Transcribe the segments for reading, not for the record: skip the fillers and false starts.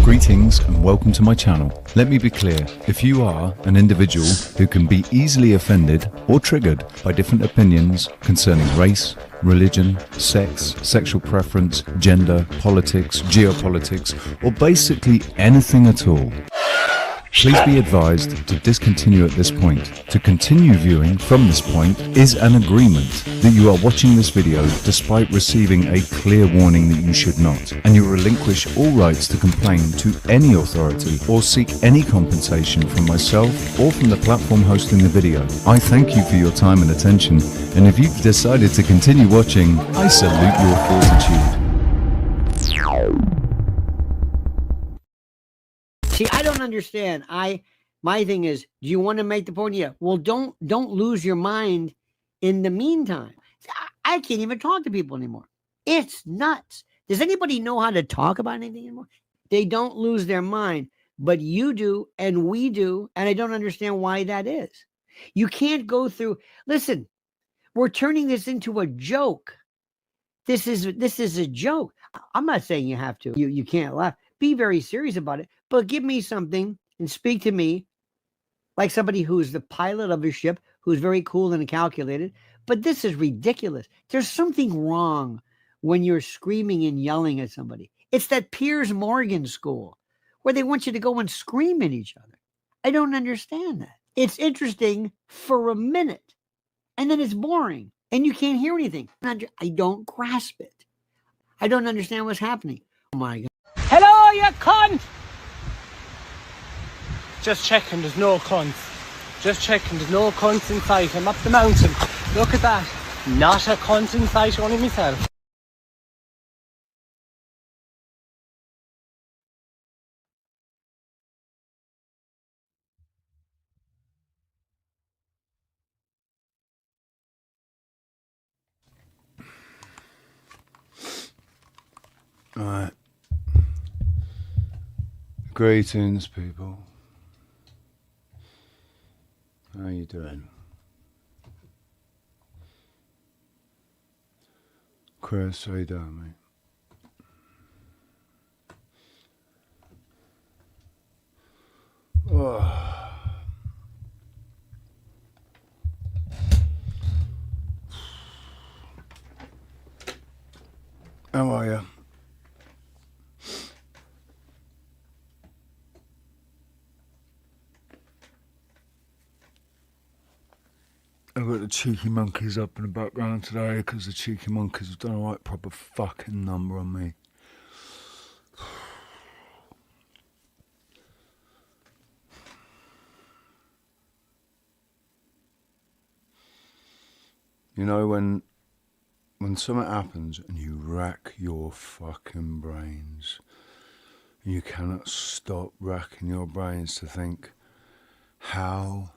Greetings and welcome to my channel. Let me be clear, if you are an individual who can be easily offended or triggered by different opinions concerning race, religion, sex, sexual preference, gender, politics, geopolitics, or basically anything at all, please be advised to discontinue at this point. To continue viewing from this point is an agreement that you are watching this video despite receiving a clear warning that you should not, and you relinquish all rights to complain to any authority or seek any compensation from myself or from the platform hosting the video. I thank you for your time and attention, and if you've decided to continue watching, I salute your fortitude. See, I don't understand. My thing is, do you want to make the point? Yeah. Well, don't lose your mind in the meantime. I can't even talk to people anymore. It's nuts. Does anybody know how to talk about anything anymore? They don't lose their mind, but you do and we do, and I don't understand why that is. You can't go through. Listen, we're turning this into a joke. This is a joke. I'm not saying you have to. You can't laugh. Be very serious about it, but give me something and speak to me like somebody who's the pilot of a ship, who's very cool and calculated. But this is ridiculous. There's something wrong when you're screaming and yelling at somebody. It's that Piers Morgan school where they want you to go and scream at each other. I don't understand that. It's interesting for a minute, and then it's boring, and you can't hear anything. I don't grasp it. I don't understand what's happening. Oh, my God. Hello, you cunt! Just checking, there's no cunts. Just checking, there's no cunts in sight. I'm up the mountain. Look at that. Not a cunt in sight, only myself. Alright. Greetings, people. How you doing? Chris, how you doing, mate? Oh. How are you? I've got the cheeky monkeys up in the background today because the cheeky monkeys have done a right proper fucking number on me. You know, when something happens and you rack your fucking brains, and you cannot stop racking your brains to think, how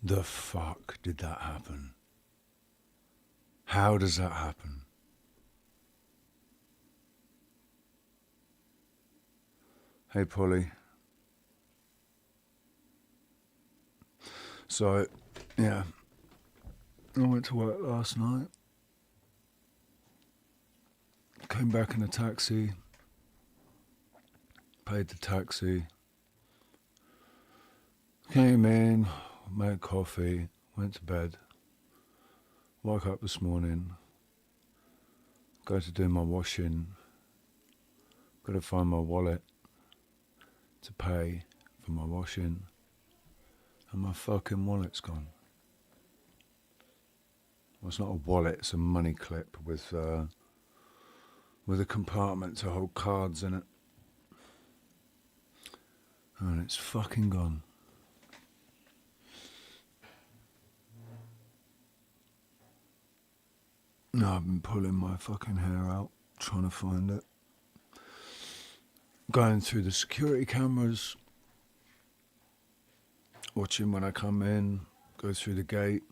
the fuck did that happen? How does that happen? Hey, Polly. So, yeah, I went to work last night. Came back in a taxi. Paid the taxi. Came in. Made coffee, went to bed, woke up this morning, go to do my washing, got to find my wallet to pay for my washing, and my fucking wallet's gone. Well, it's not a wallet, it's a money clip with a compartment to hold cards in it, and it's fucking gone. No, I've been pulling my fucking hair out, trying to find it. Going through the security cameras, watching when I come in, go through the gate,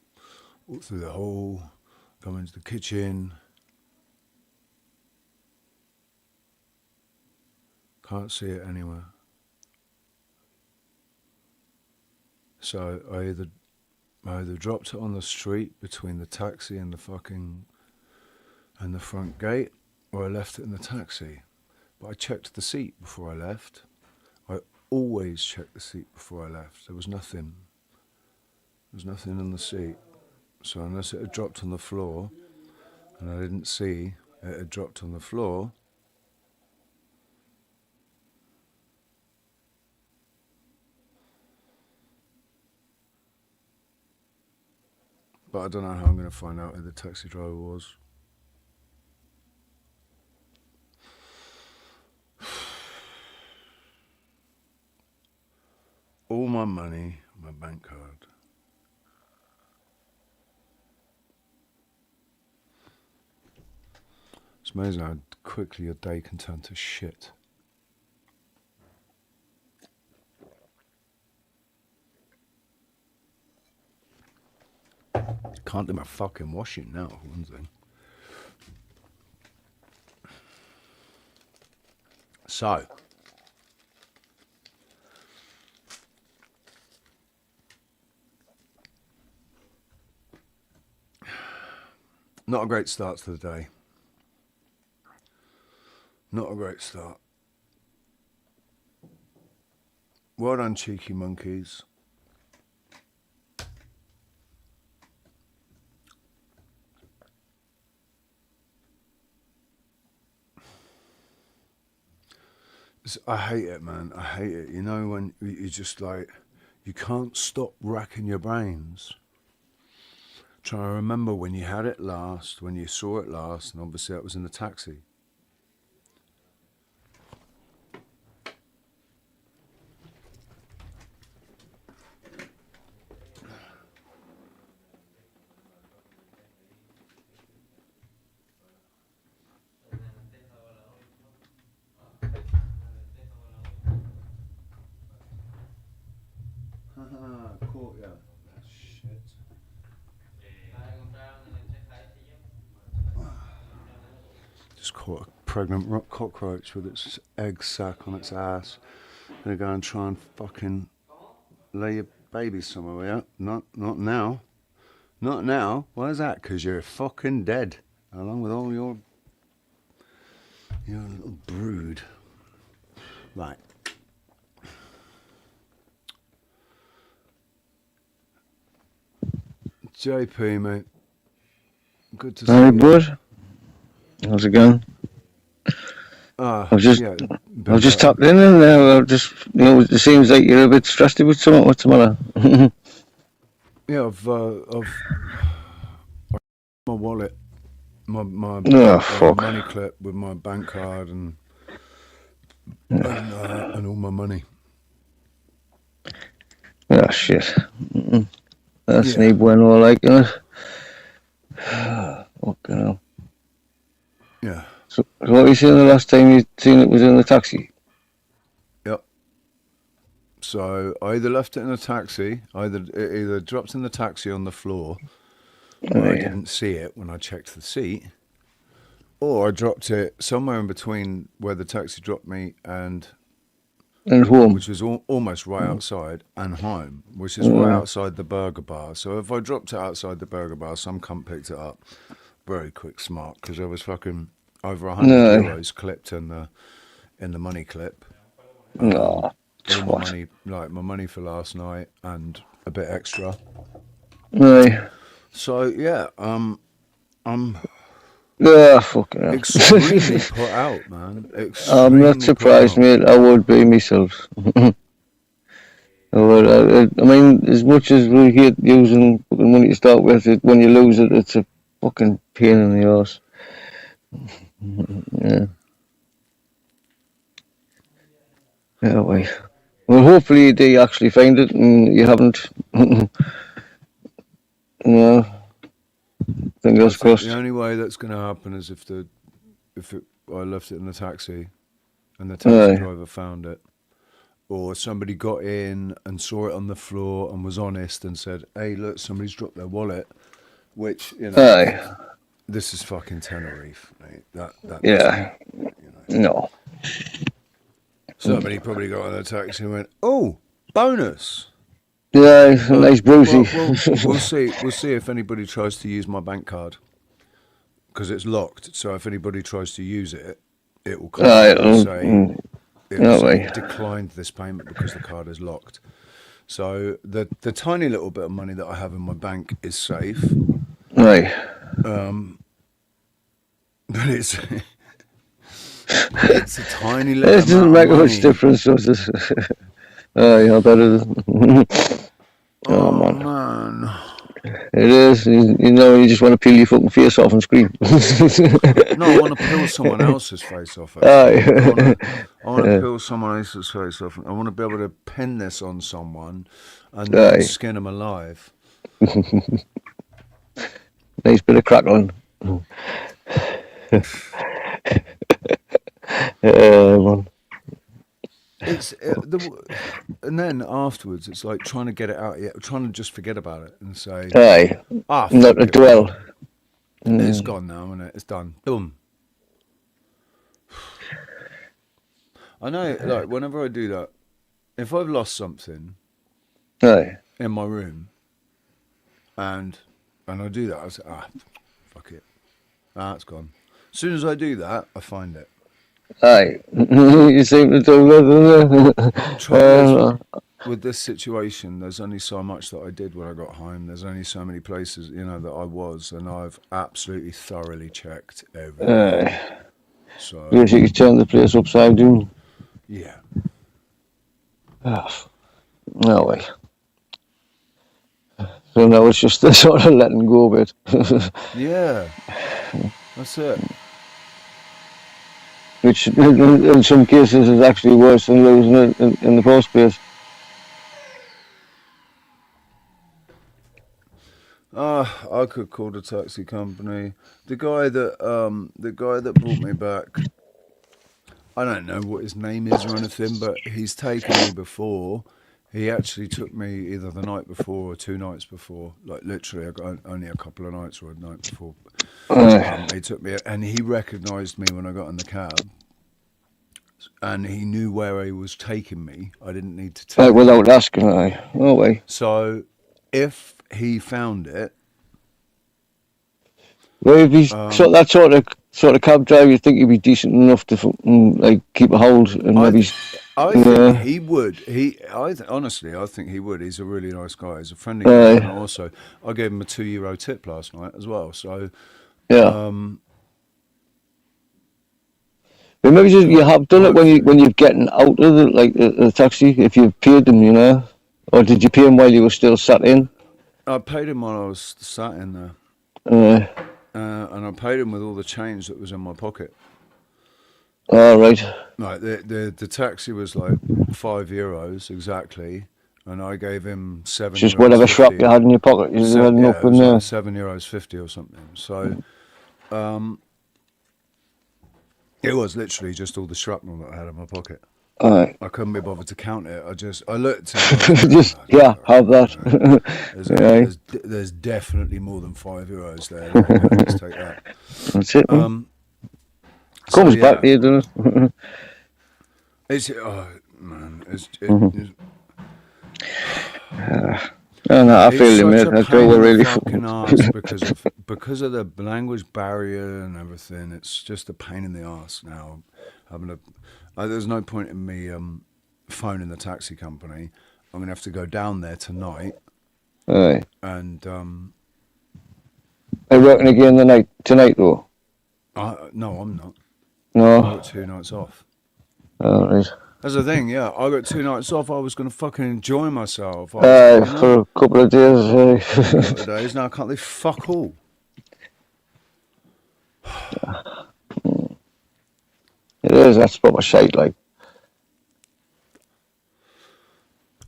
walk through the hall, go into the kitchen. Can't see it anywhere. So I either dropped it on the street between the taxi and the front gate, or I left it in the taxi. But I checked the seat before I left. I always check the seat before I left. There was nothing. There was nothing in the seat. So unless it had dropped on the floor, and I didn't see it had dropped on the floor, but I don't know how I'm going to find out who the taxi driver was. All my money, my bank card. It's amazing how quickly your day can turn to shit. Can't do my fucking washing now, for one thing. So, not a great start to the day. Not a great start. Well done, cheeky monkeys. I hate it, man. I hate it. You know, when you just like, you can't stop racking your brains. Trying to remember when you had it last, when you saw it last, and obviously that was in the taxi. Caught ya. Shit. Just caught a pregnant cockroach with its egg sac on its ass. Gonna go and try and fucking lay your baby somewhere. Yeah? Not now. Not now. Why is that? 'Cause you're fucking dead, along with all your little brood. Right. JP, mate. Good to see Hi, you. bud. How's it going? I I've just tapped in and it seems like you're a bit stressed with something. What's the matter? Yeah, I've my wallet, my money clip with my bank card and all my money. Oh, shit. That's neat bueno, like, isn't it? Fucking hell. Yeah. So what you seen the last time you seen it was in the taxi? Yep. So I either left it in a taxi, it either dropped in the taxi on the floor, where I didn't see it when I checked the seat, or I dropped it somewhere in between where the taxi dropped me and home, which was almost right outside, and home, which is right outside the burger bar. So if I dropped it outside the burger bar, some cunt picked it up. Very quick, smart, because there was fucking over 100 euros clipped in the money clip. All my money, like my money for last night and a bit extra. So yeah, I'm fucking hell. extremely put out, man. I'm not surprised, mate. I would be myself. I mean, as much as we hate using fucking money to start with, when you lose it, it's a fucking pain in the arse. Yeah. Yeah, well, hopefully you do actually find it and you haven't. Yeah. Fingers crossed. The only way that's going to happen is if I left it in the taxi and the taxi driver found it, or somebody got in and saw it on the floor and was honest and said, "Hey, look, somebody's dropped their wallet," which, you know, this is fucking Tenerife, mate. No. Somebody probably got in the taxi and went, "Oh, bonus." Yeah, nice Brucey. We'll see. We'll see if anybody tries to use my bank card, because it's locked. So if anybody tries to use it, it will come up and it'll, say, no way. declined this payment because the card is locked. So the tiny little bit of money that I have in my bank is safe, Right. but it's it's a tiny little It doesn't amount make of much money. difference, does it? I bet it is. Oh man. man. It is. You know, you just want to peel your fucking face off and scream. No, I want to peel someone else's face off. Actually. I want to peel someone else's face off. I want to be able to pin this on someone and then skin them alive. Nice bit of crackling. Man. It's and then afterwards, it's like trying to get it out. Yeah, trying to just forget about it and say, Not to dwell. It's gone now, isn't it? It's done. Boom. I know, like, whenever I do that, if I've lost something in my room, and I do that, I say, fuck it. It's gone. As soon as I do that, I find it. You seem to do that. With this situation, there's only so much that I did when I got home. There's only so many places, you know, that I was, and I've absolutely thoroughly checked everything. So you could turn the place upside down. Yeah. No way. So now it's just the sort of letting go bit. Yeah. That's it. Which in some cases is actually worse than losing it in the first place. I could call the taxi company. The guy that brought me back, I don't know what his name is or anything, but he's taken me before. He actually took me either the night before or 2 nights before. Like literally, I got only a couple of nights or a night before. He took me, and he recognised me when I got in the cab, and he knew where he was taking me. I didn't need to tell him. Without asking, no way. So, if he found it, well, if he's that sort of cab driver, you think he'd be decent enough to like keep a hold and maybe. I think he would. Honestly, I think he would. He's a really nice guy. He's a friendly guy. And also, I gave him a €2 tip last night as well. So, but maybe you have done it when you're getting out of the taxi. If you've paid them, you know, or did you pay him while you were still sat in? I paid him while I was sat in there, and I paid him with all the change that was in my pocket. Oh, right. Like the taxi was like €5 exactly, and I gave him €7. Just whatever shrap you had in your pocket, you had enough in there. Like €7.50 or something. So, it was literally just all the shrapnel that I had in my pocket. I couldn't be bothered to count it. I looked. Have that. There's definitely more than €5 there. Let's take that. That's it. Comes back to you, doesn't it? I feel you, mate. I feel we're really fucking arse because of the language barrier and everything. It's just a pain in the arse now. There's no point in me phoning the taxi company. I'm gonna have to go down there tonight. And are you working again tonight though? No, I'm not. No. I got 2 nights off. Oh, right. That's the thing, yeah. I got 2 nights off. I was going to fucking enjoy myself. For a couple of days. Days now, I can't leave fuck all. It is. That's proper shite, like.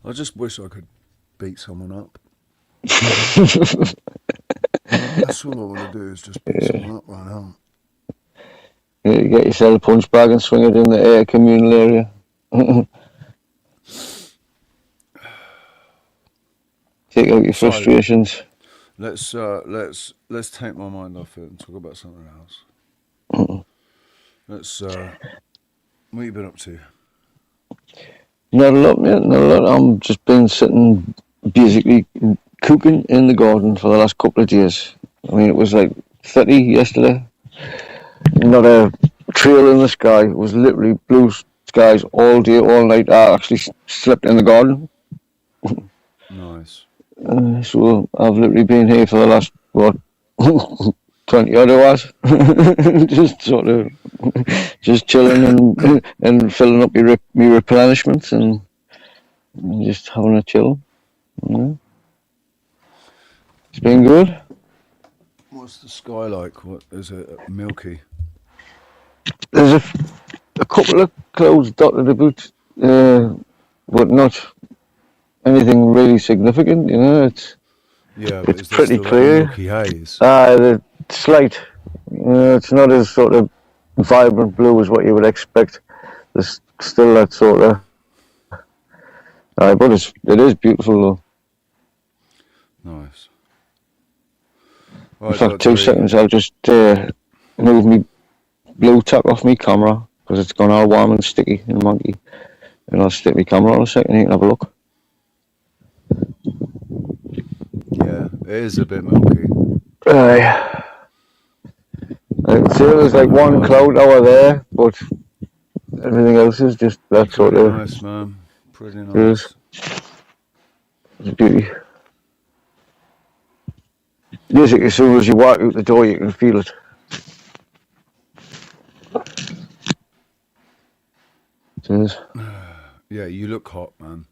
I just wish I could beat someone up. That's all I want to do is just beat someone up right now. You get yourself a punch bag and swing it in the air communal area. Take out your frustrations. Let's take my mind off it and talk about something else. Let's what have you been up to? Not a lot, mate. Not a lot. I'm just been sitting basically cooking in the garden for the last couple of days. I mean, it was like 30 yesterday. Not a trail in the sky. It was literally blue skies all day, all night. I actually slept in the garden. Nice. So I've literally been here for the last, what, 20 odd hours. Just sort of, just chilling and filling up my replenishments and just having a chill. Yeah. It's been good. What's the sky like? What is it? Milky. There's a couple of clouds dotted about, but not anything really significant. You know, it's Yeah, but it's is there pretty still clear. like milky haze? The slight. It's not as sort of vibrant blue as what you would expect. There's still that sort of. But it is beautiful though. Nice. In fact, 2 seconds. I'll just move me blue tack off me camera because it's gone all warm and sticky and monkey. And I'll stick my camera on a second. You can have a look. Yeah, it is a bit milky. I can see there's like one cloud over there, but everything else is just that sort of. Nice, man. Pretty nice. It's a beauty. Music, as soon as you walk out the door, you can feel it. It is. Yeah, you look hot, man.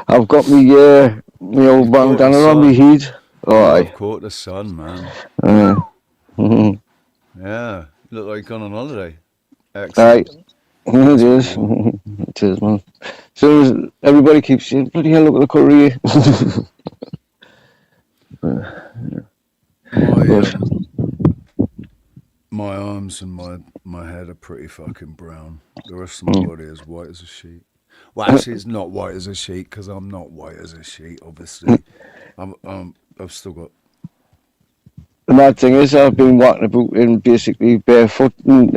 I've got me old bandana on my head. I've caught the sun, man. Yeah, you look like you've gone on holiday. Excellent. It is. It is, man. So everybody keeps saying, bloody hell, look at the colour My arms and my head are pretty fucking brown. The rest of my body is white as a sheet. Well, actually, it's not white as a sheet because I'm not white as a sheet. Obviously, I've still got. The mad thing is, I've been walking about in basically barefoot and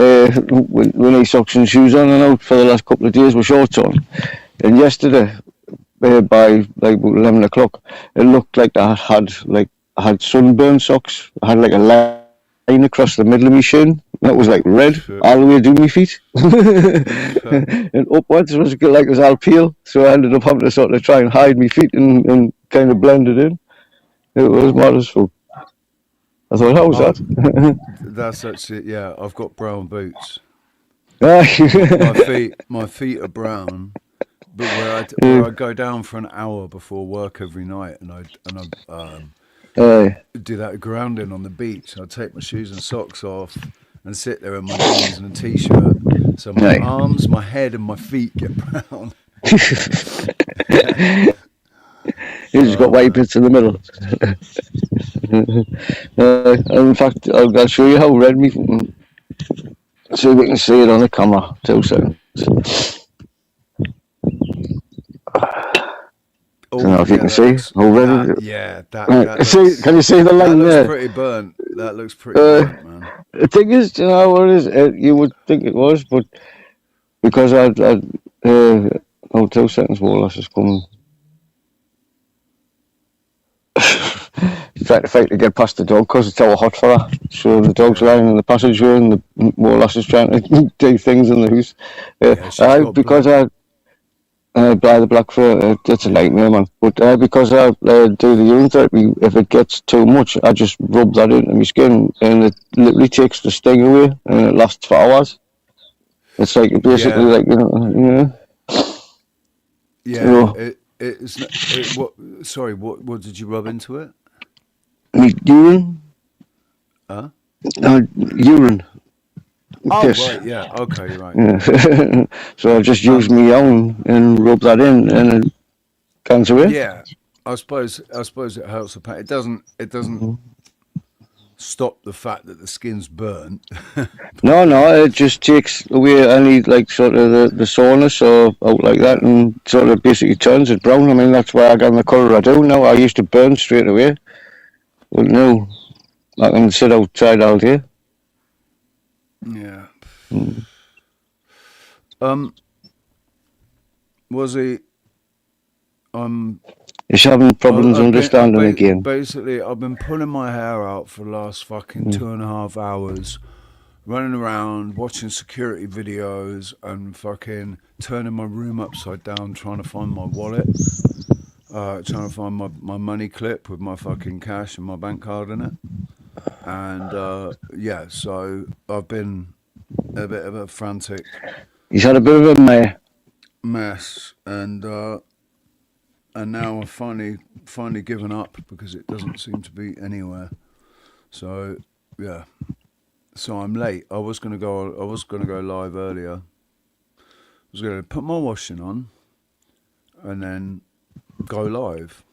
with knee socks and shoes on and out for the last couple of days with shorts on. And yesterday, by like about 11 o'clock, it looked like I had sunburn socks. I had like a line across the middle of my shin. That was like red all the way down my feet. And upwards, it was like it was all pale. So I ended up having to sort of try and hide my feet and kind of blend it in. It was mad as fuck. I thought, how was that? That's actually, yeah, I've got brown boots. my feet are brown, but where I go down for an hour before work every night, and I do that grounding on the beach. I take my shoes and socks off and sit there in my jeans and a t-shirt. So my arms, my head, and my feet get brown. You just got white bits in the middle. In fact, I'll show you how red me. See if we can see it on the camera. 2 seconds. I don't know if you can see how red it is. Yeah, that can you see the line there? That looks pretty burnt. That looks pretty burnt, man. The thing is, you know what it is? You would think it was, but because I'd 2 seconds, Wallace is coming. Trying to fight to get past the dog because it's all hot for her. So the dog's lying in the passageway and the Wallace is trying to do things in the house. Because I buy the black fur, it's a nightmare, man. But because I do the urine therapy, if it gets too much, I just rub that into my skin and it literally takes the sting away and it lasts for hours. It's like basically like, you know. Yeah. What did you rub into it? Urine. Huh? Urine. Oh, Piss. right, yeah, okay, you're right. Yeah. So I just use my own and rub that in and it comes away. Yeah, I suppose it helps the pain. It doesn't stop the fact that the skin's burnt. No, it just takes away any like sort of the soreness or out like that and sort of basically turns it brown. I mean, that's why I got the colour I do now. I used to burn straight away. But no, I can sit outside all day. Yeah. Was he? He's having problems understanding again. Basically, I've been pulling my hair out for the last fucking 2.5 hours, running around, watching security videos and fucking turning my room upside down trying to find my wallet, trying to find my money clip with my fucking cash and my bank card in it. And yeah, so I've been a bit of a frantic He's had a bit of a mess, and now I've finally given up because it doesn't seem to be anywhere. So yeah, so I'm late. I was gonna go live earlier. I was gonna put my washing on and then go live.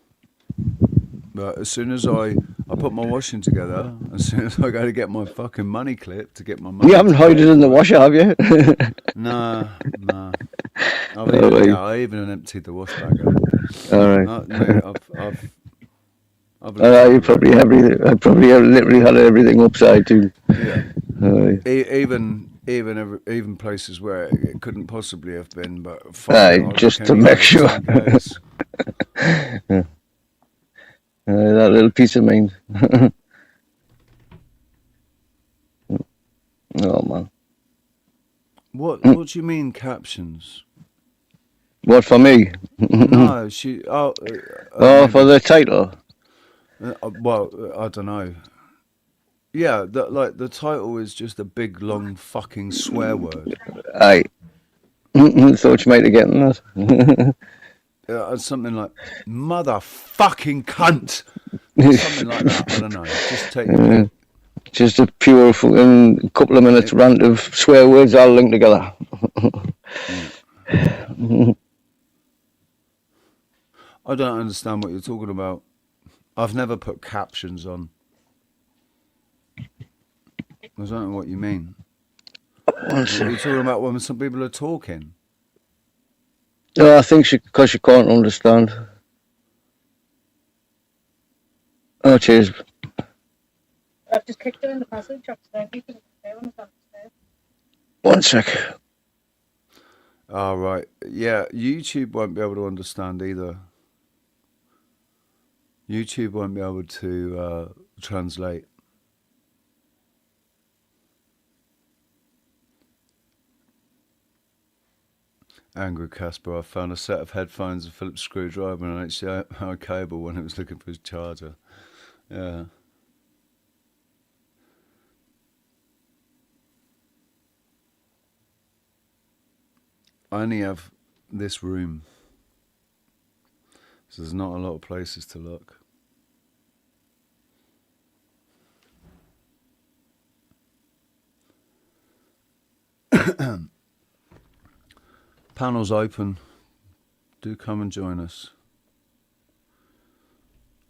But as soon as I put my washing together, as soon as I go to get my fucking money clip to get my money. You haven't hid it in the washer, have you? Nah. I even emptied the wash bag out. All right. Mate, I've You probably everything. I probably have literally had everything upside down. Yeah. Even places where it couldn't possibly have been, but just to make sure. That little piece of mind. Oh man. What do you mean captions? What for me? No, she. For the title. Well, I don't know. Yeah, the title is just a big long fucking swear word. Aye. Thought you might have gotten that. Something like motherfucking cunt. Something like that. I don't know. Just take your pick. Just a pure fucking couple of minutes rant of swear words all linked together. I don't understand what you're talking about. I've never put captions on. I don't know what you mean. What are you talking about when some people are talking? No, I think because she can't understand. Oh, cheers. I've just kicked her in the passage upstairs. You can stay on the downstairs. 1 sec. Oh, right. Yeah, YouTube won't be able to understand either. YouTube won't be able to translate. Angry Casper, I found a set of headphones, a Phillips screwdriver, and an HDMI cable when he was looking for his charger. Yeah. I only have this room, so there's not a lot of places to look. Panel's open. Do come and join us.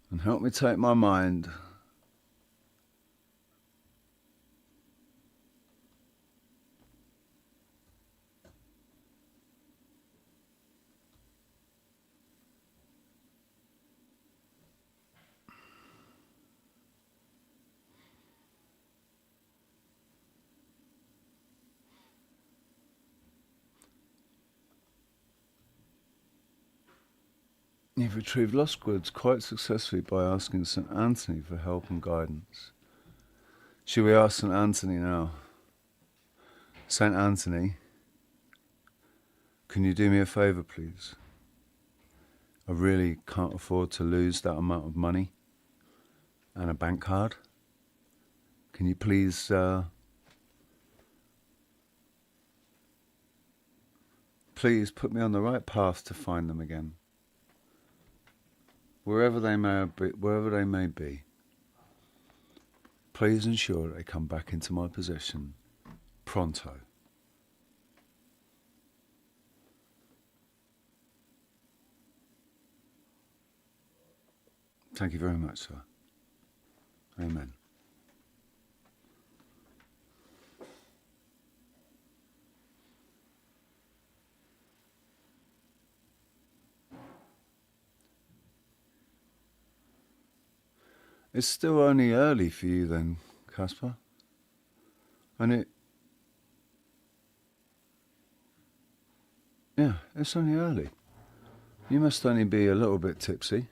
And help me take my mind. You've retrieved lost goods quite successfully by asking St. Anthony for help and guidance. Should we ask St. Anthony now? St. Anthony, can you do me a favour, please? I really can't afford to lose that amount of money and a bank card. Can you please please put me on the right path to find them again? Wherever they may be, please ensure they come back into my possession pronto. Thank you very much, sir. Amen. It's still only early for you then, Casper. And yeah, it's only early. You must only be a little bit tipsy.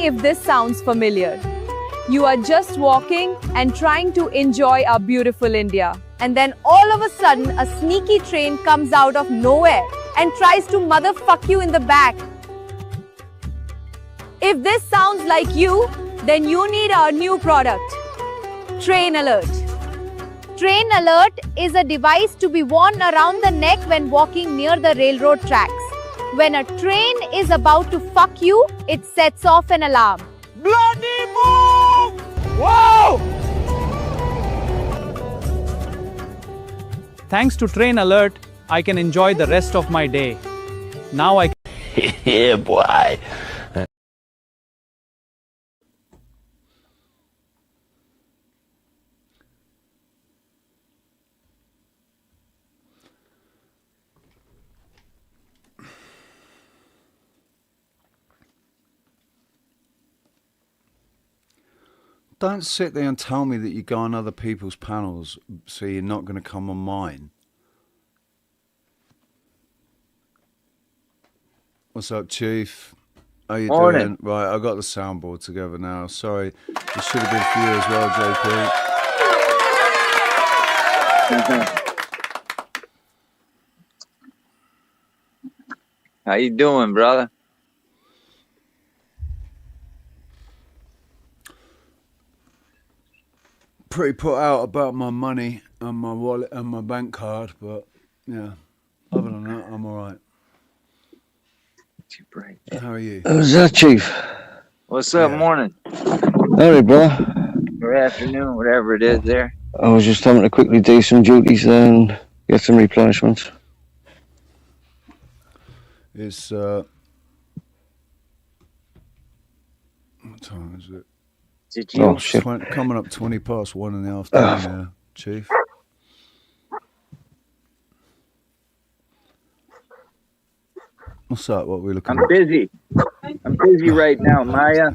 if this sounds familiar. You are just walking and trying to enjoy our beautiful India. And then all of a sudden, a sneaky train comes out of nowhere and tries to motherfuck you in the back. If this sounds like you, then you need our new product, Train Alert. Train Alert is a device to be worn around the neck when walking near the railroad tracks. When a train is about to fuck you, it sets off an alarm. Bloody move! Whoa! Thanks to Train Alert, I can enjoy the rest of my day. Now I Yeah, boy. Don't sit there and tell me that you go on other people's panels, so you're not going to come on mine. What's up, Chief? How you Morning. doing? Right, I got the soundboard together now. Sorry, it should have been for you as well, JP. How you doing, brother? Pretty put out about my money and my wallet and my bank card, but yeah, other than that, I'm all right. Too bright. How are you? Who's that, Chief? What's up, Yeah. morning Howdy, brother. or afternoon, whatever it is there? I was just having to quickly do some duties and get some replenishments. It's what time is it? Did you? Oh, shit. Coming up 20 past 1 in the afternoon now, Chief. What's up? What are we looking I'm at? busy. I'm busy right now, Maya.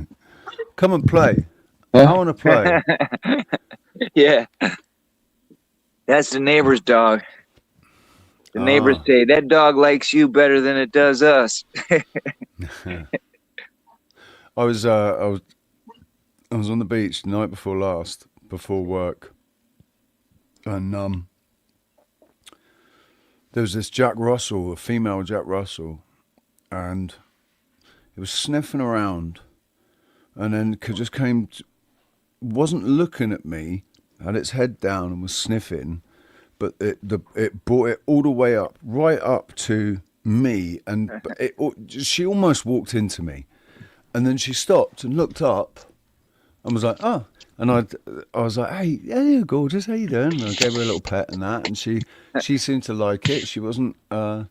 Come and play. Huh? I want to play. Yeah. That's the neighbor's dog. The neighbors Ah. say that dog likes you better than it does us. I was on the beach the night before last, before work, and there was this Jack Russell, a female Jack Russell, and it was sniffing around, and then just wasn't looking at me, had its head down and was sniffing, but it brought it all the way up, right up to me, and she almost walked into me, and then she stopped and looked up, and was like, oh, and I was like, hey, you're gorgeous, how you doing? And I gave her a little pet and that, and she seemed to like it. She wasn't, and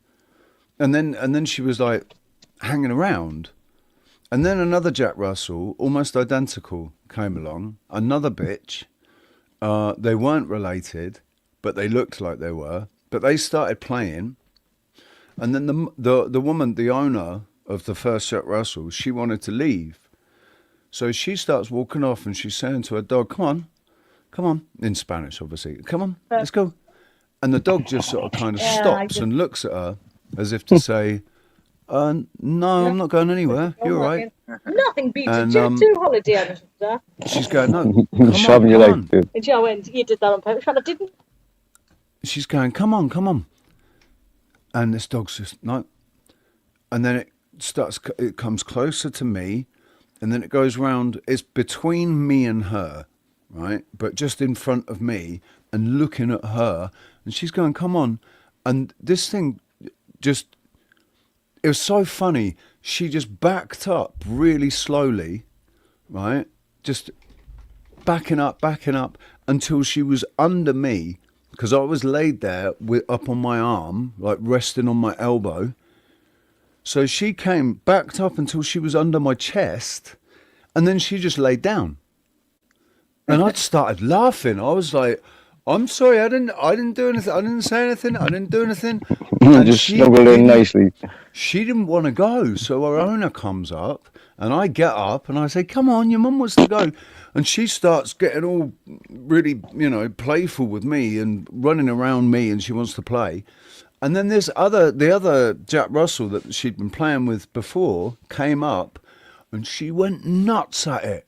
then she was like hanging around, and then another Jack Russell, almost identical, came along, another bitch. They weren't related, but they looked like they were. But they started playing, and then the woman, the owner of the first Jack Russell, she wanted to leave. So she starts walking off and she's saying to her dog, come on, in Spanish, obviously, come on, let's go. And the dog just sort of kind of stops and looks at her as if to say, no, I'm not going anywhere. You're all right. Nothing beats And, it. Just two holiday hours of that. She's going, no, come Shoving your on. leg, dude. And Joe went, you did that on purpose. Well, I didn't. She's going, come on. And this dog's just, no. And then it comes closer to me. And then it goes round, it's between me and her, right? But just in front of me and looking at her. And she's going, come on. And this thing it was so funny. She just backed up really slowly, right? Just backing up until she was under me. Because I was laid there up on my arm, like resting on my elbow. So she backed up until she was under my chest, and then she just laid down. And I started laughing. I was like, I'm sorry, I didn't do anything. I didn't say anything. I didn't do anything. And Just snuggled in nicely. She didn't want to go. So her owner comes up, and I get up, and I say, come on, your mum wants to go. And she starts getting all really, playful with me and running around me, and she wants to play. And then the other Jack Russell that she'd been playing with before came up, and she went nuts at it.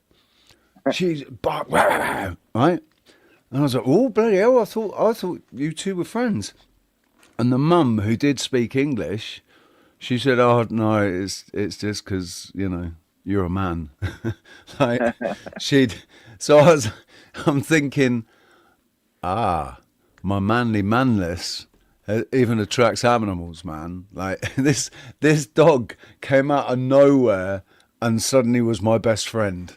She's bark, right? And I was like, oh bloody hell! I thought you two were friends. And the mum, who did speak English, she said, "Oh no, it's just because you're a man." Like So I'm thinking, my manly manness even attracts animals, man. Like this dog came out of nowhere and suddenly was my best friend,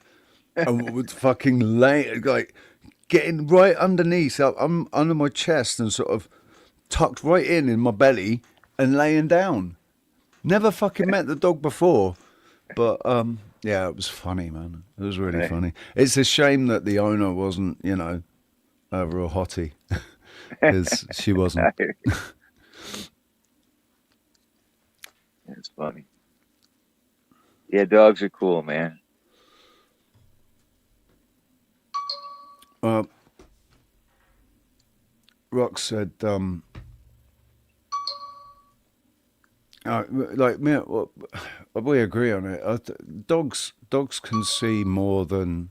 and would fucking like getting right underneath, I'm under my chest and sort of tucked right in my belly and laying down. Never fucking met the dog before, but yeah, it was funny, man. It was really funny. It's a shame that the owner wasn't, a real hottie, because she wasn't. It's funny. Yeah, dogs are cool, man. Rox said, like me, we agree on it. Dogs can see more than,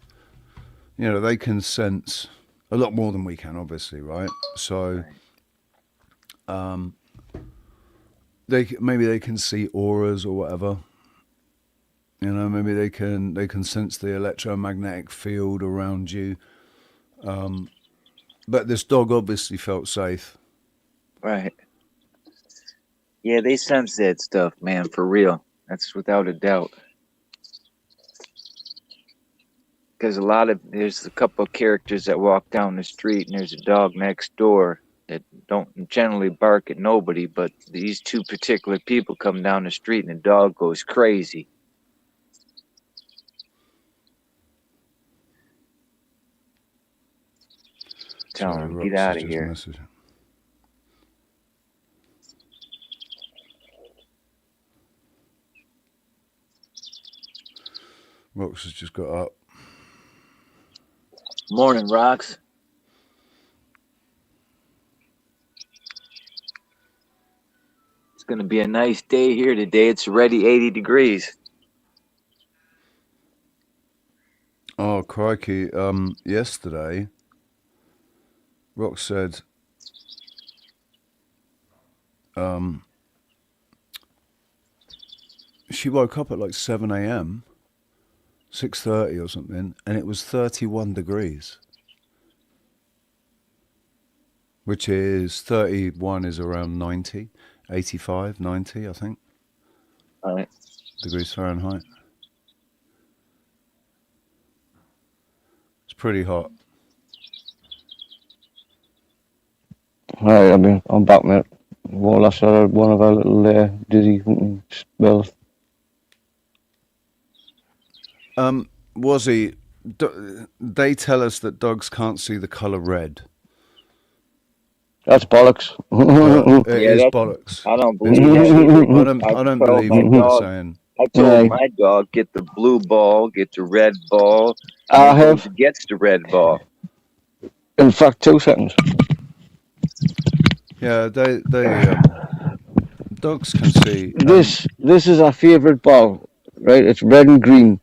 they can sense a lot more than we can, obviously, right? So, maybe they can see auras or whatever. Maybe they can sense the electromagnetic field around you. But this dog obviously felt safe. Right. Yeah, they sense that stuff, man, for real. That's without a doubt. Because there's a couple of characters that walk down the street, and there's a dog next door that don't generally bark at nobody, but these two particular people come down the street, and the dog goes crazy. Tell him, get out of here. Rox has just got up. Morning, Rox. It's going to be a nice day here today. It's already 80 degrees. Oh, crikey. Yesterday, Rox said, she woke up at like 7 a.m., 6:30 or something, and it was 31 degrees. Which is 31 is around 90, 85, 90, I think. All right. Degrees Fahrenheit. It's pretty hot. Hi, I'm back, mate. Well, that's one of our little dizzy spells. Wazzy, they tell us that dogs can't see the colour red. That's bollocks. It is bollocks. I don't believe that. I don't believe what you're saying. I told my dog, get the blue ball, get the red ball. I have. Gets the red ball. In fact, 2 seconds. Yeah, they dogs can see. This is our favourite ball, right? It's red and green,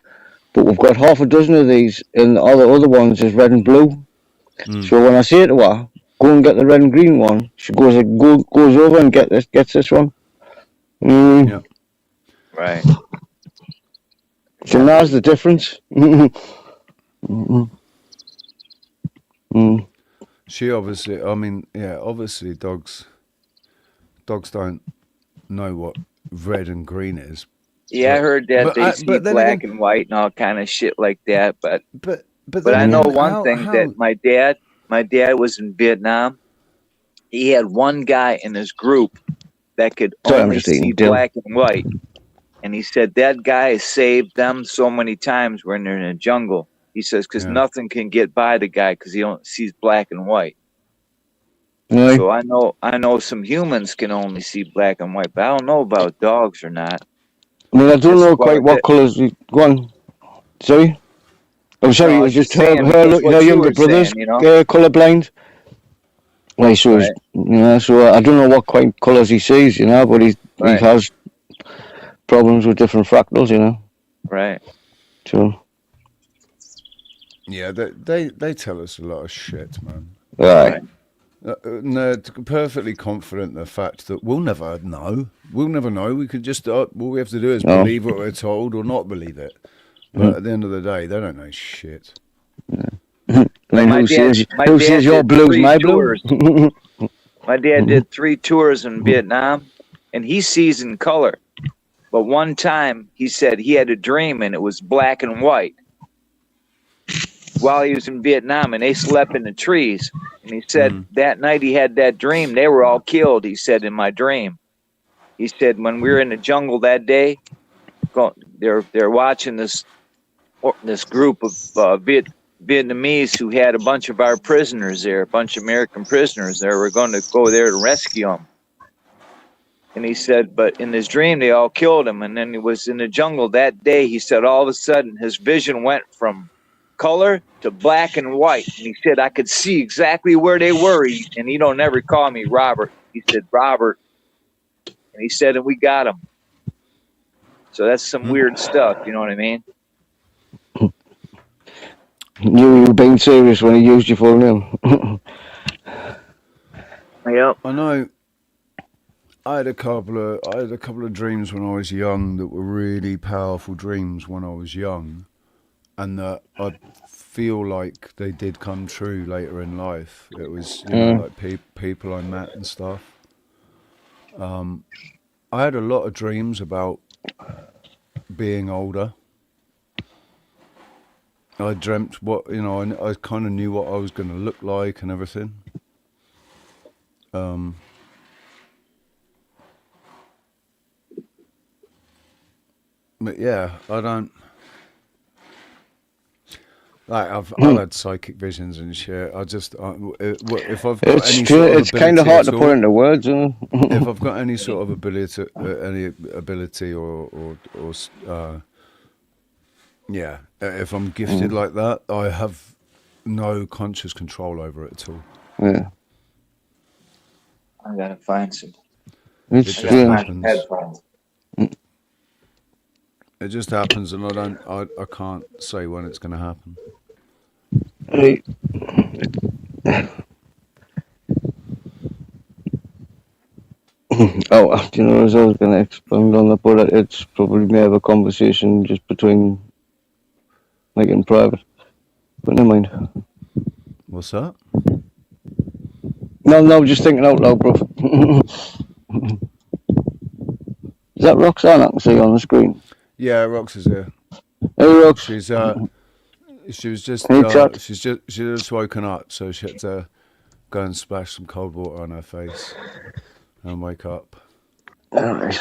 but we've got half a dozen of these, and all the other ones is red and blue. So when I say to her, go and get the red and green one, she goes over and gets this one. Yeah. Right. So now's the difference. She obviously, obviously dogs don't know what red and green is. Yeah, I heard that they see black and white and all kind of shit like that. But I know one thing that my dad was in Vietnam. He had one guy in his group that could only see black and white. And he said that guy saved them so many times when they're in the jungle. He says, because nothing can get by the guy because he only sees black and white. Right. So I know some humans can only see black and white, but I don't know about dogs or not. I mean, I don't know quite what colours. Go on. Sorry? I'm sorry, it was just her younger brother's colourblind. Right, so, so I don't know what quite colours he sees, but he has problems with different fractals, Right. True. Yeah, they tell us a lot of shit, man. Right. No, perfectly confident in the fact that we'll never know. We'll never know. We could just all we have to do is believe what we're told or not believe it. But at the end of the day, they don't know shit. I mean, who says your blue's my blue? My dad did 3 tours in Vietnam, and he sees in color. But one time, he said he had a dream, and it was black and white. While he was in Vietnam, and they slept in the trees. And he said that night he had that dream, they were all killed, he said, in my dream. He said when we were in the jungle that day, they're watching this group of Vietnamese who had a bunch of our prisoners there, a bunch of American prisoners there. We're going to go there to rescue them. And he said, but in his dream, they all killed him. And then he was in the jungle that day. He said all of a sudden his vision went from color to black and white. And he said, I could see exactly where they were. And he don't ever call me Robert. He said, Robert. And he said, and we got him. So that's some weird stuff. You know what I mean? You were being serious when he used your full name. Yep. I know. I had a couple of dreams when I was young that were really powerful dreams when I was young, and that I feel like they did come true later in life. It was like people I met and stuff. I had a lot of dreams about being older. I dreamt I kind of knew what I was going to look like and everything. But yeah, I don't. Like I've had psychic visions and shit. If I've got it's true. It's kind of hard to put into words. If I've got any sort of ability, if I'm gifted like that, I have no conscious control over it at all. Yeah. I gotta find some. It just happens. It just happens, and I can't say when it's going to happen. Right. Oh, do you know, as I was going to expound on that, but it's probably may have a conversation just between, like in private. But never mind. What's that? No, just thinking out loud, bro. Is that Roxanne I can see on the screen? Yeah, Rox is here. Hey, Rox. She's just woken up, so she had to go and splash some cold water on her face and wake up. All right.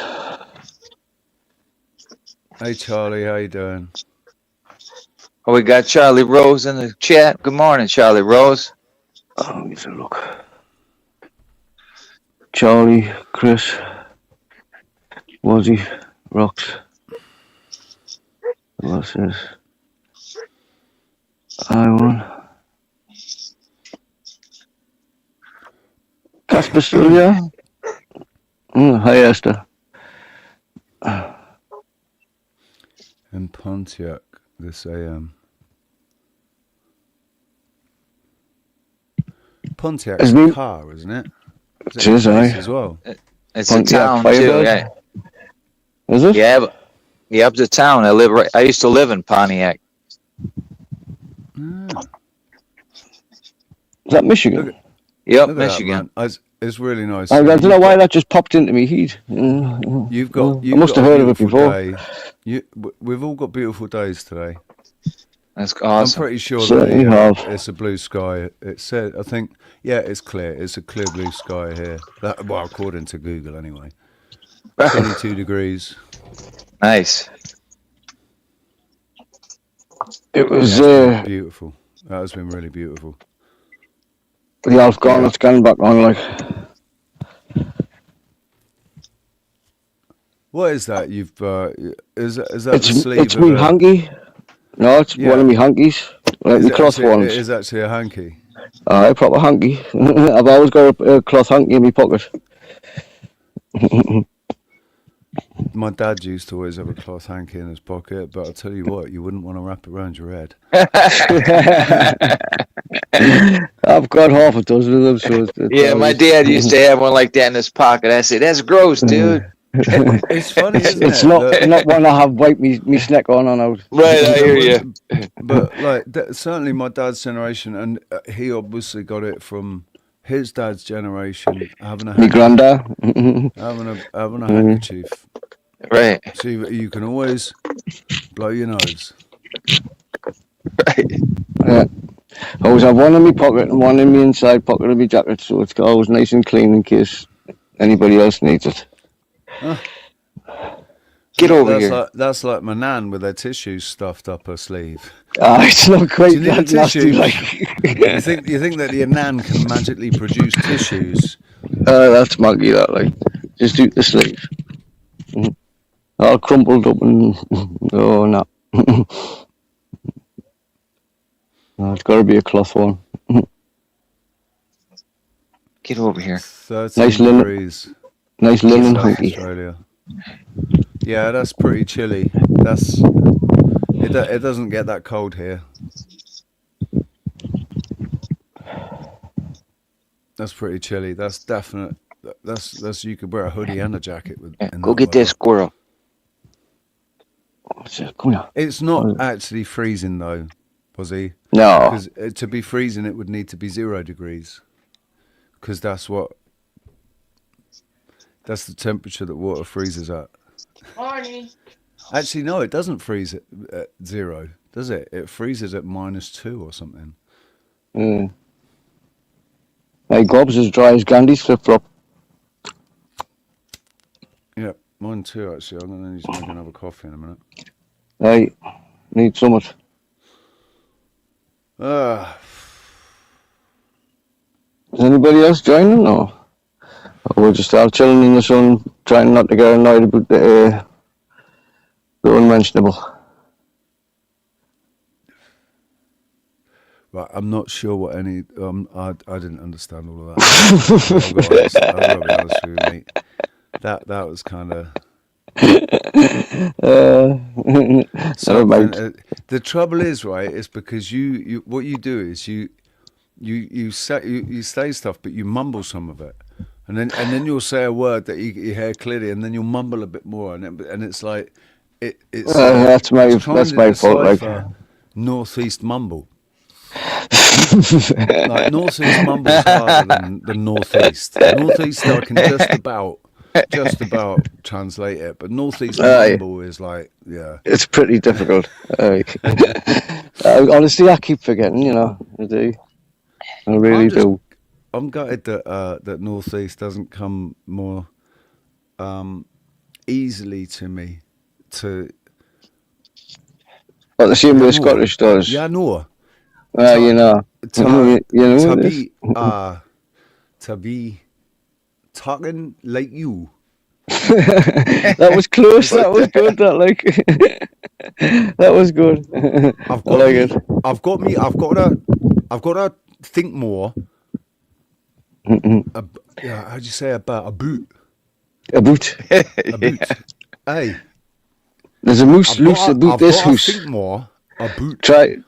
Hey, Charlie, how you doing? Oh, we got Charlie Rose in the chat. Good morning, Charlie Rose. Oh, let me have a look. Charlie, Chris, Wazzy, Rox. What's this? I1. Casper still here? Hi, Esther. In Pontiac this AM. Pontiac's a car, isn't it? It is, as well. It's Pontiac a town too. Yeah. Is it? Yeah, up the town. I used to live in Pontiac. Is that Michigan? Yep, Michigan. It's really nice. I don't know why that just popped into me heat. I must have heard of it before. We've all got beautiful days today. That's awesome. I'm pretty sure that it's a blue sky. It said, I think, it's clear. It's a clear blue sky here. Well, according to Google, anyway. 22 degrees. Nice. It was beautiful. That has been really beautiful. The Alf Garnet's gone back on, like. What is that? Is that it's, the sleeve? It's me hanky. No, it's one of me hankies. Like the cloth ones. It is actually a hanky. Aye, proper hanky. I've always got a cloth hanky in my pocket. My dad used to always have a cloth hanky in his pocket, but I'll tell you what, you wouldn't want to wrap it around your head. I've got half a dozen of them. So yeah, my dad used to have one like that in his pocket. I said, "That's gross, dude." It's funny, isn't it's it? not one I have wiped me snack on and out. Right, I hear you. But like, certainly my dad's generation, and he obviously got it from his dad's generation, having a My granddad. having a handkerchief. Right. So you can always blow your nose. Right. Yeah. I always have one in my pocket and one in my inside pocket of my jacket, so it's always nice and clean in case anybody else needs it. Get over here. That's like my nan with her tissues stuffed up her sleeve. It's not quite that nasty. Like. you think that your nan can magically produce tissues? That's muggy, that, like. Just do the sleeve. All crumpled up and... Oh, no. No, it's got to be a cloth one. Get over here. Nice linen. Nice linen hunky. Australia. Yeah, that's pretty chilly. It doesn't get that cold here. That's pretty chilly. That's definite. That's you could wear a hoodie and a jacket with. Go get that squirrel. It's not actually freezing though, Odysee. No. Because to be freezing, it would need to be 0 degrees. Because that's the temperature that water freezes at. Morning. Actually, no, it doesn't freeze at 0, does it? It freezes at -2 or something. My gob's as dry as Gandhi's flip-flop. Yeah, mine too, actually. I'm going to need to make another coffee in a minute. I need so much. Is anybody else joining, or we're just all chilling in the sun, trying not to get annoyed about the unmentionable? Right, I'm not sure what any. I didn't understand all of that. I've got to be honest with you, mate. That was kind of. The trouble is, right? It's because you what you do is you say stuff, but you mumble some of it, and then you'll say a word that you hear clearly, and then you'll mumble a bit more, and it's like it's that's my fault. Like northeast mumble. Like northeast mumble is harder than northeast. Northeast I can just about translate it, but northeast mumble is like, yeah, it's pretty difficult. Honestly, I keep forgetting. I do. I really do. I'm gutted that northeast doesn't come more easily to me. But the same way Scottish does. Yeah, no. To be talking like you. That was close. That was good. That was good. I've got to think more. How do you say about a boot? A boot. A boot. Hey. There's a moose loose about this house. Think more. A boot. Try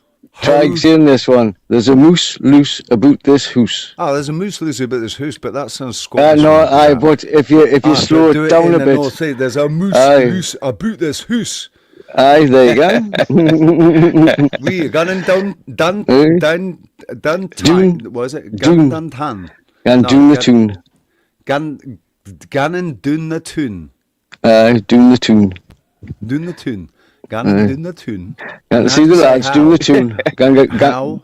saying this one. There's a moose loose about this house. Oh, there's a moose loose about this house, but that sounds Scottish. But if you slow it down a bit. There's a moose loose about this house. Aye, there you go. We gunning done time. What is it? Gunning done tan. Gan doon the tune. Gannon doon the tune. Doon the tune. Doon the tune. Gannon doon the tune. See the lads doon the tune. How?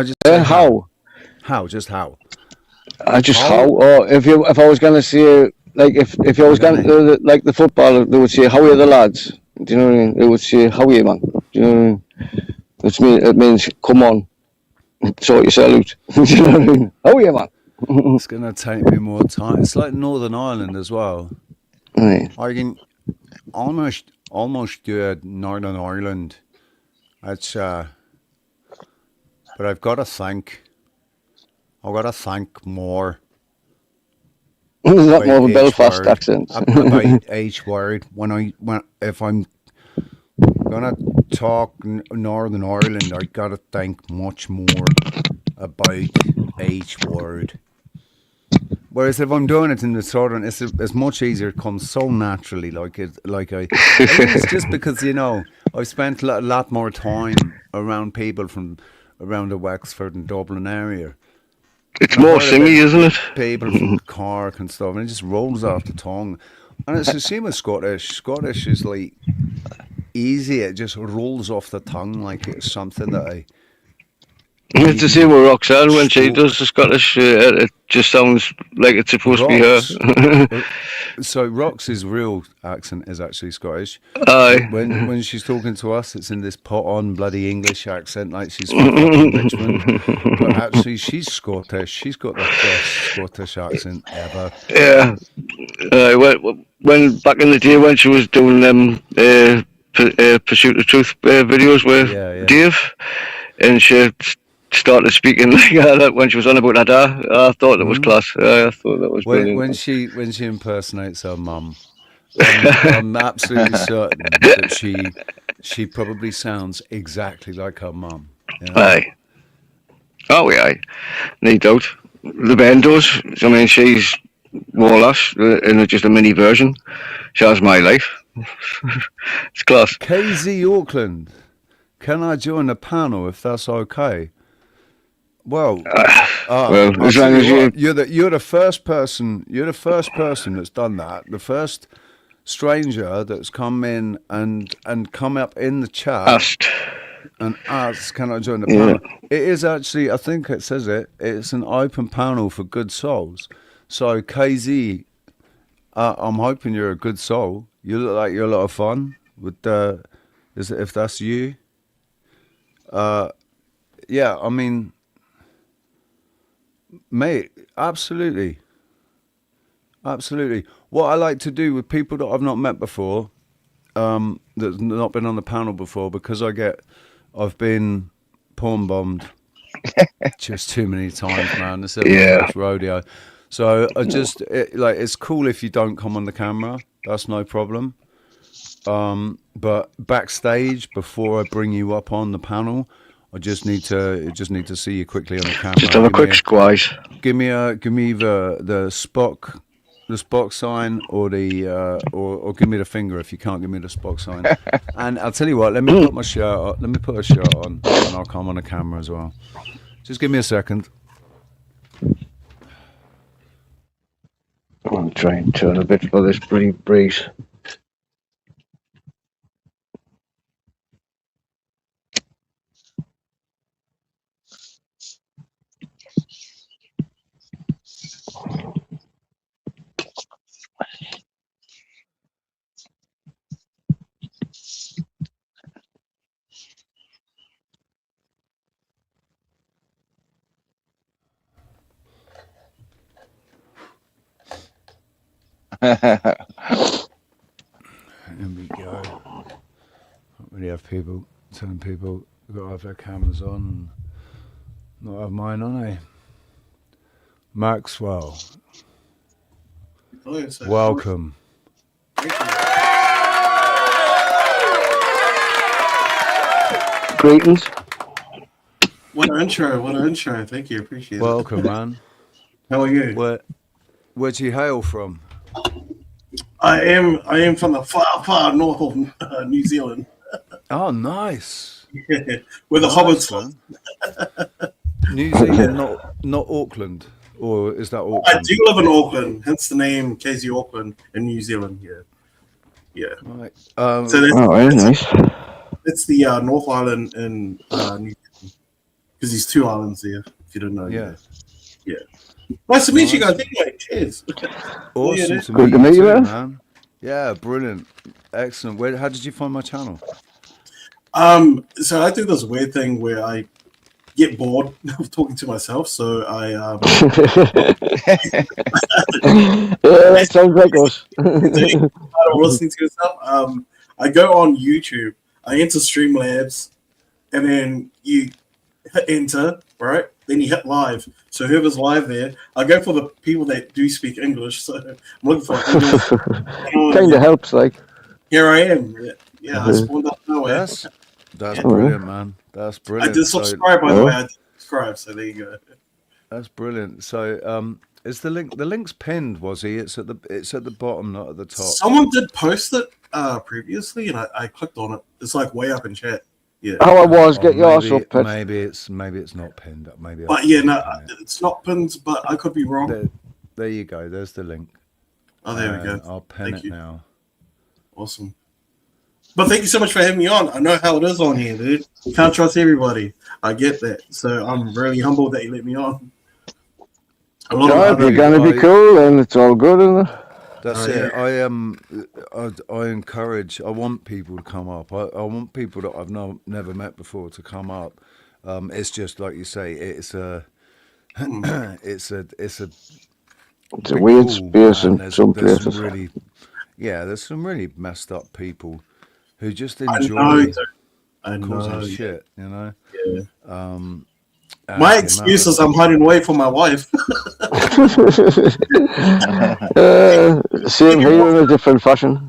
Just how? How? Just how? How? Or if I was gonna say, like if I was going to like the football, they would say, "How are the lads?" Do you know what I mean? They would say, "How are you, man?" Do you know what I mean? It means come on, sort your salute. Do you know what I mean? How are you, man? It's gonna take me more time. It's like Northern Ireland as well. Right. I can almost do Northern Ireland. It's but I've got to think more. There's a lot more of a Belfast accent. About each word. If I'm gonna talk Northern Ireland, I gotta think much more about each word. Whereas if I'm doing it in the Southern, it's much easier. It comes so naturally. I think it's just because I spent a lot more time around people from around the Wexford and Dublin area. It's more singy, isn't it? People from Cork and stuff, and it just rolls off the tongue. And it's the same with Scottish. Scottish is like easy; it just rolls off the tongue like it's something that It's the same with Roxanne when she does the Scottish. It just sounds like it's supposed to be her. So Rox's real accent is actually Scottish. Aye. When she's talking to us, it's in this put-on bloody English accent, like she's from fucking Richmond. But actually, she's Scottish. She's got the best Scottish accent ever. Yeah. When back in the day when she was doing them Pursuit of Truth videos with Dave, and she started speaking like that when she was on about that. I thought that was class. I thought that was brilliant. When she impersonates her mum, I'm absolutely certain that she probably sounds exactly like her mum. Aye. Oh, aye. No doubt. The band does. I mean, she's more or less in just a mini version. She has my life. It's class. KZ Auckland, can I join the panel if that's okay? Well, as long as you're the first person. You're the first person that's done that. The first stranger that's come in and come up in the chat and asked, "Can I join the panel?" It is actually, I think it says it's an open panel for good souls. So KZ, I'm hoping you're a good soul. You look like you're a lot of fun. If that's you? Yeah, I mean. Mate, absolutely. What I like to do with people that I've not met before, that's not been on the panel before, because I've been porn bombed just too many times, man. This is my first rodeo. So it's cool if you don't come on the camera. That's no problem. But backstage, before I bring you up on the panel, I just need to see you quickly on the camera. Just have a quick squash. Give me the Spock sign or or give me the finger if you can't give me the Spock sign. And I'll tell you what, let me put my shirt on. Let me put a shirt on, and I'll come on the camera as well. Just give me a second. I'm trying to turn a bit for this breeze. Here we go. Don't really have people telling people they've got to have their cameras on and not have mine on, eh? Maxwell. Welcome. Greetings. What an intro. Thank you. Appreciate it. Welcome, man. How are you? Where do you hail from? I am from the far north of New Zealand. Oh, nice. Yeah, where the hobbits from. New Zealand, not Auckland, or is that Auckland? I do live in Auckland, hence the name KZ Auckland in New Zealand. Yeah. Right. So very nice. It's the North Island in New Zealand, because there's two islands there. If you don't know. Yeah. Nice to meet you guys. Anyway, cheers. Awesome Good to meet you, man. Yeah, brilliant, excellent. How did you find my channel? So I do this weird thing where I get bored of talking to myself, so I yeah, that sounds like us. listening to yourself. I go on YouTube, I enter Streamlabs, and then you hit enter, right? then you hit live. So whoever's live there, I go for the people that do speak English. So I'm looking for Kind of helps, like. Here I am. Yeah, I spawned up nowhere. That's brilliant, man. That's brilliant. I did subscribe, by the way. I did subscribe, so there you go. That's brilliant. So, is the link's pinned? Was he? It's at the bottom, not at the top. Someone did post it previously, and I clicked on it. It's like way up in chat. Yeah. Oh, I was get yours up. Maybe it's not pinned. Maybe. But yeah, no, it's not pinned. But I could be wrong. There you go. There's the link. Oh, there we go. I'll pin it now. Awesome. But thank you so much for having me on. I know how it is on here, dude. You can't trust everybody. I get that. So I'm really humbled that you let me on. If you're going to be cool, then it's all good, isn't it? That's it. I encourage. I want people to come up. I want people that I've never met before to come up. It's just like you say. It's a weird space in some places. There's some really messed up people who just enjoy causing shit. You know. Yeah. My excuse is I'm hiding away from my wife. Same here in a different fashion.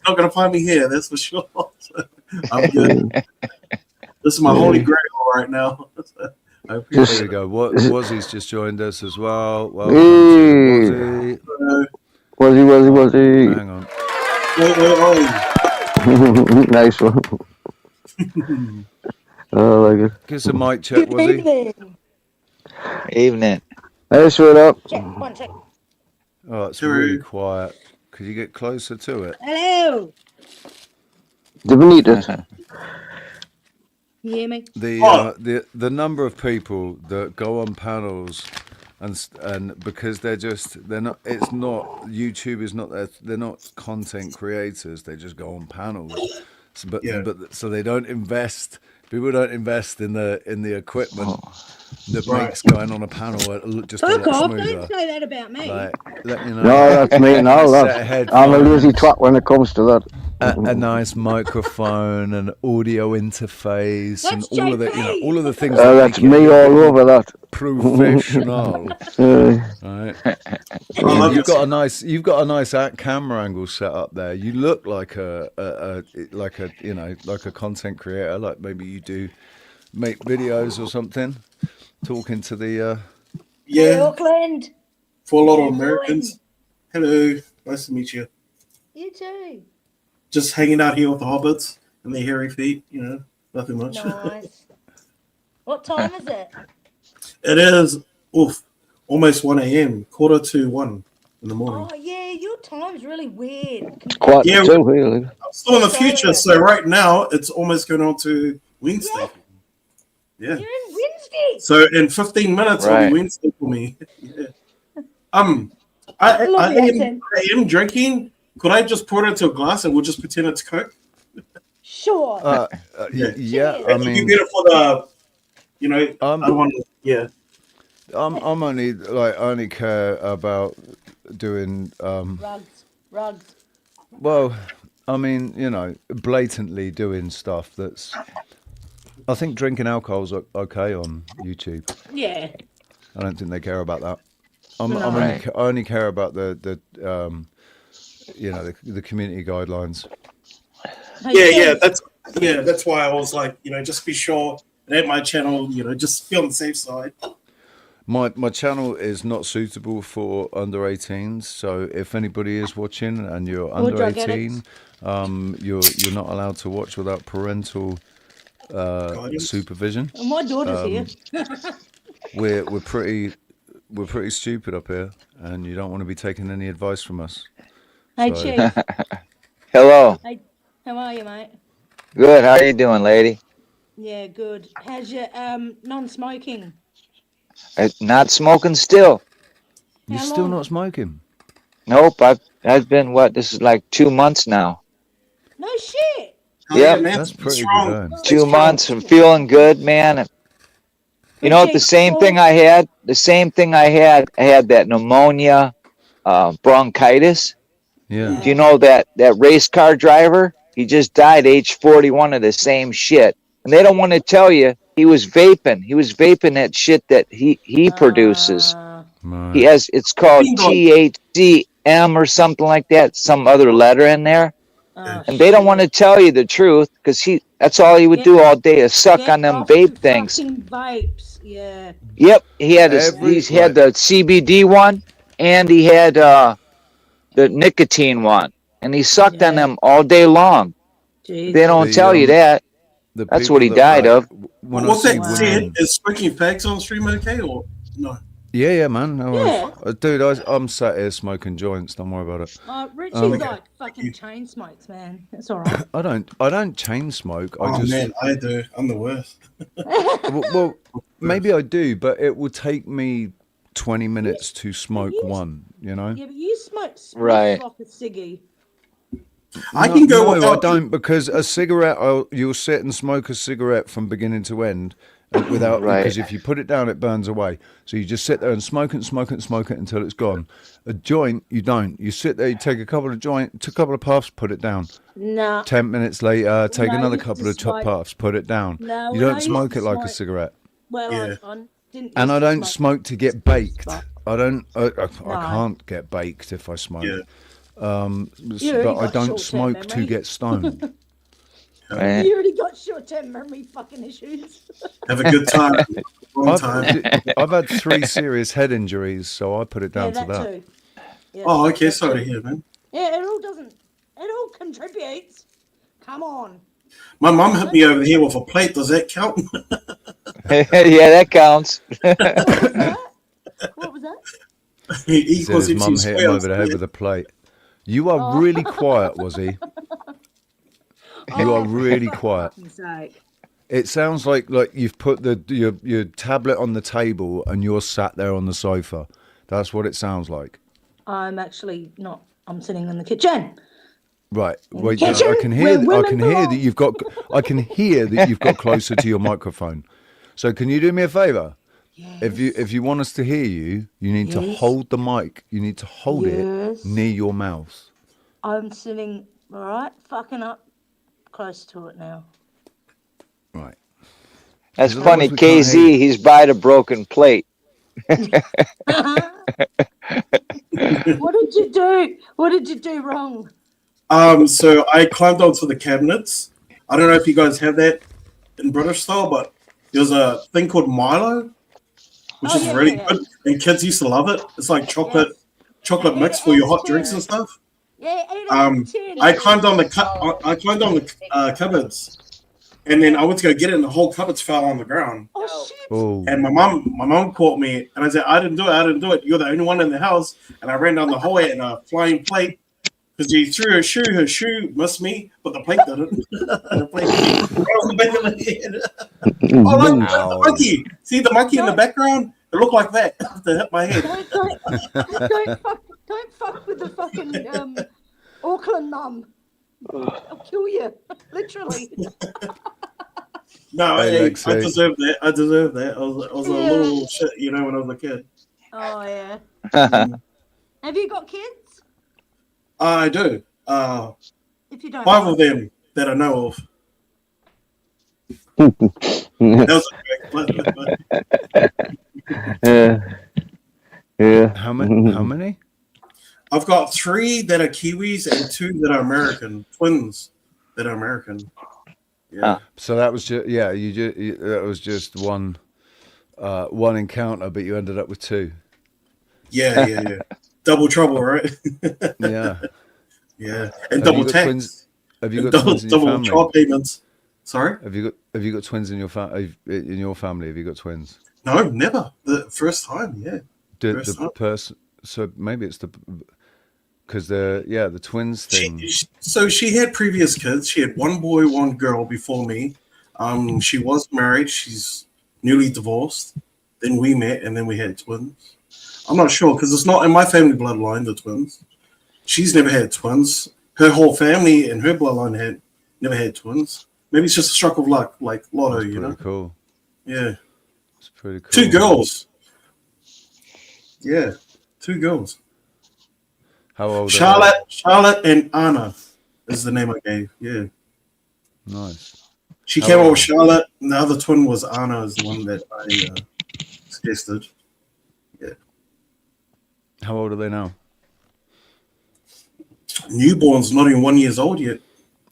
Not gonna find me here, that's for sure. I'm good. This is my holy grail right now. There we go. Wazzy's just joined us as well. Welcome to Wazzy. Wazzy. Hang on. Wait. Nice one. I like it. Give us a mic check, Wazzy. Evening. Hey, sweet up. One check. Oh, it's really quiet. Could you get closer to it? Hello. Do we need it? You hear me? The number of people that go on panels and because they're not, it's not, YouTube is not, they're not content creators, they just go on panels. So they don't invest. People don't invest in the equipment that makes going on a panel just a lot smoother. Don't say that about me. No, that's me now. I'm a lazy twat when it comes to that. A nice microphone, an audio interface, That's and all of the all of the things. That's me all over that. Professional. Right. You've got a nice camera angle set up there. You look like a content creator. Like maybe you do make videos or something. Talking to the Auckland. For a lot of Americans. Hello, nice to meet you. You too. Just hanging out here with the hobbits and their hairy feet. Nothing much. Nice. What time is it? It is almost 1 a.m. 1:45 in the morning. Oh yeah, your time's really weird. Quite I'm still in the future, so right now it's almost going on to Wednesday. Yeah. You're in Wednesday. So in 15 minutes it'll be Wednesday for me. I am drinking. Could I just pour it into a glass and we'll just pretend it's Coke? Sure. Yeah. I mean, you get it for the, I don't want to. Yeah. I'm only I only care about doing rugs. Well, I mean, blatantly doing stuff that's. I think drinking alcohol's okay on YouTube. Yeah. I don't think they care about that. I only care about the community guidelines. That's why I was like, just be sure that my channel, just be on the safe side. My channel is not suitable for under 18s, so if anybody is watching and you're under 18, you're not allowed to watch without parental supervision. My daughter's here. We're pretty stupid up here, and you don't want to be taking any advice from us. Hey, Chief. Hello. Hey, how are you, mate? Good. How are you doing, lady? Yeah, good. How's your non-smoking? Not smoking still. You're still not smoking? Nope. I've been this is like 2 months now. No shit. Yep. That's pretty good. 2 months. I'm feeling good, man. You know what? The same thing I had. I had that pneumonia, bronchitis. Yeah. Do you know that race car driver? He just died age 41 of the same shit. And they don't want to tell you He was vaping. He was vaping that shit that he produces. He has. It's called THCM or something like that. Some other letter in there. And they don't want to tell you the truth because that's all he would do all day is suck on them vape things. Vapes, yeah. Yep, he had he's had the CBD one and he had the nicotine one, and he sucked on them all day long. They don't tell you that. That's what he died of. What's that said? Is smoking fags on stream okay or no? Yeah, man. No dude, I'm sat here smoking joints. Don't worry about it. Richie's like fucking chain smokes, man. It's all right. I don't chain smoke. Man, I do. I'm the worst. well, maybe I do, but it will take me 20 minutes to smoke one. You know. Yeah, but you smoke right like a ciggy. I can go. No, I don't, because a cigarette, you'll sit and smoke a cigarette from beginning to end without, because if you put it down, it burns away. So you just sit there and smoke it until it's gone. A joint, you don't. You sit there, you take a couple of puffs, put it down. No. 10 minutes later, take another couple of puffs, put it down. No, you don't smoke it like a cigarette. Well, I didn't. And I don't smoke to get baked. I can't get baked if I smoke. Yeah. But I don't smoke to get stoned. You already got short-term memory fucking issues. Have a good time. I've had 3 serious head injuries, so I put it down to that. Too. Yeah, oh, okay. Sorry to hear, man. Yeah, it all contributes. Come on. My mum hit me over here with a plate. Does that count? Yeah, that counts. What was that? He said his mum hit him over the head with a plate. You are really quiet, was he? You are really quiet. It sounds like you've put your tablet on the table and you're sat there on the sofa. That's what it sounds like. I'm actually not. I'm sitting in the kitchen. Right. Wait, I can hear that you've got. I can hear that you've got closer to your microphone. So can you do me a favor? Yes. If you want us to hear you, you need to hold the mic. You need to hold it near your mouth. I'm sitting right fucking up close to it now. Right. That's funny. KZ, he's by the broken plate. What did you do? What did you do wrong? So I climbed onto the cabinets. I don't know if you guys have that in British style, but there's a thing called Milo, which is really good, and kids used to love it. It's like chocolate mix for your hot drinks and stuff. I climbed on the cupboards, and then I went to go get it, and the whole cupboards fell on the ground. Oh shit! And my mom caught me, and I said, "I didn't do it. You're the only one in the house." And I ran down the hallway in a flying plate because she threw her shoe. Her shoe missed me, but the plate didn't. The plate on the back of the head. Oh, look, the monkey! See the monkey in the background? It looked like that to hit my head. Don't fuck with the fucking Auckland mum. I'll kill you, literally. No, I deserve that. I deserve that. I was a little shit, when I was a kid. Oh yeah. Have you got kids? I do. If you don't, 5 of them that I know of. That was yeah. How many? I've got 3 that are Kiwis and 2 that are American. Twins that are American. Yeah. So that was just that was just one encounter, but you ended up with 2. Yeah. Double trouble, right? Yeah. Yeah, and double tax. Have you got twins in your family? Double child payments. Sorry. Have you got twins in your family? In your family, have you got twins? No, never. The first time, yeah. The person. So maybe it's because the twins thing. So she had previous kids. She had 1 boy, 1 girl before me. She was married. She's newly divorced. Then we met, and then we had twins. I'm not sure because it's not in my family bloodline, the twins. She's never had twins. Her whole family and her bloodline never had twins. Maybe it's just a stroke of luck, like Lotto, That's pretty cool. Yeah. It's pretty cool. 2 girls. Yeah, 2 girls. How old Charlotte, are they? Charlotte and Anna is the name I gave. Yeah. Nice. She came up with Charlotte, and the other twin was Anna, is the one that I suggested. Yeah. How old are they now? Newborn's not even 1 year old yet.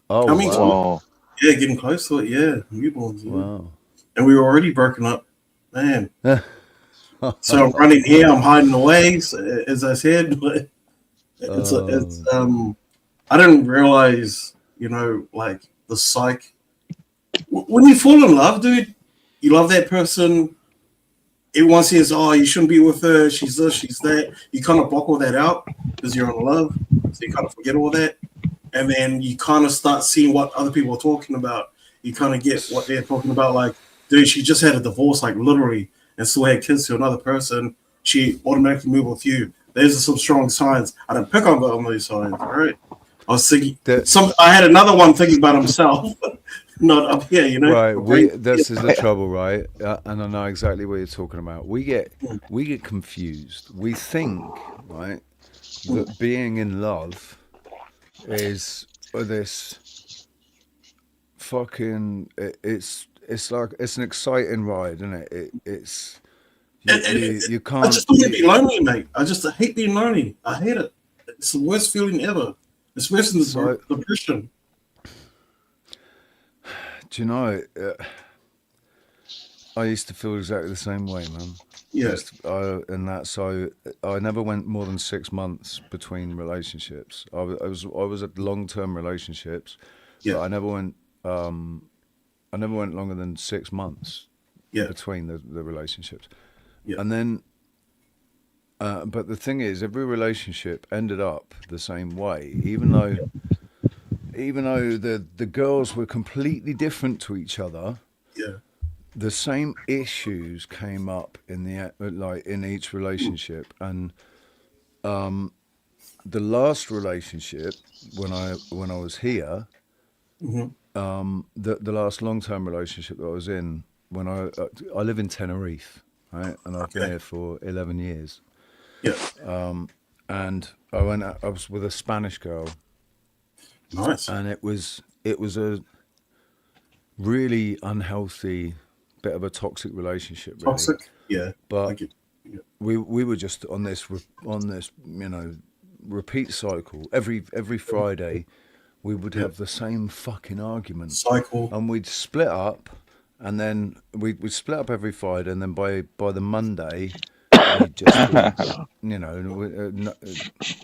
Oh, Coming wow. to it. Yeah, getting close to it. Yeah, newborns. Yeah. Wow. And we were already broken up. Man. So I'm running here, I'm hiding away, as I said. But I didn't realize, like the psych. When you fall in love, dude, you love that person. Everyone says, "Oh, you shouldn't be with her. She's this, she's that." You kind of block all that out because you're in love, so you kind of forget all that, and then you kind of start seeing what other people are talking about. You kind of get what they're talking about. Like, dude, she just had a divorce, like literally, and still had kids to another person. She automatically moved with you. There's some strong signs. I didn't pick up on those signs. All right, I was thinking. I had another one thinking about himself. Not up here, Right, this is the trouble, right? And I know exactly what you're talking about. We get confused. We think, right, that being in love is this fucking. It's like it's an exciting ride, isn't it? It's you can't. I just don't want to be lonely, mate. I hate being lonely. I hate it. It's the worst feeling ever. It's worse than depression. Do you know, I used to feel exactly the same way, man. Yeah. So I never went more than 6 months between relationships. I was at long-term relationships, but I never went longer than 6 months between the relationships. Yeah. And then, but the thing is, every relationship ended up the same way, even though the girls were completely different to each other, the same issues came up in each relationship. And the last relationship, when I was here, the last long-term relationship that I was in, when I live in Tenerife, right, and I've been here for 11 years. Yeah. And I was with a Spanish girl. Nice. And it was a really unhealthy, bit of a toxic relationship. Really. Toxic, yeah. But we were just on this repeat cycle. Every Friday, we would have the same fucking argument. Cycle. And we'd split up, and then we'd split up every Friday, and then by the Monday. Just,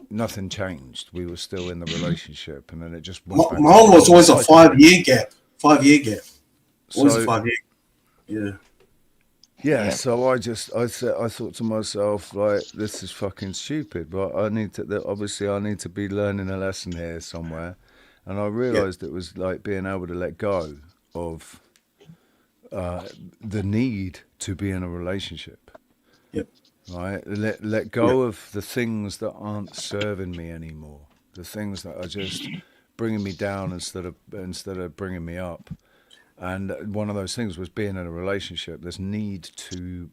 nothing changed. We were still in the relationship, and then it just went back. Mine was always a 5-year gap. 5-year gap. Always a 5 year. Yeah. So I thought to myself, like, this is fucking stupid. But I need to be learning a lesson here somewhere, and I realised it was like being able to let go of the need to be in a relationship. Yep. Right, let go of the things that aren't serving me anymore. The things that are just bringing me down instead of bringing me up. And one of those things was being in a relationship. This need to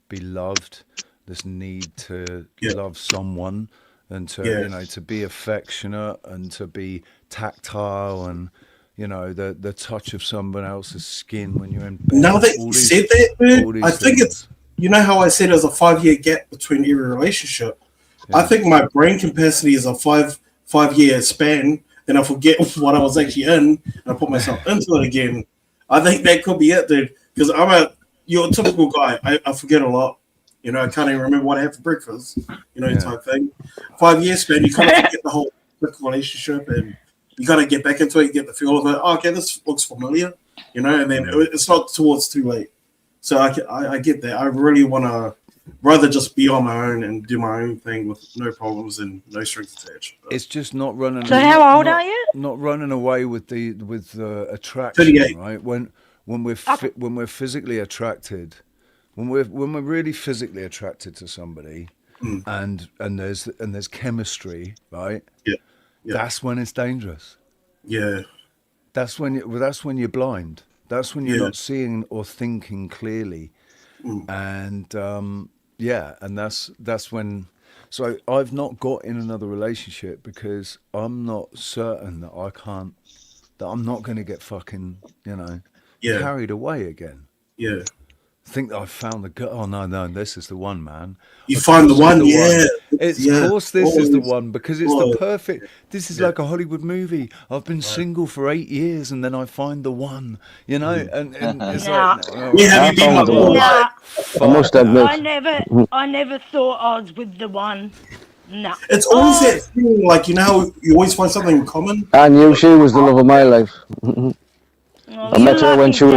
be loved. This need to love someone, and to to be affectionate and to be tactile, and the touch of someone else's skin when you're in bed. Now that you said that, dude, I think it's. You know how I said there's a 5-year gap between every relationship? Yeah. I think my brain capacity is a five-year span, and I forget what I was actually in, and I put myself into it again. I think that could be it, dude. Because you're a typical guy. I forget a lot. I can't even remember what I had for breakfast, type thing. 5-year span, you kind of forget the whole relationship, and you got to get back into it, you get the feel of it. Oh, okay, this looks familiar, and then it's not towards too late. So I get that. I really want to rather just be on my own and do my own thing with no problems and no strings attached. But it's just not running. So how old are you? Not running away with the attraction, 38. right? When we're physically attracted, when we're really physically attracted to somebody, and there's chemistry, right? Yeah. That's when it's dangerous. Yeah. That's when you're blind. That's when you're not seeing or thinking clearly, and and that's when. So I've not got in another relationship because I'm not certain that I'm not going to get fucking carried away again. Yeah. Think that I found the girl. Oh no, this is the one, man. You find the one, yeah. Of course, this is the one because it's the perfect. This is like a Hollywood movie. I've been single for 8 years, and then I find the one. You know, and it's like, I must admit, I never thought I was with the one. No. It's always that thing, like, you know how you always find something in common. I knew she was the love of my life. I met her when she was.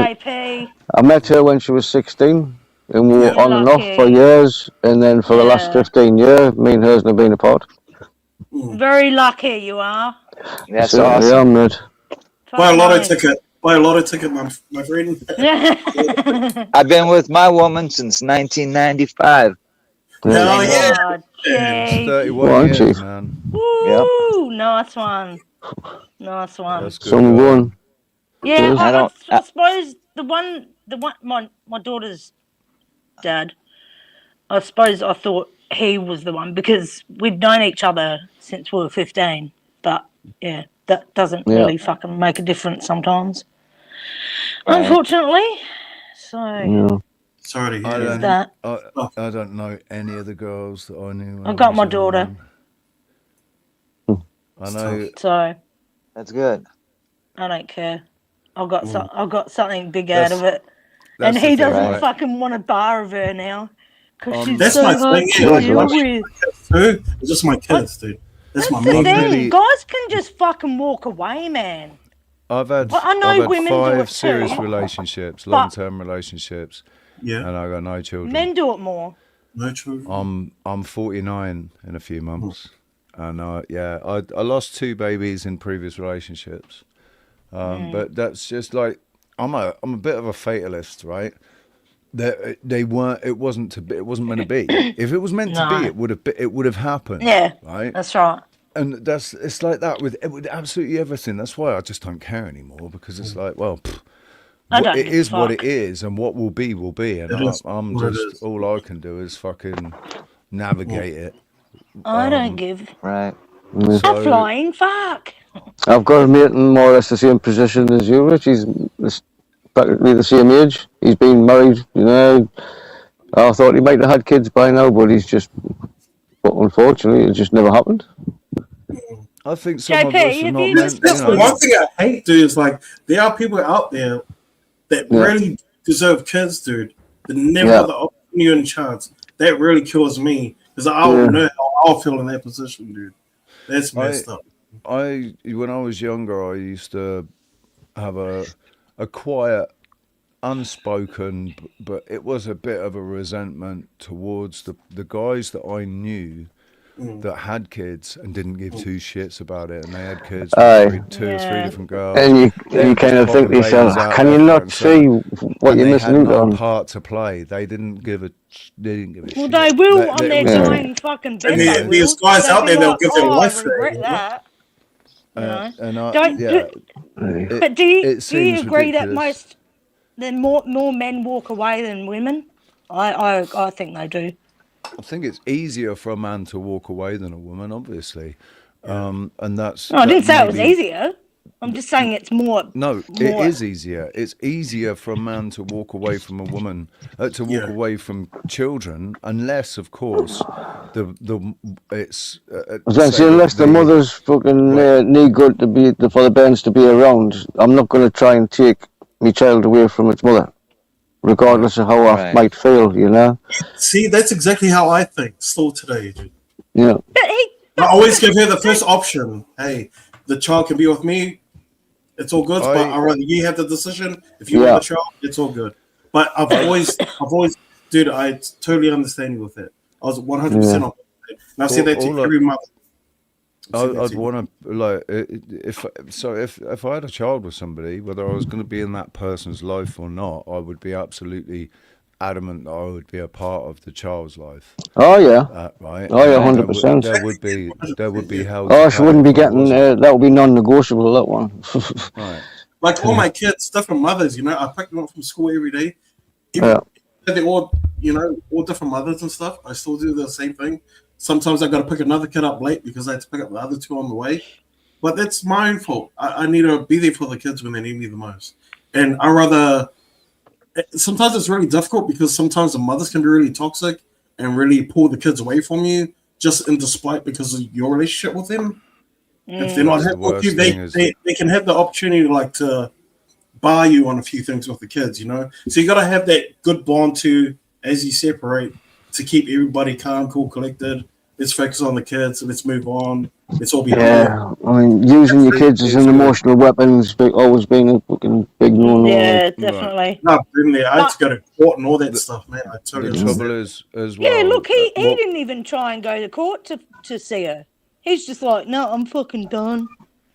I met her when she was 16, and we were on and off for years. And then for the last 15 years, me and hers have been apart. Very lucky you are. That's awesome. Yeah, Buy a lotto ticket. Buy a lotto ticket, my friend. I've been with my woman since 1995. Hell yeah. 31 years, man. Woo! Nice one. Nice one. That's good. Someone. Yeah, I suppose the one, my daughter's dad. I suppose I thought he was the one because we'd known each other since we were 15. But yeah, that doesn't really fucking make a difference sometimes, unfortunately. So sorry to hear that. I don't know any of the girls that I knew. I got my daughter. I know. So that's good. I don't care. I got something big out of it, and he doesn't fucking want a bar of her now because she's that's so my hard thing. to deal with. It's just my kids, dude. That's my the main thing. Guys can just fucking walk away, man. I've had women 5 serious relationships, long-term relationships. Yeah, and I got no children. Men do it more. No children. I'm 49 in a few months, and I lost 2 babies in previous relationships. But that's just like I'm a bit of a fatalist, right? They weren't. It wasn't meant to be. If it was meant to be, it would have happened. Yeah, right. That's right. And it's like that with absolutely everything. That's why I just don't care anymore because it's like, well, it is what it is, and what will be, and I'm just all I can do is fucking navigate it. I don't give a flying fuck. I've got a mate in more or less the same position as you, Rich. He's practically the same age. He's been married, you know. I thought he might have had kids by now, but but unfortunately, it just never happened. I think some of us are not meant. That's the one thing I hate, dude. Is like there are people out there that really deserve kids, dude. That never have the opportunity and chance. That really kills me because I don't know how I'll feel in that position, dude. That's messed up. When I was younger, I used to have a quiet, unspoken, but it was a bit of a resentment towards the guys that I knew that had kids and didn't give 2 shits about it, and they had kids with 2 or 3 different girls. And you kind of think to yourself, can you not see what you're missing out on? Part to play. They didn't give a shit. Well, they will on their dying fucking bed. There's guys out there that'll give their life for regret that. But do you agree that more men walk away than women? I think they do. I think it's easier for a man to walk away than a woman, obviously, and that's. I didn't say it was easier. I'm just saying it's more. No, it is easier. It's easier for a man to walk away from a woman, to walk away from children, unless, of course, it's. Unless the mothers fucking need good to be for the parents to be around, I'm not going to try and take my child away from its mother, regardless of how I might feel, you know. See, that's exactly how I think still today, dude. Yeah. I always give her the first option. Hey, the child can be with me. It's all good, but I'd rather you have the decision. If you want the child, it's all good. But I've always, dude, I totally understand you with it. I was 100% on it. And I say that to every mother. I'd want to, like, if I had a child with somebody, whether I was going to be in that person's life or not, I would be absolutely adamant that I would be a part of the child's life. Oh yeah, right. Oh yeah, 100%. There would be hell. Oh, she wouldn't be getting that would be non-negotiable. That one. Right. Like all my kids, different mothers. You know, I pick them up from school every day. They're all, you know, all different mothers and stuff. I still do the same thing. Sometimes I got to pick another kid up late because I had to pick up the other 2 on the way. But that's my own fault. I need to be there for the kids when they need me the most. And I rather. Sometimes it's really difficult because sometimes the mothers can be really toxic and really pull the kids away from you just in despite because of your relationship with them. If they're not happy with you, they can have the opportunity to bar you on a few things with the kids, So you got to have that good bond to, as you separate, to keep everybody calm, cool, collected. Let's focus on the kids. Let's move on. Let's all be I mean, using your kids as an emotional weapon has always been a fucking big no-no. Yeah, definitely. No, really, I had to go to court and all that stuff, man. The trouble is, as well. Yeah, look, he didn't even try and go to court to see her. He's just like, no, I'm fucking done.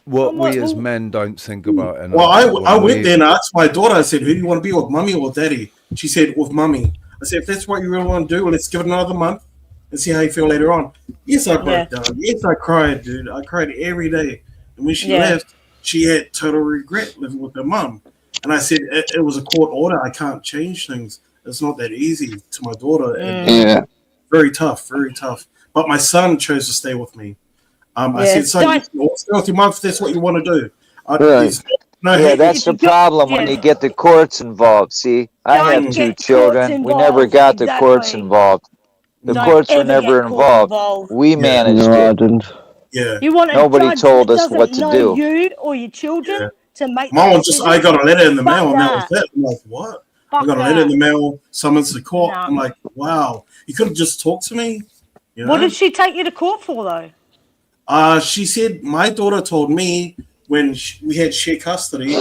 What we as men don't think about enough. Well, I went there and I asked my daughter, I said, who do you want to be with, mummy or daddy? She said, with mummy. I said, if that's what you really want to do, let's give it another month and see how you feel later on. Yes, I broke down. Yes, I cried, dude. I cried every day. And when she left, she had total regret living with her mum. And I said, it was a court order. I can't change things. It's not that easy to my daughter. And very tough, very tough. But my son chose to stay with me. I said, son, stay with your mum if that's what you want to do. That's the problem when you get the courts involved. See, I have 2 children. We never got the courts involved. The courts were never involved. We managed it. Yeah. You want Nobody told us what to do. You or your children to make. Mom I got a letter in the mail, and that was it. I'm like, what? I got a letter in the mail, summons to court. No. I'm like, wow, you could have just talked to me. What did she take you to court for, though? She said my daughter told me when we had shared custody.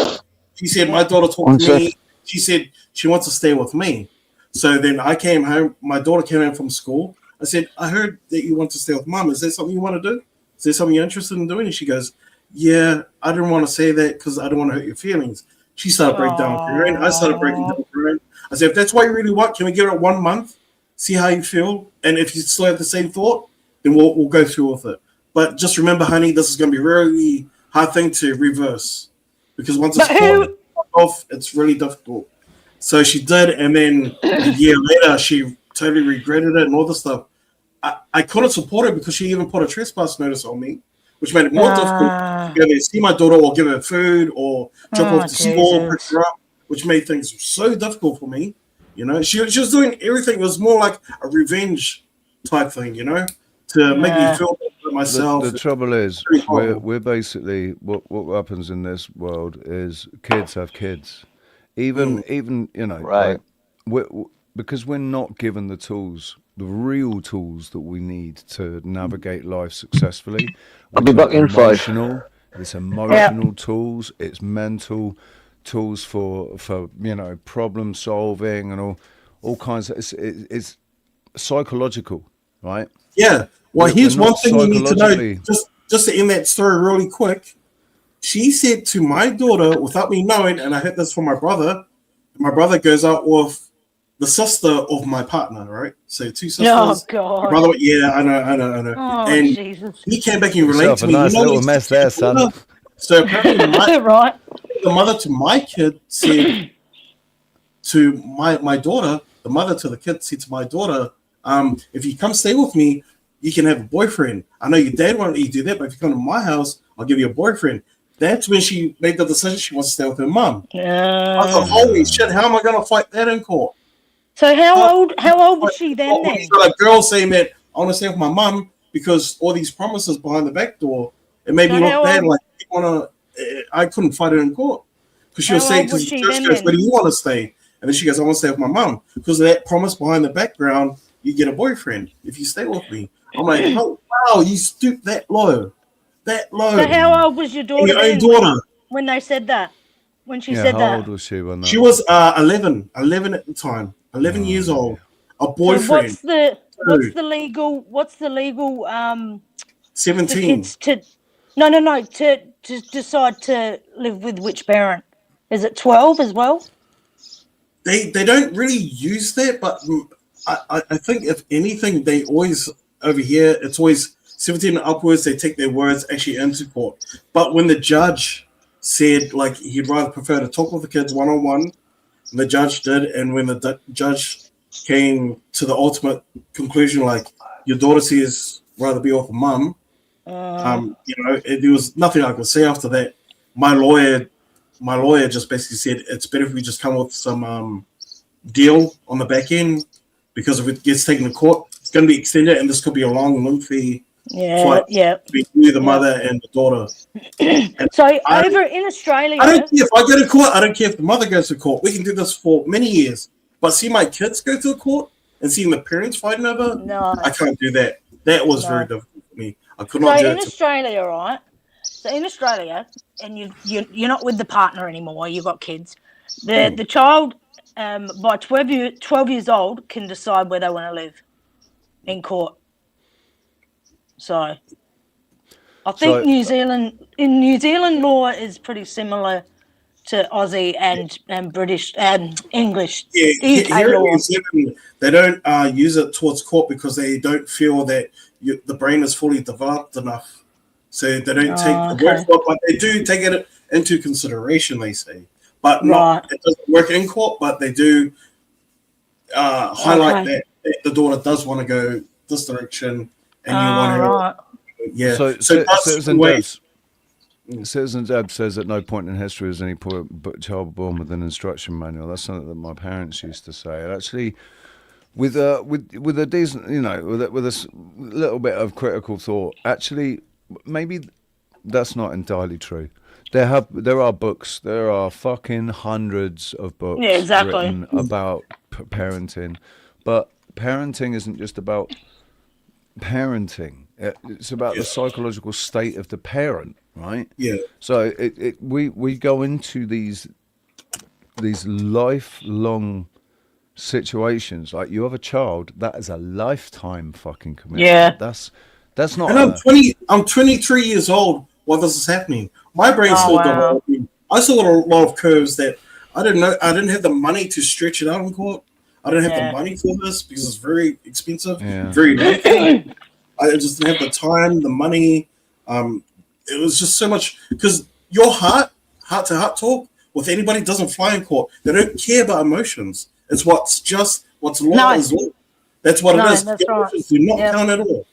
She said my daughter told me. She said she wants to stay with me. So then I came home. My daughter came home from school. I said, I heard that you want to stay with mom. Is there something you want to do? Is there something you're interested in doing? And she goes, yeah, I didn't want to say that because I don't want to hurt your feelings. She started breaking down crying. I started breaking down crying. I said, if that's what you really want, can we give it 1 month? See how you feel? And if you still have the same thought, then we'll go through with it. But just remember, honey, this is going to be a really hard thing to reverse. Because once it's off, it's really difficult. So she did, and then a year later, she totally regretted it and all this stuff. I couldn't support her because she even put a trespass notice on me, which made it more difficult to go there, see my daughter or give her food or drop off to school, pick her up, which made things so difficult for me. She was doing everything. It was more like a revenge type thing, to make me feel better myself. The trouble is, we're basically what happens in this world is kids have kids. Even right? Because we're not given the tools, the real tools that we need to navigate life successfully. I'll be back in 5. It's emotional tools. It's mental tools for problem solving and all kinds of. It's psychological, right? Yeah. Well, here's one thing you need to know. Just to end that story really quick. She said to my daughter, without me knowing, and I heard this from my brother. My brother goes out with the sister of my partner, right? So 2 sisters. Oh God! Brother, yeah, I know. Oh, and Jesus. he came back and related to me. Nice little mess there, son. So apparently, the mother to my kid said to my daughter, the mother to the kid said to my daughter, if you come stay with me, you can have a boyfriend. I know your dad won't let you do that, but if you come to my house, I'll give you a boyfriend. That's when she made the decision she wants to stay with her mum. I thought, holy shit, how am I going to fight that in court? So how old was she then? A girl saying that I want to stay with my mum because all these promises behind the back door, it made me look bad. Like I couldn't fight it in court because she was saying, because the judge goes, where do you want to stay? And then she goes, I want to stay with my mum because of that promise behind the background. You get a boyfriend if you stay with me. I'm like, oh wow, you stooped that low. That low. So how old was your daughter? Your own daughter. When they said that? When she said that? How old was she when that? She was 11 at the time. 11 years old. A boyfriend. So what's the legal 17. To decide to live with which parent? Is it 12 as well? They don't really use that, but I think if anything, they always over here, it's always 17 and upwards, they take their words actually into court. But when the judge said like he'd rather prefer to talk with the kids one-on-one, and the judge did, and when the judge came to the ultimate conclusion, like your daughter says rather be with mum, there was nothing I could say after that. My lawyer my lawyer just basically said it's better if we just come with some deal on the back end, because if it gets taken to court, it's going to be extended, and this could be a long, lengthy fight between you, the mother, and the daughter. So over in Australia, I don't care if I go to court. I don't care if the mother goes to court. We can do this for many years. But see my kids go to the court and seeing the parents fighting over, I can't do that. That was very difficult for me. I could not do it. So in Australia, right? So in Australia, and you're not with the partner anymore. You've got kids. The child by 12 years old can decide where they want to live in court. So I think New Zealand law is pretty similar to Aussie and British and English. Yeah, here in New Zealand, they don't use it towards court because they don't feel that the brain is fully developed enough. So they don't take the word for it, but they do take it into consideration, they say. But it doesn't work in court, but they do highlight that the daughter does want to go this direction, and you want her. Yeah. So Citizen Deb says at no point in history was any child born with an instruction manual. That's something that my parents used to say. And actually, with a decent, with a little bit of critical thought, actually, maybe that's not entirely true. There are books. There are fucking hundreds of books written about parenting, but parenting isn't just about parenting. It's about the psychological state of the parent, right? Yeah. So we go into these lifelong situations. Like, you have a child, that is a lifetime fucking commitment. Yeah. That's not. And I'm 23 years old while this is happening. My brain's still developing. I saw a lot of curves that I didn't know. I didn't have the money to stretch it out in court. I didn't have the money for this because it's very expensive, very lengthy. I just didn't have the time, the money. It was just so much, because your heart-to-heart talk with anybody doesn't fly in court. They don't care about emotions. It's what's law is law. That's what it is. Emotions do not count at all.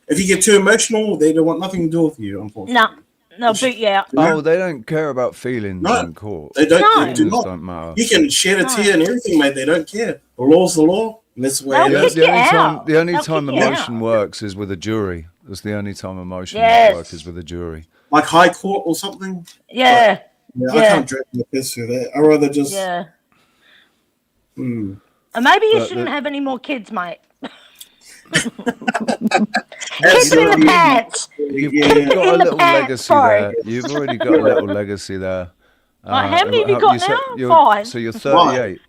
If you get too emotional, they don't want nothing to do with you, unfortunately. No, but Oh, they don't care about feelings in court. They don't. No. They do not. Don't matter. You can shed a tear and everything, mate. They don't care. The law's the law. And that's the way it is. The only time emotion works is with a jury. That's the only time emotion works is with a jury. Like high court or something. Yeah. I can't drag my piss through that. I rather just. Yeah. And maybe you shouldn't have any more kids, mate. Kick in the pants. You've got a little legacy there. You've already got a little legacy there. How many have you got now? 5. So you're 38.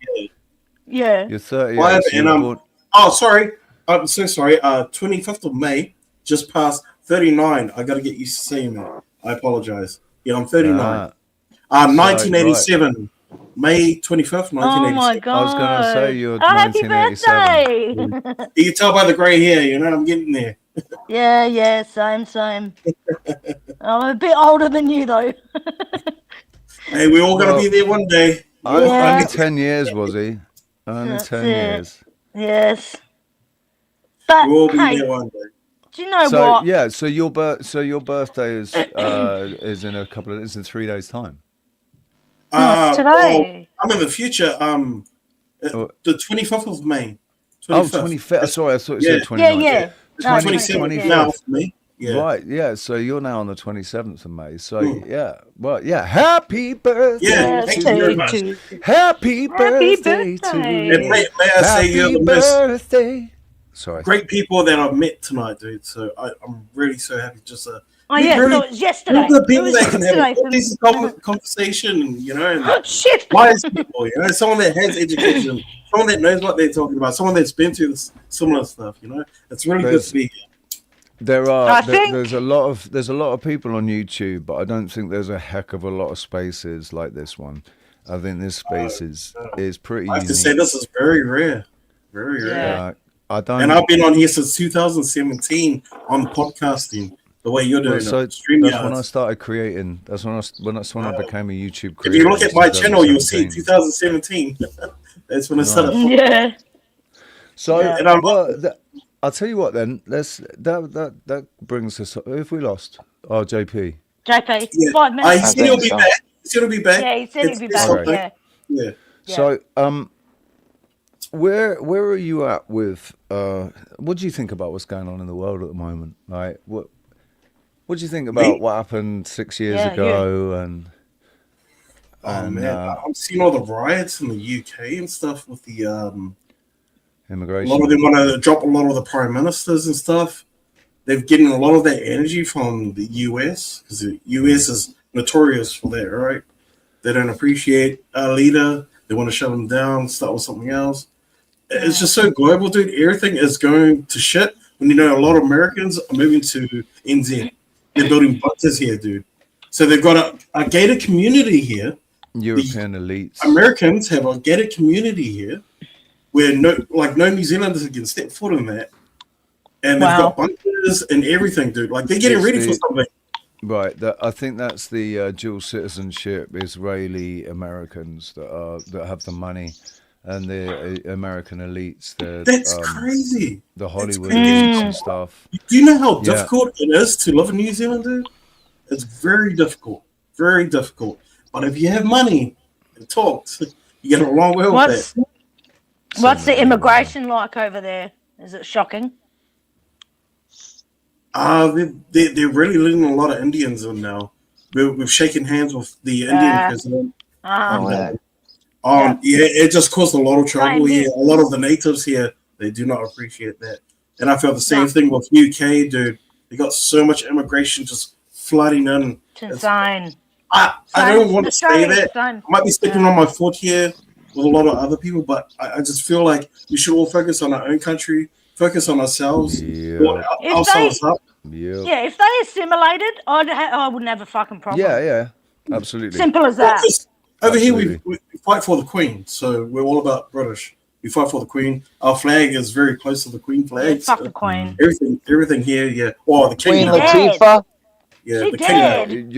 Yeah. You're 38. Sorry. I'm so sorry. 25th of May, just past 39. I got to get used to saying that. I apologize. Yeah, I'm 39. 1987. Right. May 25th, 1987. Oh my God. I was going to say you're happy 1987. birthday. You can tell by the grey hair, I'm getting there. Yeah, same. I'm a bit older than you, though. Hey, we're all going to be there one day. Only 10 years, was he? Only 10 years. Yes. But, we'll be there one day. Do you know what? Yeah, so your birthday is in a couple of, it's in 3 days' time. Today. Well, I'm in the future. The 25th of May. 25th. Oh, 25th. Sorry, I thought you said 29th. Yeah. 27th now for me. Yeah. Right, yeah. So you're now on the 27th of May. So happy birthday. Yeah, thank you very much. Happy birthday to you. And may I say you're the birthday. Sorry. Great people that I've met tonight, dude. So I'm really so happy. Just so it was yesterday. All the people that can have all these conversation, and shit. Wise people, someone that has education, someone that knows what they're talking about, someone that's been through similar stuff. It's really good to be here. There's a lot of people on YouTube, but I don't think there's a heck of a lot of spaces like this one. I think this space is pretty unique. I have to say this is very rare. Very rare. And I've been on here since 2017 on podcasting. The way you're doing that's when I started creating. That's when I became a YouTube creator. If you look at my channel, you'll see 2017. That's when I started. Yeah. So, I'll tell you what. Then that brings us. Who have we lost? Oh, JP. JP. 5 minutes. He said he'll be back. He's gonna be back. Yeah, he said he'd be back. Okay. Yeah. So, where are you at with? What do you think about what's going on in the world at the moment? Like, what do you think about what happened 6 years ago? And man, I'm seeing all the riots in the UK and stuff with the immigration. A lot of them want to drop a lot of the prime ministers and stuff. They're getting a lot of their energy from the US because the US is notorious for that, right? They don't appreciate a leader. They want to shut them down, start with something else. It's just so global, dude. Everything is going to shit when you know a lot of Americans are moving to NZ. They're building bunkers here, dude. So they've got a gated community here. European elites. Americans have a gated community here where no New Zealanders can step foot in that. And they've got bunkers and everything, dude. Like, they're getting ready for something. Right. I think that's the dual citizenship Israeli Americans that have the money. And the American elites, that's crazy. The Hollywood elites and stuff. Do you know how difficult it is to live in New Zealand, dude? It's very difficult. Very difficult. But if you have money and talks, you get a long way with that. What's the immigration like over there? Is it shocking? They're really letting a lot of Indians in now. We've shaken hands with the Indian president. It just caused a lot of trouble here. A lot of the natives here, they do not appreciate that. And I felt the same thing with UK, dude. They got so much immigration just flooding in. It's insane. I don't want to say that. I might be stepping on my foot here with a lot of other people, but I just feel like we should all focus on our own country, focus on ourselves. Yeah, if they assimilated, I wouldn't have a fucking problem. Yeah, absolutely. Simple as that. Over here, we fight for the Queen, so we're all about British. We fight for the Queen. Our flag is very close to the Queen flag. Yeah, fuck the Queen. Everything here, yeah. Oh, the King. Queen Latifah. Yeah, she the dead. King.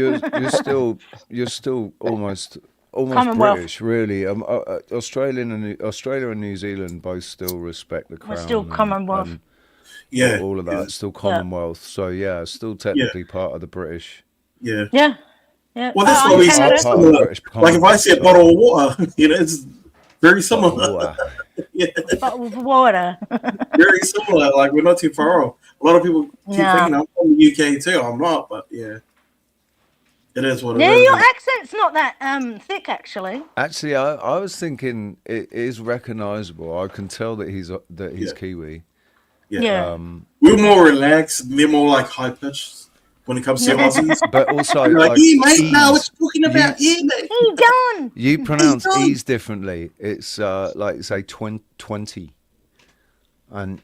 You're still almost British, really. Australia and New Zealand both still respect the crown. We're still Commonwealth. All of that, still Commonwealth. So still technically part of the British. Yeah. Well, that's what we say. Like if I see a bottle of water, it's very similar. Bottle of water. Very similar. Like, we're not too far off. A lot of people keep thinking I'm from the UK too. I'm not, but it is what it is. Yeah, your accent's not that thick, actually. Actually, I was thinking it is recognisable. I can tell that he's Kiwi. Yeah. We're more relaxed. They're more like high pitched when it comes to Aussies. But also, like, mate, now what you talking about? Mate. Hey, John. You pronounce e's differently. It's like, say, 20. And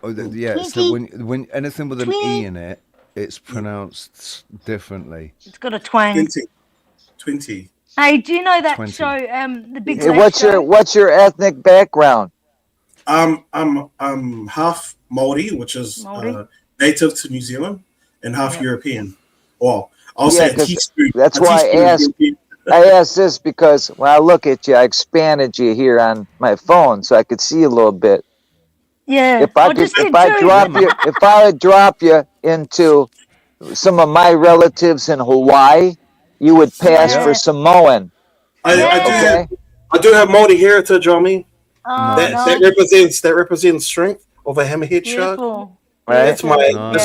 so when anything with an e in it, it's pronounced differently. It's got a twang. 20. Hey, do you know that 20. show, the Big Hey, Lake Show? what's your ethnic background? I'm half Maori, which is native to New Zealand, and half European. Well, I'll say a teaspoon. That's why I asked this because when I look at you, I expanded you here on my phone so I could see a little bit. Yeah. If I would drop you into some of my relatives in Hawaii, you would pass for Samoan. I do have Maori heritage on me. That represents strength of a hammerhead shark. Right. That's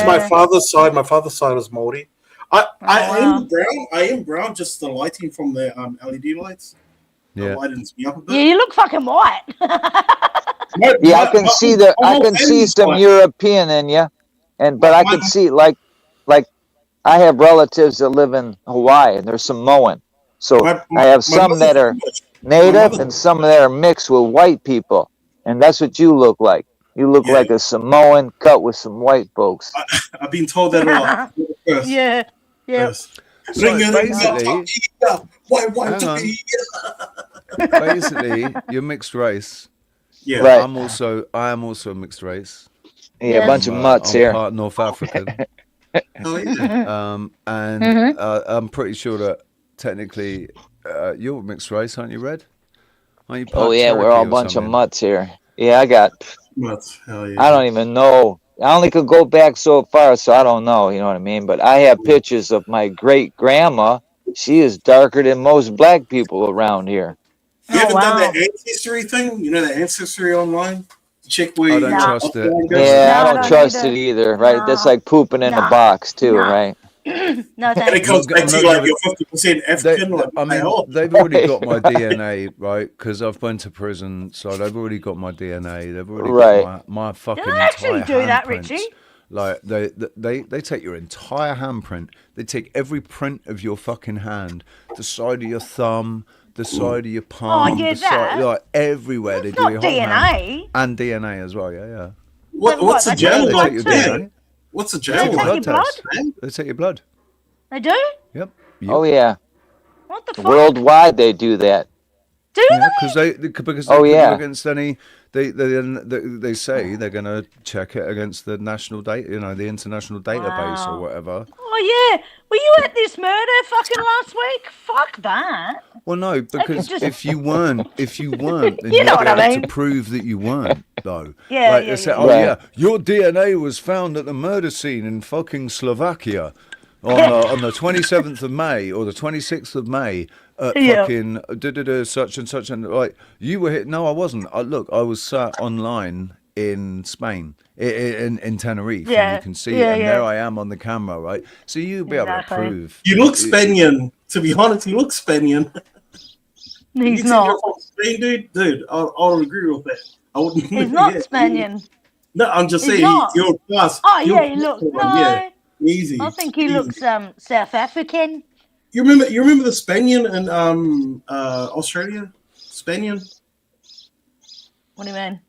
my father's side. My father's side is Maori. I am brown. I am brown. Just the lighting from the LED lights. Lightens me up a bit. Yeah, you look fucking white. I can see some European in you, but I can see like I have relatives that live in Hawaii and they're Samoan. So I have some that are native and some that are mixed with white people, and that's what you look like. You look like a Samoan cut with some white folks. I've been told that a lot. Yeah. Yes. So basically, you're mixed race. Yeah, right. I am also a mixed race. Yeah, a bunch of mutts here. Part North African. And I'm pretty sure that technically you're a mixed race, aren't you, Red? Aren't you we're all a bunch of mutts here. Yeah, I got mutts. Hell yeah. I don't even know. I only could go back so far, so I don't know. You know what I mean? But I have pictures of my great grandma She is darker than most black people around here. You haven't done that ancestry thing? You know, the ancestry online? Check where I don't trust it. Yeah, I don't trust it either, right? That's like pooping in a box too, right? No, And it comes back to you like you're 50% African. They've already got my DNA, right? Because I've been to prison, so they've already got my DNA. They've already got my fucking Did I actually entire do that, handprints. Richie? Like they take your entire handprint. They take every print of your fucking hand, the side of your thumb, the side of your palm, yeah, the side, that. like everywhere. They do not your whole DNA. hand. And DNA as well. Yeah. What's the They jail take like? your DNA. What's the They take jail your like? blood test. They take your blood. They do? Yep. Oh yeah. What the fuck? Worldwide, they do that. Do Yeah, they? because Oh, put you yeah. against any they say they're gonna check it against the national data, the international database or whatever. Oh yeah. Were you at this murder fucking last week? Fuck that. Well, no, because just- if you weren't, then You know what I have mean. to prove that you weren't, though. Yeah, like yeah, they say, yeah. oh Right. yeah, your DNA was found at the murder scene in fucking Slovakia on the 27th of May or the 26th of May at Yeah. fucking such and such, and like you were hit. No, I wasn't. I was sat online in Spain, in Tenerife, and Yeah, you can see, yeah, and yeah. there I am on the camera, right? So you'll be able to Exactly. prove. You look Spaniard. To be honest, you look Spaniard. He's You think not. you're from Spain, dude? Dude, I'll agree with that. I wouldn't. He's not yeah. Spaniard. No, I'm just He's saying not. you're class. Oh You're yeah, he looks. class No, one, yeah. Easy. I think he Easy. looks South African. You remember the Spaniard in Australia? Spaniard? What do you mean?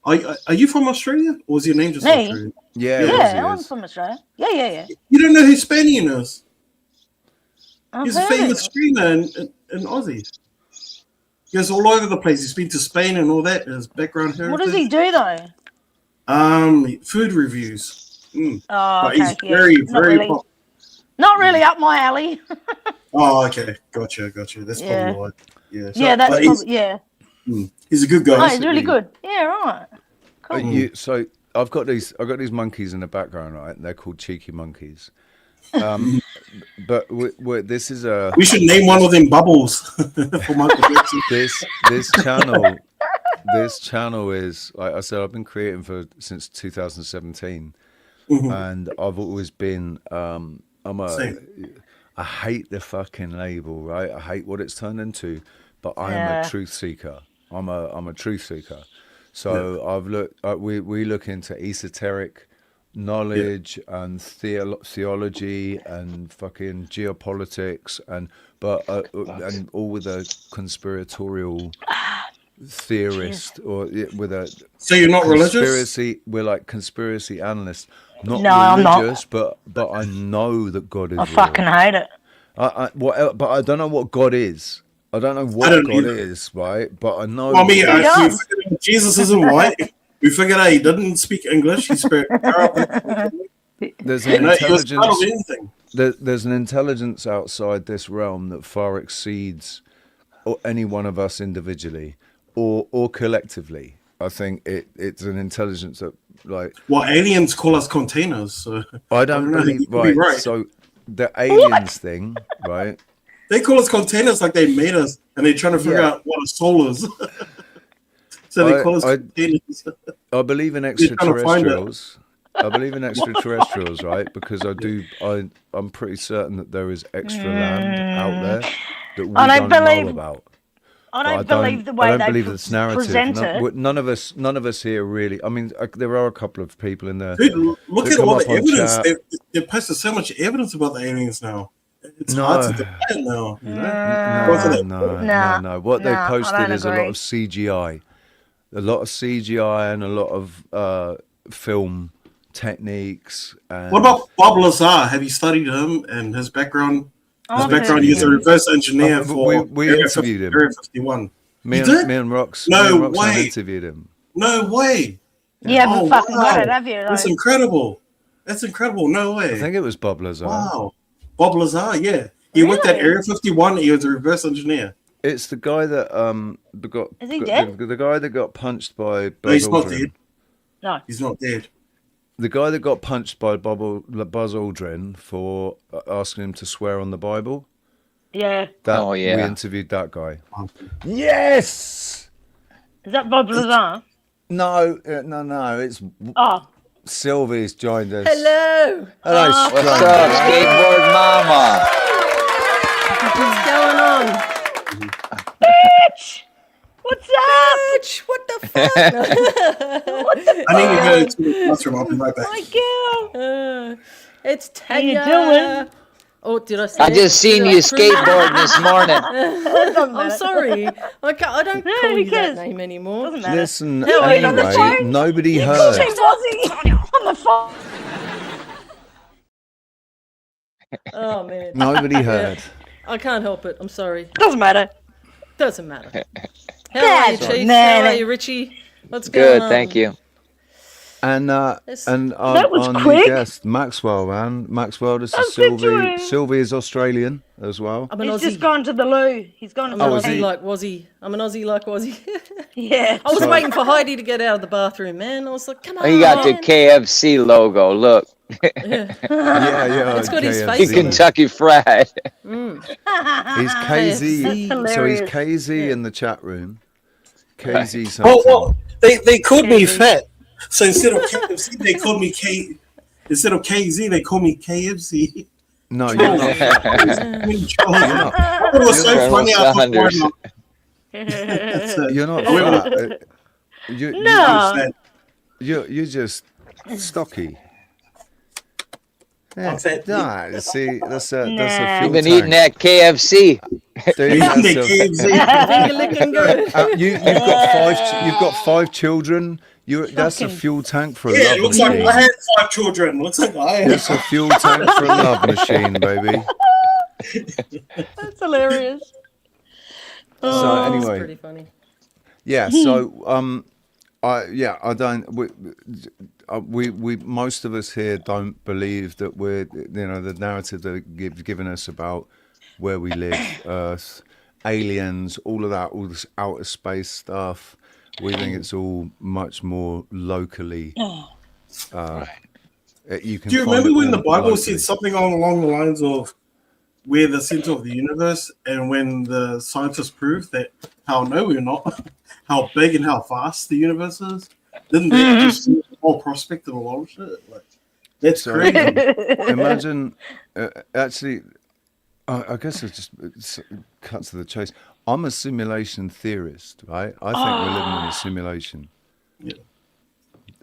Are you from Australia? Or was your name just Me? Australia? Yeah, Yeah, Aussie I'm is. from Australia. Yeah. You don't know who Spaniard is? I've He's a heard famous it. streamer in Aussie. He goes all over the place. He's been to Spain and all that. His background heritage. What does he do though? Food reviews. Oh, But okay. he's Yeah. very, Not very really. pop. Not really up my alley. Oh, okay. Gotcha. That's Yeah. probably why. Yeah. Yeah, that's but probably, yeah. he's a good guy. Oh, he's really good. Yeah, right. Cool. So I've got these monkeys in the background, right? They're called cheeky monkeys. But this is a We should name one of them Bubbles for Michael Jackson. this channel is, like I said, I've been creating since 2017, and I've always been I hate the fucking label, right? I hate what it's turned into, but I am a truth seeker. I'm a truth seeker. So I've looked. We look into esoteric knowledge and theology and fucking geopolitics and all with a conspiratorial theorist or with a. So you're not religious? Conspiracy. We're like conspiracy analysts. Not I'm not. religious, but I know that God is. I fucking hate it. But I don't know what God is. I don't know what God is, right? But I know. Well, I mean, Jesus isn't white. We figured out he didn't speak English. He spoke Arabic. There's an intelligence. He was part of anything. There's an intelligence outside this realm that far exceeds any one of us individually or collectively. I think it's an intelligence that, like. Well, aliens call us containers. So I don't believe. Right. So the aliens thing, right? They call us containers like they made us, and they're trying to figure out what a soul is. So they call us containers. I believe in extraterrestrials. I believe in extraterrestrials, right? Because I'm pretty certain that there is extra land out there that we don't know about. I don't believe the way they this narrative. present it. None of us here really. I mean, there are a couple of people in there. Dude, look at all the evidence. They've posted so much evidence about the aliens now. It's hard to debate it now. No. What they posted is a lot of CGI. A lot of CGI and a lot of film techniques. What about Bob Lazar? Have you studied him and his background? He's a reverse engineer for we interviewed him. Area 51. Me and Rox. No way. Interviewed him. No way. You haven't fucking got it, have you? That's incredible. No way. I think it was Bob Lazar. Wow. Bob Lazar, yeah. He worked at Area 51. He was a reverse engineer. It's the guy that Is he dead? The guy that got punched by Buzz No, he's Aldrin. not dead. No, he's not dead. The guy that got punched by Buzz Aldrin for asking him to swear on the Bible. Yeah. That, Oh, yeah. We interviewed that guy. Yes. Is that Bob Lazar? No, no. It's Oh. Sylvie's joined us. Hello. Hello, What's up, skateboard mama? What's going on? Bitch! What's up? Bitch, what the fuck? What the I need to go to the bathroom. I'll be right back. My girl. It's How you Tanya. doing? Oh, did I say I just seen you skateboarding this morning. I'm sorry. I don't No, call who you that cares? name anymore. Doesn't matter. Listen, How are you on the anyway, phone? nobody heard. Hey, Wazzy, on the phone. Oh, man. Nobody heard. I can't help it. I'm sorry. Doesn't matter. Doesn't matter. How are you, Chief? How are you, Richie? What's going Good, on? thank you. And That was our new quick. guest, Maxwell, man. Maxwell, this I've is been to Sylvie. him. Sylvie is Australian as well. I'm an He's Aussie. just gone to the loo. He's gone to I'm the an Oh, loo. is Aussie he? like Wazzy. I'm an Aussie like Wazzy. Yeah. I was So- waiting for Heidi to get out of the bathroom, man. I was like, come on. Oh, you got the man. KFC logo. Look, Yeah. Yeah. It's got his KFC. face on it. Kentucky Fried. He's KZ. That's So he's hilarious. KZ in the chat room. KZ Oh, something. well, they called me fat. So instead of KFC, they called me K. Instead of KZ, they call me KFC. No, you're not. It was so Colonel funny. I thought, why Sanders. not? That's it. You're not I went fat. No. You're just stocky. Yeah. I'm fat. Nah, see, that's a Nah. fuel You've been tank. eating that KFC. Dude, Eating that's the a- KFC. Finger licking good. you've got five children. That's a Fucking- fuel tank for a Yeah, love it looks like machine. I had 5 children. Looks like I had. That's a fuel tank for a love machine, baby. That's hilarious. So That's anyway, pretty funny. yeah. So I don't. We most of us here don't believe that we're, the narrative that you've given us about where we live, Earth, aliens, all of that, all this outer space stuff. We think it's all much more locally. You can. Do you find remember it when the all Bible locally. said something along the lines of we're the center of the universe, and when the scientists proved that how no we're not, how big and how vast the universe is, didn't that just see the whole prospect of a lot of shit? Like, that's So, crazy. Imagine, actually, I guess it cuts to the chase. I'm a simulation theorist, right? I think we're living in a simulation. Yeah.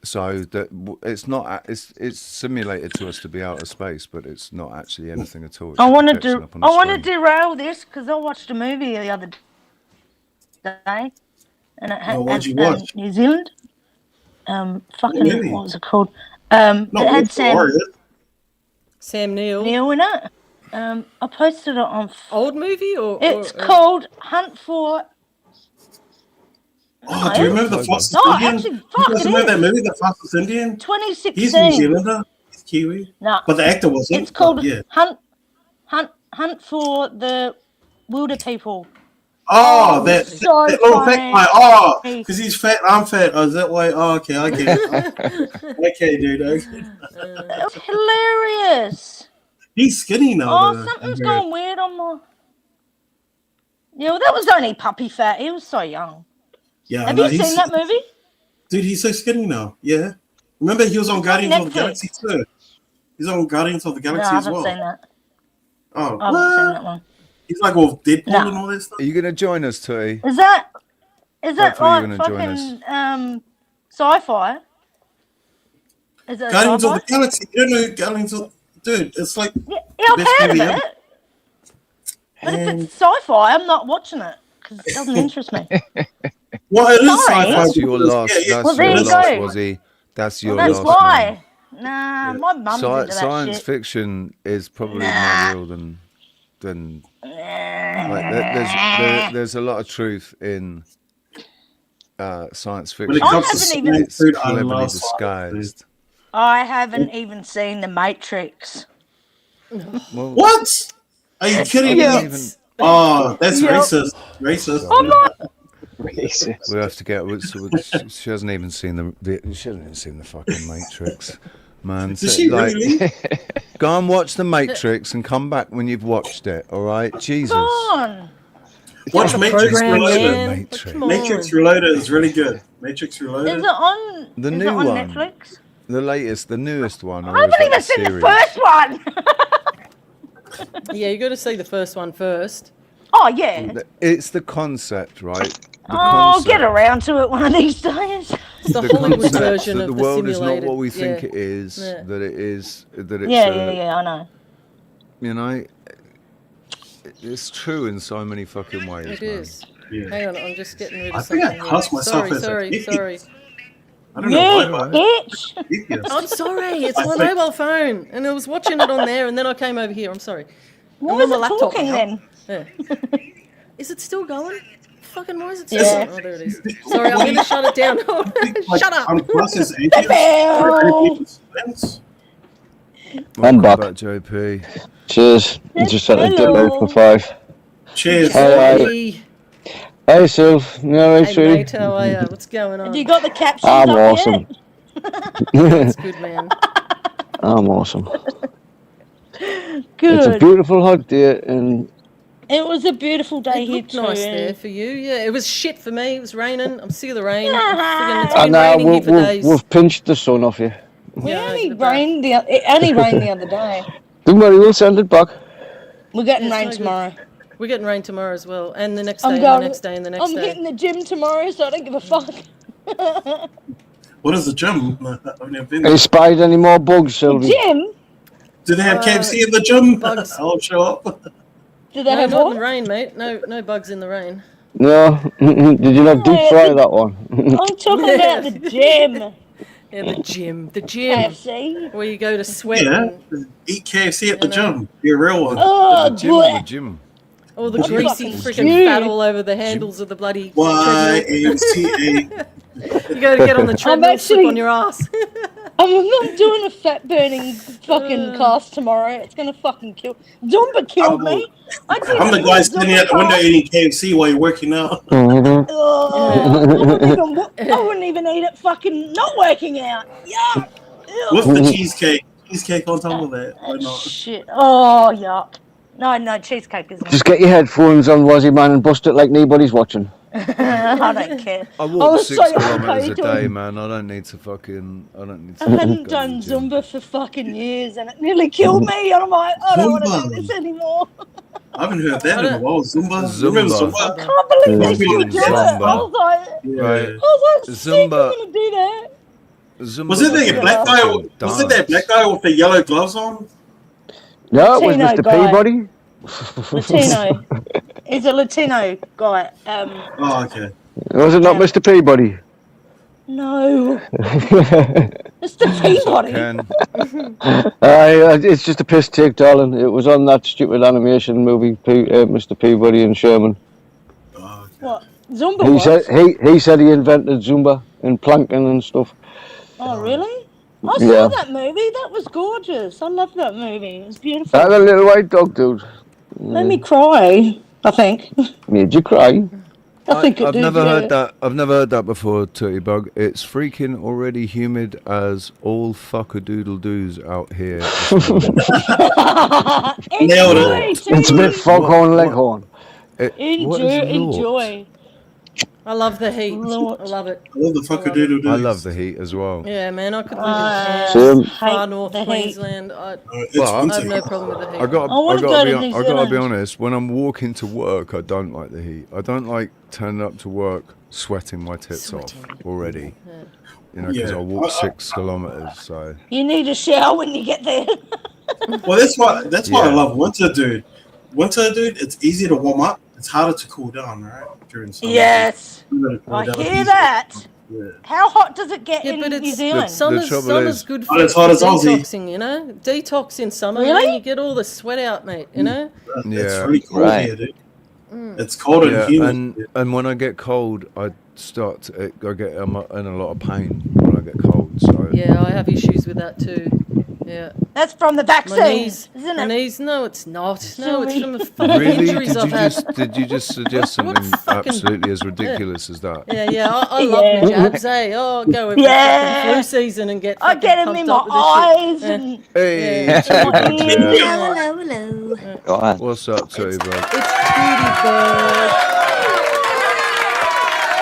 So that it's not. It's simulated to us to be out of space, but it's not actually anything at all. It's I want to projection do. up on the I want to screen. derail this because I watched a movie the other day, and it had Oh, what'd you watch? New Zealand. Fucking movie? what was it called? Not It had Wolf Warrior. Sam Neill. Neil in it. I posted it on. Old movie or? It's called Hunt for. Oh, do you remember the fastest No, Indian? actually, You fuck, guys it remember that is. movie, The Fastest Indian? 2016. He's New Zealander. He's Kiwi. No, But the actor wasn't. it's called but yeah. Hunt for the Wilder People. Oh, that so little fat funny. guy. Oh, because he's fat, I'm fat. Oh, is that why? Oh, okay, I get it. Okay, dude. Okay. It was hilarious. He's skinny now. Oh, though. something's Yeah. gone weird on my. Yeah, well, that was only puppy fat. He was so young. Yeah, Have no, you seen that movie? Dude, he's so skinny now. Yeah. Remember, he was on Guardians of the Netflix. Galaxy too. He's on Guardians of the No, Galaxy I as haven't well. seen that. Oh, I haven't seen that one. He's like with Deadpool No. and all that stuff. Are you going to join us, Tootie? Is that Hopefully you're like gonna join fucking sci-fi? Is it Guardians of sci-fi? the Galaxy. You don't know who Guardians of? Dude, it's like Yeah, I've best heard of movie it. ever. But if And it's sci-fi, I'm not watching it because it doesn't interest me. well, it is Sorry. sci-fi. That's your because- last. yeah, That's Well, there your you last, go. Wazzy. That's your Well, that's last. why. Nah, my mum's into that Science shit. fiction is probably Nah. more real than like, there's a lot of truth in science When it fiction. comes to haven't even- It's food, I cleverly love sci-fi. disguised. I haven't even seen The Matrix. Well, What? Are you kidding me? Yeah. even, Oh, that's Yeah. racist. Racist. I'm not. Racist. we have to get. She hasn't even seen the. She hasn't even seen the fucking Matrix, man. Did she Like, really? Go and watch The Matrix and come back when you've watched it. All right, Jesus. Come on. Watch Matrix Reloaded. Matrix. Matrix Reloaded is really good. Matrix Reloaded. Is it on? The is new it on one. Netflix? The latest, the newest one. I haven't even seen the first one. Yeah, you got to see the first one first. Oh yeah. It's the concept, right? I'll get around to it one of these days. It's the Hollywood concept version that of the world is not simulated. what we think Yeah. it is. Yeah. That it is. That it's. Yeah, I know. You know, it's true in so many fucking ways. It man. is. Yeah. Hang on, I'm just getting rid I of think I something. here. cussed myself as a Sorry. idiot. I don't know why. Bitch. I'm sorry, it's my mobile phone, and I was watching it on there, and then I came over here. I'm sorry. Why I'm on is my it laptop talking now. then? Yeah. Is it still going? Fucking why is it still Yeah. going? Oh, there it is. Sorry, I'm going to shut it down. Shut up. I'm classes I'm back. JP. Cheers. I just had a dip out for 5. Cheers. Hey, Hey, Sylv. You alright, hey sweetie? mate, how are you? What's going on? Have you got the captions I'm up awesome. That's good, man. I'm awesome. Good. It's a beautiful hot day, and It was a beautiful day It here looked too. nice there for you. Yeah, it was shit for me. It was raining. I'm sick of the rain. Nah. It's I been know raining here for days. we've pinched the sun off you. We Yeah, only the back. rained it only rained the other day. Don't worry, we'll send it back. We're getting It's rain no good. tomorrow. We're getting rain tomorrow as well, and the next I'm day, and going- the next day, and the next I'm day. hitting the gym tomorrow, so I don't give a fuck. What is the gym? I've never been Have you spied any more bugs, Sylvie? Gym? Do they have KFC in the gym? bugs. I'll show up. Do they No, have not in what? the rain, mate. No bugs in the rain. No? Did you not deep fry that one? I'm talking about the gym. Yeah, the gym. KFC. Where you go to sweat. Yeah. And Eat KFC at the I know. gym. Be a real one. Oh, The gym or the gym? all the What greasy fucking freaking gym? fat all over the handles of the bloody treadmill. YMCA. You go to get on the treadmill, slip actually- on your ass. I'm doing a fat burning fucking class tomorrow. It's gonna fucking kill. Zumba killed me. I did I'm the a guy standing Zumba at the window class. eating KFC while you're working out. I wouldn't even eat it fucking not working out. Yuck. Ew. With the cheesecake. Cheesecake on top of that. Why not? Shit. Oh, yuck. No, cheesecake isn't. Just get your headphones on, Wazzy man, and bust it like nobody's watching. I don't care. I I walk was 6 so kilometers a okay day, doing- man. I don't need to fucking. I don't need to. I hadn't go done to the gym. Zumba for fucking years, and it nearly killed me. And I'm like, I don't want to Zumba. do this anymore. I haven't heard that in a while. Zumba. Zumba. Remember I Zumba? can't believe they Zumba. still do it. I was like, Yeah. Right. I was like, sick, I'm Zumba. gonna do that. Zumba Was it that black guy? Was it that black guy with the yellow gloves on? No, it was Latino Mr. guy. Peabody. Latino. He's a Latino guy. Oh, okay. Was it not Mr. Peabody? No. Mr. Peabody. Ken. It's just a piss take, darling. It was on that stupid animation movie, Mr. Peabody and Sherman. Oh, okay. What? Zumba was? He said he invented Zumba and planking and stuff. Oh, really? I saw Yeah. that movie. That was gorgeous. I love that movie. It was beautiful. That little white dog, dude. Made me cry, I think. Made you cry. I think it I've did, never yeah. heard that. I've never heard that before, Turkey Bug. It's freaking already humid as all fuck-a-doodle-doos out here. Nailed Enjoy, it. It's a bit too. foghorn leghorn. What Enjoy, is Lord? enjoy. I love the heat. Lord. I love it. I love the fuckadoodle I love the heat as well. Yeah, man, I could live Same. in Cairns, far Hate north the heat. Queensland. It's But- I have winter. no problem with the heat. I got. I wanna go to New I gotta be Zealand. honest. When I'm walking to work, I don't like the heat. I don't like turning up to work sweating my tits off already. You know, because Yeah. I walk 6 kilometers. So You need a shower when you get there. Well, that's why I Yeah. love winter, dude. Winter, dude, it's easy to warm up. It's harder to cool down, right? During summer. Yes. You gotta cool I down hear easy. that. Yeah. How hot does it get Yeah, in but New it's Zealand? summer's trouble is- good Oh, for it's hot as Aussie. detoxing, you know? Detox in summer, Really? man, you get all the sweat out, mate, you know? It's Yeah. really cold Right. here, dude. It's cold and yeah, humid. and when I get cold, I get I'm in a lot of pain when I get cold. So Yeah, I have issues with that too. Yeah. That's from the vaccine, knees, isn't my it? knees. No, it's not. No, it's from the fucking Really? injuries I've had. Did you just suggest something absolutely as ridiculous as that? Yeah. I love my jabs. Hey, I'll go every fucking flu season and get. I get them in my eyes and. Hey, Hello. What's up, Tubby? It's Tweety Bird.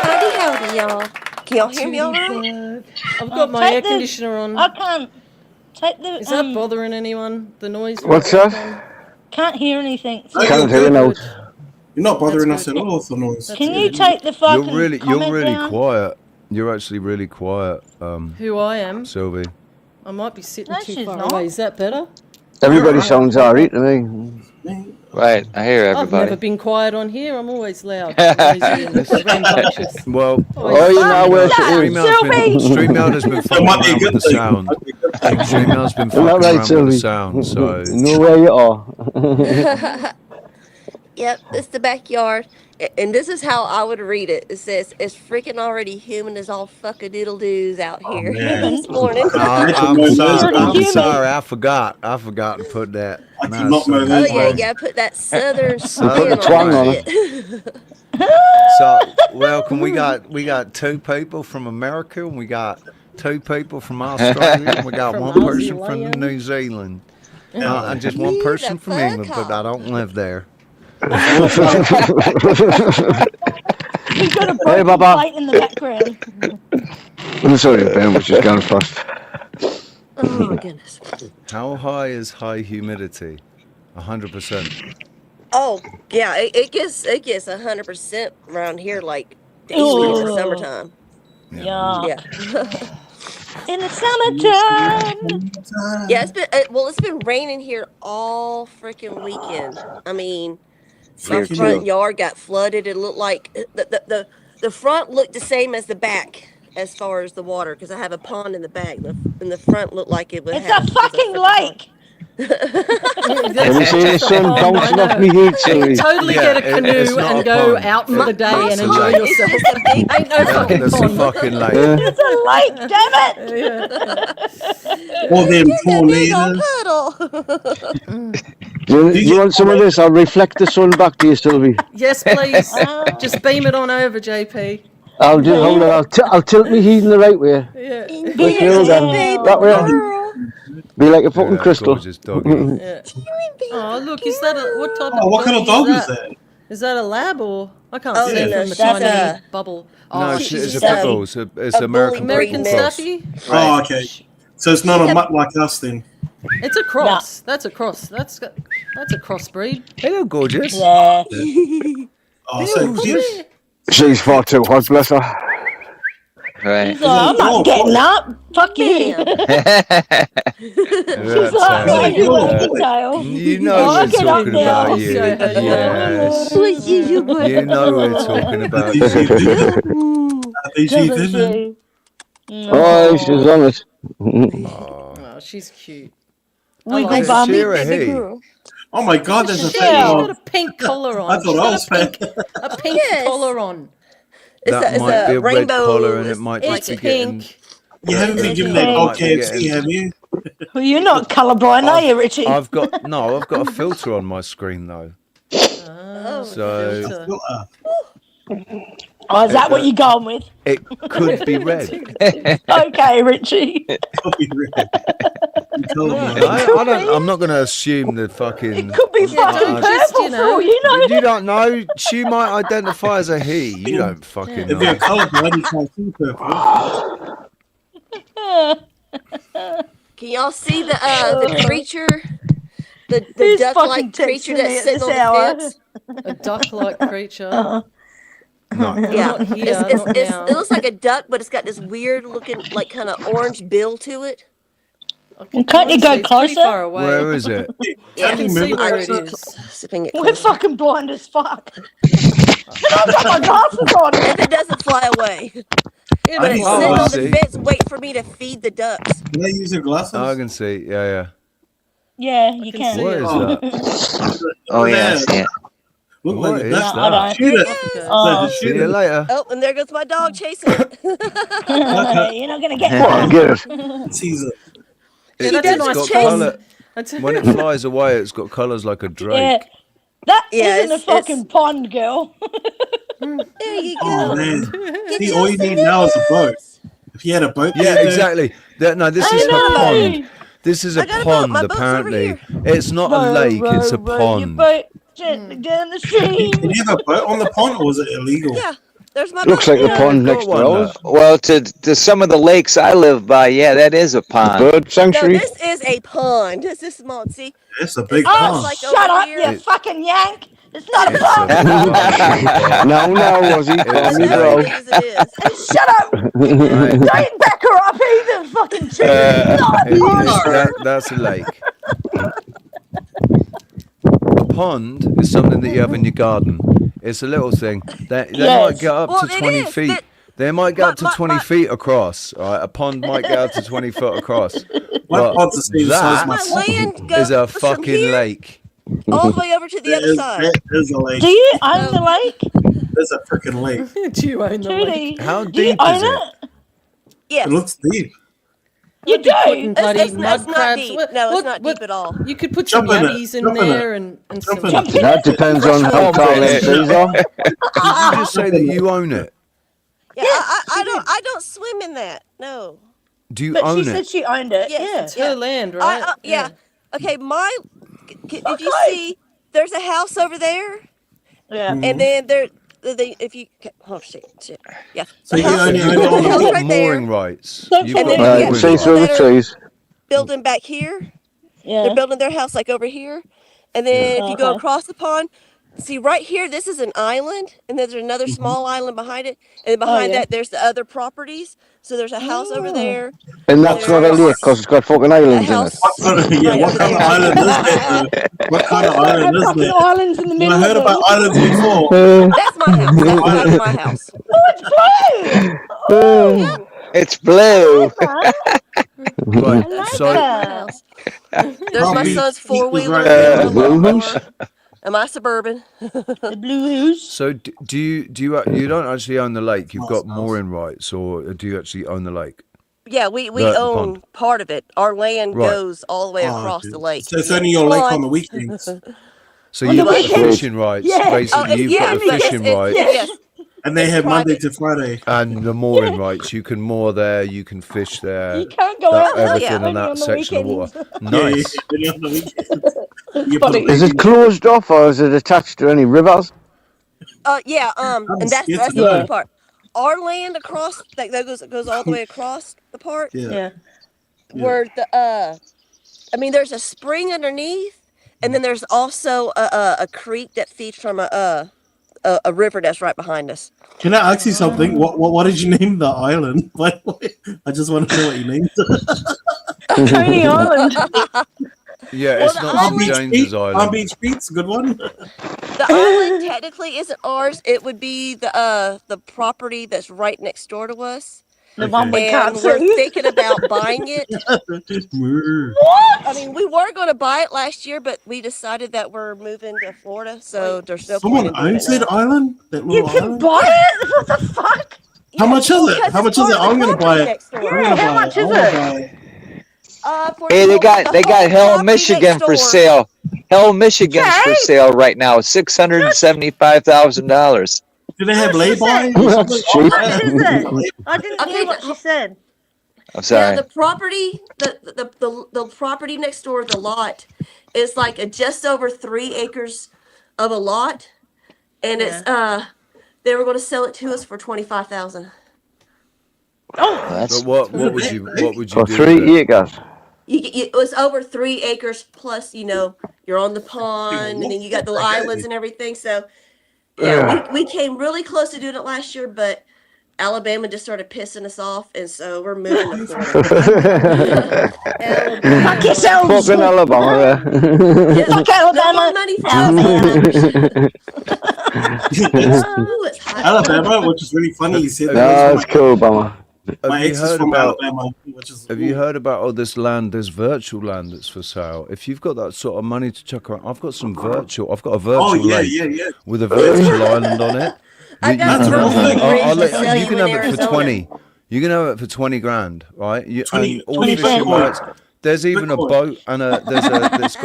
Howdy, y'all. Can y'all hear me all right? I've got my air conditioner on. I can't take the. Is that bothering anyone? The noise? What's that? Can't hear anything. Can't hear now. You're not bothering us at all with the noise. Can you take the fucking You're really down? quiet. You're actually really quiet. Who I am? Sylvie. I might be sitting No, too she's far not. away. Is that better? Everybody sounds alright to me. Right, I hear I've everybody. never been quiet on here. I'm always loud, noisy, and rambunctious. Well, Oh, you know where StreamYard has been fucking might be a around good with the thing. sound. StreamYard's been Isn't fucking that right, around with Sylvie? the sound, so You know where you are. Yep, it's the backyard. And this is how I would read it. It says, it's freaking already human as all fucking-doodle-doos out here man. this morning. I'm Human. sorry. I forgot to put that. I cannot move Oh, this yeah, you way. gotta put that southern Put the spin twang on on it. So, welcome. We got 2 people from America, and we got 2 people from Australia, and we got From 1 person from Australia. New Zealand, and just 1 Me, person the from England, but fuck I don't live there. You've got a Hey, broken Baba. plate in the background. I'm sorry, Ben, which is going fast. Oh, my goodness. How high is high humidity? 100%. Oh, yeah, it gets 100% around here, like, easily in the summertime. Yeah. Yeah. In the summertime. Yeah, it's been raining here all freaking weekend. I mean, my Fucking front hell. yard got flooded. It looked like the front looked the same as the back as far as the water, because I have a pond in the back. And the front looked like it would It's have a fucking lake. Can you see the sun bouncing off me heat, Sylvie? Totally Yeah, get a canoe it's not and a go pond. out for the day My and a enjoy lake. pond is yourself. just a big Ain't no fucking That's a pond. fucking lake. It's a lake, damn it. All them big old tornadoes. puddle. Do you want some of this? I'll reflect the sun back to you, Sylvie. Yes, please. Just beam it on over, JP. I'll do. Hold on. I'll tilt me heat in the right way. Yeah. Like you then. That way. Be like a fucking Yeah, crystal. gorgeous doggy. Yeah. Oh, look, is that what type of Oh, what kind of dog is that? Is that a lab or I can't Oh, see no, from the that's tiny a- bubble. No, Oh, it's she's a a- pit bull. It's a American American pit bull cross. Staffy. Oh, okay. So it's not a mutt like us then. It's a cross. That's a cross. That's a crossbreed. Hello, gorgeous. Yeah. Oh, so She's far too hot, bless her. Right. He's like, I'm not getting up. Fuck you. She's like, why you want to tail? You know Oh, we're get up talking there. about you. Yes. You know we're talking about you. Doesn't she? Oh, she's on it. Oh, she's cute. Wiggle Is bum. she or a he? Oh my God, there's a She's thing. got a pink collar on. I thought I was fat. A pink Yes. collar on. That might be a red rainbow. collar and it might It's just be getting... pink. You haven't been given Hey. that old Might be KFC, getting- have you? Well, you're not colourblind, are you, Richie? I've got a filter on my screen though. Oh, So filter. Oh, is that what you're going with? it could be red. Okay, Richie. I'm not going to assume the fucking... It could be fucking don't just, purple you for know. all you know. You don't know. She might identify as a he. You don't fucking If you're know. colourblind, you can't see purple. Can y'all see the creature? The Who's duck-like fucking creature texting me that's at sitting this on hour? the fence? A duck-like creature. No. Yeah, Not here, not now. it looks like a duck, but it's got this weird looking, like kind of orange bill to it. Can't you go It's pretty closer? far away. Where is it? Yeah, I can see where it is. Sipping it We're close. fucking blind as fuck. And I've got my glasses on. If it doesn't fly away, It'll but it's fly sitting away. on see. the fence, wait for me to feed the ducks. Can I use your glasses? I can see. Yeah. Yeah, you can can. see What it. is that? Oh, yeah, I see it. Look What like is that. No, I don't. Shoot it. Yes. Oh, See you later. Oh, and there goes my dog chasing it. you're not gonna get Come on, that. get it. Caesar. Yeah, It's that's a got nice chase. colour. when it flies away, it's got colours like a drake. Yeah. That Yeah, isn't a fucking pond, girl. There you go. Oh man! Give See, me all those you need now is a boat. If you had a boat, Yeah, exactly. No, this is her pond. This is a got a boat. pond, My boat's over apparently. here. It's not a lake, it's a Row your pond. boat gently down the stream. Did you have a boat on the pond, or was it illegal? Yeah, there's my Looks boat. like a pond next to ours. Well, to some of the lakes I live by, yeah, that is a pond. Bird No, sanctuary. this is a pond. This is small. See, It's a big Oh, pond. like shut over up, here. you fucking yank. It's not a It's pond. No, Ozzy, call me That's bro. as big as it is. And shut up. Don't back her up either, fucking chicken. It's not a pond. That's a lake. A pond is something that you have in your garden. It's a little thing. They might get up to 20 feet. They might get up to 20 feet across. All right? A pond might get up to 20 foot across. But My land is a goes from fucking here lake. all the way over to the other side. It is a lake. Do you own the lake? There's a freaking lake. Do you own the lake? How Do you deep own is it? it? Yes. It looks deep. You do? Putting bloody It's mud not crabs. deep. What- No, it's what- not what- deep at all. You could put Jump some in it. yabbies in Jump in there it. and Jump some. in it. That depends on how tall them trees are. Did you just say that you own it? Yeah, I don't swim in that. No. Do you But she own said it? she owned it. Yes, Yeah. It's her land, right? Yeah. Okay, if you see, there's a house over there, Yeah. and then if you, oh shit, yeah. So The you house- only there's own a it on the house You've got right there. mooring rights. Don't You've And got then Right, you mooring have see people through the that are trees. building back here. Yeah. They're building their house like over here, and then if you go Okay. across the pond, see right here, this is an island, and there's another small island behind it, and then behind yeah. that there's the other properties. So there's a house over there. And that's not a lake because it's got fucking A islands in house. it. Yeah, right what over kind of there. island is that? What kind of island is Fucking that? islands in the middle I heard of about them. islands before. That's my house. That's my house. Oh, it's blue. It's blue. Right. I like So that. There's my Probably son's Pete was 4-wheeler, right there. and my Blue lawnmower, house? and my Suburban. The blue house. So do you don't actually own the lake? You've got mooring rights, or do you actually own the lake? Yeah, we The own pond. part of it. Our land Right. goes all the way Oh, across dude. the lake. So it's only your lake But- on the weekends. So On you've the got the weekends. fishing rights. Yeah. Basically, it's- you've yeah, got the but fishing it's- rights yes. And they It's have Monday private. to Friday. and the mooring rights. You can moor there. You can fish there. You can't go that- out there. everything Only on that the section of weekends. water. Yeah, Nice. only on the weekends. You put a Is it closed off or is it attached to any rivers? Yeah, and that's scared the to know. funny part. Our land across that goes all the way across the part Yeah. Yeah. where there's a spring underneath, and then there's also a creek that feeds from a river that's right behind us. Can I ask you something? What did you name the island? By the way, I just want to know what you named it. Coney Island. Yeah, Well, it's the not island- St James's Palm Island. Beach Beach, good one. The island technically isn't ours. It would be the property that's right next door to us. The one we And can't we're see. thinking about buying it. What? I mean, we were going to buy it last year, but we decided that we're moving to Florida, so there's no Someone point in doing owns it that now. island. That You little can island. buy it? What the fuck? How much is it? because How much it's is it? part of I'm the gonna buy property it. next door. I'm gonna how buy much it. is I wanna it? buy it. For Hey, the they whole got Hell, property Michigan next for door. sale. Hell, Michigan's for Okay. sale right now. $675,000. Do they have How much is lay-by? it? or That's something? cheap. How much is it? I didn't Okay, hear what she said. I'm sorry. Yeah, the property, the property next door, the lot, is like just over 3 acres of a lot, and it's they were going to sell it to us for $25,000. That's But what would you For do? with 3 it? acres. It was over 3 acres plus, you're on the pond, and then you got the islands and everything. So, yeah, we came really close to doing it last year, but Alabama just started pissing us off, and so we're moving to Florida. Fuck yourselves. Fucking Alabama. Yes, Fuck no more Alabama. money for Alabama. Ooh, it's hot. Alabama, which is really funny. You said No, that. it's cool, Bama. My Have you ex is heard from about? Alabama, which is Have you heard about this land, this virtual land that's for sale? If you've got that sort of money to chuck around, I've got a virtual Oh yeah, lake yeah. with a virtual island on it. I got can a have virtual it. bridge to sell You you can in have it for Arizona. 20. You can have it for 20 grand, right? You 20 and all the fishing 25. rights. There's even a boat and it's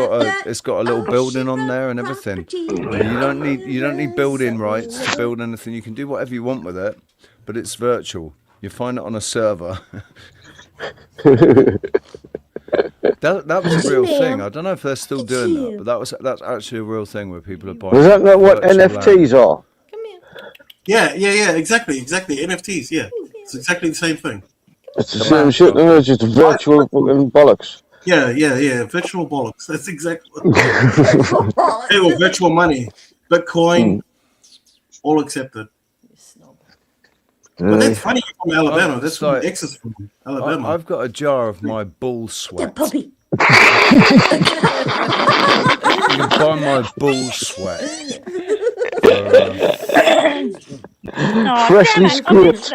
got a little building on there and everything. You don't need building rights to build anything. You can do whatever you want with it, but it's virtual. You find it on a server. That was a real thing. I don't know if they're still doing that, but that's actually a real thing where people are buying. Was that not what NFTs are? Yeah, exactly. NFTs, yeah. It's exactly the same thing. It's the same shit, no, it's just virtual fucking bollocks. Yeah. Virtual bollocks. That's exactly virtual money. Bitcoin, all accepted. But that's funny from Alabama. That's from Texas from Alabama. I've got a jar of my bull sweat. Puppy. You can buy my bull sweat. Freshly scraped.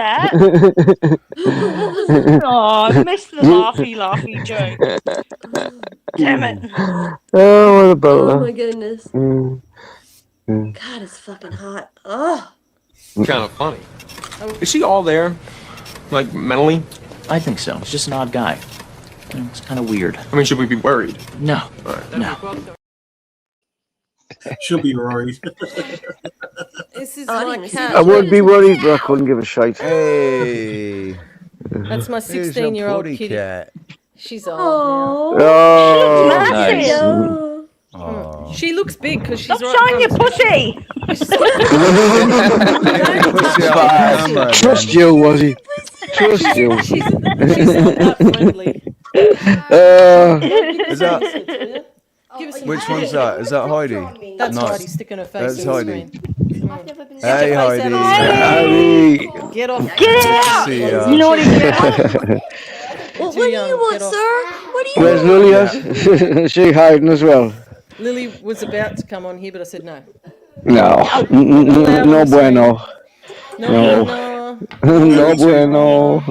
Oh, I missed the laughy joke. Damn it. Oh, what about Oh my goodness. God, it's fucking hot. Oh. Kind of funny. Is she all there? Like, mentally? I think so. It's just an odd guy. It's kind of weird. I mean, should we be worried? No. No. She'll be worried. This is my cat. I wouldn't be worried, but I couldn't give a shite. Hey. That's my 16-year-old kitty. Cat. She's old Oh, now. Nice. Oh. She looks big because she's Stop showing your pussy. Trust you, was he? Trust you. She's not that friendly. Is that? Which one's that? Is that Heidi? That's Nice. Heidi sticking her face That's in Heidi. the screen. Hey, Heidi. Heidi. Get off. Get out. See ya. Naughty girl. Well, what do you want, sir? What do you Where's want? Lily at? She hiding as well. Lily was about to come on here, but I said no. No. No bueno. No. No bueno.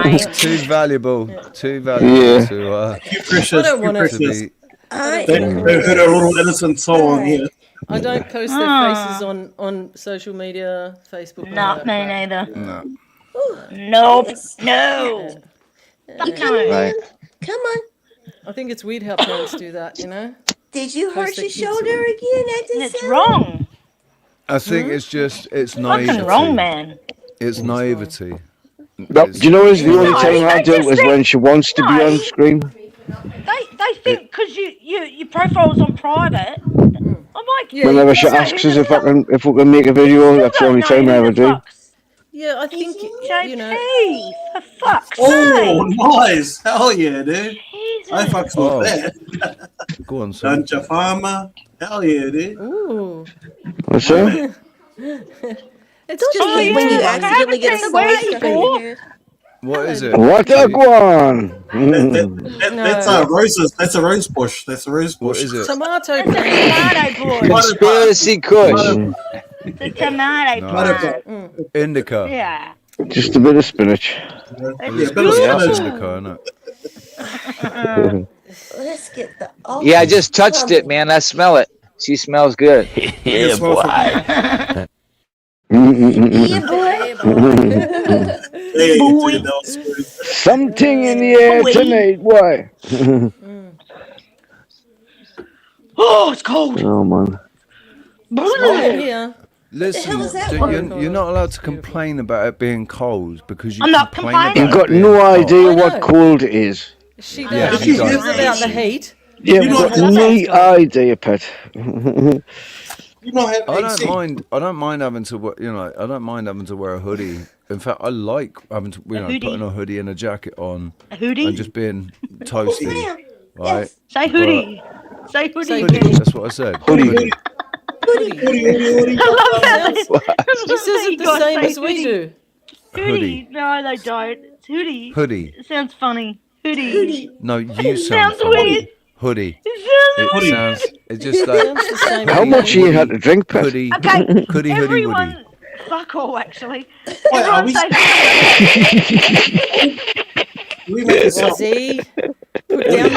It's too valuable. Too valuable to. Too precious. I don't want too to. precious. They heard a little innocent soul on here. I don't post their faces on social media, Facebook. Not me neither. No. Nope. No. Right. Come on. I think it's weird how parents do that, you know? Did you hurt Post their your kids. shoulder again? It's wrong. I think it's naivety. Fucking wrong, man. It's naivety. Do you know the only time I do is when she wants to be on screen? They think because your profile's on private. I'm like, Whenever she asks us if we can make a video, that's the only time I ever do. Yeah, I think, you know. For fuck's Oh, sake. nice. Hell yeah, dude. I fucks with that. Go on, son. Duncha Farmer. Hell yeah, dude. Ooh. What's that? It's Don't just you hate when you accidentally get a slice in your head? What is it? What a guan? That's a roses. That's a rose bush. That's a rose bush. What is it? Tomato Tomato bush. Conspiracy Kush. The tomato plant. Indica. Yeah. Just a bit of spinach. Yeah, bit of spinach. indica, innit? Let's get the. Yeah, I just touched it, man. I smell it. She smells good. Yeah, boy. Yeah, boy. Hey, dude, that was good. Something in the air tonight. Why? Oh, it's cold. Oh man. Yeah. Listen, you're not allowed to complain about it being cold because you I'm not complain complaining. about You've got it being no cold. idea what cold is. She Yeah, does. she She does. knows about the heat. You've know got what no idea, pet. You don't have I AC. don't mind having to wear, I don't mind having to wear a hoodie. In fact, I like having to, putting a hoodie and a jacket on A hoodie? and just being toasty, right? Say hoodie. Say hoodie. Hoodie, that's what I said. Hoodie. I love that. He says it the same as we do. Hoodie. No, they don't. It's hoodie. Hoodie. It sounds funny. Hoodie. No, you Sounds sound funny. weird. Hoodie. It sounds It sounds. It's just Sounds like the same. How much you had to drink, pet? hoodie. Okay, Hoodie, hoodie, everyone, woody. fuck all actually. Wait, are Everyone we- say We make this up. Ozzy, put down the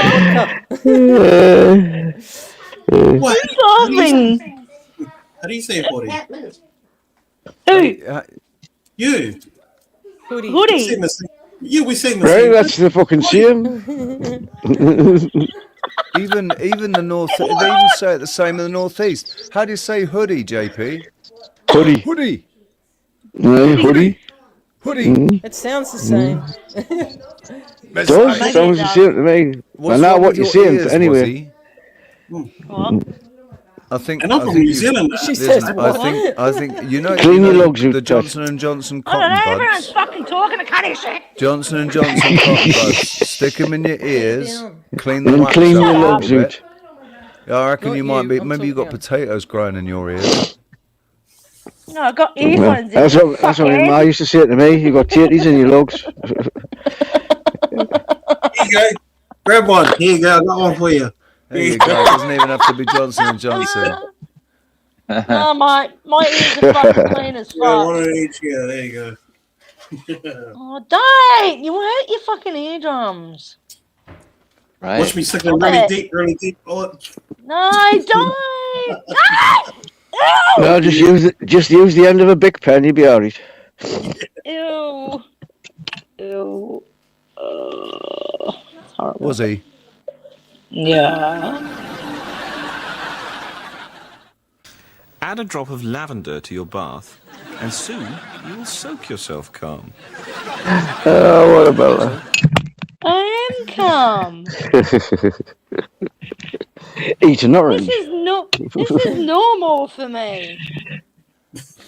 vodka. What? who's laughing? How do you say hoodie? Who? You. Hoodie. You Hoodie. say Miss- Yeah, we're saying the Right, same. that's the fucking same. Even the north, they even say it the same in the northeast. How do you say hoodie, JP? Hoodie. Hoodie. No, hoodie. Hoodie. It sounds the same. It does. Sounds the same to me. But now what you're saying, anyway. What? I think. And I'm from New Zealand. She says what? I think you know. Clean your lugs, the Johnson and Johnson I don't cotton know, everyone's buds. fucking talking, I can't hear shit. Johnson and Johnson cotton buds. Stick them in your ears. Clean the And wax clean up your a little lugs bit. out. Yeah, I reckon Not you might you, be. I'm Maybe you got talking- potatoes growing in your ears. No, I got Yeah, earphones in. that's what my fuckhead. ma used to say to me. You got titties in your lugs. Here you go. Grab one. Here you go. I got one for you. There you go. It doesn't even have to be Johnson and Johnson. No, my ears are fucking clean as Yeah, one fuck. on each. Yeah, there you go. Oh, don't! You hurt your fucking eardrums. Right. Watch me stick a Stop really it. deep bullet. No, don't! Ah! Ew! No, just use the end of a big pen. You'll be alright. Ew. Ew. That's horrible. Was he? Yeah. Add a drop of lavender to your bath, and soon you will soak yourself calm. Oh, what about that? I am calm. Eat an orange. This is normal for me.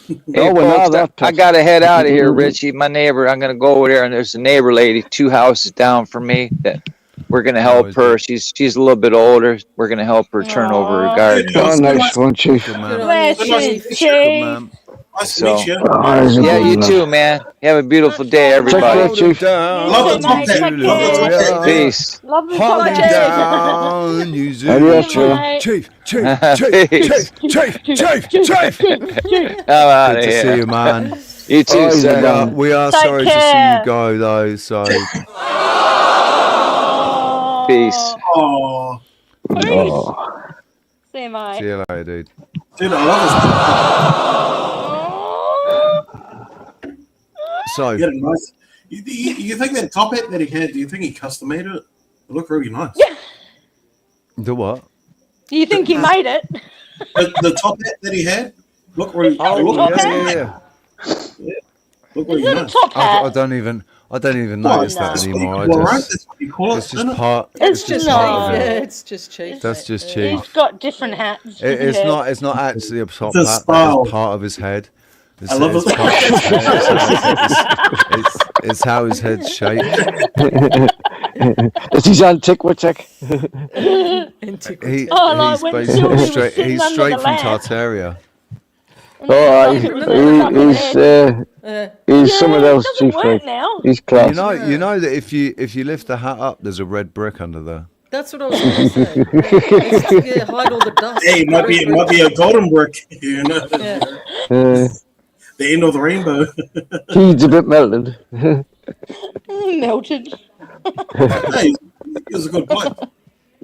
Hey, Oh, well, now folks, that I gotta head out of here, Richie. My neighbor, I'm gonna go over there, and there's a neighbor lady 2 houses down from me that we're gonna help her. She's a little bit older. We're gonna help her turn over her garden. Oh, nice one, Chief. Good Bless man. you, Good Chief. man. Nice to So, meet you. yeah, you too, man. Have a beautiful day, everybody. Chief. Love the top hat. Love the top hat. Peace. Lovely Hold it talking. down, New Adios, Zealand. Chief. Chief. I'm out Good of to see here. you, man. You too, Oh, sir. We are Take sorry to see care. you go, though. So Peace. Oh, Oh. See you, mate. see you later, dude. dude, I love So this. He had a nice. You think that top hat that he had? Do you think he custom made it? It looked really nice. the what? You think he made it? The top hat that he had looked really. Oh, looked yeah. Looked Is really that a nice. top hat? I don't even Oh, notice that that's what you anymore. call it, right? It's That's what you call it, just isn't it? part. It's just cheap. No. Yeah, it's just cheap. That's just cheap. He's got different hats. It's Yeah. not. It's not actually a top It's a hat. style. It's part of his head. I love it's it. part of his head. It's how his head's shaped. It's his antiquity. He, Oh, like he's when basically Sylvie was straight. sitting He's under straight the from lamp. Tartaria. Oh, he's someone else, It doesn't Chief. work Like. now. He's class. You know that if you lift the hat up, there's a red brick under there. That's what I was going to say. Yeah, hide all the dust. Hey, it might be a golden brick. You know, the end of the rainbow. He's a bit melted. Melted. Hey, he was a good boy.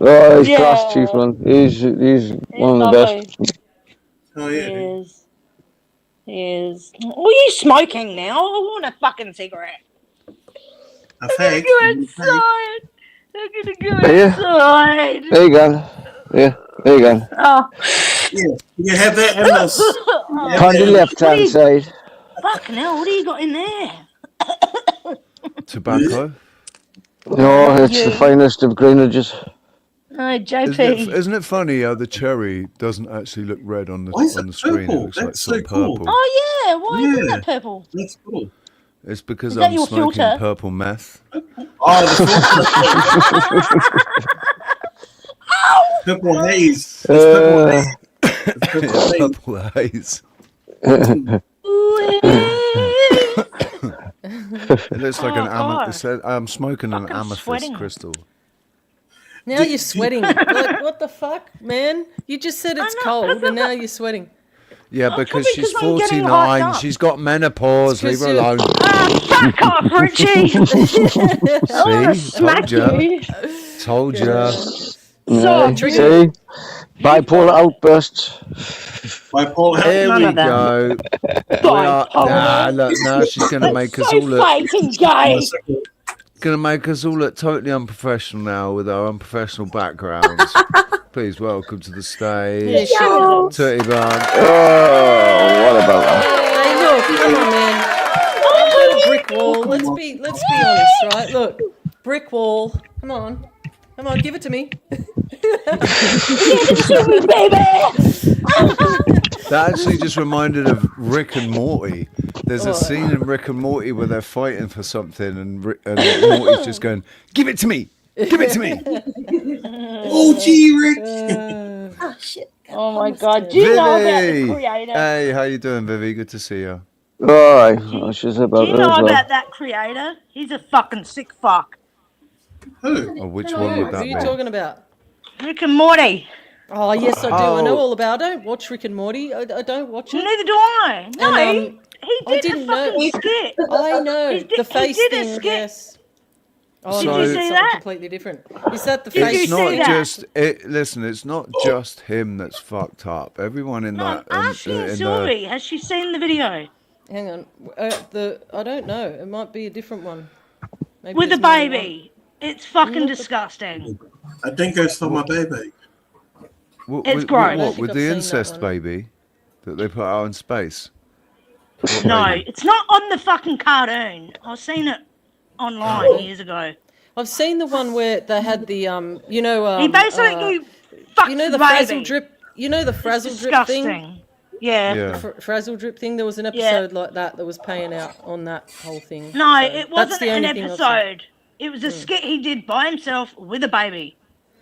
Oh, he's Yeah. class, Chief, man. He's one of the best. Oh He yeah. is. He is. Oh, you smoking now? I want a fucking cigarette. A fag. Go inside. I'm gonna go Yeah. inside. There you go. Yeah, there you go. Oh. Yeah, you have that in this. On the left-hand side. Fuck now, what do you got in there? Tobacco. No, it's the finest of grenages. No, JP. Isn't it funny how the cherry doesn't actually look red on the Why is on it the screen? purple? It looks like That's sort so of cool. purple. Oh yeah, why isn't Yeah. that purple? That's cool. It's because Is that I'm your smoking filter? purple meth. Oh, the purple haze. It's purple haze. Purple haze. It looks like an amethyst. I'm smoking an Fucking amethyst sweating. crystal. Now you're sweating. Like, what the fuck, man? You just said it's cold, and now you're sweating. Yeah, because probably she's 'cause I'm getting hyped 49. up. She's got menopause. Leave her you- alone. Fuck off, Richie! I wanna See? smack Told you. Told ya. Yeah, see? Bipolar outbursts. Bipolar. Here None we of that. go. Nah, look, now she's going to make us So all look. fake and gay. Gonna make us all look totally unprofessional now with our unprofessional backgrounds. Please welcome to the stage, Tootie Bug. Oh, what about that? Hey, look, come on, man. I've got a brick wall. Let's be honest, right? Look, brick wall. Come on, give it to me. That actually just reminded of Rick and Morty. There's a scene in Rick and Morty where they're fighting for something, and Morty's just going, "Give it to me! Give it to me!" Oh, gee, Rick. Oh shit. Oh my God! Do you know about the Vivi! creator? Hey, how you doing, Vivi? Good to see you. All right, I should say about Do you that know as well. about that creator? He's a fucking sick fuck. Who? Oh, which one would Who that are you be? talking about? Rick and Morty. Oh, yes, I do. I know all about it. I don't watch Rick and Morty. I don't watch it. Neither do I. No, And, he did a fucking skit. I know. He did- The face he did a thing, skit. yes. Oh, Did no, you it's see something that? completely different. Is that the Did face you It's see not thing? that? just listen. It's not just him that's fucked up. Everyone in No, I'm that asking in Sylvie. Has she seen the video? Hang on. I don't know. It might be a different one. Maybe With a there's more than baby. It's fucking disgusting. I think I saw my baby. It's gross. What, with I've the seen that incest one. baby that they put out in space? What No, baby? it's not on the fucking cartoon. I've seen it online years ago. I've seen the one where they had the He basically fucked the the frazzle baby. drip. You know the It's frazzle drip thing. disgusting. Yeah. Yeah. Frazzle drip thing. There was an episode like that was paying out on that whole thing. No, So it that's wasn't the an only thing I've seen. episode. It was a skit he did by himself with a baby.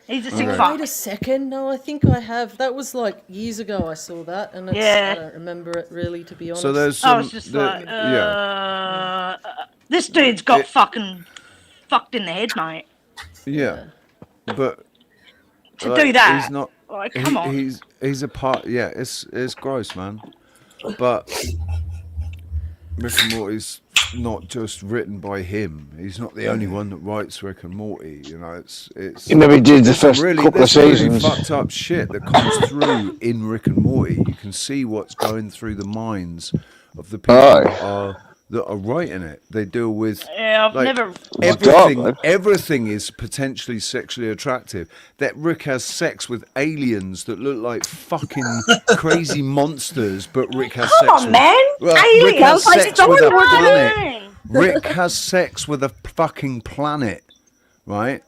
He's a sick Okay. fuck. Wait a second. No, I think I have. That was like years ago I saw that, and Yeah. I don't remember it really, to be honest. So there's I some. was just there- like, yeah, this dude's got fucking fucked in the head, mate. yeah, but To do that, he's not. like, come on. He's a part. Yeah, it's gross, man. But Rick and Morty's not just written by him. He's not the only one that writes Rick and Morty. You know, it's. He maybe did the first really, couple of there's really seasons. fucked up shit that comes through in Rick and Morty. You can see what's going through the minds of the people that are writing it. They deal with Yeah, I've never. everything is potentially sexually attractive. That Rick has sex with aliens that look like fucking crazy monsters, but Rick has Come sex on, with man. Rick has Aliens, sex with a what planet. are you doing? Rick has sex with a fucking planet, right?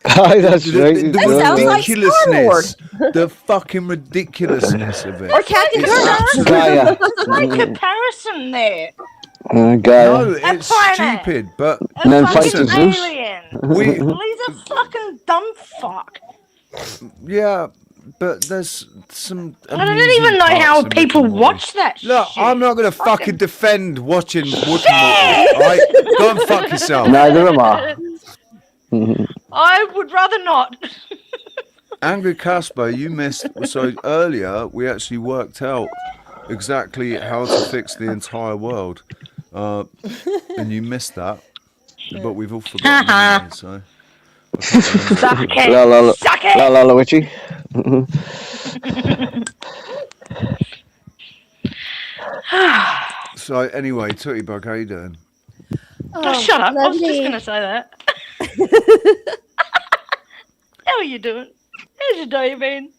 Aye, that's right. The sounds like ridiculousness, the fucking ridiculousness of it. Or Captain It's Kirk. absolutely- Gaia. There's no comparison there. Gaia. No, A it's planet. stupid, but And then Fucking fighting Zeus. alien. we, Well, he's a fucking dumb fuck. yeah, but there's some. I don't even know how people watch that Look, shit. I'm not going to fucking defend watching Rick and Morty. Right? Go and fuck yourself. Neither am I. I would rather not. Angry Casper, you missed. So earlier, we actually worked out exactly how to fix the entire world, and you missed that. But we've all forgotten anyway, so. Suck it. La la la. Suck it. La la la witchy. So anyway, Tootie Bug, how you doing? Oh, shut up. I was just lovely. going to say that. How are you doing? How's your day been?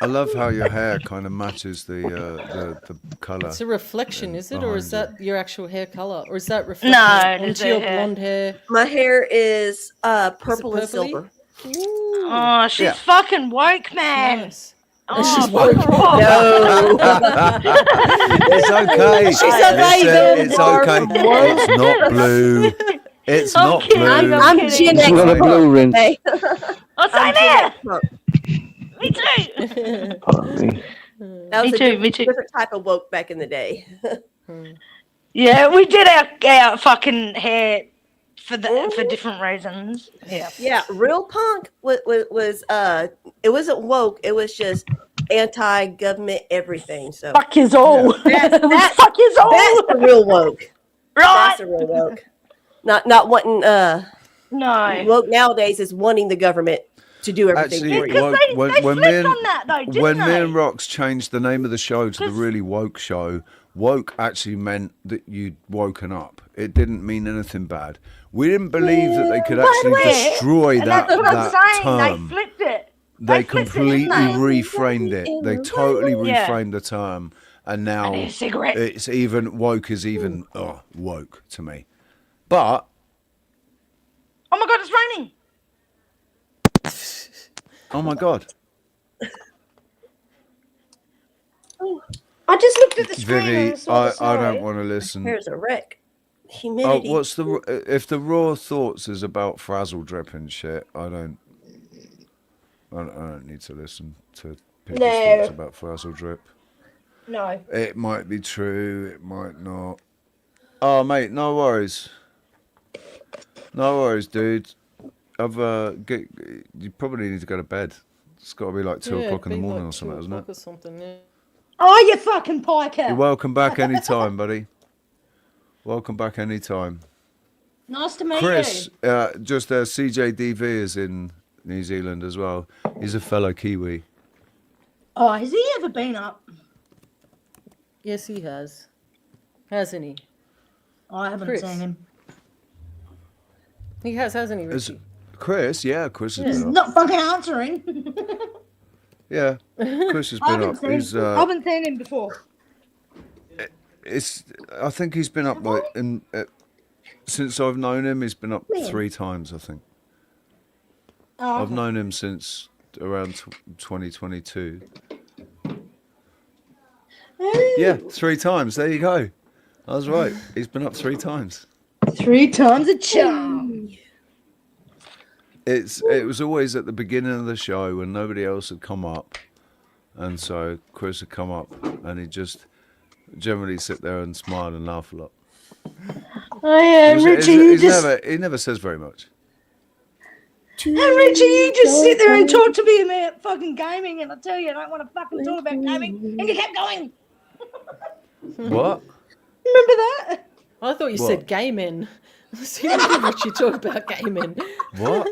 I love how your hair kind of matches the colour. It's a reflection, is it, or is behind that your actual hair color, or is that reflecting No, it is onto your her hair. blonde hair? My hair is purple and purpley? silver. Oh, she's fucking woke, man. Nice. Oh, She's fuck woke. her off. No. It's okay. She's a Listen, baby. it's okay. It's not blue. It's I'm not kidding. blue. I'm Gen It's X. not a blue ring. Okay. Oh, same here. Me too. Pardon me. That was Me a too, me too. different type of woke back in the day. Yeah, we did our fucking hair for different reasons. Yeah. Yeah, real punk was it wasn't woke. It was just anti-government everything. So Fuck is all. That- Fuck is all. that's the real woke. Right. That's the real woke. Not wanting No. woke nowadays is wanting the government to do everything Actually, for you. Because they when flipped me and on that though, didn't when they? me and Rox changed the name of the show to the Really Woke Show, woke actually meant that you'd woken up. It didn't mean anything bad. We didn't believe that they could actually destroy that That's what I'm saying. term. They flipped it. They flipped it, completely didn't they? reframed it. They totally Yeah. reframed the term, and now And a cigarette. it's even woke is even woke to me. But Oh my God, it's raining. oh my God, I just looked at the screen Vivi, and saw the I don't sign. want to listen. There's a wreck. Oh, Humidity. what's the if the raw thoughts is about frazzle dripping shit? I don't need to listen to people's thoughts about frazzle drip. No. It might be true, it might not. Oh, mate, no worries. No worries, dude. You probably need to go to bed. It's got to be like 2 o'clock in the morning or something, isn't it? Or something, yeah. Oh, you fucking piker. You're welcome back anytime, buddy. Welcome back anytime. Nice to meet Chris, you. just CJDV is in New Zealand as well. He's a fellow Kiwi. Oh, has he ever been up? Yes, he has. Hasn't he? I haven't Chris. seen him. He has, hasn't he, Richie? Chris, yeah, Chris has He's been up. not fucking answering. Yeah, Chris has I been up. He's I haven't seen him before. I think he's been up like since I've known him. He's been up 3 times, I think. Oh, I've known him since around 2022. Yeah, 3 times. There you go. I was right. He's been up 3 times. 3 times a charm. It was always at the beginning of the show when nobody else had come up, and so Chris had come up, and he'd just generally sit there and smile and laugh a lot. Oh yeah, Richie, He never says very much. And Richie, you just sit there and talk to me about fucking gaming, and I tell you, I don't want to fucking talk about gaming, and you kept going. What? Remember that? I thought you What? said gay men. So you did Richie talk about gay men. What?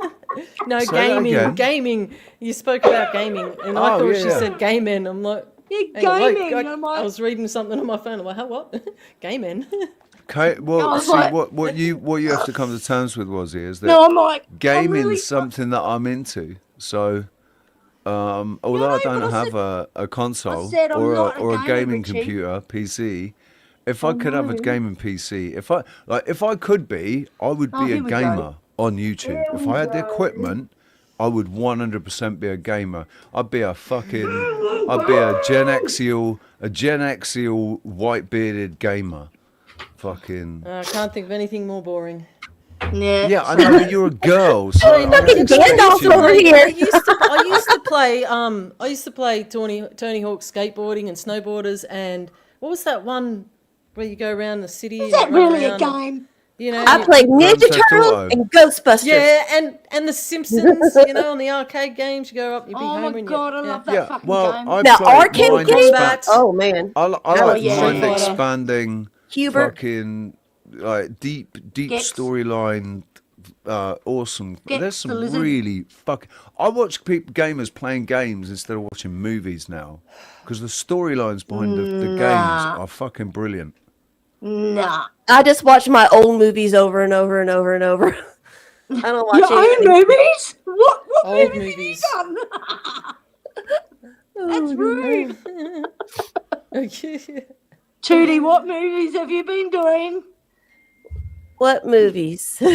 No, Say that gaming. again. Gaming. You spoke about gaming, and I thought she said gay men. I'm like, Yeah, hang on, wait, gaming. I, I'm like, I was reading something on my phone. I'm like, how what? Gay men. Okay, well, I was see, like- what you have to come to terms with, Wazzy, is that no, I'm like, gaming's really something that I'm into. So, although I don't have a console said I'm or not a a gamer, gaming Richie. computer PC, if I could have a gaming PC, if I could be, I would be a here we go. gamer on YouTube. If I had the equipment, I would 100% be a gamer. I'd be a Gen Xial white bearded gamer. Fucking. I can't think of anything more boring. Yeah. Yeah, I know, but you're a girl, so I Fucking expect Gandalf you- over here. I used to play Tony Hawk skateboarding and snowboarders, and what was that one where you go around the city? Is that and run really a around game? You know, I played Ninja Grand Theft Turtle Auto. and Ghostbusters. yeah, and the Simpsons. You know, on the arcade games, you go up, you beat Oh Homer, my and god, I you, love that Yeah, fucking well, game. I Now, played arcade mind games? Combat. Oh man. I like yeah. mind Street Fighter. expanding, Hubert. fucking like deep Gex. storyline, awesome. Gex There's some the lizard. really I watch gamers playing games instead of watching movies now, because the storylines behind the games are fucking brilliant. Nah. I just watch my old movies over and over and over and over. I don't watch Your own anything. movies? What Old movies movies. have you done? That's rude. Tootie, what movies have you been doing? What movies? Cough.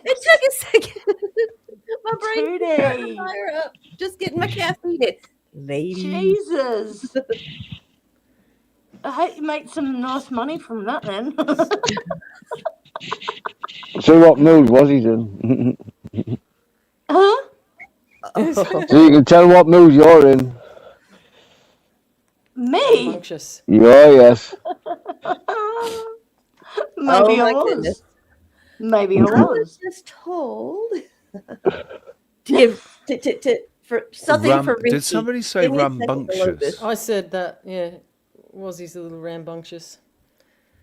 It took a second. My brain Tootie. fire up. Just getting my caffeine in. Lady. Jesus. I hope you make some nice money from that then. So what mood was he in? Huh? So you can tell what mood you're in. Me? Anxious. Yeah, yes. Maybe Oh, I my was. goodness. Maybe I I was was. just told to for something for Richie. Did somebody say Give me a second to load rambunctious? this. I said that. Yeah, Wazzy's a little rambunctious.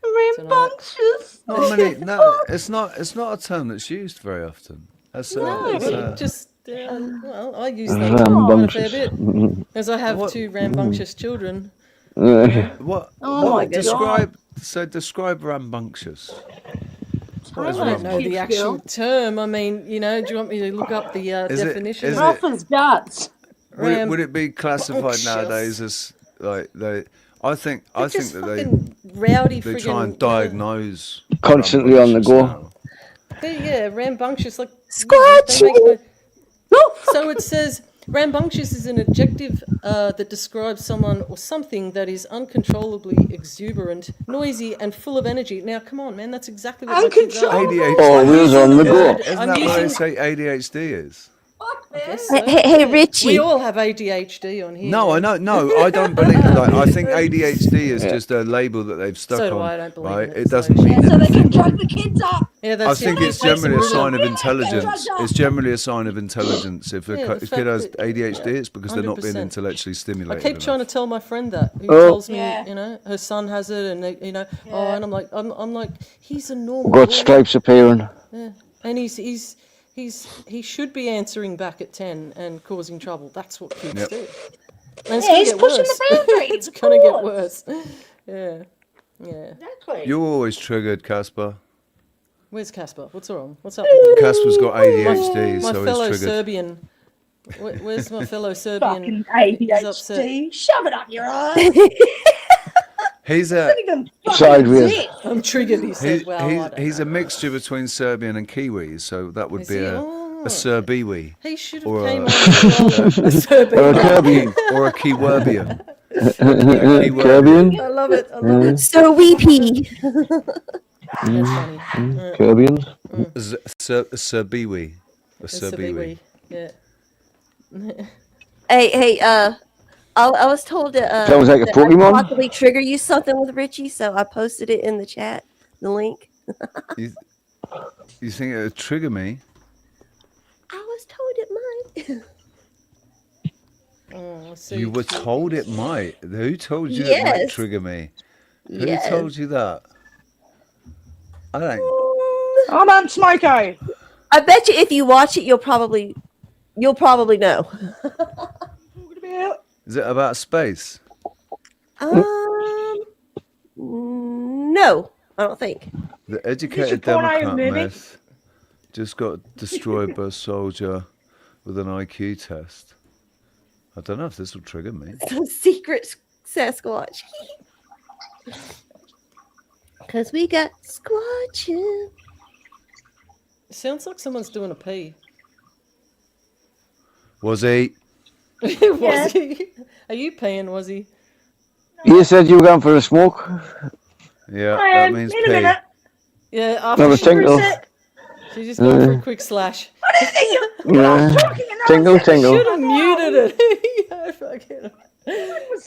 Rambunctious. No, it's not a term that's used very often. That's No, that's, but just Well, I use that quite a fair bit, as I have two rambunctious children. What? Oh my Describe rambunctious. I don't know the actual term. I mean, do you want me to look up the definition? Rough as guts. Would it be classified nowadays as like they? I think that they try and diagnose constantly on the go. Yeah, rambunctious, like Squatch. So it says rambunctious is an adjective that describes someone or something that is uncontrollably exuberant, noisy, and full of energy. Now, come on, man, that's exactly what my kids are. ADHD. Always on the go. Isn't that what they say ADHD is? Hey, Richie. We all have ADHD on here. No, I know. No, I don't believe it. Like, I think ADHD is just a label that they've stuck So do on. I don't believe right? it. It doesn't mean So they can drug the kids up. Yeah, I think it's generally a sign of Really? intelligence. It's generally a sign of intelligence. If a the kid has fact that- ADHD, it's because they're not being 100%. intellectually I stimulated. keep trying to tell my friend that, who Oh. tells me, her son has it, and and I'm like, he's a normal. Got boy. stripes appearing. Yeah, and he should be answering back at 10 and causing trouble. That's what kids do. And it's He's gonna get pushing worse. the boundaries. It's gonna get worse. Yeah. Exactly. You're always triggered, Casper. Where's Casper? What's wrong? What's up? Casper's got ADHD, My so fellow he's triggered. Serbian. Where's my fellow Serbian? Fucking He's upset. ADHD. Shove it up your ass. He's a Sideways. I'm triggered. He said, "Well, I don't he's know." a mixture between Serbian and Kiwi, so that would Is be he? a Serbiwi. He should or have came a- on a Serbian. Or a Kirby. or a Kiwerbian. Kirbian. I love it. I love it. So weepy. That's funny. Kirbians. Serbiwi. A It's a Serbiwi. Yeah. Hey, I was told that Sounds like a that Pokemon. I'd possibly trigger you something with Richie, so I posted it in the chat, the link. You think it would trigger me? I was told it might. Oh, so You were cute. told it might. Who told you it might Yes. trigger me? Yes. Who told you that? I don't. I'm on Smoko. I bet you if you watch it, you'll probably know. Is it about space? No, I don't think. The educated porno Democrat movie? myth just got destroyed by a soldier with an IQ test. I don't know if this will trigger me. Some secret Sasquatch. Because we got squatching. It sounds like someone's doing a pee. Was he? Was he? Are you peeing, was he? You said you were going for a smoke. Yeah, I that am. means In a pee. minute. Yeah, Have after a tingle. she just going for a quick slash. What is it? Yeah. Tingle, tingle. Should have muted it. Yeah, fucking-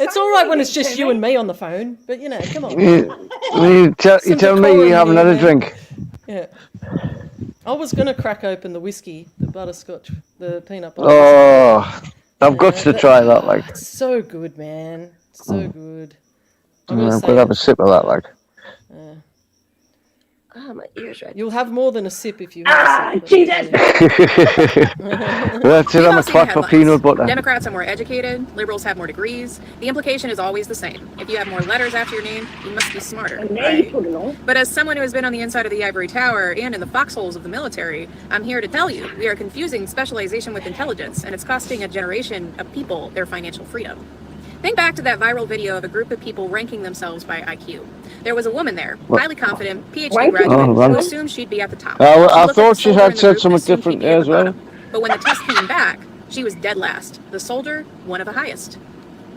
It's all right when it's just you and me on the phone, but come on. You tell Some me you decorum haven't here, had a man. drink. Yeah. I was going to crack open the whiskey, the butterscotch, the peanut butter. Oh, I've got to try that. Like, It's so good, man. So good. I'm going to have a sip of that. Like, Oh, my ears right. You'll have more than a sip if you have a sip. Jesus. that's it. I'm a twat for peanut butter. Democrats are more educated, liberals have more degrees. The implication is always the same. If you have more letters after your name, you must be smarter, right? But as someone who has been on the inside of the ivory tower and in the foxholes of the military, I'm here to tell you, we are confusing specialization with intelligence, and it's costing a generation of people their financial freedom. Think back to that viral video of a group of people ranking themselves by IQ. There was a woman there, highly confident, PhD graduate, who assumed she'd be at the top. I She looked at thought the she soldier had in the said group and something assumed different she'd be at as the well. bottom. But when the test came back, she was dead last. The soldier, one of the highest.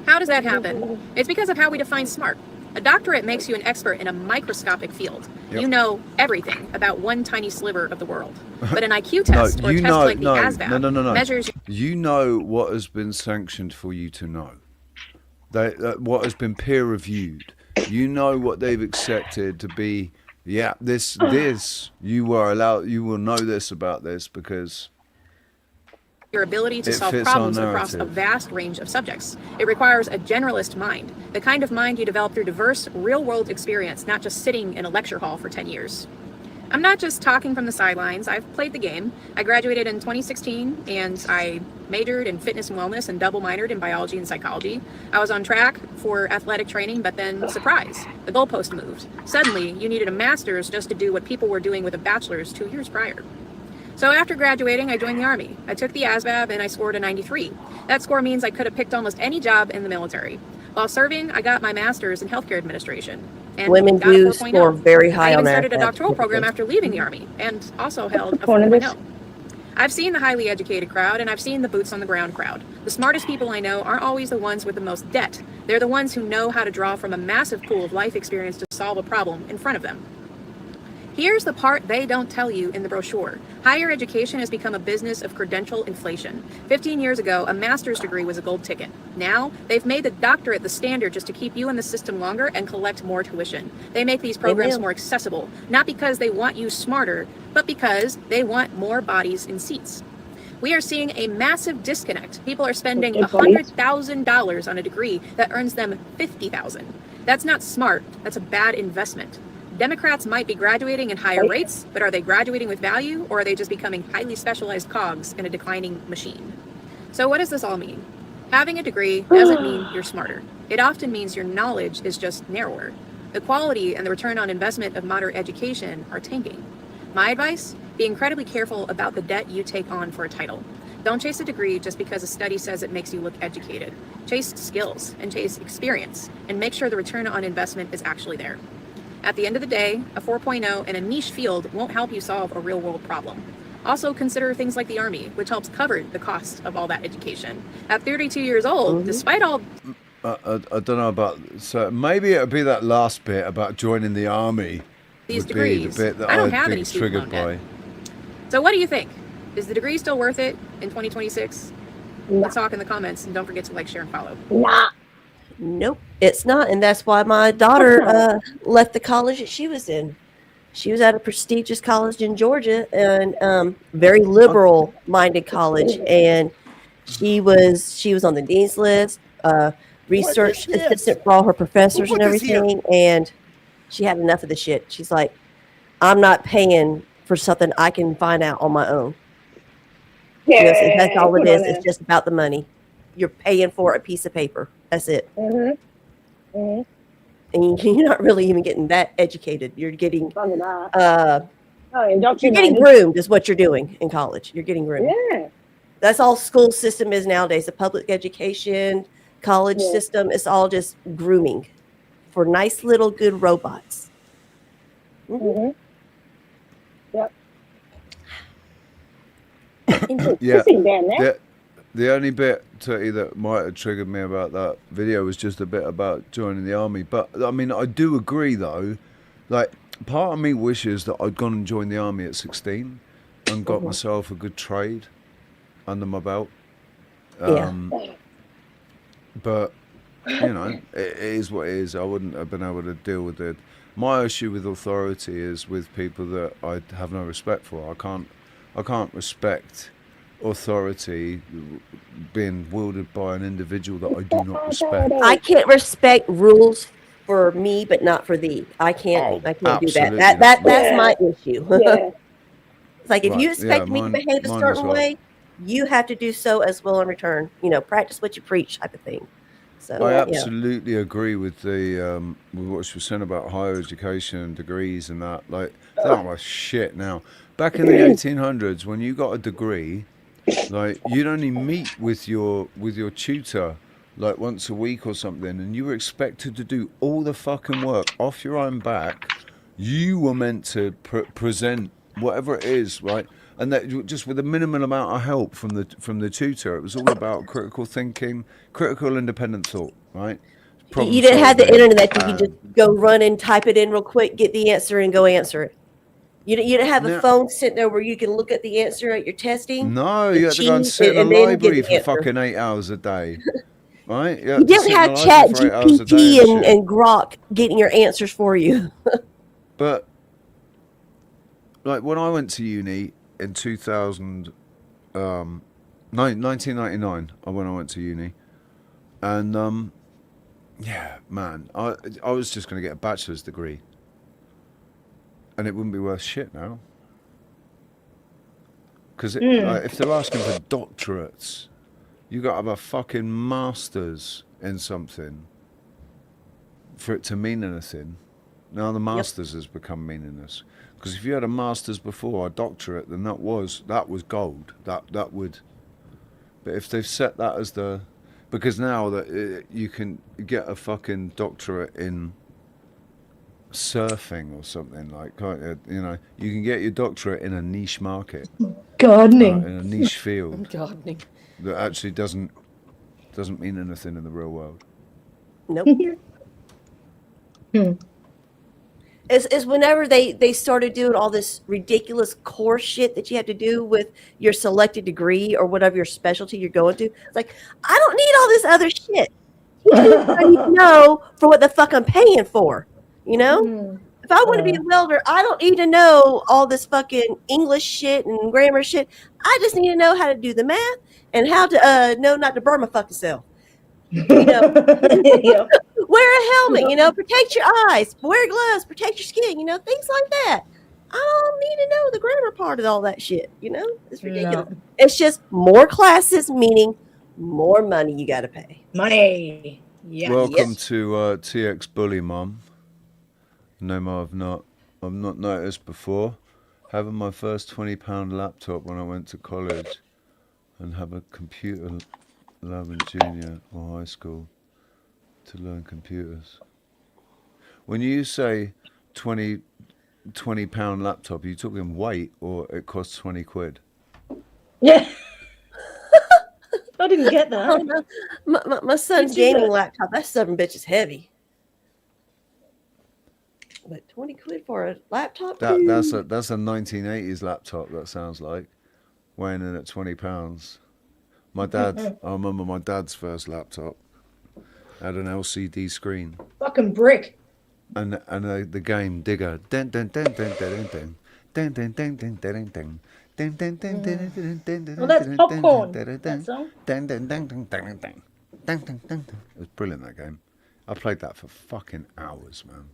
How does that happen? It's because of how we define smart. A doctorate makes you an expert in a microscopic field. Yep. You know everything about one tiny sliver of the world. But an IQ test or a test like the ASVAB measures You know what has been sanctioned for you to know. What has been peer reviewed. You know what they've accepted to be. Yeah, this you were allowed. You will know this about this because your ability to it solve fits our problems across a narrative. vast range of subjects. It requires a generalist mind, the kind of mind you develop through diverse, real-world experience, not just sitting in a lecture hall for 10 years. I'm not just talking from the sidelines. I've played the game. I graduated in 2016 and I majored in fitness and wellness and double minored in biology and psychology. I was on track for athletic training, but then surprise, the goalpost moved. Suddenly, you needed a master's just to do what people were doing with a bachelor's 2 years prior. So after graduating, I joined the Army. I took the ASVAB and I scored a 93. That score means I could have picked almost any job in the military. While serving, I got my master's in healthcare administration. And Women got a do 4.0. score very high I on even started a ASVAB, doctoral program typically. after leaving the Army and also held a 4.0. I've seen the highly educated crowd and I've seen the boots on the ground crowd. The smartest people I know aren't always the ones with the most debt. They're the ones who know how to draw from a massive pool of life experience to solve a problem in front of them. Here's the part they don't tell you in the brochure. Higher education has become a business of credential inflation. 15 years ago, a master's degree was a gold ticket. Now, they've made the doctorate the standard just to keep you in the system longer and collect more tuition. They make these programs more accessible, not because they want you smarter, but because they want more bodies in seats. We are seeing a massive disconnect. People are spending $100,000 on a degree that earns them $50,000. That's not smart. That's a bad investment. Democrats might be graduating in higher rates, but are they graduating with value, or are they just becoming highly specialized cogs in a declining machine? So what does this all mean? Having a degree doesn't mean you're smarter. It often means your knowledge is just narrower. The quality and the return on investment of modern education are tanking. My advice? Be incredibly careful about the debt you take on for a title. Don't chase a degree just because a study says it makes you look educated. Chase skills and chase experience, and make sure the return on investment is actually there. At the end of the day, a 4.0 in a niche field won't help you solve a real-world problem. Also consider things like the Army, which helps cover the cost of all that education. At 32 years old, despite all... I don't know about... So maybe it would be that last bit about joining the Army. These would degrees. Be the bit that I don't I'd have be any student triggered loan by. So what do you think? Is the degree still worth it in 2026? Let's talk in the comments, and don't forget to like, share, and follow. Nah. Nope, it's not, and that's why my daughter left the college that she was in. She was at a prestigious college in Georgia, and very liberal-minded college, and she was on the dean's list, research assistant for all her professors and everything, and she had enough of the shit. She's like, I'm not paying for something I can find out on my own. Yes, and that's all it is. It's just about the money. You're paying for a piece of paper. That's it. And you're not really even getting that educated. You're getting you're getting groomed is what you're doing in college. You're getting groomed. Yeah. That's all school system is nowadays. The public education, college system, it's all just grooming for nice little good robots. Yep. Yeah. The only bit, Tutty, that might have triggered me about that video was just a bit about joining the Army. But, I mean, I do agree, though. Like, part of me wishes that I'd gone and joined the Army at 16 and got myself a good trade under my belt. But, you know, it is what it is. I wouldn't have been able to deal with it. My issue with authority is with people that I have no respect for. I can't respect authority being wielded by an individual that I do not respect. I can't respect rules for me, but not for thee. I can't do that. That's my issue. It's like if you expect me to behave a certain way, you have to do so as well in return. You know, practice what you preach, type of thing. So I absolutely agree with the with what she was saying about higher education and degrees and that. Like, they're not shit now. Back in the 1800s, when you got a degree, like, you'd only meet with your tutor like once a week or something, and you were expected to do all the fucking work off your own back. You were meant to present whatever it is, right? And that just with a minimal amount of help from the tutor. It was all about critical thinking, critical independent thought, right? You didn't have the internet that you could just go run and type it in real quick, get the answer, and go answer it. You didn't have a phone sitting there where you can look at the answer at your testing. No, you had to go and sit in a library for fucking 8 hours a day. Right? You didn't have Chat GPT and Grok getting your answers for you. But, like, when I went to uni in 1999, I went to uni. And, yeah, man, I was just going to get a bachelor's degree. and it wouldn't be worth shit now. Because if they're asking for doctorates, you got to have a fucking master's in something for it to mean anything. Now the master's has become meaningless. Because if you had a master's before a doctorate, then that was gold. That would. But if they've set that as the, because now that you can get a fucking doctorate in surfing or something, like, you know, you can get your doctorate in a niche market, gardening, in a niche field, gardening that actually doesn't mean anything in the real world. Nope. Is whenever they started doing all this ridiculous core shit that you have to do with your selected degree or whatever your specialty you're going to. It's like, I don't need all this other shit. I need to know for what the fuck I'm paying for. You know? If I want to be a welder, I don't need to know all this fucking English shit and grammar shit. I just need to know how to do the math and how to know not to burn my fucking self. You know, wear a helmet, you know, protect your eyes, wear gloves, protect your skin, you know, things like that. I don't need to know the grammar part of all that shit, you know? It's ridiculous. No. It's just more classes, meaning more money you got to pay. Money. Yeah. Welcome to TX Bully, Mum. No, I've not noticed before. Having my first £20 laptop when I went to college and have a computer lab in junior or high school to learn computers. When you say £20 laptop, are you talking weight or it costs 20 quid? Yeah. I didn't get that. Oh, no. My son's gaming laptop, that son bitch is heavy. But 20 quid for a laptop? That's a 1980s laptop, that sounds like, weighing in at £20. I remember my dad's first laptop had an LCD screen. Fucking brick. And the game Digger. Dun, dun, dun, dun, dun, dun, dun, dun, dun, dun, dun, dun. Well, that's popcorn. That song. It was brilliant, that game. I played that for fucking hours, man.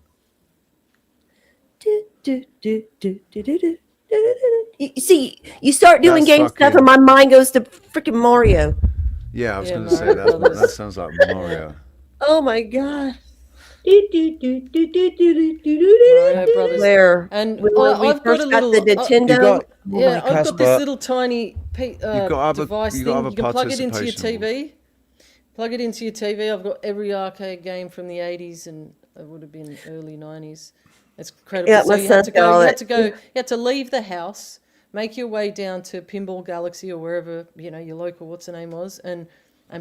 You see, you start doing game stuff and my mind goes to freaking Mario. Yeah, I was going to say that sounds like Mario. Oh my god. Mario Brothers. Where? And I've got a little, the Nintendo. I've got this little tiny device thing. You can plug it into your TV. Plug it into your TV. I've got every arcade game from the 80s and it would have been early 90s. It's incredible. Yeah, so you had to leave the house, make your way down to Pinball Galaxy or wherever, you know, your local, what's the name was, and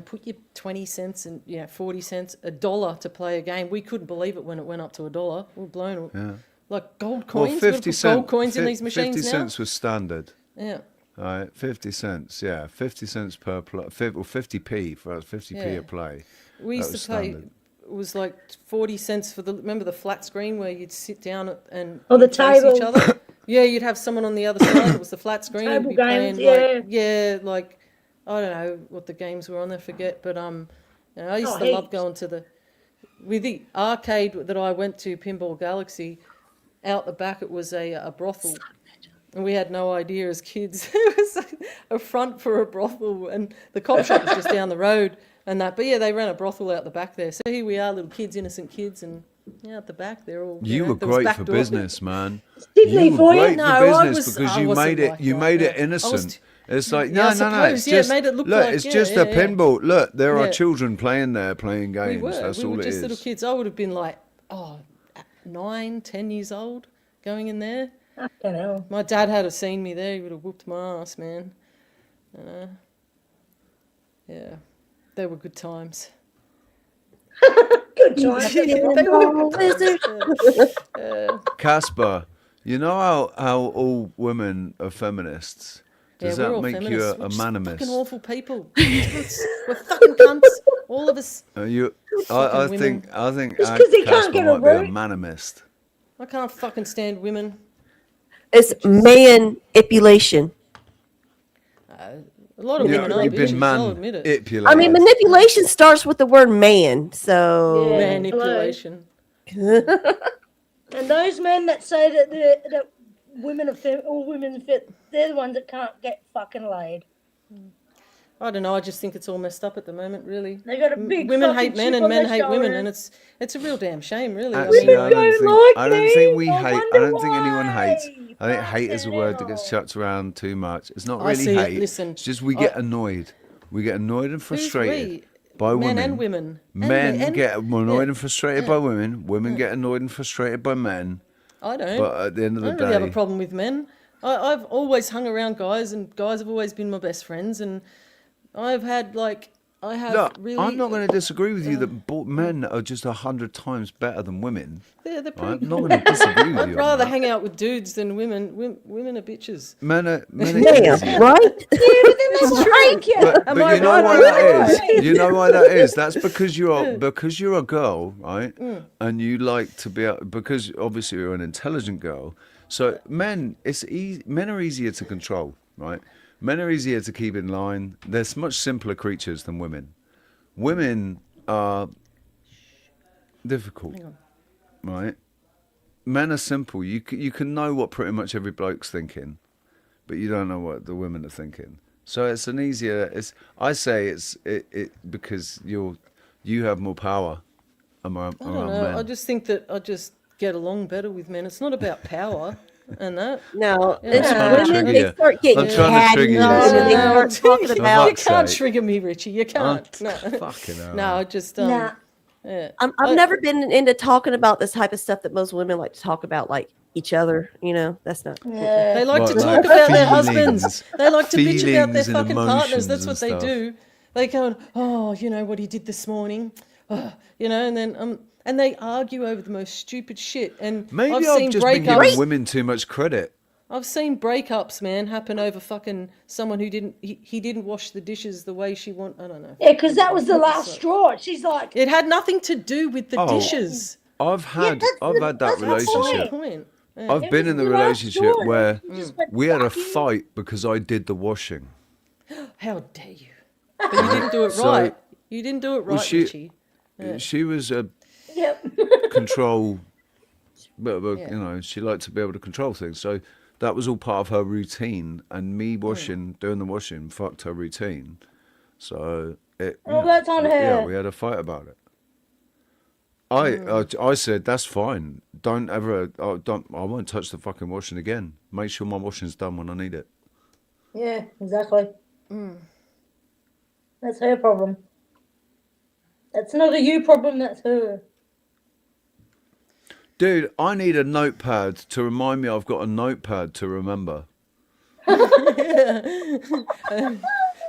put your 20 cents and 40 cents, $1 to play a game. We couldn't believe it when it went up to $1. We were blown. Yeah. Like gold coins. Well, 50 cents. Gold coins in these machines 50 now. cents was standard. Yeah. All right, 50 cents. Yeah, 50 cents per play, or 50p for 50p a play. We used to play. It was like 40 cents for remember the flat screen where you'd sit down and the face table. each other? Yeah, you'd have someone on the other side. It was the flat screen. Table You'd be games, playing, like I don't know what the games were on there, forget. But I used to love going to the arcade that I went to, Pinball Galaxy. Out the back, it was a brothel. And we had no idea as kids. It was like a front for a brothel, and the cop shop was just down the road. And that, but yeah, they ran a brothel out the back there. So here we are, little kids, innocent kids, and out the back, they're all. You were great for business, man. Sydney you were great for business because you made it. You made it innocent. It's like no. It's just made it look look. Like, it's just a pinball. Look, there are children playing there, playing games. That's all it is. We were just little kids. I would have been like, 9, 10 years old, going in there. I don't know. My dad had have seen me there. He would have whooped my ass, man. Yeah. They were good times. Good times. Casper, you know how all women are feminists? Does that make you a manimist? Fucking awful people. We're fucking cunts. All of us. I think Casper might be a manimist. I can't fucking stand women. It's manipulation. A lot of women are bitches, I'll admit it. I mean, manipulation starts with the word man, so... Manipulation. And those men that say that women are all women fit, they're the ones that can't get fucking laid. I don't know. I just think it's all messed up at the moment, really. They got a big women fucking hate men chip and on men their hate women, shoulders. and it's a real damn shame, really. Actually, I I don't think we hate. I don't think anyone hates. I think hate is a word that gets chucked around too much. It's not I really see it, hate. listen, It's just we get annoyed. We get annoyed and frustrated by Men women. and women. Men get annoyed and frustrated by women. Women get annoyed and frustrated by men. I don't. But at the end of the I don't really have a day, problem with men. I've always hung around guys, and guys have always been my best friends, and I've had look, really. I'm not going to disagree with you that men are just 100 times better than women. They're I'm not going to disagree with I'd you. rather hang out with dudes than women. Women are bitches. Men are Yeah, right? Yeah, but then that's true. But you know why that is? You know why that is? That's because you're a girl, right? And you like to be because obviously you're an intelligent girl. So men are easier to control, right? Men are easier to keep in line. They're much simpler creatures than women. Women are difficult, right? Men are simple. You can know what pretty much every bloke's thinking, but you don't know what the women are thinking. So it's an easier. I say it's because you have more power around I don't know. men. I just think that I just get along better with men. It's not about power and that. No, it's women, they start getting catty and they start talking about. You can't trigger me, Richie. You can't. No. Fucking hell. No, I just Nah. yeah. I've never been into talking about this type of stuff that most women like to talk about, like each other. You know, that's not. Yeah. They like to What, talk like about their feelings? husbands. They like to bitch about their Feelings and fucking partners. That's emotions what they and stuff. do. They go, oh, you know what he did this morning, you know, and then and they argue over the most stupid shit. And Maybe I've I've seen just been breakups. giving women too much credit. I've seen breakups, man, happen over fucking someone who he didn't wash the dishes the way she wanted. I don't know. Yeah, because that was the last straw. She's like, It had nothing to do with the dishes. I've had that relationship. Point. Yeah. I've been in the the last relationship straw. where You just went, we had a "Fuck you." fight because I did the washing. How dare you? But you didn't do it So- right. You didn't do it right, Well, Richie. Yeah. She was a Yep. control, but Yeah. you know, she liked to be able to control things. So that was all part of her routine, and me doing the washing, fucked her routine. So That's on her. Yeah, we had a fight about it. I said that's fine. Don't ever. I won't touch the fucking washing again. Make sure my washing's done when I need it. Yeah, exactly. That's her problem. That's not a you problem, that's her. Dude, I need a notepad to remind me I've got a notepad to remember.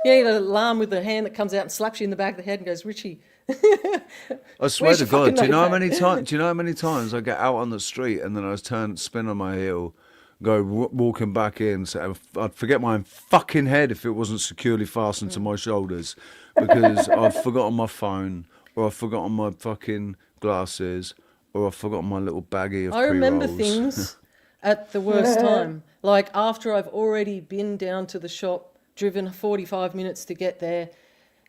Yeah, the alarm with the hand that comes out and slaps you in the back of the head and goes, Richie. I swear Where's to your God, fucking do you know how notepad? many times? Do you know how many times I get out on the street and then I spin on my heel, go walking back in, so I'd forget my own fucking head if it wasn't securely fastened to my shoulders because I've forgotten my phone or I've forgotten my fucking glasses or I've forgotten my little baggie of I remember pre-rolls. things at the worst time. Like after I've already been down to the shop, driven 45 minutes to get there,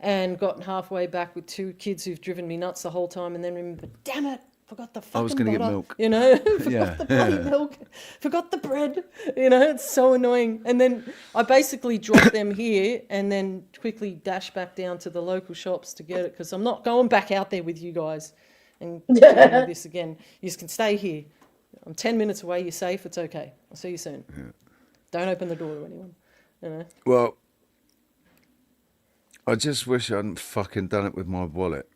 and gotten halfway back with two kids who've driven me nuts the whole time, and then remember, damn it, forgot the fucking I was going to get butter, milk. you know, forgot Yeah, the bloody yeah. milk, forgot the bread, you know, it's so annoying. And then I basically drop them here and then quickly dash back down to the local shops to get it because I'm not going back out there with you guys and doing this again. You can stay here. I'm 10 minutes away. You're safe. It's okay. I'll see you soon. Yeah. Don't open the door to anyone. You know. Well, I just wish I hadn't fucking done it with my wallet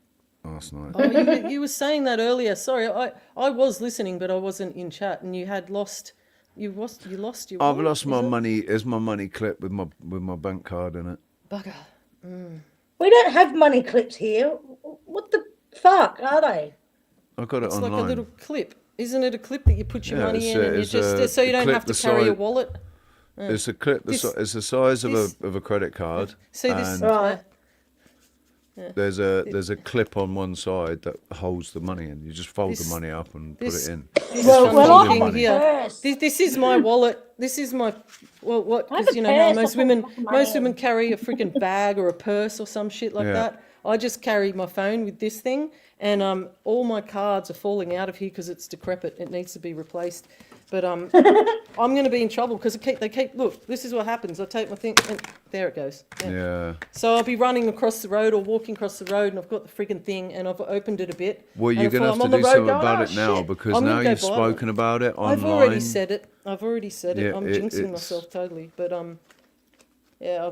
last night. Oh, you were saying that earlier. Sorry, I was listening, but I wasn't in chat. And you had lost. You lost your. I've wallet, lost my is it? money. Is my money clip with my bank card in it? Bugger. We don't have money clips here. What the fuck are they? I got it It's online. like a little clip. Isn't it a clip that you put your Yeah, money it's in a- and you it's just a- so you the don't clip have to the carry a size- wallet? Yeah. It's a clip. This- It's the size this- of a credit card. See this? and Right. Yeah. There's a clip on one side that holds the money in. You just fold This- the money up and this- put it in. This Well, I'm well, thinking I'm here. purse. This is my wallet. This is my what? I have Because a you know how purse, I put my money most women in. carry a freaking bag or a purse or some shit like Yeah. that. I just carry my phone with this thing, and all my cards are falling out of here because it's decrepit. It needs to be replaced. But I'm going to be in trouble because they keep. Look, this is what happens. I take my thing, and there it goes. Yeah. So I'll be running across the road or walking across the road, and I've got the frigging thing, and I've opened it a bit. Well, you're going to have to do something about it now because now you've spoken about it online. I've already said it. I'm jinxing myself totally. But yeah,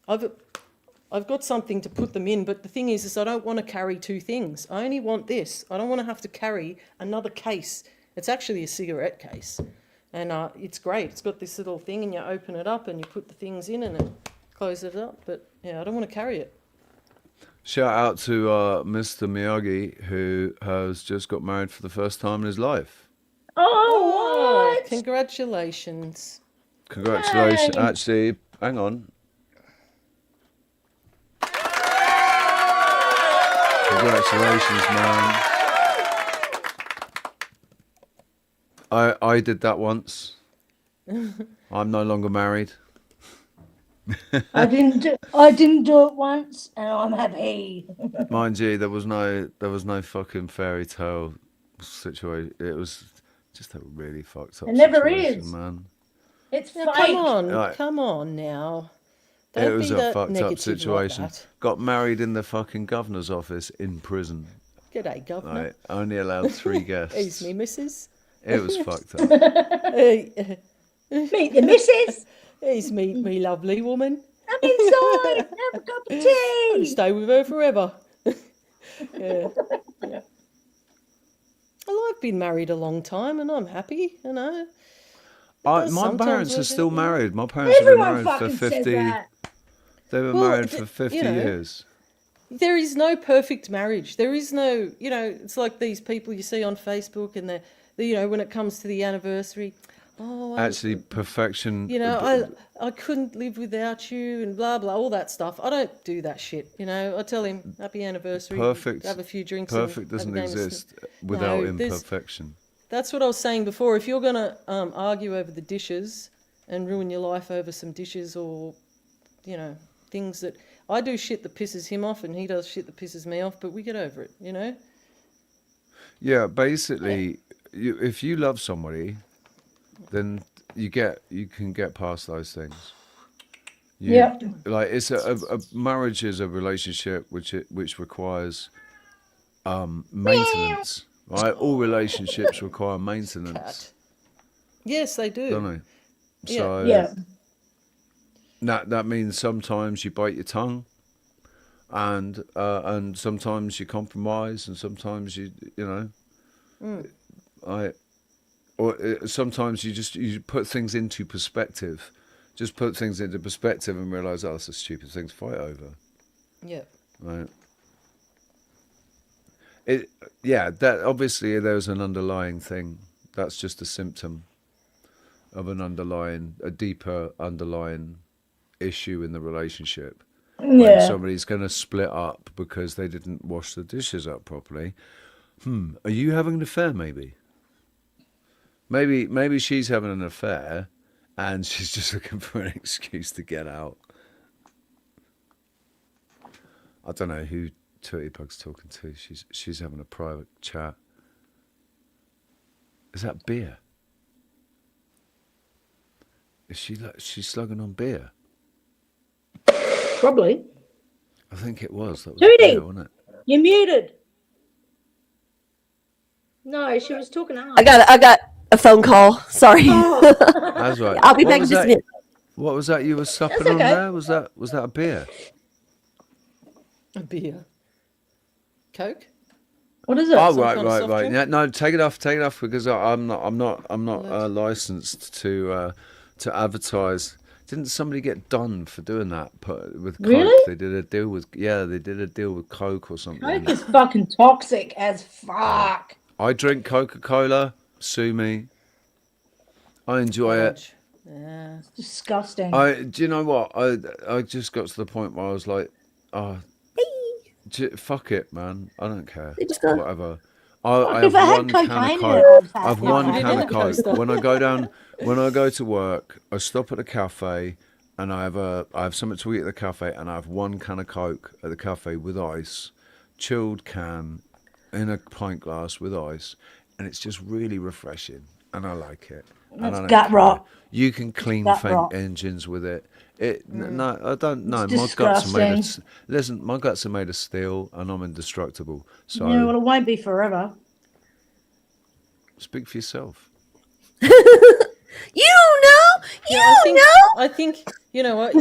I've got something to put them in. But the thing is I don't want to carry two things. I only want this. I don't want to have to carry another case. It's actually a cigarette case, and it's great. It's got this little thing, and you open it up, and you put the things in, and it closes it up. But yeah, I don't want to carry it. Shout out to Mr. Miyagi, who has just got married for the first time in his life. Oh, what? Congratulations. Congratulations. Yay. Actually, hang on. Congratulations, man. I did that once. I'm no longer married. I didn't do it once, and I'm happy. Mind you, there was no fucking fairy tale situation. It was just a really fucked up It never situation, is. man. It's Now, fake. come on now. It Don't was be a that fucked up negative situation. like that. Got married in the fucking governor's office in prison. G'day, governor. Right, only allowed 3 guests. He's me, missus. It was fucked up. Meet the missus. He's me lovely woman. Come inside. Have a cup of tea. I'll stay with her forever. Yeah. Well, I've been married a long time, and I'm happy, you know. My parents are still married. My parents have been married for 50. They were married for 50 years. There is no perfect marriage. There is no, it's like these people you see on Facebook, and they're when it comes to the anniversary. Actually, perfection. I couldn't live without you, and blah blah, all that stuff. I don't do that shit. I tell him happy anniversary. Perfect. Have a few drinks. Perfect doesn't exist without imperfection. That's what I was saying before. If you're gonna argue over the dishes and ruin your life over some dishes, or things that I do shit that pisses him off, and he does shit that pisses me off, but we get over it. Yeah, basically, if you love somebody, then you can get past those things. Like it's a marriage is a relationship which requires maintenance. Right, all relationships require maintenance. Yes, they do. Don't they? So that means sometimes you bite your tongue, and sometimes you compromise, and sometimes sometimes you put things into perspective. Just put things into perspective and realize, that's a stupid thing to fight over. Yeah. Right. That obviously there's an underlying thing. That's just a symptom of a deeper underlying issue in the relationship. When somebody's going to split up because they didn't wash the dishes up properly. Are you having an affair? Maybe she's having an affair, and she's just looking for an excuse to get out. I don't know who Tweetybug's talking to. She's having a private chat. Is that beer? Is she's slugging on beer? Probably. I think it was. That was Judy, beer, wasn't it? you're muted. No, she was talking to us. I got a phone call. Sorry. That's right. I'll be back in just a minute. What was that you were supping on there? Was that a beer? A beer. Coke? What is it? Oh, right. Yeah, no, take it off because I'm not licensed to advertise. Didn't somebody get done for doing that with Coke? Really? They did a deal with Coke or something. Coke is fucking toxic as fuck. I drink Coca-Cola. Sue me. I enjoy it. Yeah, it's disgusting. Do you know what? I just got to the point where I was like, fuck it, man. I don't care. Whatever. I have one can of Coke. I have one can of Coke. When I go to work, I stop at a cafe and I have something to eat at the cafe, and I have 1 can of Coke at the cafe with ice, chilled can, in a pint glass with ice, and it's just really refreshing, and I like it. And I That's don't gut care. rot. You can clean Gut faint rot. engines with it. No, I don't know. It's My guts are made of disgusting. listen. My guts are made of steel, and I'm indestructible. So Yeah, well, it won't be forever. speak for yourself. You don't know. You don't know. I think you know what.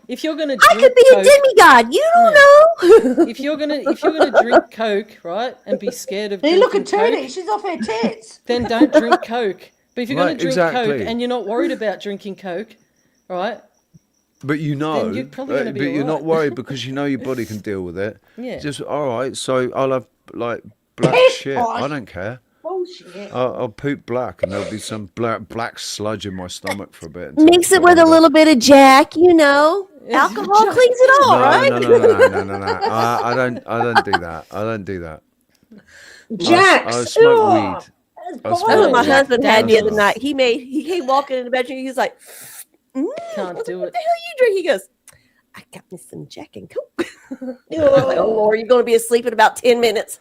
If you're gonna, I drink could be a Coke, demigod. You don't know. if you're gonna drink Coke, right, and be scared of Hey, look at drinking Tootie. Coke, She's off her tits. then don't drink Coke. But if you're going Right, to drink exactly. Coke and you're not worried about drinking Coke, right? But you know, Then you're probably gonna be but you're not alright. worried because you know your body can deal with it. Yeah. Just all right. So I'll have like black Piss shit. posh. I don't care. Bullshit. I'll poop black, and there'll be some black sludge in my stomach for a bit. Mix it with a little bit of Jack, you know. Alcohol cleans it all, No, right? no. I don't do that. I don't do that. Jax. I smoke weed. That's what my husband had the other That's night. He came walking in the bedroom. He was like, Can't do "What it. the hell you drink?" He goes, "I got me some Jack and Coke." I was like, "Oh Lord, you're going to be asleep in about 10 minutes."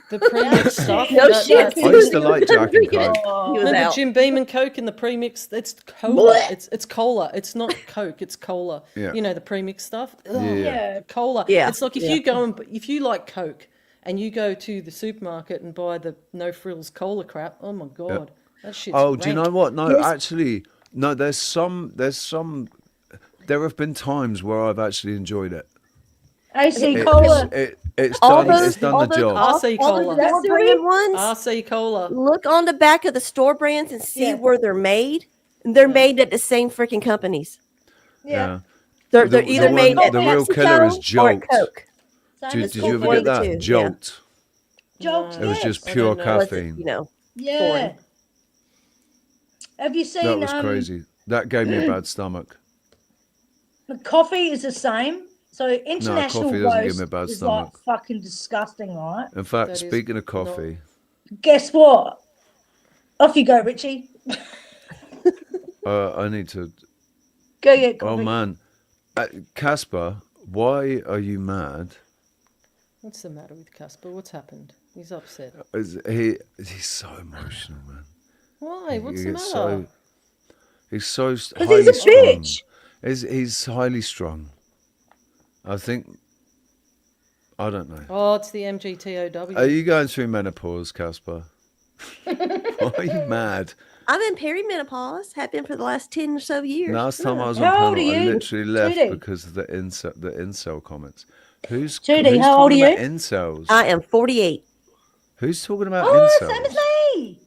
The premix stuff. No shit. I used to like Jack and Coke. He was Remember out. Jim Beam and Coke in the premix? It's cola. It's cola. It's not Coke. It's cola. Yeah. You know the premix stuff. Ugh, Yeah. Cola. Yeah. It's like if you like Coke and you go to the supermarket and buy the no frills cola crap. Oh my god, that shit's Oh, do you rank. know what? No, Yes. actually, no. There's some. There have been times where I've actually enjoyed it. AC Cola. It's All done. those- It's done all the those- job. RC all the Cola. store brand ones. RC Cola. Look on the back of the store brands and see Yeah. where they're made. And they're made at the same freaking companies. Yeah. They're The either one- made at the real PepsiCo killer is or at Jolt. Coke. Did you Coke ever get that? 42, yeah. Jolt. Jolt, It was yes. just I pure don't know. Unless caffeine. it's, you know, Yeah. foreign. Have you seen That was crazy. That gave me a bad stomach. the coffee is the same. So international coffee doesn't give roast me a bad is stomach. like fucking disgusting, right? In fact, That is speaking of coffee, Guess what? Off you go, Richie. I need to. Go get Oh coffee. man, Casper, why are you mad? What's the matter with Casper? What's happened? He's upset. He's so emotional, man. Why? What's He the gets matter? He's so he's highly a strung. bitch. He's highly strung. I think. I don't know. Oh, it's the MGTOW. Are you going through menopause, Casper? Why are you mad? I'm in perimenopause. Have been for the last 10 or so years. Last time I was on How old panel, are I you, literally left Judy? because of the incel comments. Who's Judy, who's how old talking are about you? incels? I am 48. Who's talking about Oh, incels? same as me.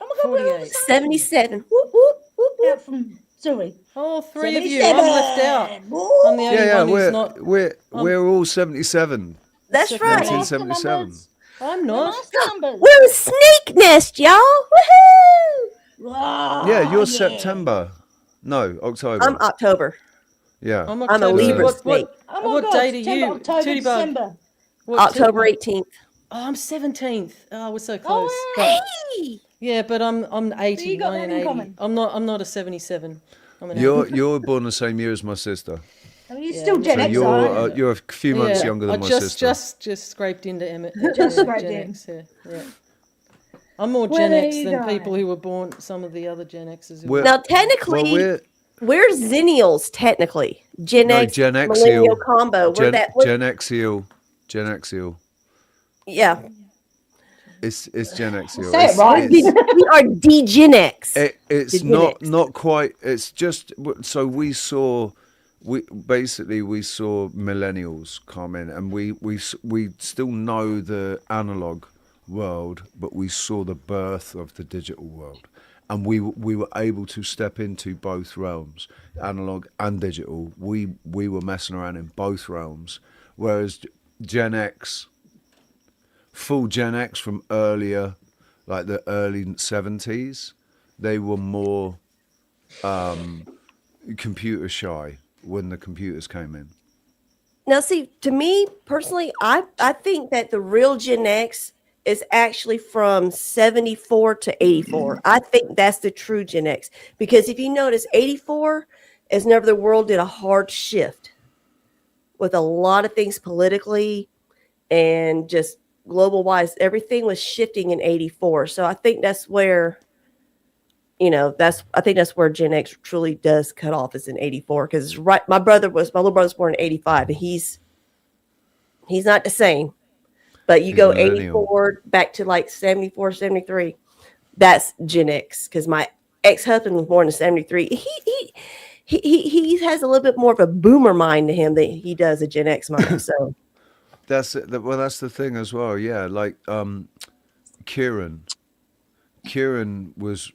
Oh my god, we're all the 48. same. 77. Whoop, whoop, whoop, whoop. Out from Zooey. Oh, three of you. I'm left out. I'm the only Yeah, one who's not. we're all 77. That's right. 1977. I'm not. We're a snake nest, y'all. Woohoo! Yeah, you're September. No, October. I'm October. Yeah. I'm I'm a October. Libra What, snake. Oh my what god, date are September, you? October, Tootie Bug. December. What- October 18th. Oh, I'm 17th. Oh, we're so Oh, close. But- Hey! yeah, but I'm 80. So you got that in 1980. common. I'm not a 77. I'm an You're born the same year as my sister. I mean, you're Yeah, still so Gen So X, you're you're a few months younger than I my just, sister. just scraped into Just scraped Gen in. X. Yeah. I'm more Where Gen are X you than going? people who were born some of the other Gen X's. We're- Now, technically, well, we're Zennials, technically. Gen No, X, Gen X millennial eel. combo. We're that. We're, Gen Xil. Gen Xil. yeah. It's Gen Xil. Say it right. We are D-Gen X. It's Gen not X. not quite. It's just so we saw millennials come in, and we still know the analog world, but we saw the birth of the digital world, and we were able to step into both realms, analog and digital. We were messing around in both realms, whereas Gen X, full Gen X from earlier, like the early 70s, they were more computer shy when the computers came in. Now, see, to me personally, I think that the real Gen X is actually from 74 to 84. I think that's the true Gen X. Because if you notice, 84 is whenever the world did a hard shift with a lot of things politically and just global wise. Everything was shifting in 84. So I think that's where, I think that's where Gen X truly does cut off, is in 84. Because my little brother's born in 85, and he's not the same. But you go 84 back to like 74, 73. That's Gen X. Because my ex-husband was born in 73. He has a little bit more of a boomer mind to him than he does a Gen X mind. So that's it. Well, that's the thing as well. Yeah, like Kieran was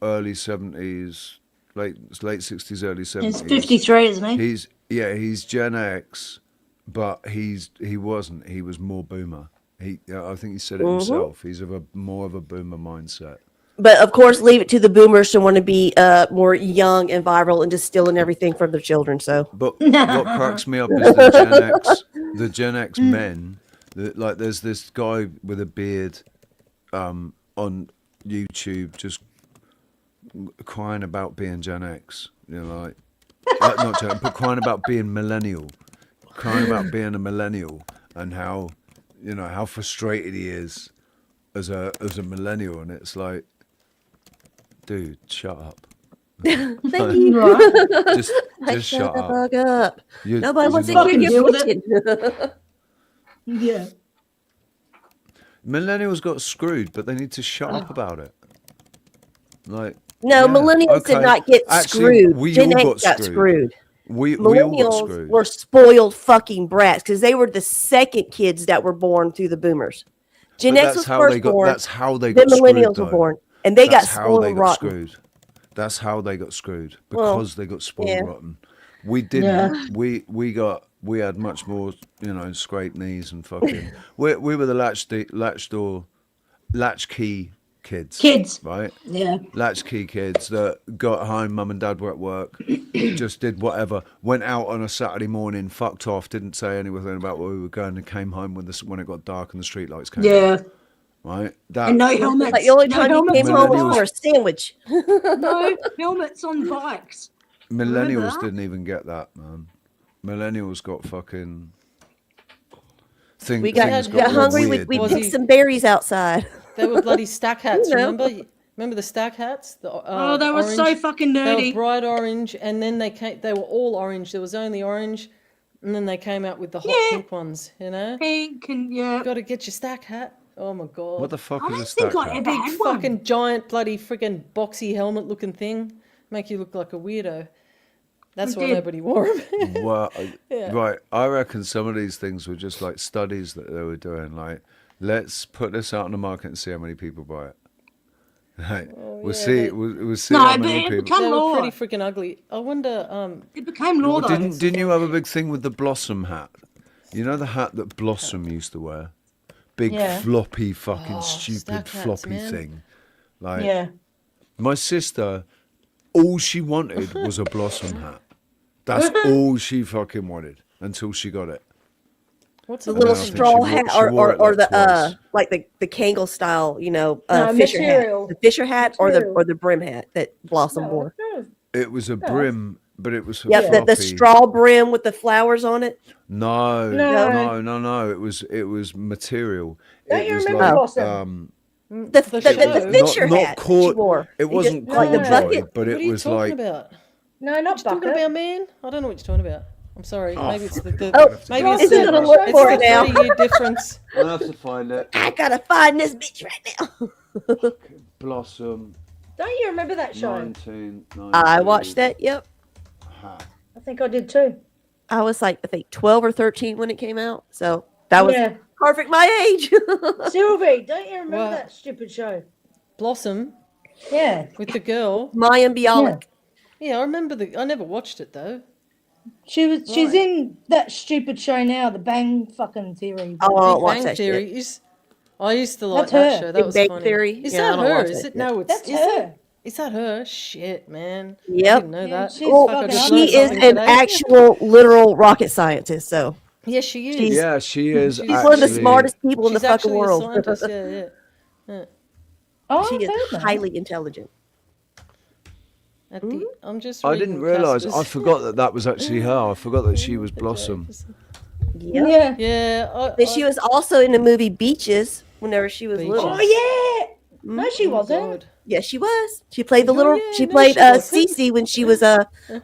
early 70s, late 60s, early 70s. He's 53, isn't he? He's Gen X, but he wasn't. He was more boomer. I think he said it himself. He's more of a boomer mindset. But of course, leave it to the boomers to want to be more young and viral and just stealing everything from their children. So, but what cracks me up is the Gen X men. Like, there's this guy with a beard on YouTube just crying about being Gen X. Not Gen X, but crying about being millennial, crying about being a millennial, and how frustrated he is as a millennial, and it's like, dude, shut up. Thank you. Just shut the fuck up. Nobody wants to deal with it. Yeah. Millennials got screwed, but they need to shut up about it. Millennials did not get screwed. Gen X got screwed. Millennials were spoiled fucking brats because they were the second kids that were born through the boomers. Gen X was first born. That's how they got screwed. Then millennials were born, and they got spoiled rotten. That's how they got screwed, because they got spoiled rotten. We didn't. Yeah. We had much more, scraped knees and fucking. we were the latchkey kids, right? Yeah, latchkey kids that got home, mum and dad were at work, just did whatever, went out on a Saturday morning, fucked off, didn't say anything about where we were going, and came home when it got dark and the street lights came on. Right? And no helmets. Like the only time you came home was for a sandwich. No helmets on bikes. Millennials didn't even get that, man. Millennials got fucking things. We got hungry. We picked some berries outside. They were bloody stack hats. Remember the stack hats? They were so fucking nerdy. They were bright orange, and then they were all orange. There was only orange, and then they came out with the hot pink ones. Pink and Got to get your stack hat. Oh my god! What the fuck is a stack hat? A big fucking giant bloody freaking boxy helmet looking thing, make you look like a weirdo. That's why nobody wore them. Well, right. I reckon some of these things were just like studies that they were doing. Like, let's put this out on the market and see how many people buy it. Right. We'll see. We'll see how many people. They were pretty freaking ugly. I wonder. It became law though. Didn't you have a big thing with the Blossom hat? You know the hat that Blossom used to wear? Big floppy fucking stupid floppy thing. Like, my sister, all she wanted was a Blossom hat. That's all she fucking wanted until she got it. What's a little straw hat or the like the Kangol style, Fisher hat, the Fisher hat or the brim hat that Blossom wore. It was a brim, but it was the straw brim with the flowers on it. No. It was material. Don't you remember Blossom? The Fisher hat she wore. It wasn't corduroy, but it was like. About? No, not bucket. Talking about, man? I don't know what you're talking about. I'm sorry. Maybe it's the maybe it's the 3-year difference. I'll have to find it. I gotta find this bitch right now. Blossom. Don't you remember that show? 1990. I watched that. Yep. I think I did too. I was like, I think 12 or 13 when it came out. So that was perfect my age. Sylvie, don't you remember that stupid show? Blossom. Yeah. With the girl. Mayim Bialik. Yeah, I remember I never watched it though. She's in that stupid show now, The Bang fucking Theory. Oh, Big Bang Theory. I used to like that show. That was Big funny. Theory. Is that her? Is it? No, that's her. Is that her? Shit, man. Yep. I didn't know that. She is an actual literal rocket scientist. So Yeah, she is. Yeah, she is. She's one of the smartest people in the fucking world. She's actually a scientist, yeah. Oh, She I've is heard that. highly intelligent. I'm just. I didn't realise. I forgot that was actually her. I forgot that she was Blossom. Yep. Yeah. But she was also in the movie Beaches whenever she was little. Oh yeah. No, she wasn't. Yes, she was. She played the little. yeah, she no, played she wasn't. Cece when she was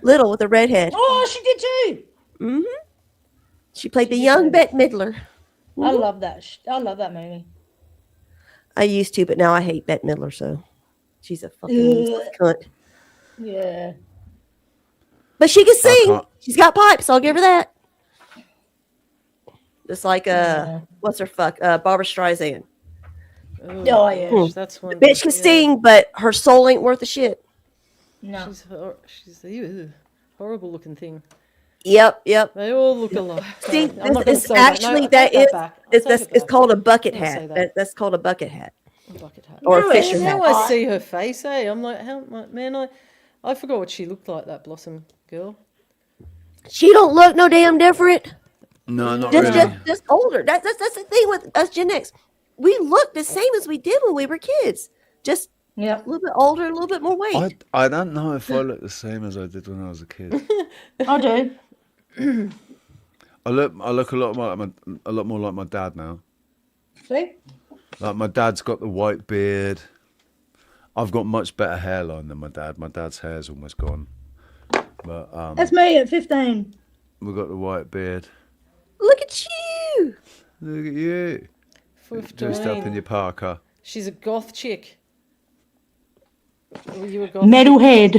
little with a redhead. Oh, she did too. Mm-hmm. She played the young Bette Midler. I love that. I love that movie. I used to, but now I hate Bette Midler. So she's a fucking cunt. Yeah. But she can sing. She's got pipes. I'll give her that. Just like what's her fuck? Barbara Streisand. Oh yeah. That's one. The bitch can sing, but her soul ain't worth a shit. No. She's a horrible looking thing. Yep. They all look alike. See, I'm not gonna it's say that. actually No, I that take is back. it's called a bucket Don't say hat. that. That's called a bucket hat. Bucket hat. Or a fisher hat. Now I see her face, I'm like, man, I forgot what she looked like, that Blossom girl. She don't look no damn different. No, not Just really. just older. That's the thing with us Gen X. We look the same as we did when we were kids. Just a little bit older, a little bit more weight. I don't know if I look the same as I did when I was a kid. I do. I look a lot more like my dad now. See? Like my dad's got the white beard. I've got much better hairline than my dad. My dad's hair's almost gone. But That's me at 15. we've got the white beard. Look at you. Look at you. 15. Dressed up in your parka. She's a goth chick. Were you a goth Metalhead.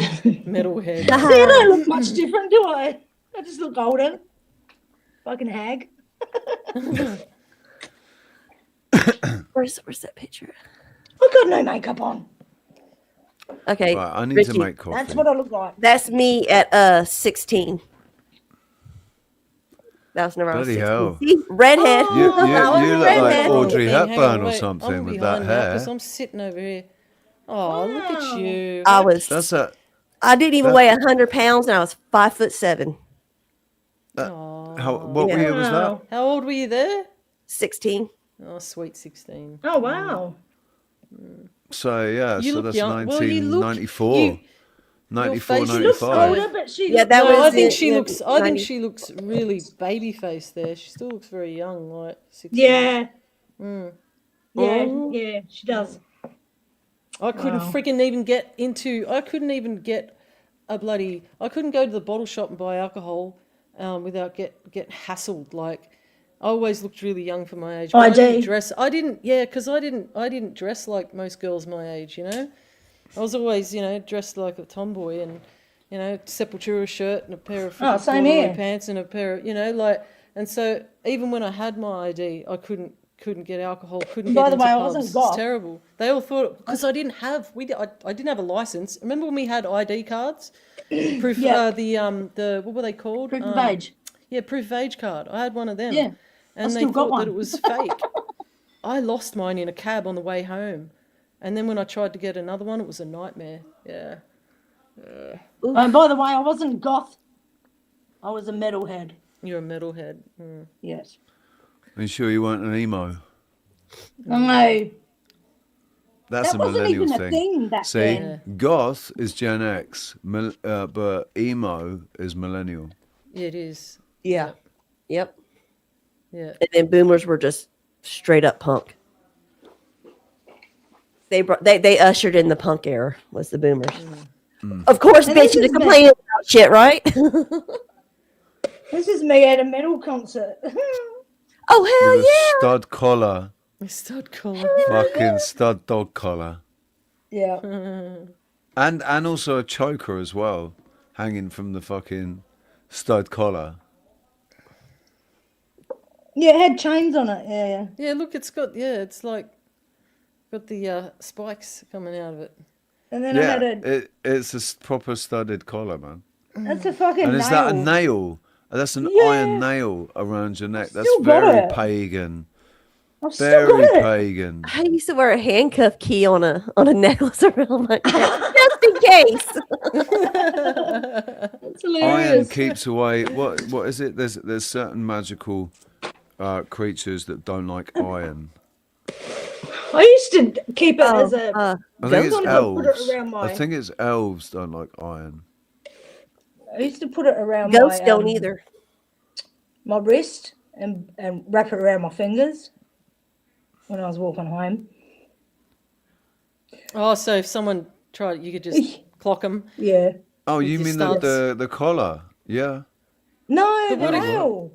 Metalhead. See, I don't look much different, do I? I just look older. Fucking hag. Where's that picture? I've got no makeup on. Okay. Right, I need Richie, to make coffee. That's what I look like. That's me at 16. That was never Bloody 16. hell. See? Redhead. You look like Redhead. Audrey Hang on, Hepburn or wait, something I'm with that behind hair. Because I'm sitting over here. Oh, look at you. I didn't even weigh 100 pounds and I was 5'7". What year was that? How old were you there? 16. Oh, sweet 16. Oh, wow. So yeah, You so look that's young. Well, you look- 1994. you- 94, Your face 95. Older, but she Yeah, that was I think it, she yeah, looks. I think 90. she looks really baby faced there. She still looks very young, like 16. Yeah. Mm. Yeah, she does. I couldn't Wow. freaking even get into. I couldn't even get a bloody. I couldn't go to the bottle shop and buy alcohol without get hassled. Like I always looked really young for my age. But I didn't dress. I didn't. Yeah, because I didn't dress like most girls my age. You know, I was always dressed like a tomboy and Sepultura shirt and a pair of same corduroy here. pants and a pair of like. And so even when I had my ID, I couldn't get alcohol. Couldn't By get the into way, I pubs. wasn't It's goth. terrible. They all thought because I didn't have I didn't have a license. Remember when we had ID cards? Proof. Yeah. The what were they called? Proof of age. Yeah, proof of age card. I had one of them. Yeah, and they still got thought that one. it was fake. I lost mine in a cab on the way home, and then when I tried to get another one, it was a nightmare. Yeah. And by the way, I wasn't goth. I was a metalhead. You're a metalhead. Mm. Yes. Are you sure you weren't an emo? No. That's That a wasn't millennial even a thing. thing back See, then. goth is Gen X, but emo is millennial. Yeah, it is. Yeah. Yep. Yeah. And then boomers were just straight up punk. They ushered in the punk era, was the boomers. Of course, And bitch, this you is complain about shit, right? This is me at a metal concert. Oh, hell With a yeah. stud collar, Stud collar. fucking stud dog collar, Yeah. and also a choker as well, hanging from the fucking stud collar. Yeah, it had chains on it. Yeah. Yeah, look, it's like got the spikes coming out of it. And then I Yeah, had it's a proper studded collar, man. that's a fucking And nail. is that a nail? That's an Yeah. iron nail around your neck. That's Still got very it. pagan. I've still Very got it. pagan. I used to wear a handcuff key on a necklace around my neck, just in case. That's Iron hilarious. keeps away. What is it? There's certain magical creatures that don't like iron. I used to keep it as a. I think it's put it elves. around my. I think it's elves don't like iron. I used to put it around Ghosts my. don't either. My wrist and wrap it around my fingers when I was walking home. Oh, so if someone tried, you could just clock them. Yeah. Oh, with you your mean studs. the collar? Yeah. No, But the what- nail.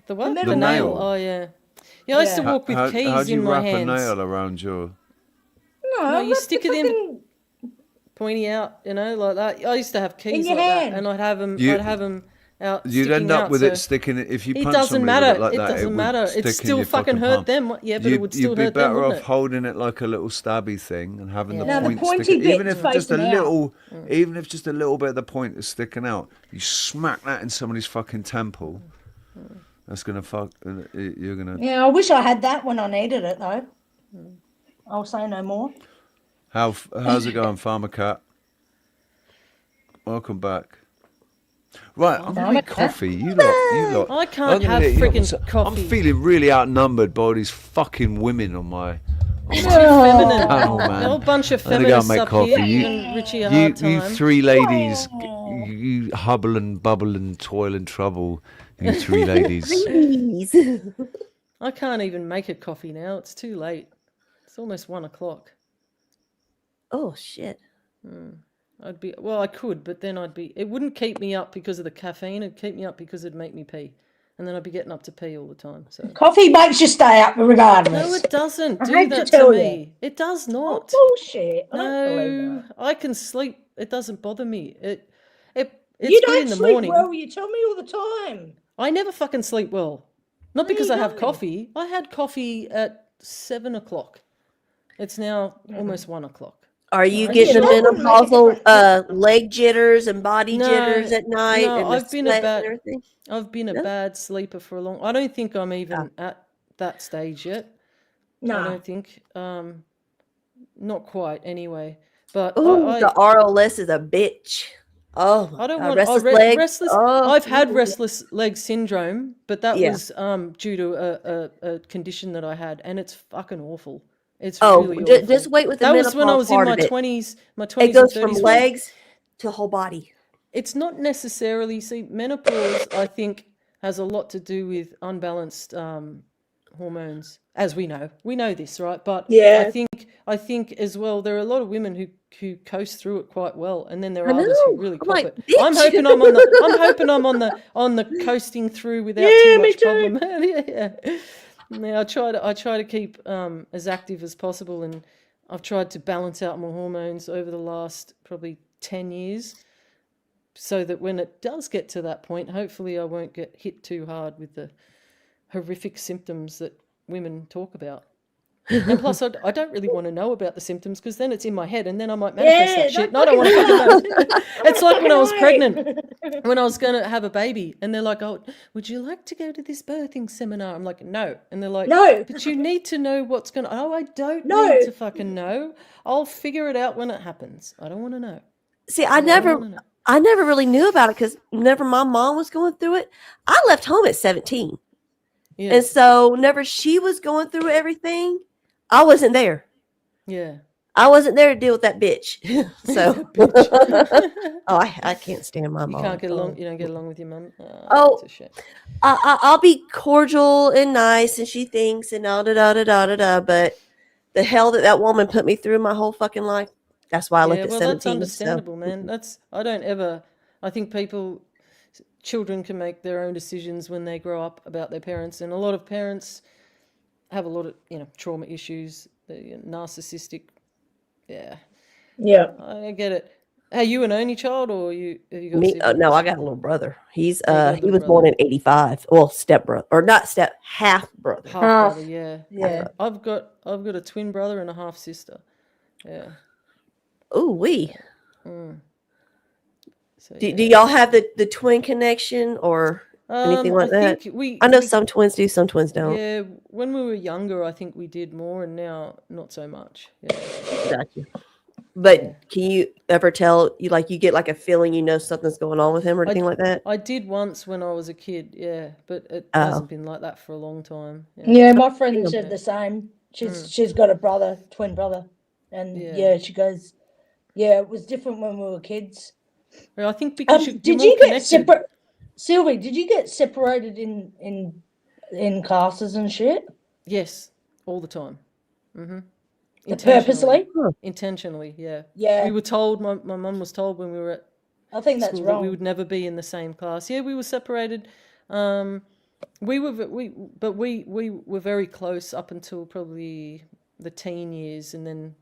The what? The The nail. nail. Oh yeah. Yeah, I used to Yeah. walk with How keys do you in my wrap hands. a nail around your? No, you stick it in, pointy out, like that. I used to have keys your like hand. that, and I'd have them. You- I'd have them out. You'd sticking end up out, with so it sticking. If you It punch doesn't somebody matter. with it like It that, doesn't would matter. stick It in still your fucking hurt palm. them. Yeah, but it would still You'd be hurt them, better wouldn't off it? holding it like a little stabby thing and having the Yeah. No, the point pointy sticking. Even bit's if just a facing out. little, even if just a little bit of the point is sticking out, you smack that in somebody's fucking temple. That's gonna fuck. You're gonna. Yeah, I wish I had that when I needed it though. I'll say no more. How's it going, Farmer Cat? Welcome back. Right, I'm gonna make coffee. You lot. I can't I'm gonna have let you- friggin' coffee. I'm feeling really outnumbered by all these fucking women on my. Too feminine. panel, man. They're all a bunch of I'm gonna go and feminists make up coffee. here. You- Giving Richie a You hard time. three ladies, you hubble and bubble and toil and trouble. You three ladies. I can't even make a coffee now. It's too late. It's almost 1 o'clock. Oh shit. I could, but then it wouldn't keep me up because of the caffeine. It'd keep me up because it'd make me pee. And then I'd be getting up to pee all the time. So Coffee makes you stay up regardless. no, it doesn't I do hate to that tell to you. me. It does not. Bullshit. I don't believe No, that. I can sleep. It doesn't bother me. It's You good don't in the sleep morning. well. You tell me all the time. I never fucking sleep well. Not because you I have don't. coffee. I had coffee at 7 o'clock. It's now almost 1 o'clock. Are you I getting the just- menopausal leg jitters and body jitters at night? No, and the I've been a sweat bad. and everything? I've been a bad sleeper for a long. I don't think I'm even at that stage yet. No. I don't think. Not quite. Anyway, but Ooh, I the RLS is a bitch. Oh, my I don't God, want restless I re- leg. restless. Oh, I've had ooh. restless leg syndrome, but that Yeah. was due to a condition that I had, and it's fucking awful. It's Oh, really ju- awful. just wait with the That was when I menopause was in part my of it. 20s. My It 20s goes and from 30s. legs to whole body. It's not necessarily. See, menopause, I think, has a lot to do with unbalanced hormones, as we know. We know this, right? But Yeah. I think as well, there are a lot of women who coast through it quite well, and then there are I others who know. really I'm cop like, it. I'm bitch. hoping I'm on the coasting through without Yeah, too me much too. problem. Yeah, I try to keep as active as possible, and I've tried to balance out my hormones over the last probably 10 years, so that when it does get to that point, hopefully I won't get hit too hard with the horrific symptoms that women talk about. And plus, I don't really want to know about the symptoms, because then it's in my head, and then I might manifest that shit. And I don't want to fucking know. It's like when I was pregnant, when I was going to have a baby, and they're like, "Oh, would you like to go to this birthing seminar?" I'm like, "No," and they're like, No. but you need to know what's going to. Oh, I don't No. need to fucking know. I'll figure it out when it happens. I don't want to know. See, I don't never wanna know. really knew about it because whenever my mom was going through it, I left home at 17. Yeah, And so whenever she was going through everything, I wasn't there. yeah. I wasn't there to deal with that bitch. So, oh, I can't stand my You mom. can't get along. Oh. You don't get along with your mum. Oh, that's a shame. I'll be cordial and nice, and she thinks, and da da da da da da. But the hell that woman put me through my whole fucking life. That's why I left at well, 17. that's understandable, man. I think children can make their own decisions when they grow up about their parents, and a lot of parents have a lot of trauma issues. They're narcissistic. Yeah, Yeah. I get it. Are you an only child, or have you got Me, siblings? no, I got a little brother. He's you got a he little was born brother. in 85. Well, step brother, or not step, half brother. Half brother, yeah. Yeah. I've got a twin brother and a half sister. Yeah. Ooh, we. Mm. So, Do y'all have the twin connection, or Anything like I that? think I know some twins do, some twins don't. Yeah, when we were younger, I think we did more, and now not so much. Yeah. Gotcha. But can you ever tell you get like a feeling something's going on with him or anything like that? I did once when I was a kid, yeah, but it hasn't been like that for a long time. Yeah, my friend said the same. She's got a brother, twin brother, and she goes, yeah, it was different when we were kids. I think because did you get separate, Sylvie? Did you get separated in classes and shit? Yes, all the time. Mm-hmm. Purposely? Intentionally, yeah. Yeah. We were told. My mum was told when we were at. I think that's school wrong. That we would never be in the same class. Yeah, we were separated. We were very close up until probably the teen years, and then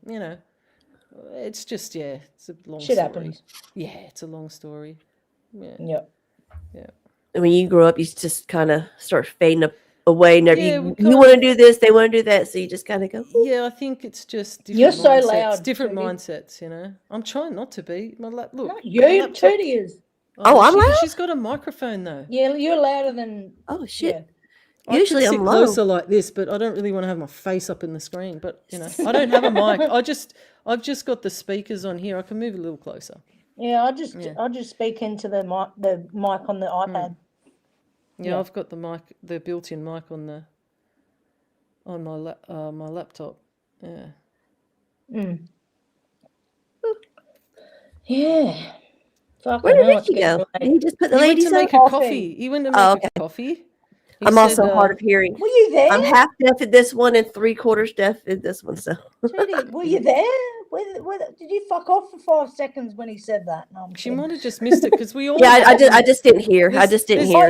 it's just it's a long shit story. Happens. Yeah, it's a long story. Yeah. Yep. Yeah. And when you grow up, you just kind of start fading away. Never you want to do this, they want to do that, so you just kind of go. Ooh. Yeah, I think it's just different. You're so mindsets, loud. Different Tootie. mindsets. I'm trying not to be. Look. Not you, Tootie is. I'm loud. She's got a microphone though. Yeah, you're louder than. Oh shit. Yeah. Usually I can sit I'm low. closer like this, but I don't really want to have my face up in the screen. But I don't have a mic. I've just got the speakers on here. I can move a little closer. Yeah, I just speak into the mic on the iPad. Yeah, I've got the built-in mic on my laptop. Yeah. Mm. Yeah. Where did Ricky go? Did he just put the ladies to make up? a coffee. He went to make a coffee. I'm also hard of hearing. Were you there? I'm half deaf in this one and 3/4 deaf in this one. So. Tootie, were you there? Did you fuck off for 5 seconds when he said that? No, she might have just missed it because we all. Yeah, I just didn't hear. I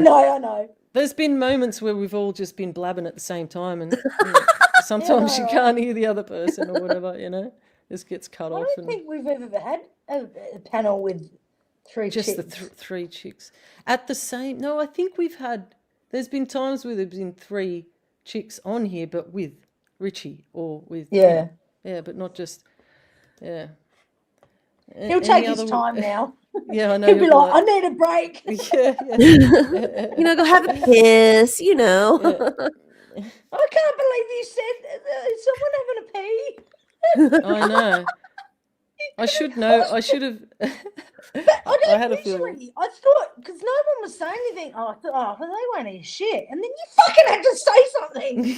know. There's been moments where we've all just been blabbing at the same time, and sometimes you can't hear the other person or whatever. This gets cut off. I don't think we've ever had a panel with 3 chicks. Just the 3 chicks at the same. No, I think we've had. There's been times where there's been 3 chicks on here, but with Richie or with yeah, but not just He'll take his time now. Yeah, I know. He'll be like, I need a break. Yeah. Go have a piss. I can't believe you said, is someone having a pee? I know. I should know. I should have. I had a feeling. I thought, because no one was saying anything, I thought, well, they won't hear shit. And then you fucking had to say something.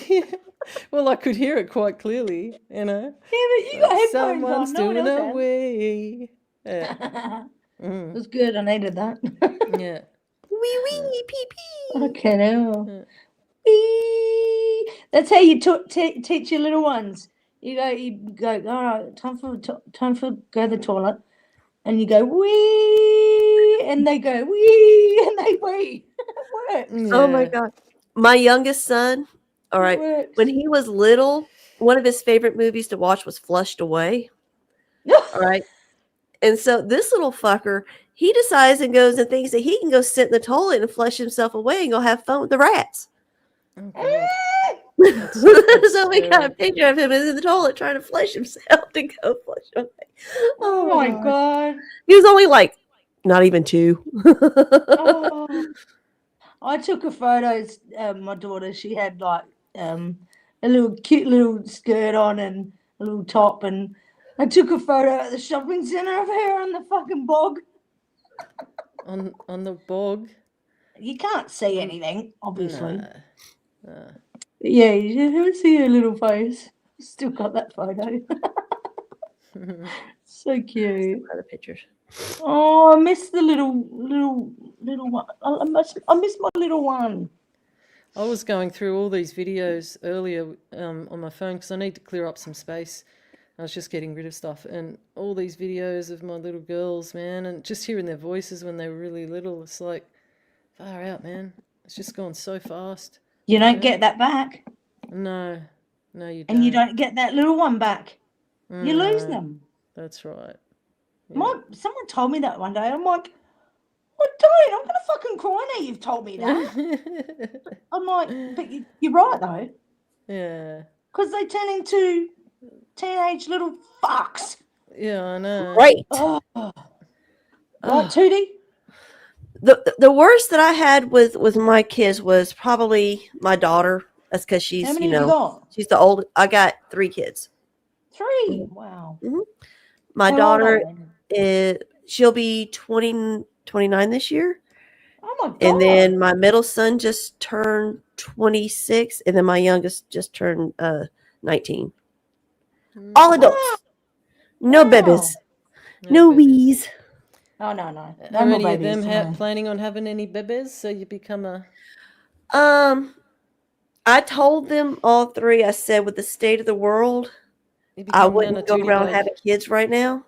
Well, I could hear it quite clearly, Yeah, but you got headphones Someone's on. No one doing else away. had. It was good. I needed that. Yeah. Wee wee pee pee. Okay, now. Wee. That's how you teach your little ones. You go. All right, time for go to the toilet, and you go wee, and they go wee, and they wee. It works. Oh my god, my youngest son. All right, when he was little, one of his favorite movies to watch was Flushed Away. All right, and so this little fucker, he decides and goes and thinks that he can go sit in the toilet and flush himself away and go have fun with the rats. Oh, So we got a picture of him in the toilet trying to flush himself to go flush away. Oh my god. He was only like not even 2. Oh. I took a photo. My daughter, she had like a little cute little skirt on and a little top, and I took a photo at the shopping centre of her on the fucking bog. On the bog. You can't see anything, obviously. Nah. Yeah, you see her little face. Still got that photo. So cute. Other pictures. Oh, I miss the little one. I miss my little one. I was going through all these videos earlier on my phone because I need to clear up some space. I was just getting rid of stuff, and all these videos of my little girls, man, and just hearing their voices when they were really little, it's like, far out, man. It's just gone so fast. You don't get that back. No, you don't. And you don't get that little one back. You lose No, them. That's right. Someone told me that one day. I'm like, well, don't. I'm going to fucking cry now you've told me that. I'm like, but you're right, though. Yeah. Because they turn into teenage little fucks. Yeah, I know. Right. Right, Tootie? The worst that I had with my kids was probably my daughter. That's because she's How many have you got? she's the old. I got 3 kids. 3. Wow. Mm-hmm. My How old are daughter she'll be 29 this year. Oh my god! And then my middle son just turned 26, and then my youngest just turned 19. All adults, no babies, no wees. Oh no, no. Are more any of babies, them no. planning on having any babies? So you become a. I told them all 3. I said, with the state of the world, I wouldn't go around having kids right now.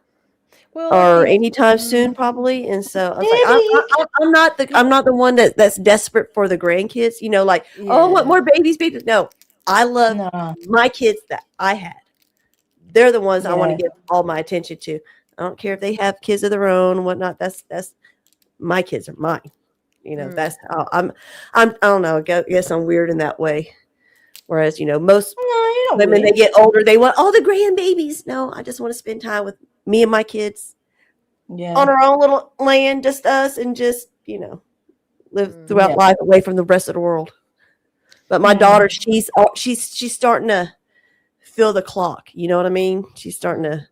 Well, or anytime soon, probably. And so I was like, I'm not the one that's desperate for the grandkids. You know, like, oh, what more babies? No, I love my kids that I had. They're the ones I want to give all my attention to. I don't care if they have kids of their own and whatnot. That's my kids are mine. You know, that's how I don't know. I guess I'm weird in that way. Whereas, you know, most women, they get older, they want all the grandbabies. No, I just want to spend time with me and my kids on our own little land, just us, and just, you know, live throughout life away from the rest of the world. But my daughter, she's starting to feel the clock. You know what I mean? She's starting to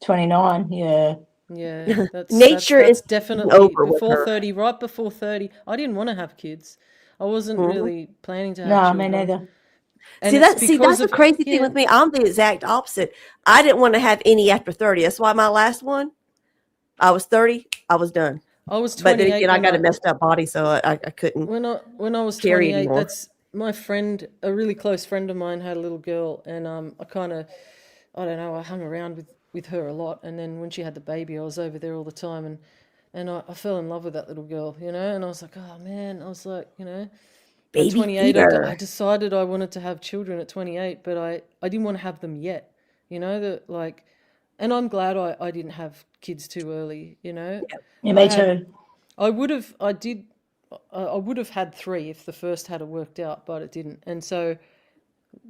29. Yeah. Yeah, nature is definitely over before 30. Right before 30, I didn't want to have kids. I wasn't really planning to have No, children. me neither. See, that's the crazy thing with me. I'm the exact opposite. I didn't want to have any after 30. That's why my last one, I was 30. I was done. I was 28. But then again, I got a messed up body, so I couldn't. When I was 28, anymore. that's my friend, a really close friend of mine, had a little girl, and I kind of, I don't know, I hung around with her a lot, and then when she had the baby, I was over there all the time, and I fell in love with that little girl, you know, and I was like, oh man, I was like, you know. At 28, I decided I wanted to have children at 28, but I didn't want to have them yet, you know, and I'm glad I didn't have kids too early, you know. Yeah, me too. I would have had 3 if the first had worked out, but it didn't. And so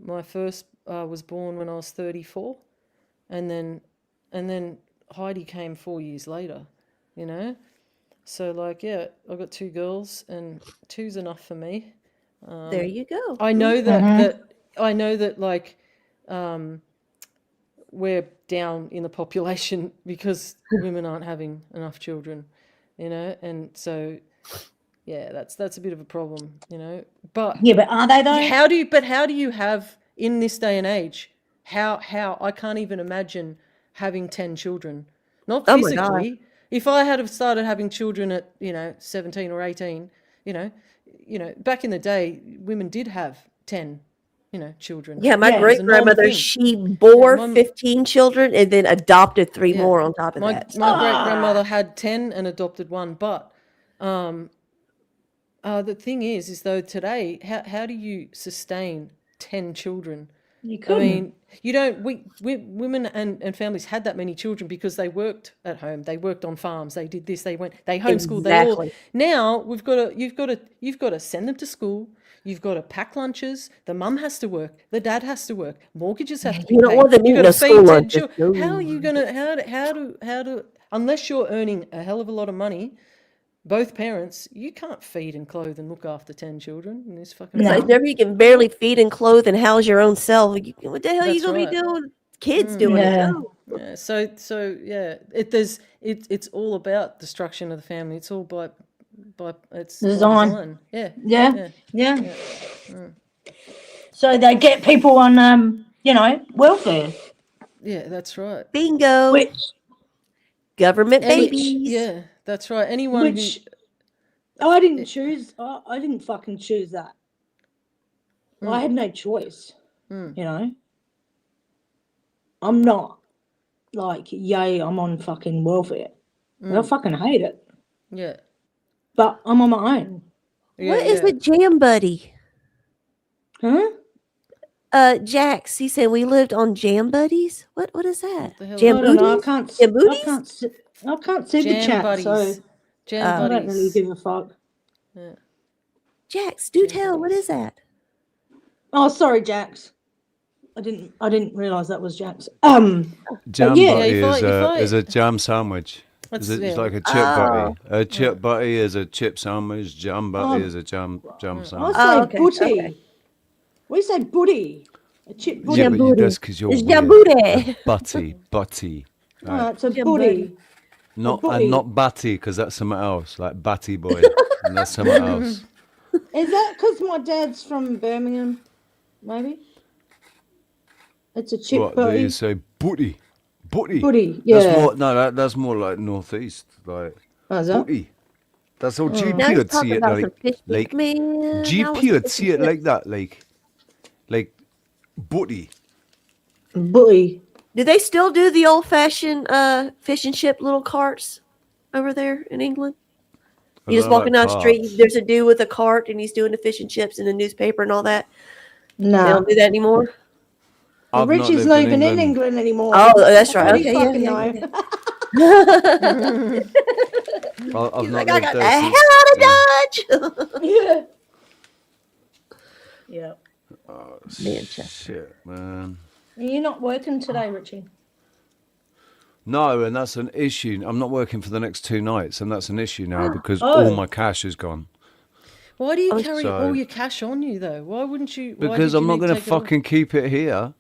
my first was born when I was 34, and then Heidi came 4 years later, you know. So like, yeah, I've got 2 girls, and 2's enough for me. There you go. I know that like we're down in the population because women aren't having enough children, you know, and so yeah, that's a bit of a problem, you know. But but are they though? How do you have in this day and age? How I can't even imagine having 10 children, not physically. If I had started having children at 17 or 18, you know, back in the day, women did have 10, children. Yeah, my great grandmother, she bore 15 children and then adopted 3 more on top of that. My great grandmother had 10 and adopted 1, but the thing is though today, how do you sustain 10 children? You couldn't. I mean, you don't. We women and families had that many children because they worked at home. They worked on farms. They did this. They homeschooled. Exactly. Now you've got to send them to school. You've got to pack lunches. The mum has to work. The dad has to work. Mortgages have to be paid. You don't want them eating a school lunch. How are you gonna? How do? Unless you're earning a hell of a lot of money, both parents, you can't feed and clothe and look after 10 children in this fucking. It's like whenever you can barely feed and clothe and house your own self, what the hell are you gonna be doing? Kids doing it. No. Yeah. So yeah, it's all about destruction of the family. It's all by it's design. Yeah. So they get people on welfare. Yeah, that's right. Bingo. Government babies. Yeah, that's right. Anyone I didn't choose. I didn't fucking choose that. I had no choice. You know. I'm not like, yay, I'm on fucking welfare. I fucking hate it. Yeah. But I'm on my own. What is a jam buddy? Huh? Jax, he said we lived on jam buddies. What is that? Jam booties? I can't see Jam the chat, buddies. so Jam I buddies. don't really give a fuck. Yeah. Jax, do tell. What is that? Oh, sorry, Jax. I didn't realize that was Jax. Jam buddy is a jam sandwich. It's like a chip butty. A chip butty is a chip sandwich. Jam butty is a jam sandwich. I say booty. We say booty. A chip booty. Yeah, but that's because you're It's weird. jambooty. Butty. Oh, it's a booty. Not booty. and not batty, because that's something else, like batty boy. And that's something else. Is that because my dad's from Birmingham? Maybe. It's a chip What do booty. you say? Booty. Booty, yeah. That's more, no, that's more like northeast, like How's that? booty. That's how Now GP you're would see talking it about like, some fish like man. That GP was would fish see it and like that, like booty. Booty. Do they still do the old-fashioned fish and chip little carts over there in England? You just walking down the street, there's a dude with a cart, and he's doing the fish and chips in the newspaper and all that. No. They don't do that anymore. I've not Richie's lived not even in England anymore. Oh, that's right. What do you Okay, fucking yeah. I've He's not like, I lived got the there hell since- out of Dodge. Yeah. Yeah. Oh, Manchester. shit, man. You're not working today, Richie. No, and that's an issue. I'm not working for the next 2 nights, and that's an issue now because Oh. all my cash is gone. Why do you carry So- all your cash on you though? Why wouldn't you? why Because did I'm you not need going to take it off? fucking keep it here.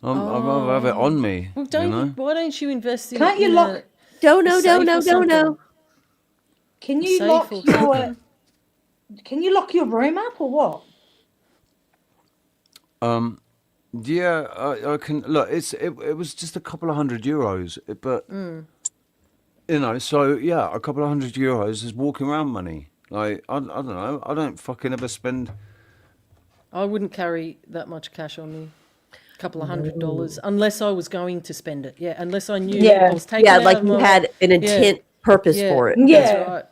I'd rather have it on me. Well, don't you know? why don't you invest in? Can't you in lock? Don't a know, safe don't or know, don't something? know. Can you Safe lock or your? something? Can you lock your room up or what? Yeah, I can look. It was just a couple of €100, but you know, so yeah, a couple of €100 is walking around money. Like I don't know. I don't fucking ever spend. I wouldn't carry that much cash on me. A couple of $100 unless I was going to spend it. Yeah, unless I knew I was taking Yeah, it like out of you my had an intent purpose for it. That's right.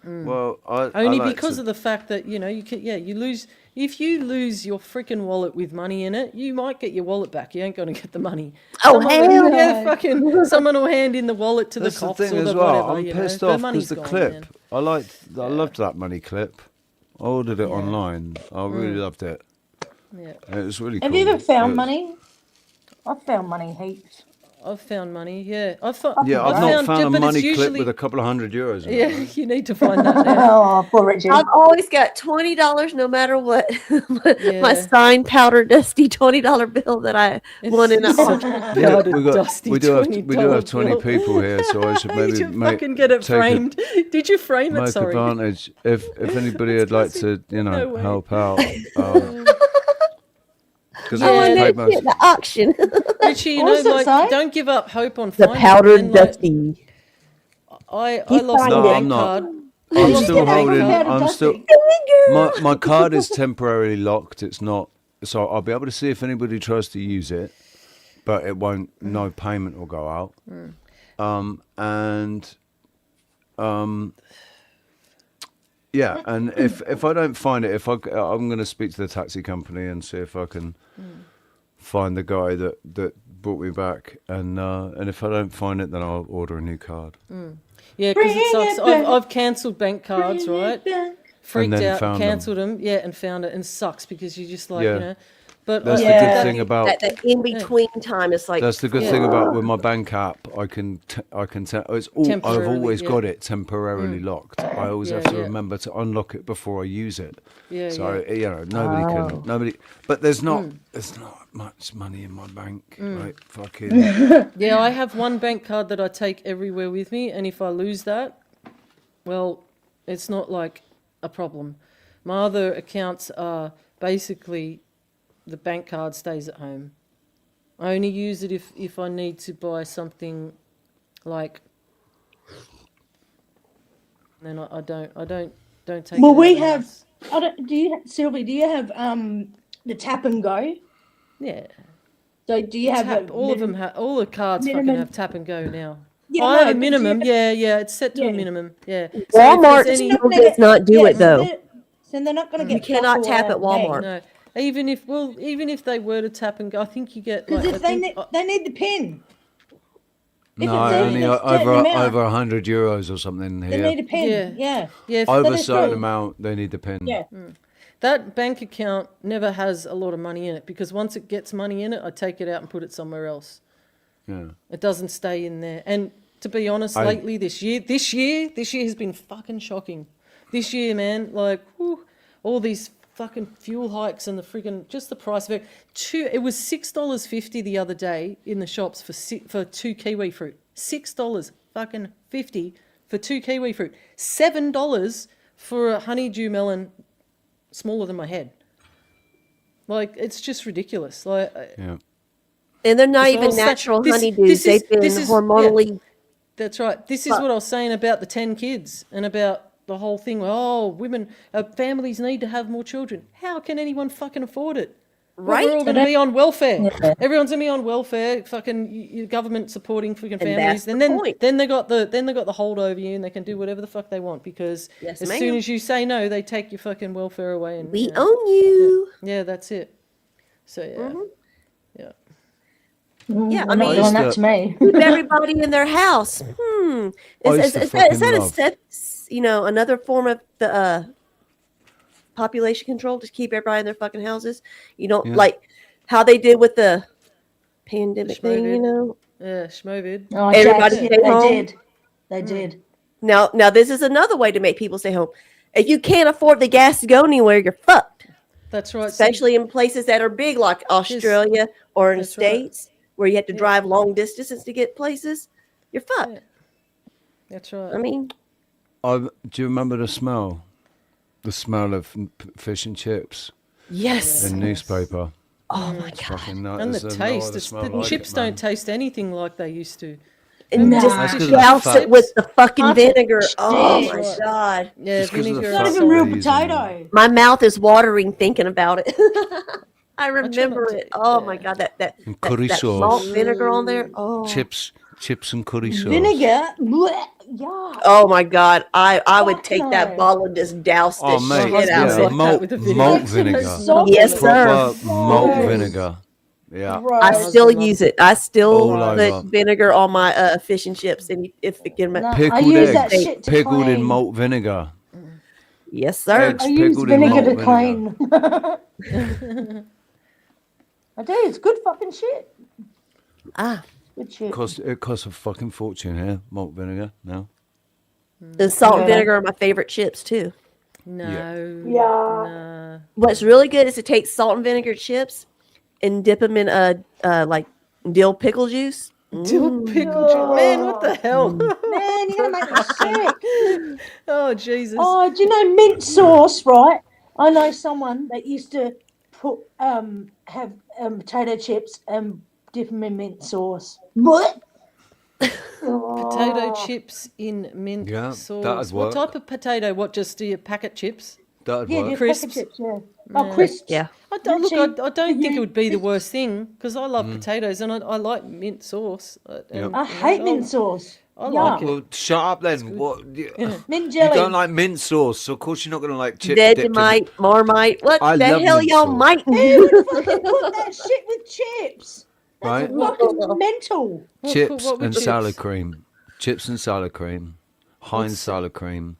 Well, I Only like because to- of the fact that you can. Yeah, you lose. If you lose your freaking wallet with money in it, you might get your wallet back. You ain't going to get the money. Oh, Someone hell will, no. yeah, fucking someone will hand in the wallet to That's the the cops thing or as the well. whatever. I'm you pissed know. off The money's because the gone, clip. man. I loved that money clip. I ordered it online. I really loved it. Yeah. It was really Have cool. you ever found It was- money? I've found money heaps. I've found money. Yeah, I've Yeah, I've not found a but it's money clip usually- with a couple of €100 in it. Yeah, right? you need to find that. Now. Oh, poor Richie. I've always got $20 no matter what. my Yeah. signed powder dusty $20 bill that I won in an auction. Yeah, Powdered, dusty we do have $20 20 bill. people here, so I should maybe Did you fucking get it take framed? Did you frame it? Make Sorry. advantage if anybody would like to, No way. help out. Because I won I that paid shit at the auction. Richie, you What know, was that like, say? don't give up hope on The finding powdered it, man, like, dusty. I He lost found my it. No, bank I'm not. card. I'm lost still my bank holding. card. I'm still. My card is temporarily locked. It's not. So I'll be able to see if anybody tries to use it, but it won't. No payment will go out. Yeah, and if I don't find it, I'm going to speak to the taxi company and see if I can find the guy that brought me back, and if I don't find it, then I'll order a new card. Yeah, because it Bring sucks. it back. I've cancelled bank cards, Bring it right? back. Freaked then out, found them. cancelled them. Yeah, and found it, and it sucks because you just like, Yeah. you know. But That's the Yeah. good thing about. That in between time is like. That's the good Yeah. thing about with my bank app. I can tell. It's all. I've Temporarily, always yeah. got it temporarily locked. I always Yeah, have to yeah. remember to unlock it before I use it. Yeah, So yeah. nobody. But there's not much money in my bank. Like fucking. Yeah, I have one bank card that I take everywhere with me, and if I lose that, well, it's not like a problem. My other accounts are basically the bank card stays at home. I only use it if I need to buy something like. Then I don't take. Well, it we out have. unless- I don't. Do you, Sylvie? Do you have the tap and go? Yeah. So do you have Tap, a all of them have all the cards fucking minimum- have tap and go now. Yeah, I no, have a but do you minimum. have- Yeah, it's set to a Yeah. minimum. Yeah. So if Walmart there's any- still does not do it though. So they're not going to You get. cannot fucked tap away at Walmart. No, even if they were to tap and go, I think you get Because like if they need the pin. If No, it's only a certain over amount, €100 or something they here. need a pin. Yeah. yeah, Over a that's certain right. amount, they need the pin. Yeah. that bank account never has a lot of money in it because once it gets money in it, I take it out and put it somewhere else. Yeah. It doesn't stay in there. And to be honest, lately this year has been fucking shocking. This year, man, like, whew, all these fucking fuel hikes and the friggin' just the price of it. It was $6.50 the other day in the shops for 2 kiwi fruit. $6 fucking 50 for 2 kiwi fruit. $7 for a honeydew melon smaller than my head. Like, it's just ridiculous. Like, and they're not even natural honeydews. They've been hormonally. Yeah, that's right. This is what I was saying about the 10 kids and about the whole thing. Oh, women, families need to have more children. How can anyone fucking afford it? Right? We're all going to be on welfare. Yeah. Everyone's going to be on welfare. Fucking government supporting fucking families. And then they got the hold over you, and they can do whatever the fuck they want because as soon as you say no, they take your fucking welfare away. And we own you. Yeah, that's it. So yeah. Yeah, I mean, doing that to me. Keep everybody in their house. Is that a step? You know, another form of the population control to keep everybody in their fucking houses. You don't like how they did with the pandemic thing. You know, schmovid. Oh, everybody stay home. They did. Now, this is another way to make people stay home. If you can't afford the gas to go anywhere, you're fucked. That's right. Especially in places that are big, like Australia or in the States. Where you have to drive long distances to get places, you're fucked. Yeah. That's right. I mean, do you remember the smell? The smell of fish and chips. Yes. In newspaper. Oh my god! And the taste. The chips don't taste anything like they used to. And just douse it with the fucking vinegar. Oh my god! Yeah, vinegar. Not even real potato. My mouth is watering thinking about it. I remember it. Oh my god, that curry sauce, malt vinegar on there. Oh, chips and curry sauce. Vinegar. Blech, yeah. Oh my god, I would take that bottle and just douse this shit out. Yeah, malt vinegar. Yes, sir. Malt vinegar. Yeah. I still use it. I still put vinegar on my fish and chips, and if it can pickled eggs, pickled in malt vinegar. Yes, sir. I use vinegar to clean. I do. It's good fucking shit. Good shit. It costs a fucking fortune here. Malt vinegar. No. The salt and vinegar are my favorite chips too. No. Yeah. No. What's really good is to take salt and vinegar chips and dip them in like dill pickle juice. Dill pickle juice. Man, what the hell? Man, you're gonna make me sick. Oh Jesus. Oh, do you know mint sauce, right? I know someone that used to put have potato chips and dip them in mint sauce. What? Potato chips in mint sauce. That'd work. What type of potato? What, just do you packet chips? That'd work. Crisps. Chips, yeah. Oh, crisps. Yeah. I don't think it would be the worst thing because I love potatoes and I like mint sauce. I hate mint sauce. I like it. Well, shut up then. What? Mint jelly. You don't like mint sauce, so of course you're not going to like chips. Vegemite, Marmite. What the hell y'all might Who would fucking put that shit with chips? That's right? fucking mental. Chips and salad cream. Chips and salad cream. Heinz salad cream.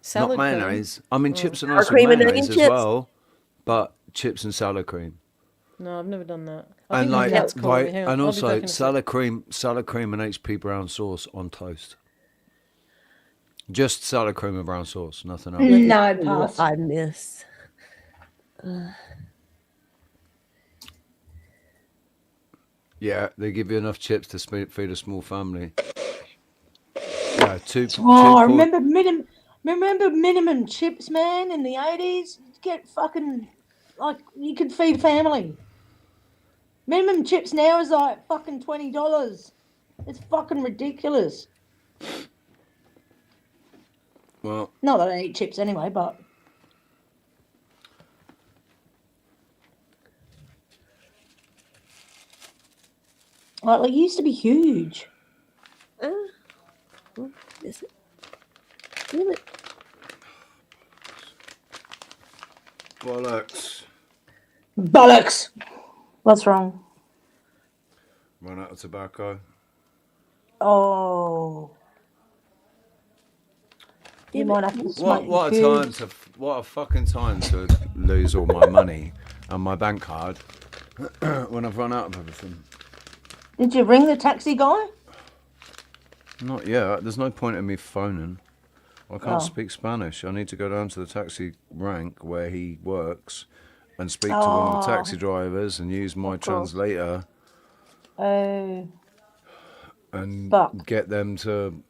Salad not mayonnaise. cream? I mean, chips and nice with cream and mayonnaise onion as chips? well, but chips and salad cream. No, I've never done that. And like, right, and also salad cream and HP brown sauce on toast. Just salad cream and brown sauce, nothing else. No, pass. I miss. Yeah, they give you enough chips to feed a small family. Yeah, I remember minimum chips, man, in the 80s. Get fucking, like, you could feed a family. Minimum chips now is like fucking $20. It's fucking ridiculous. Well, not that I eat chips anyway, but like they used to be huge. Is it? Damn it. Bollocks. What's wrong? Run out of tobacco. Oh. You might have to smoke. What a fucking time to lose all my money and my bank card when I've run out of everything. Did you ring the taxi guy? Not yet. There's no point in me phoning. I can't speak Spanish. I need to go down to the taxi rank where he works and speak to one of the taxi drivers and use my translator and get them to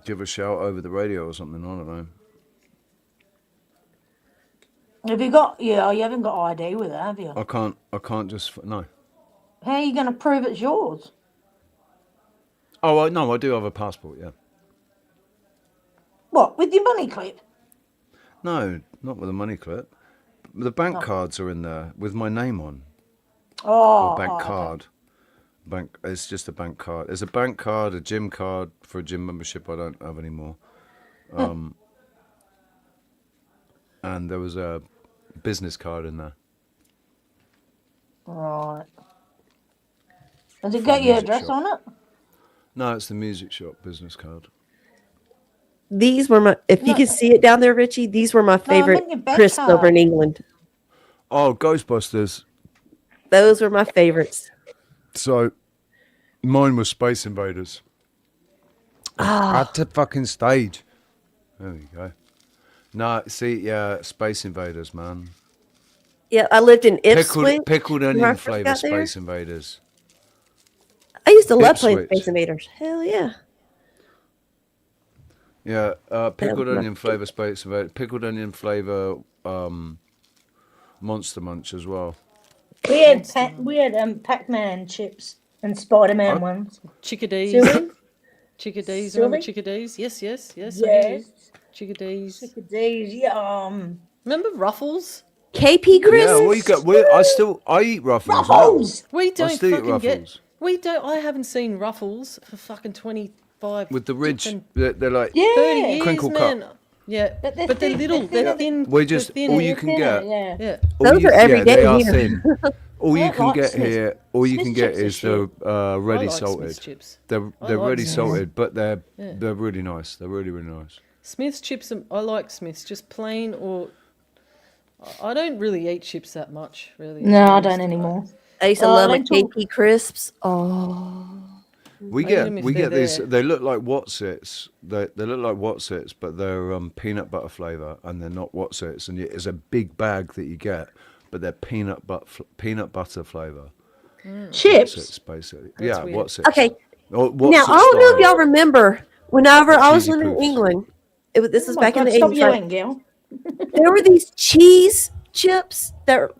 give a shout over the radio or something. I don't know. Have you got? Yeah, you haven't got ID with it, have you? I can't just no. How are you going to prove it's yours? Oh no, I do have a passport. Yeah. What, with your money clip? No, not with a money clip. The bank cards are in there with my name on. Or bank card. Bank. It's just a bank card. There's a bank card, a gym card for a gym membership I don't have anymore. And there was a business card in there. Right. Does it get your address on it? No, it's the music shop business card. These were my, if you can see it down there, Richie, these were my favorite crisps over in England. Oh, Ghostbusters. Those were my favorites. So, mine was Space Invaders. At the fucking stage. There we go. No, see, yeah, Space Invaders, man. Yeah, I lived in Ipswich. Pickled onion flavour Space Invaders. I used to love playing Space Invaders. Hell yeah. Yeah, pickled onion flavour Space Invaders. Pickled onion flavour Monster Munch as well. We had Pac-Man chips and Spider-Man ones. Chickadees. Sylvie? Chickadees. Sylvie? Remember chickadees? Yes. Yes. Chickadees. Chickadees, yum. Remember Ruffles? KP crisps. Yeah, what you got? I eat Ruffles. Ruffles. Now. We don't still eat fucking Ruffles. I haven't seen Ruffles for fucking 25 with the ridge. They're like 30 years, crinkle man. cut. Yeah, but they're little. They're thin. We just thin. all you can get. Yeah. Those are every day they are here. thin. All you can like get Smith's. here, all you Smith's can get chips are is the ready I like salted. Smith's chips. They're I like ready Smith's. salted, but they're really nice. They're really nice. Smith's chips. I like Smith's, just plain or. I don't really eat chips that much, really. No, I don't anymore. I used to love my KP crisps. Oh. We get these. They look like Wotsits. They look like Wotsits, but they're peanut butter flavour, and they're not Wotsits. And it's a big bag that you get, but they're peanut butter flavour. Chips, Wotsits, basically. That's yeah, weird. Wotsits. Okay. Or Now, I don't know if y'all remember, whenever I was living in England, this was back in the 80s. Stop yelling, Gail. There were these cheese chips that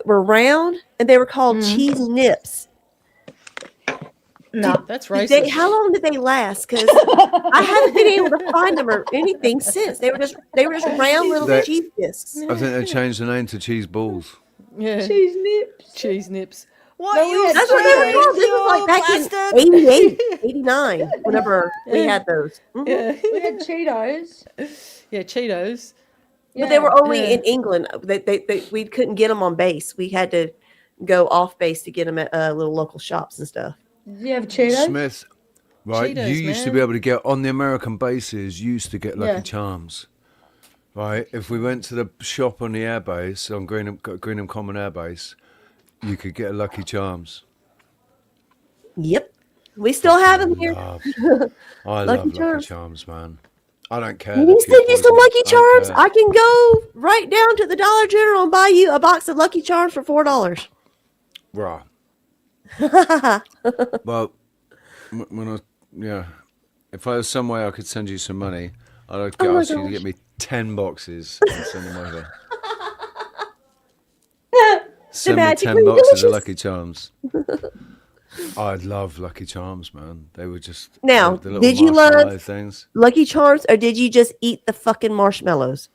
were round, and they were called cheese nips. No, that's racist. How long did they last? Because I haven't been able to find them or anything since. They were just round little cheese discs. I think they changed the name to cheese balls. Yeah. Cheese nips. Cheese nips. What? That's what they were called. This was like back in 88, 89, whenever we had those. Yeah. We had Cheetos. Yeah, Cheetos. But they were only in England. We couldn't get them on base. We had to go off base to get them at little local shops and stuff. Did you have Cheetos? Smith, right? Cheetos, you used to be able to get on the American bases. You used to get Lucky Charms, right? If we went to the shop on the airbase on Greenham Common Air Base, you could get a Lucky Charms. Yep, we still have them here. I love Lucky Charms, man. I don't care. You need to send you some Lucky Charms. I can go right down to the Dollar General and buy you a box of Lucky Charms for $4. Right. Well, if I was some way I could send you some money, I'd ask you to get me 10 boxes and send them over. Send me 10 boxes of Lucky Charms. I love Lucky Charms, man. They were just now. The Did you love things. Lucky Charms, or did you just eat the fucking marshmallows?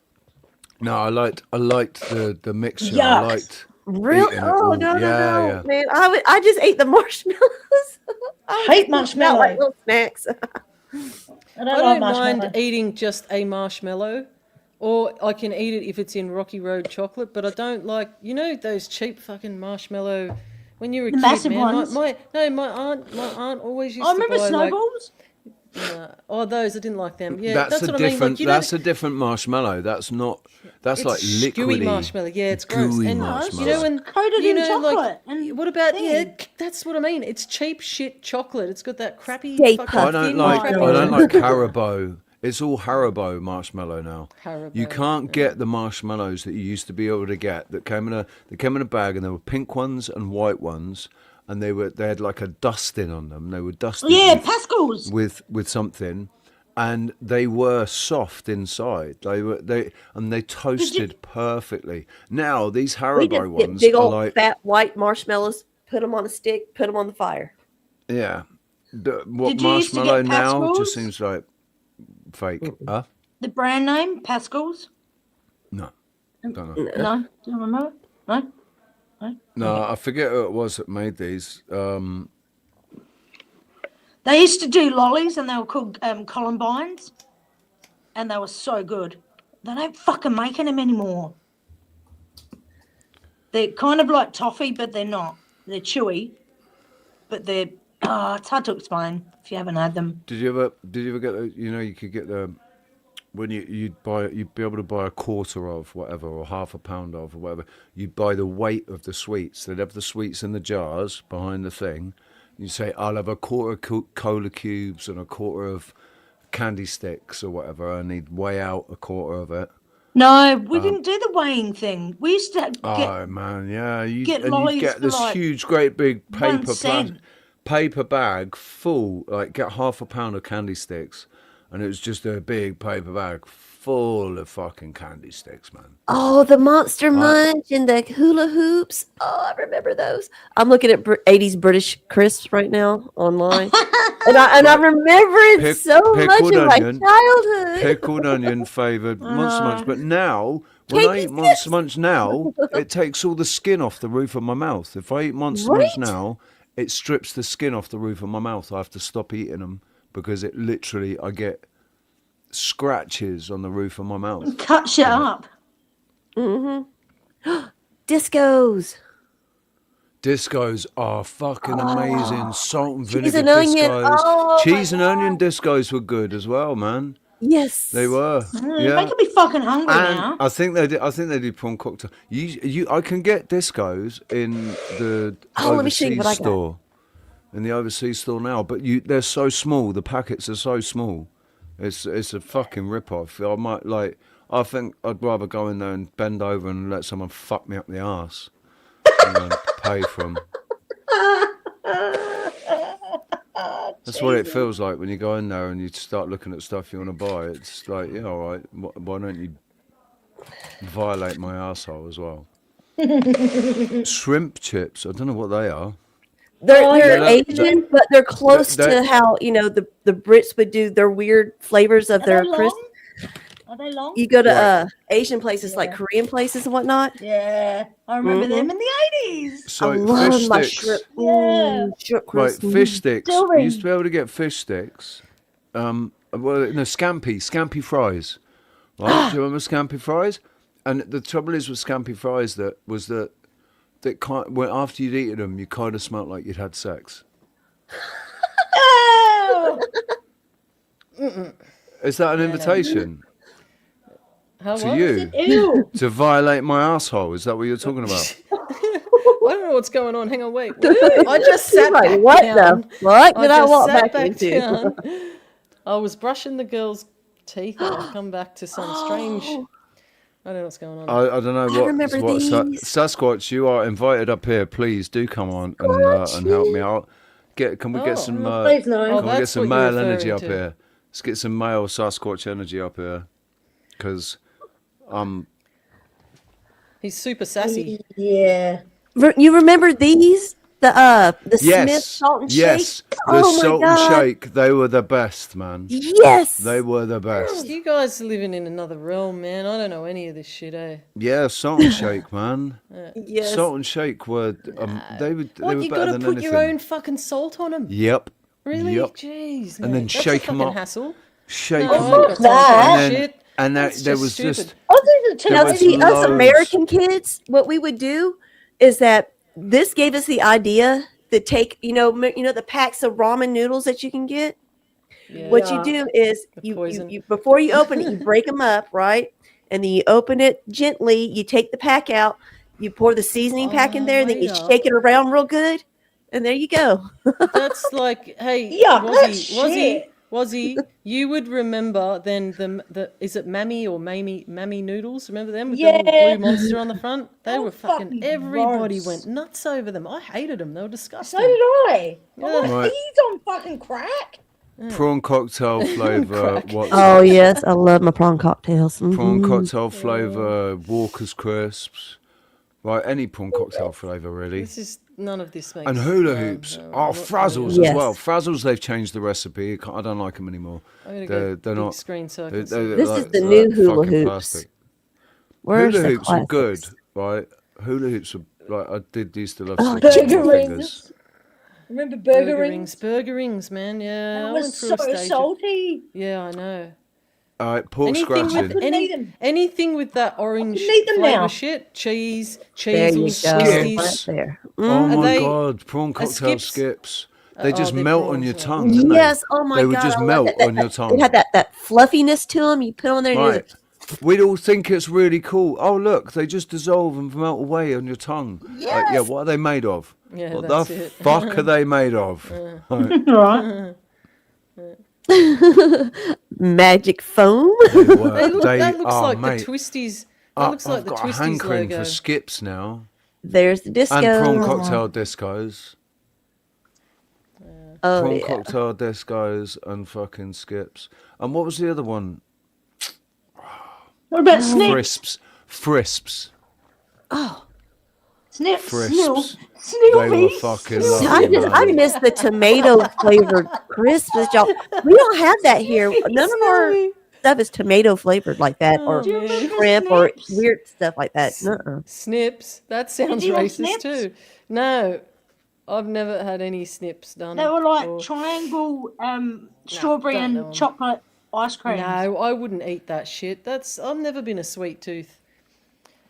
No, I liked the mixture. Yuck. I liked. Really? Oh no, yeah. man! I just ate the marshmallows. I hate marshmallow. Like little snacks. I don't mind eating just a marshmallow, or I can eat it if it's in Rocky Road chocolate. But I don't like those cheap fucking marshmallow. When you were a kid, massive man, ones. my aunt always used to buy. I remember snowballs. Oh, those I didn't like them. Yeah, that's what a different. I mean. Like, that's a different marshmallow. That's not. That's like liquidy gooey marshmallow. Yeah, it's gross. Gooey And marshmallow. you know, when coated in chocolate. like, and what about thing. that's what I mean. It's cheap shit chocolate. It's got that crappy. Stay fucking I don't thin like. crappy I don't like chocolate. Haribo. It's all Haribo marshmallow now. Haribo, you can't get the marshmallows that you used to be able to get. That came in a bag, and there were pink ones and white ones, and they had like a dusting on them. They were dusted. Yeah, Pascals. With something. And they were soft inside. They toasted perfectly. Now these We Haribo just get ones big are old like fat white marshmallows, put them on a stick, put them on the fire. yeah. What Did you used to marshmallow get now Pascals? just seems like fake. Huh? The brand name, Pascals? No, don't know. No? Do you remember? No? No, I forget who it was that made these. They used to do lollies and they were called Columbines. And they were so good. They don't fucking make them anymore. They're kind of like toffee, but they're not. They're chewy. But they're, it's hard to explain if you haven't had them. Did you ever get you could get the when you'd be able to buy a quarter of whatever or half a pound of or whatever. You'd buy the weight of the sweets. They'd have the sweets in the jars behind the thing. You say, I'll have a quarter of cola cubes and a quarter of candy sticks or whatever, and he'd weigh out a quarter of it. No, we didn't do the weighing thing. We used to Oh man, yeah, get you'd lollies get for this like huge, great big 1 cent. paper bag full, like get half a pound of candy sticks, and it was just a big paper bag full of fucking candy sticks, man. Oh, the Monster Munch and the hula hoops. Oh, I remember those. I'm looking at 80s British crisps right now online. and I remember it so much in my childhood. Pickled onion favoured Monster Munch. But now, when I eat Monster Munch now, it takes all the skin off the roof of my mouth. If I eat Monster Munch now, it strips the skin off the roof of my mouth. I have to stop eating them because it literally, I get scratches on the roof of my mouth. Cut shit up. Mm-hmm. Discos. Discos are fucking amazing. Salt and vinegar Cheese and onion. discos. Oh, Cheese and onion discos were good as well, man. Yes, they were. Yeah, Making me fucking hungry and now. I think they did prawn cocktail. I can get discos in the let me see overseas what I got. store. In the overseas store now, but they're so small. The packets are so small. It's a fucking rip-off. I think I'd rather go in there and bend over and let someone fuck me up the arse than pay for them. That's what it feels like when you go in there and you start looking at stuff you want to buy. It's like, yeah, all right, why don't you violate my arsehole as well? Shrimp chips, I don't know what they are. They're Asian, but they're close to how the Brits would do their weird flavors of their crisps. Are they long? You go to Asian places like Korean places and whatnot. Yeah, I remember them in the 80s. So I love fish my sticks. shrimp Right, crisps. fish sticks. Still You used to be able to get fish sticks. Scampi fries. Right? Do you remember scampi fries? And the trouble is with scampi fries that after you'd eaten them, you kind of smelt like you'd had sex. Is that an invitation? How to what? you? Ew. To violate my asshole? Is that what you're talking about? I don't know what's going on. Hang on, wait. I just sat like, back what down. the fuck did I just walk sat back into? down. I was brushing the girl's teeth and I come back to some strange. I don't know what's going on. I don't know what Sasquatch. You are invited up here. Please do come on and help me out. Can we get some? Can we get some male energy up here? Let's get some male Sasquatch energy up here, because he's super sassy. Yeah. You remember these? The Smith salt and shake? Yes, the salt and shake. They were the best, man. Yes. They were the best. You guys are living in another realm, man. I don't know any of this shit, eh? Yeah, salt and shake, man. Yes. Salt and shake were they were You better gotta than put anything. your own fucking salt on them. Yep. Really? Yep. Jeez, And then mate. shake That's a 'em fucking up. hassle. Shake No, them I ain't up. got time for that shit. And there That's was stupid. just Now, was see, us loads. American kids, what we would do is that this gave us the idea to take, the packs of ramen noodles that you can get. What you do is you before you open it, you break them up, right? And then you open it gently. You take the pack out. You pour the seasoning pack in there, and then you shake it around real good. And there you go. That's like, hey, Wazzy, you would remember then the is it Mammy or Mammy noodles? Remember them with the little blue monster on the front? They were fucking. Everybody went nuts over them. I hated them. They were disgusting. So did I. Yeah. He's on fucking crack. Prawn cocktail flavour. Oh yes, I love my prawn cocktails. Prawn cocktail flavour, Walker's crisps. Right, any prawn cocktail flavour really. This is none of this makes. And hula hoops. Frazzles as well. Frazzles, they've changed the recipe. I don't like them anymore. They're not. Screen so this is the new hula hoops. Hula hoops are good, right? Hula hoops are like I used to love chicken fingers. Remember burger rings? Burger rings, man. Yeah, That I was went through so a stage. salty. Yeah, I know. All right, pork scratching. Anything with that orange now. flavour shit, cheese, There you cheese, go. twisties. There. Oh my god, prawn cocktail skips. They just melt on your tongue, didn't Yes. they? Oh my god. They would just melt on your tongue. They had that fluffiness to them. You put on there. And Right. We'd all think it's really cool. Oh look, they just dissolve and melt away on your tongue. Yes. Yeah, what are they made of? Yeah, what that's the it. fuck are they made of? Right. Magic foam. That looks like mate. the Twisties. That looks like I've the got a Twisties hankering logo. for skips now. There's the disco. And prawn cocktail discos. Oh, Prawn yeah. cocktail discos and fucking skips. And what was the other one? What about snips? Frisps. Oh. Snips. Frisps. They were Snips. fucking lovely. I miss the tomato flavored crisps, y'all. We don't have that here. None of our stuff is tomato flavored like that, or shrimp, or weird stuff like that. Snips. That sounds Did you have racist snips? too. No, I've never had any snips done. They were like or- triangle strawberry don't know and 'em. chocolate ice cream. No, I wouldn't eat that shit. I've never been a sweet tooth.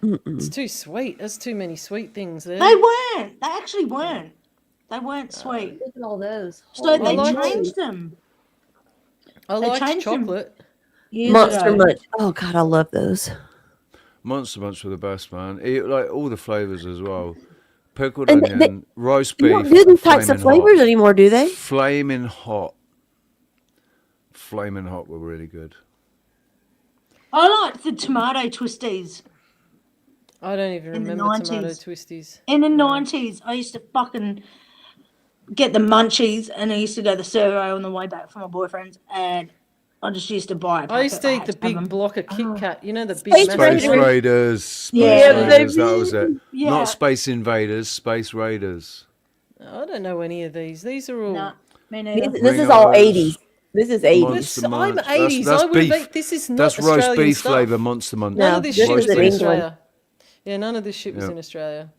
It's too sweet. There's too many sweet things there. They weren't. They actually weren't. They weren't sweet. Look at all those. So they like changed them. I They like changed them. chocolate. Years Monster ago. Munch. Oh god, I love those. Monster Munch were the best, man. Like all the flavours as well. Pickled And onion, roast They beef. don't do these types of flaming flavors hot. anymore, do they? Flaming hot. Flaming hot were really good. I liked the tomato twisties. I don't even In the remember tomato 90s. twisties. In the 90s, I used to fucking get the munchies, and I used to go to the servo on the way back from my boyfriend's, and I just used to buy a I used to packet. eat the had have 'em. big block of Kit Kat. You know the big Space massive- Space Raiders. Space Yeah, Raiders, that was it. Yeah. Not Space Invaders, Space Raiders. I don't know any of these. These are all. Nah, me neither. This is all Ringos. 80s. This is 80s. Monster I'm Munch. 80s. That's I would have beef. ate. This is not That's roast Australian beef stuff. flavour, Monster Munch. None No, of this this shit was is in in England. Australia. Yeah, none of this shit was Yeah. in Australia.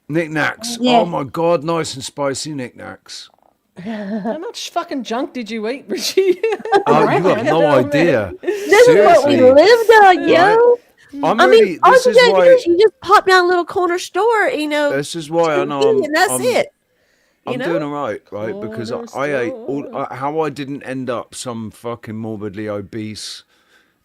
Knickknacks. Yeah. Oh my god, nice and spicy knickknacks. How much fucking junk did you eat, Richie? Oh, you have no idea. This is what we Seriously. lived on, yo. I'm I really. mean, all This you is gotta do why. is you just pop down a little corner store, you know. This is why I know I'm. and that's I'm, it. I'm You know? doing all right, right? Because I ate all. How I didn't end up some fucking morbidly obese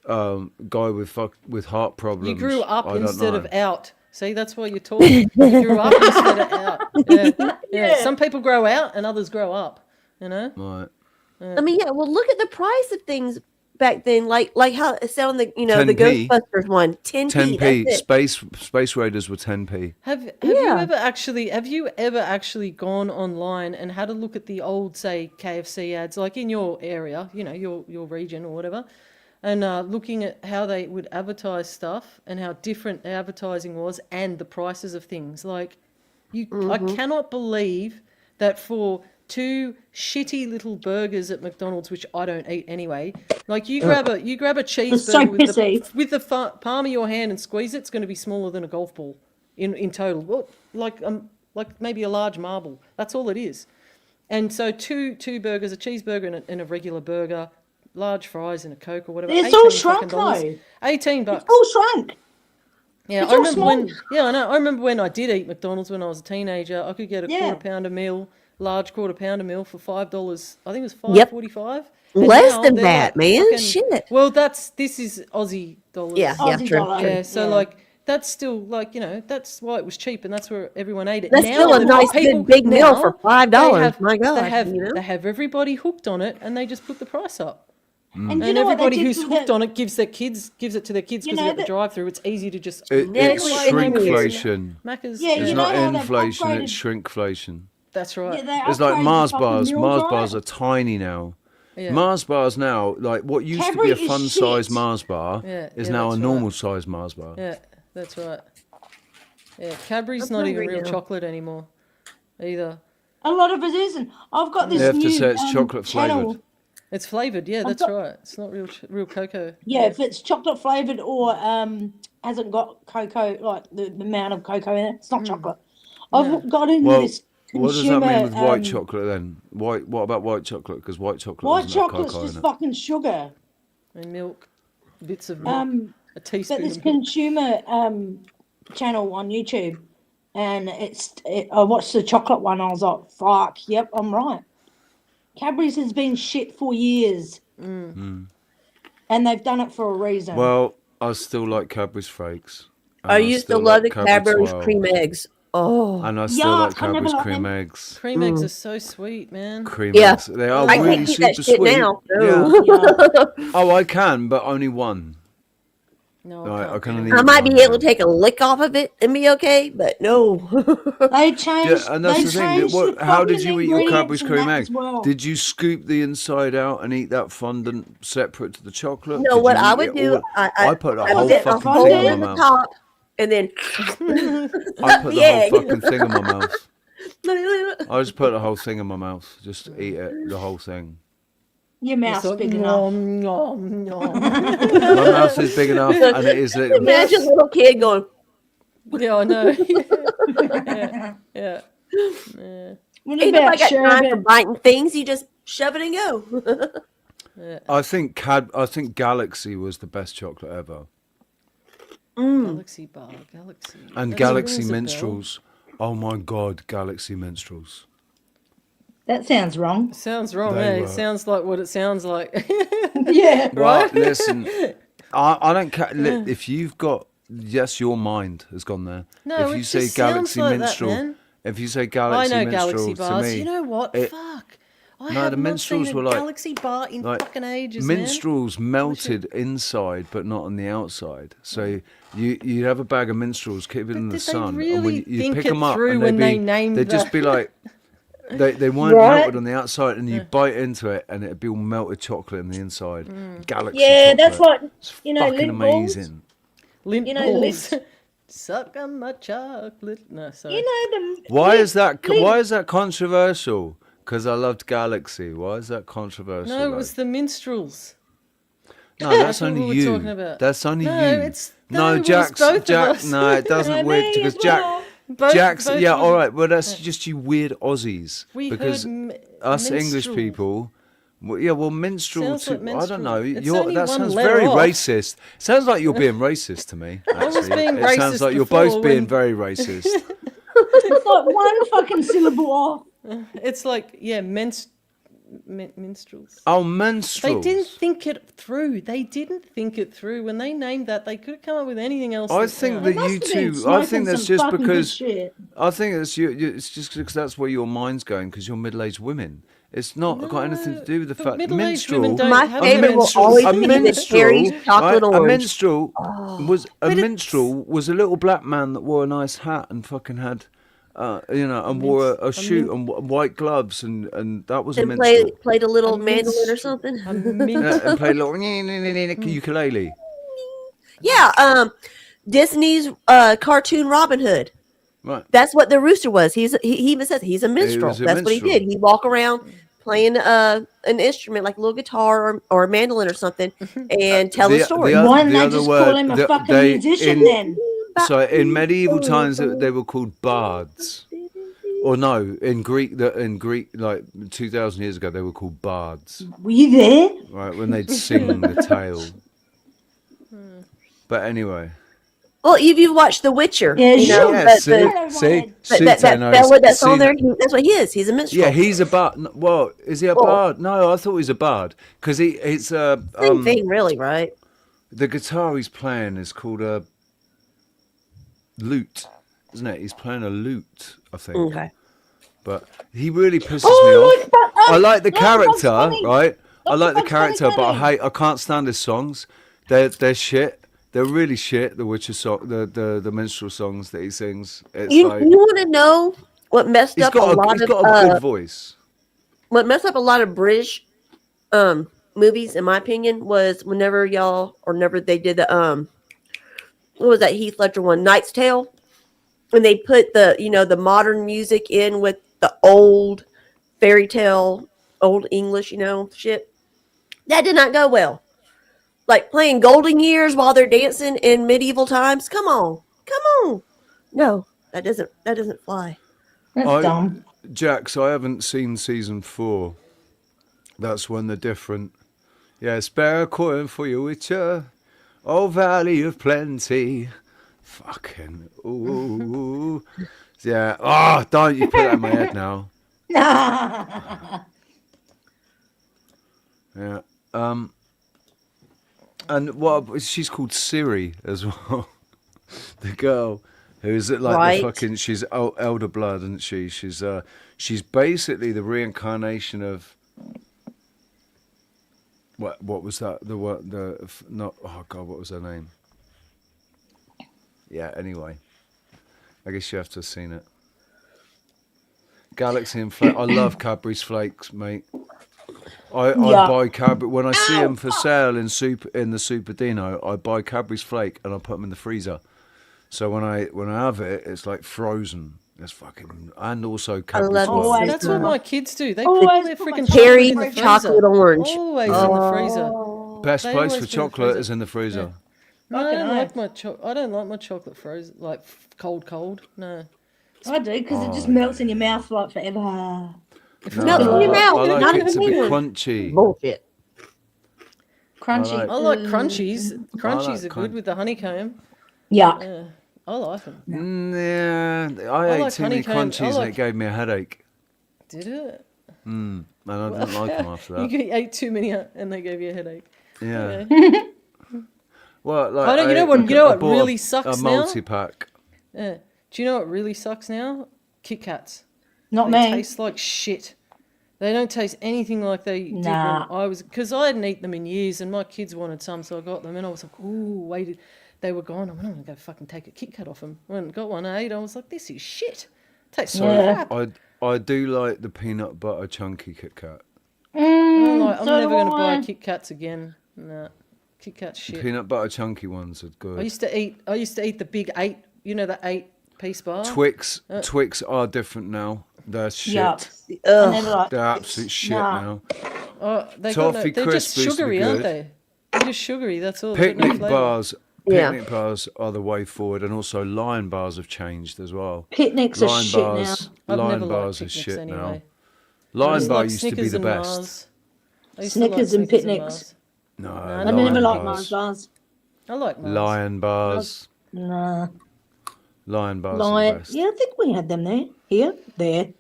guy with heart problems. You grew up I don't instead know. of out. See, that's why you're talking. You grew up instead of out. Yeah. Some people grow out and others grow up. You know. Right. I mean, yeah. Well, look at the price of things back then, like how it's selling the 10p. Ghostbusters one, 10p. 10p. That's it. Space Raiders were 10p. Have you ever actually gone online and had a look at the old, say, KFC ads, like in your area, you know, your region or whatever, and looking at how they would advertise stuff and how different the advertising was and the prices of things? Like, I cannot believe that for 2 shitty little burgers at McDonald's, which I don't eat anyway. Like you grab a cheeseburger with the palm of your hand and squeeze it, it's going to be smaller than a golf ball in total. Well, like maybe a large marble. That's all it is. And so two burgers, a cheeseburger and a regular burger, large fries and a Coke or whatever. It's all 18 shrunk fucking dollars. though. $18. It's all shrunk. Yeah, It's I all remember when I did eat McDonald's when I was a teenager. I could get a quarter pounder meal large quarter pounder mill for $5. I think it was Yep. $5.45. Less than that, man. Shit. Well, this is Aussie dollars. Yeah, Aussie true. dollar. Yeah, so Yeah. like that's still like that's why it was cheap and that's where everyone ate it. That's still a the nice people- good big meal for $5. they have- My God, they have you know? they have everybody hooked on it and they just put the price up. And you know what they everybody did who's to hooked the- on it gives it to their kids You because know they got the that- drive-through. It's easy to just It's Like shrinkflation. Macca's. Yeah, It's you know not how they've inflation, it's upgraded- shrinkflation. That's right. Yeah, they It's like upgraded Mars the fucking bars. meals, Mars right? bars are tiny now. Yeah. Mars bars now, like what used to Cadbury be a is fun-sized shit. Mars bar, Yeah, is yeah, now a that's normal-sized Mars bar. Yeah, that's right. Yeah, Cadbury's I'm not even hungry real now. chocolate anymore, either. A lot of it isn't. I've got this They have to new say it's chocolate channel. flavoured. It's flavored. Yeah, I've that's got- right. It's not real cocoa. Yeah, if it's chocolate flavored or hasn't got cocoa, like the amount of cocoa in it, it's not chocolate. I've got into Well, this what does consumer. that mean with white chocolate then? What about white chocolate? Because white chocolate White doesn't have chocolate's cocoa just in it. fucking sugar. And milk, bits of milk, a But teaspoon this of milk. consumer channel on YouTube, and I watched the chocolate one. I was like, "Fuck, yep, I'm right." Cadbury's has been shit for years, and they've done it for a reason. Well, I still like Cadbury's Flakes. and I used to love the like Cadbury's Twirls, cream eggs. Oh, And I still Yuck, like I never Cadbury's liked cream them. eggs. Cream eggs are so sweet, man. Cream Yeah. eggs. They are I really can't eat super that shit sweet. now. Yeah. No. Oh, I can, but only one. No, Right, I can only I eat might be one able now. to take a lick off of it and be okay, but no. They Yeah, changed. and that's they the thing. changed What, the how did fucking you eat your ingredients Cadbury's in cream that eggs? as well. Did you scoop the inside out and eat that fondant separate to the chocolate? No, Did what you I eat would it do, all- I put a I whole put fucking a hole thing in in my the mouth. top, and then I put the egg. whole fucking thing in my mouth. I just put the whole thing in my mouth. Just eat it, the whole thing. Your mouth's It's like, big enough. nom. My mouth is big enough, and it is. Imagine a little kid going, Yeah, I know. yeah. What ain't about nobody got time for sherbet? biting things. You just shove it and go. I think Galaxy was the best chocolate ever, Galaxy bar, Galaxy. and That Galaxy rings a bell. Minstrels. Oh my God, Galaxy Minstrels. That sounds wrong. Sounds wrong, They eh? were- It sounds like what it sounds like. Yeah. Well, Right? listen, I don't care if you've got. Yes, your mind has gone there. No, if you it say just sounds Galaxy like that, Minstrel, man. if you say I Galaxy know Minstrel Galaxy to bars. me, You know what? it- Fuck. I No, have the not minstrels seen were a like- Galaxy bar in like fucking ages, man. minstrels melted inside but not on the outside. So you'd have a bag of minstrels, keep it in the did they sun, and really when you think pick it them up, through and when they named they'd just that? be like. They weren't Right. melted on the outside, and you bite into it, and it'd be all melted chocolate in the inside. Galaxy Yeah, chocolate. that's like It's lint fucking balls. amazing. Lint You know, balls. Suck on my chocolate. No, sorry. You know them. Why is that controversial? Because I loved Galaxy. Why is that controversial? No, it was the minstrels. No, that's what we only were you. talking about. That's only No, you. it's- no, no, it was Jack's. both of Jack. us. No, it doesn't Yeah, work me because as well. Jack's. Both Yeah, was- all right. Well, that's just you weird Aussies. We because heard us English minstrel. people. Well, yeah, well, minstrel. Sounds like I minstrel. don't know. It's You're, only that one sounds letter very off. racist. Sounds like you're being racist to me. was Actually. being It sounds racist like you're before both being when- very racist. It's like one fucking syllable off. It's like, yeah, minstrels. Oh, minstrels. They didn't think it through. They didn't think it through. When they named that, they could have come up with anything else. I that think sounded- that you must have been two. I smoking think that's some just fucking good because. shit. I think it's it's just because that's where your mind's going because you're middle-aged women. It's not got anything to do with the but fact middle-aged minstrel. women don't My have favorite will minstrels. always a be the minstrel, Harry's chocolate a orange. minstrel was a But it's- minstrel was a little black man that wore a nice hat and fucking had, and wore a suit and white gloves and that was a And minstrel. played a little A mandolin or minstrel. something. A minstrel. Yeah, and played a little ukulele. Yeah, Disney's cartoon Robin Hood. Right. That's what the rooster was. He even says he's a minstrel. was a That's what he minstrel. did. He'd walk around playing an instrument like a little guitar or a mandolin or something and tell a story. The One, they other just word, call him a fucking musician then. So in medieval times they were called bards. Or no, in Greek, like 2,000 years ago, they were called bards. Were you there? Right, when they'd sing the tale. But anyway, Well, if you watch The Witcher, Yeah, you know, Yeah, but see, that Tano, fella that's on there, that. that's what he is. He's a minstrel. Yeah, he's a bard. Well, is he a bard? No, I thought he was a bard because it's same thing, really, right? The guitar he's playing is called a lute, isn't it? He's playing a lute, I think. Okay. But he really pisses me off. I like the character, right? I like the character, but I can't stand his songs. They're shit. They're really shit. The Witcher song, the minstrel songs that he sings. It's You like, want to know what messed up a lot of? He's got a good voice. What messed up a lot of British movies, in my opinion, was whenever they did the what was that Heath Ledger one, Knight's Tale, when they put the modern music in with the old fairy tale, old English, shit. That did not go well. Like playing Golden Years while they're dancing in medieval times. Come on. No, that doesn't fly. That's dumb. Jax, I haven't seen season 4. That's when they're different. Yeah, spare a coin for your Witcher. Oh, Valley of Plenty. Fucking ooh. Yeah. Oh, don't you put that in my head now. Yeah. And what she's called Ciri as well. The girl who's like the fucking, she's elder blood, isn't she? She's basically the reincarnation of what was that? What was her name? Yeah, anyway. I guess you have to have seen it. Galaxy and Flake. I love Cadbury's Flakes, mate. I buy Cadbury when I see them for sale in the Super Dino. I buy Cadbury's Flake and I put them in the freezer. So when I have it, it's like frozen. It's fucking, and also Cadbury's. That's what my kids do. They put their freaking cherry chocolate orange. Always in the freezer. Best place for chocolate is in the freezer. No, I don't like my chocolate frozen, like cold. No. I do, because it just melts in your mouth like forever. Melts in your mouth. I like it to be crunchy. Bullshit. Crunchy. I like crunchies. Crunchies are good with the honeycomb. Yeah. I like them. Yeah, I ate too many crunchies and it gave me a headache. Did it? And I didn't like them after that. You ate too many and they gave you a headache. Yeah. Okay. Well, like you know what really sucks now? A multi-pack. Yeah. Do you know what really sucks now? Kit Kats. Not they me. Taste like shit. They don't taste anything like they did when I was, because I hadn't eaten them in years, and my kids wanted some, so I got them, and I was like, ooh, waited. They were gone. I went, I'm gonna go fucking take a Kit Kat off them. I went and got one. I ate. I was like, this is shit. Tastes so crap. I do like the peanut butter chunky Kit Kat. I'm never gonna buy Kit Kats again. Nah. Kit Kat shit. Peanut butter chunky ones are good. I used to eat the big 8. You know the 8-piece bar. Twix are different now. They're shit. Ugh. They're absolute shit now. Oh, Toffee they're just Crisp sugary, used to be aren't good. they? They're just sugary. That's all. Picnic bars. Yeah. Picnic bars are the way forward, and also Lion bars have changed as well. Picnics are shit now. Lion bars are shit now. Lion bar used to be the best. Snickers and picnics. No, I never liked Mars bars. I like Mars. Lion bars. Nah. Lion bars are the best. Yeah, I think we had them there. Here, there,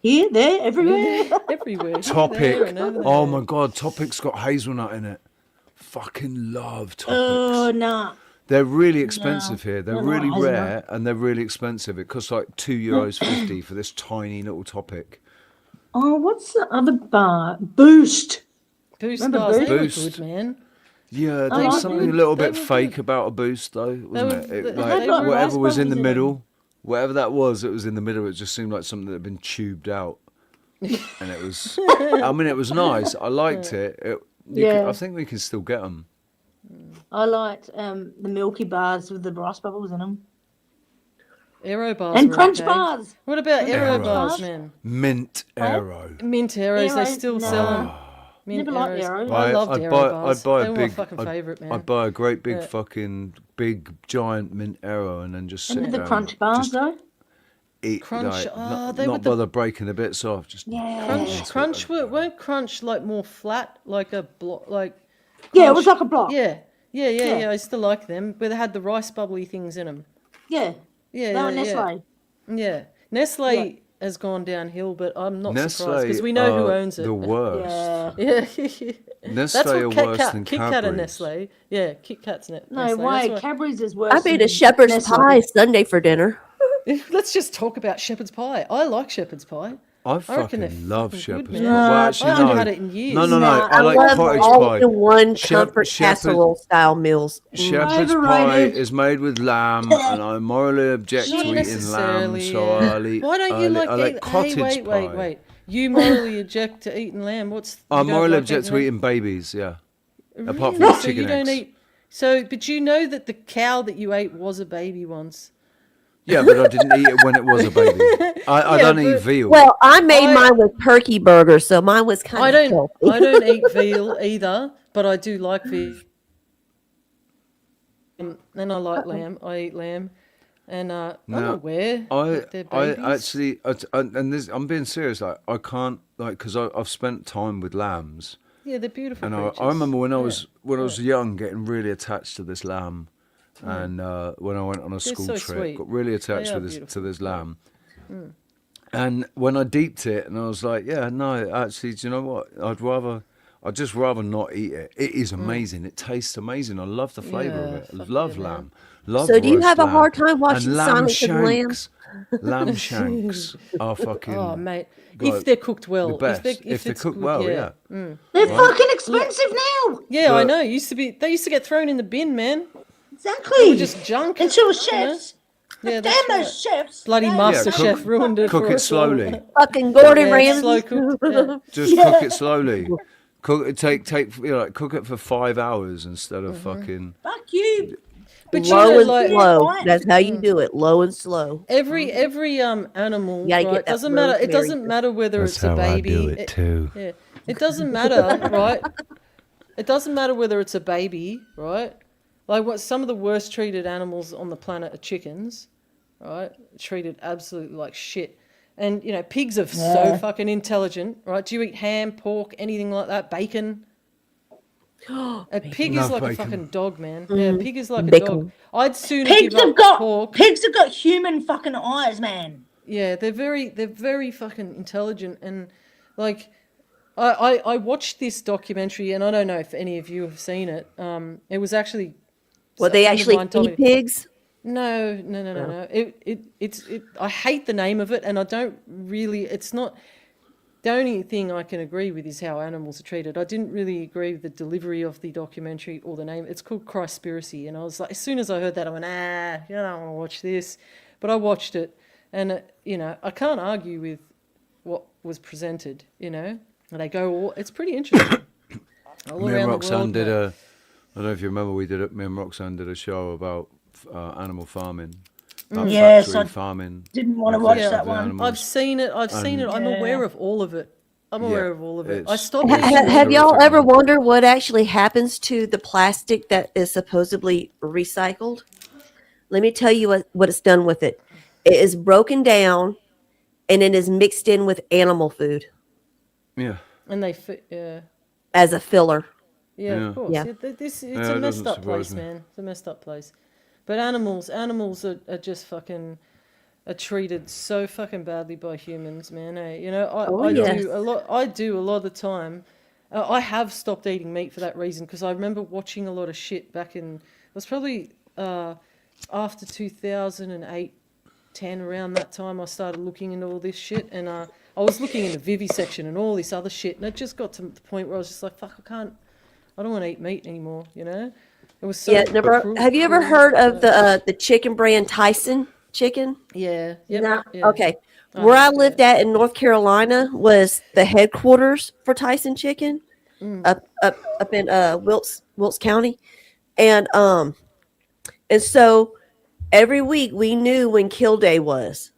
everywhere. Everywhere. Topic. Oh my god, Topic's got hazelnut in it. Fucking love Topics. Oh, nah. They're really expensive here. They're really rare and they're really expensive. It costs like €2.50 for this tiny little Topic. Oh, what's the other bar? Boost. Boost bars, they were good, man. Yeah, there's something a little bit fake about a Boost, though, wasn't it? Like whatever was in the middle, whatever that was, it was in the middle. It just seemed like something that had been tubed out, and it was. I mean, it was nice. I liked it. I think we can still get them. I liked the Milky bars with the brass bubbles in them. Aero bars and were Crunch okay. bars. What about Aero bars, man? Mint Aero. Mint Aeros, they still sell them. Never liked Aero. I loved Aero bars. I'd buy they a were big. my fucking favourite, man. I'd buy a great big fucking big giant mint Aero and then just sit and there. the Crunch bars though. Eat Crunch. not bother breaking the bits off. Just Crunch weren't Crunch like more flat, like a block, like. Crunch. Yeah, it was like a block. Yeah. I used to like them, but they had the rice bubbly things in them. Yeah. Yeah, Nestle. Yeah. Nestle has gone downhill, but I'm not surprised Nestle because we know who owns it. the worst. Yeah. Nestle That's what are worse than Kit Kat and Cadbury's. Nestle. Yeah, Kit Kat's Nestle. No, wait, Cadbury's is worse. I made a than shepherd's Nestle. pie Sunday for dinner. Let's just talk about shepherd's pie. I like shepherd's pie. I reckon they're fucking love fucking shepherd's good, pie. man. Well, actually, I haven't no. had it in years. No. I like love cottage all pie. in one comfort Shepherd- casserole style meals. Shepherd's pie is made with lamb, and I morally object Not to eating lamb, necessarily, so I'll eat. Why don't you I like cottage pie. wait. You morally object to eating lamb. I you don't morally like object to lamb? eating babies. Yeah, apart Really? from So chicken you don't eggs. eat. But you know that the cow that you ate was a baby once. Yeah, but I didn't eat it when it was a baby. I don't eat veal. Well, I made mine with turkey burgers, so mine was kind of healthy. I don't eat veal either, but I do like veal. And I like lamb. I eat lamb, and I'm aware that they're babies. I actually, and this, I'm being serious. Like, I can't, like, because I've spent time with lambs. Yeah, they're beautiful. And creatures. I remember when I was young, getting really attached to this lamb, and when I went on a school so trip, sweet. got really attached They are to this beautiful. lamb. Mm. And when I deeped it, and I was like, yeah, no, actually, do you know what? I'd just rather not eat it. It is amazing. It tastes amazing. I love the flavour of it. I love lamb. Love So do you roast have a lamb. hard time watching And lamb Sonic and Lamb? shanks. Lamb shanks are fucking. Oh, mate. like, If they're cooked well. the best. If they're it's cooked good, well, yeah. yeah. Mm. They're Right. fucking expensive now. Yeah, I But- know. They used to get thrown in the bin, man. Exactly. They were just junk. Until you know? chefs. Yeah, Damn that's those right. chefs. Bloody They- Master cook- Chef ruined it cook for it us all. slowly. Fucking Gordon Yeah, Ramsay. slow cooked. Yeah. Just cook it slowly. Cook it. Cook it for 5 hours instead of fucking. Fuck you. But Low you know, and like, slow. That's how you do it. Low and slow. Every animal, You gotta get right? that Doesn't matter. It rosemary. doesn't matter whether That's it's a how I baby. do it too. Yeah, it doesn't matter, right? It doesn't matter whether it's a baby, right? Like what some of the worst treated animals on the planet are chickens, right? Treated absolutely like shit. And you know, pigs are so fucking intelligent, right? Do you eat ham, pork, anything like that? Bacon? A pig is Love like a bacon. fucking dog, man. Yeah, a pig is like a Bacon. dog. I'd sooner Pigs give have up got pork. pigs have got human fucking eyes, man. Yeah, they're very fucking intelligent, and like I watched this documentary, and I don't know if any of you have seen it. It was actually Well, a they friend of actually mine told eat me- pigs. No. It's I hate the name of it, and I don't really. It's not. The only thing I can agree with is how animals are treated. I didn't really agree with the delivery of the documentary or the name. It's called Christspiracy, and I was like, as soon as I heard that, I went, I don't want to watch this. But I watched it, and you know, I can't argue with what was presented. You know, and they go, it's pretty interesting. All Me and around the Roxanne world, did mate. a. I don't know if you remember, we did it. Me and Roxanne did a show about animal farming. About Yes, factory I farming. didn't want to of watch the- that of the one. animals. I've seen it. I'm Yeah. aware of all of it. I'm aware of all of it. I it's- stopped. it's eating Have y'all terrific, ever man. wondered what actually happens to the plastic that is supposedly recycled? Let me tell you what it's done with it. It is broken down and it is mixed in with animal food Yeah. And they fit. Yeah. as a filler. Yeah, Yeah. of course. Yeah. It's Yeah, a it messed doesn't up place, surprise me. man. It's a messed up place. But animals are just fucking are treated so fucking badly by humans, man. You know, I yes. do a lot. I do a lot of the time. I have stopped eating meat for that reason because I remember watching a lot of shit back in. It was probably after 2008, 10 around that time. I started looking into all this shit, and I was looking into vivisection and all this other shit, and it just got to the point where I was just like, fuck, I don't want to eat meat anymore, you know? It was so cruel- Have you ever cruel. heard of the chicken brand Tyson chicken? Yeah. Yep, No? yeah. Okay. I Where I have, lived at in North Carolina was the headquarters for Tyson Chicken, up in Wilkes County, and so every week we knew when kill day was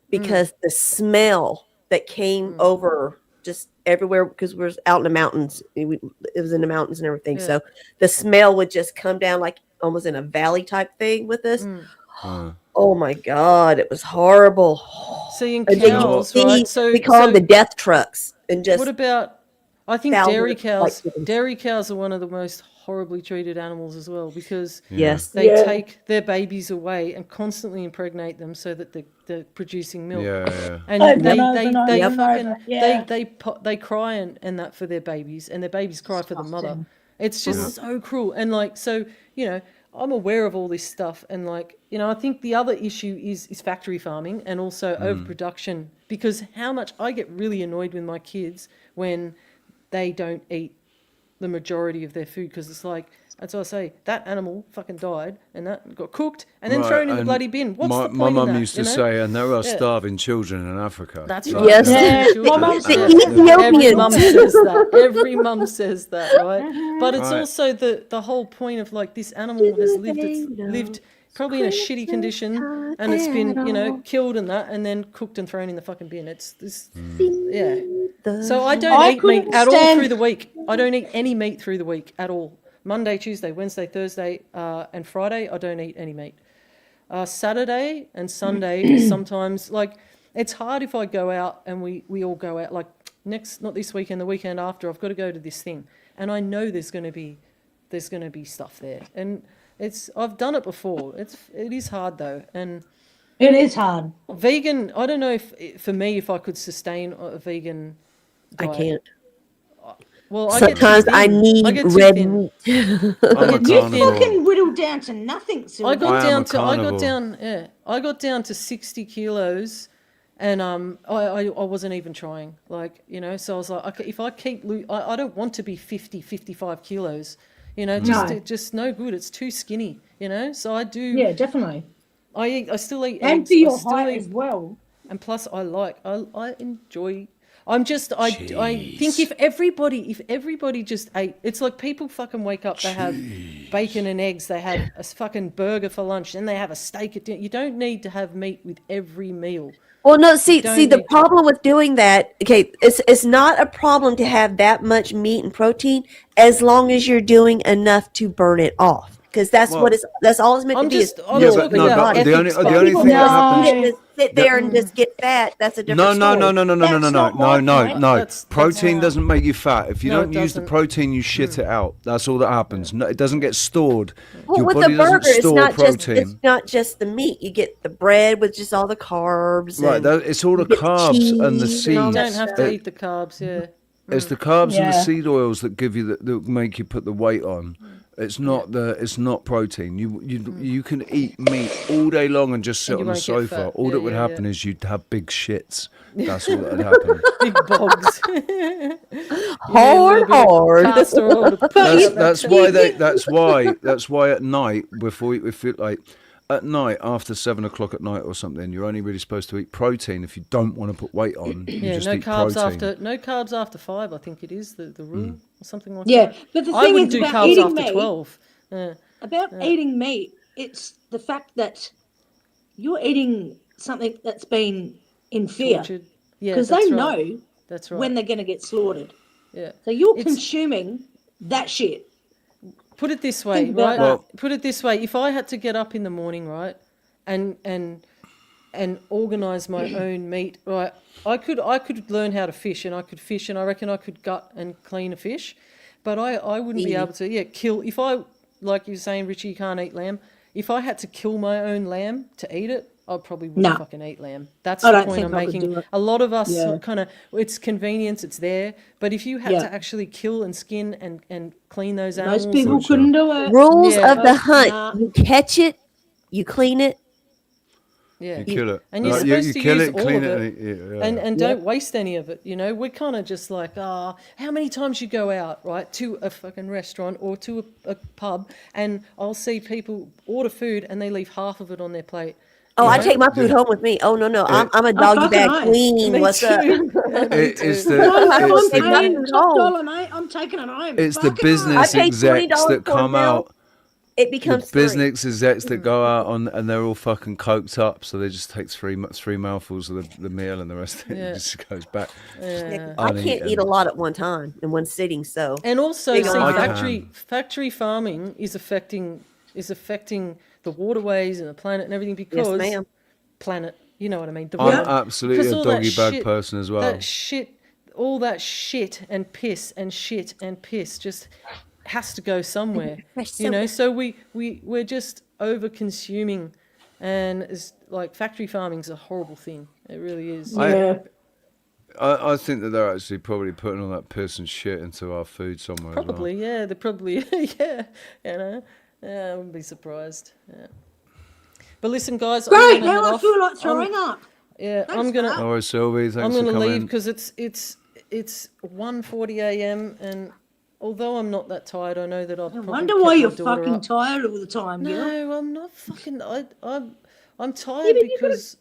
because the smell that came over just everywhere because we were out in the mountains. It was in the mountains and everything, Yeah. so the smell would just come down like almost in a valley type thing with us. Oh my God, it was horrible. Seeing And then you cows, see- right? So we call them the death trucks, and just what about I think thousands dairy cows are one of the most horribly treated animals as well, because Yes. they take their babies away and constantly impregnate them so that they're producing milk. And they cry and that for their babies, and their babies cry for the mother. It's just so cruel. And like, so, you know, I'm aware of all this stuff, and like, you know, I think the other issue is factory farming and also overproduction, because how much I get really annoyed with my kids when they don't eat the majority of their food, because it's like, that's what I say, that animal fucking died and that got cooked and then thrown in the bloody bin. What's the point my mum in that, used to say, and there are starving children in Africa. That's right. right. Yes. My mum says Every mum says that. Every mum says that, right? But it's Right. also the whole point of like, this animal has lived probably in a shitty condition, and it's been, you know, killed and that, and then cooked and thrown in the fucking bin. It's this, yeah. So I don't eat meat at all through the week. I don't eat any meat through the week at all. Monday, Tuesday, Wednesday, Thursday, and Friday, I don't eat any meat. Saturday and Sunday, sometimes, like, it's hard if I go out and we all go out, like, not this weekend, the weekend after, I've got to go to this thing. And I know there's going to be stuff there. And I've done it before. It is hard though. And it is hard. Vegan, I don't know if I could sustain a vegan diet. I can't. Well, sometimes I need red meat. You fucking whittled down to nothing, Sylvia. I got down to 60 kilos, and I wasn't even trying, like, you know. So I was like, okay, if I keep I don't want to be 50, 55 kilos, you know. Just no good. It's too skinny, you know. So I do. Yeah, definitely. I still eat and eggs. for your height as well. And plus, I enjoy. I think if everybody just ate, it's like people fucking wake up, they have bacon and eggs, they have a fucking burger for lunch, and they have a steak at dinner. You don't need to have meat with every meal. Well, no, see, the problem with doing that, okay, it's not a problem to have that much meat and protein as long as you're doing enough to burn it off. Because that's all it's meant to be. The only thing that happens. Sit there and just get fat. That's a different story. No. Protein doesn't make you fat. If you don't use the protein, you shit it out. That's all that happens. No, it doesn't get stored. Well, Your with body the burger, doesn't store protein. it's not just the meat. You get the bread with just all the carbs. Right, it's all the carbs and the seeds. You don't have to eat the carbs, yeah. It's the carbs and the seed oils that give you that make you put the weight on. It's not protein. You can eat meat all day long and just sit on the sofa. All that would happen is you'd have big shits. That's all that would happen. Big bogs. hard. That's why at night at night after 7 o'clock at night or something, you're only really supposed to eat protein if you don't want to put weight on. You just no eat carbs protein. no carbs after 5. I think it is the rule or something like that. Yeah, but the I thing wouldn't is do about carbs eating after meat. 12. Eating meat, it's the fact that you're eating something that's been in fear. Tortured. Yeah, because they know when they're going to get slaughtered. Yeah. So you're consuming that shit. Put it this way, right? Well, put it this way: if I had to get up in the morning, right, and organize my own meat, right, I could learn how to fish, and I could fish, and I reckon I could gut and clean a fish, but I wouldn't be able to kill. If I, like you're saying, Richie, you can't eat lamb. If I had to kill my own lamb to eat it, I probably wouldn't fucking eat lamb. That's the point I'm making. A lot of us kind of, it's convenience, it's there. But if you had to actually kill and skin and clean those animals. Most people couldn't do it. Rules of the hunt. You catch it, you clean it. Yeah. You kill it. And you're supposed to use all of it. And don't waste any of it, you know. We're kind of just like, how many times you go out, right, to a fucking restaurant or to a pub, and I'll see people order food and they leave half of it on their plate. Oh, I take my food home with me. Oh, no. I'm a doggy bag queen. What's up? It's the I'm taking it home. It's the business execs that come out. It becomes the business execs that go out and they're all fucking coked up, so they just take three mouthfuls of the meal and the rest of it just goes back. Yeah. I can't eat a lot at one time in one sitting. So and also factory farming is affecting the waterways and the planet and everything because planet, you know what I mean? I'm absolutely a doggy bag person as well. That shit, all that shit and piss just has to go somewhere. So we're just over consuming, and it's like factory farming's a horrible thing. It really is. I think that they're actually probably putting all that piss and shit into our food somewhere. Probably, as well. yeah. They're probably, yeah. I wouldn't be surprised. Yeah. But listen, guys. Great. Now I feel like throwing up. Yeah, Thanks I'm gonna. All right, Sylvie. Thanks I'm gonna for leave coming. because it's 1:40 a.m. and although I'm not that tired, I know that I've. I wonder why you're fucking tired all the time, girl. No, I'm not fucking. I'm tired because.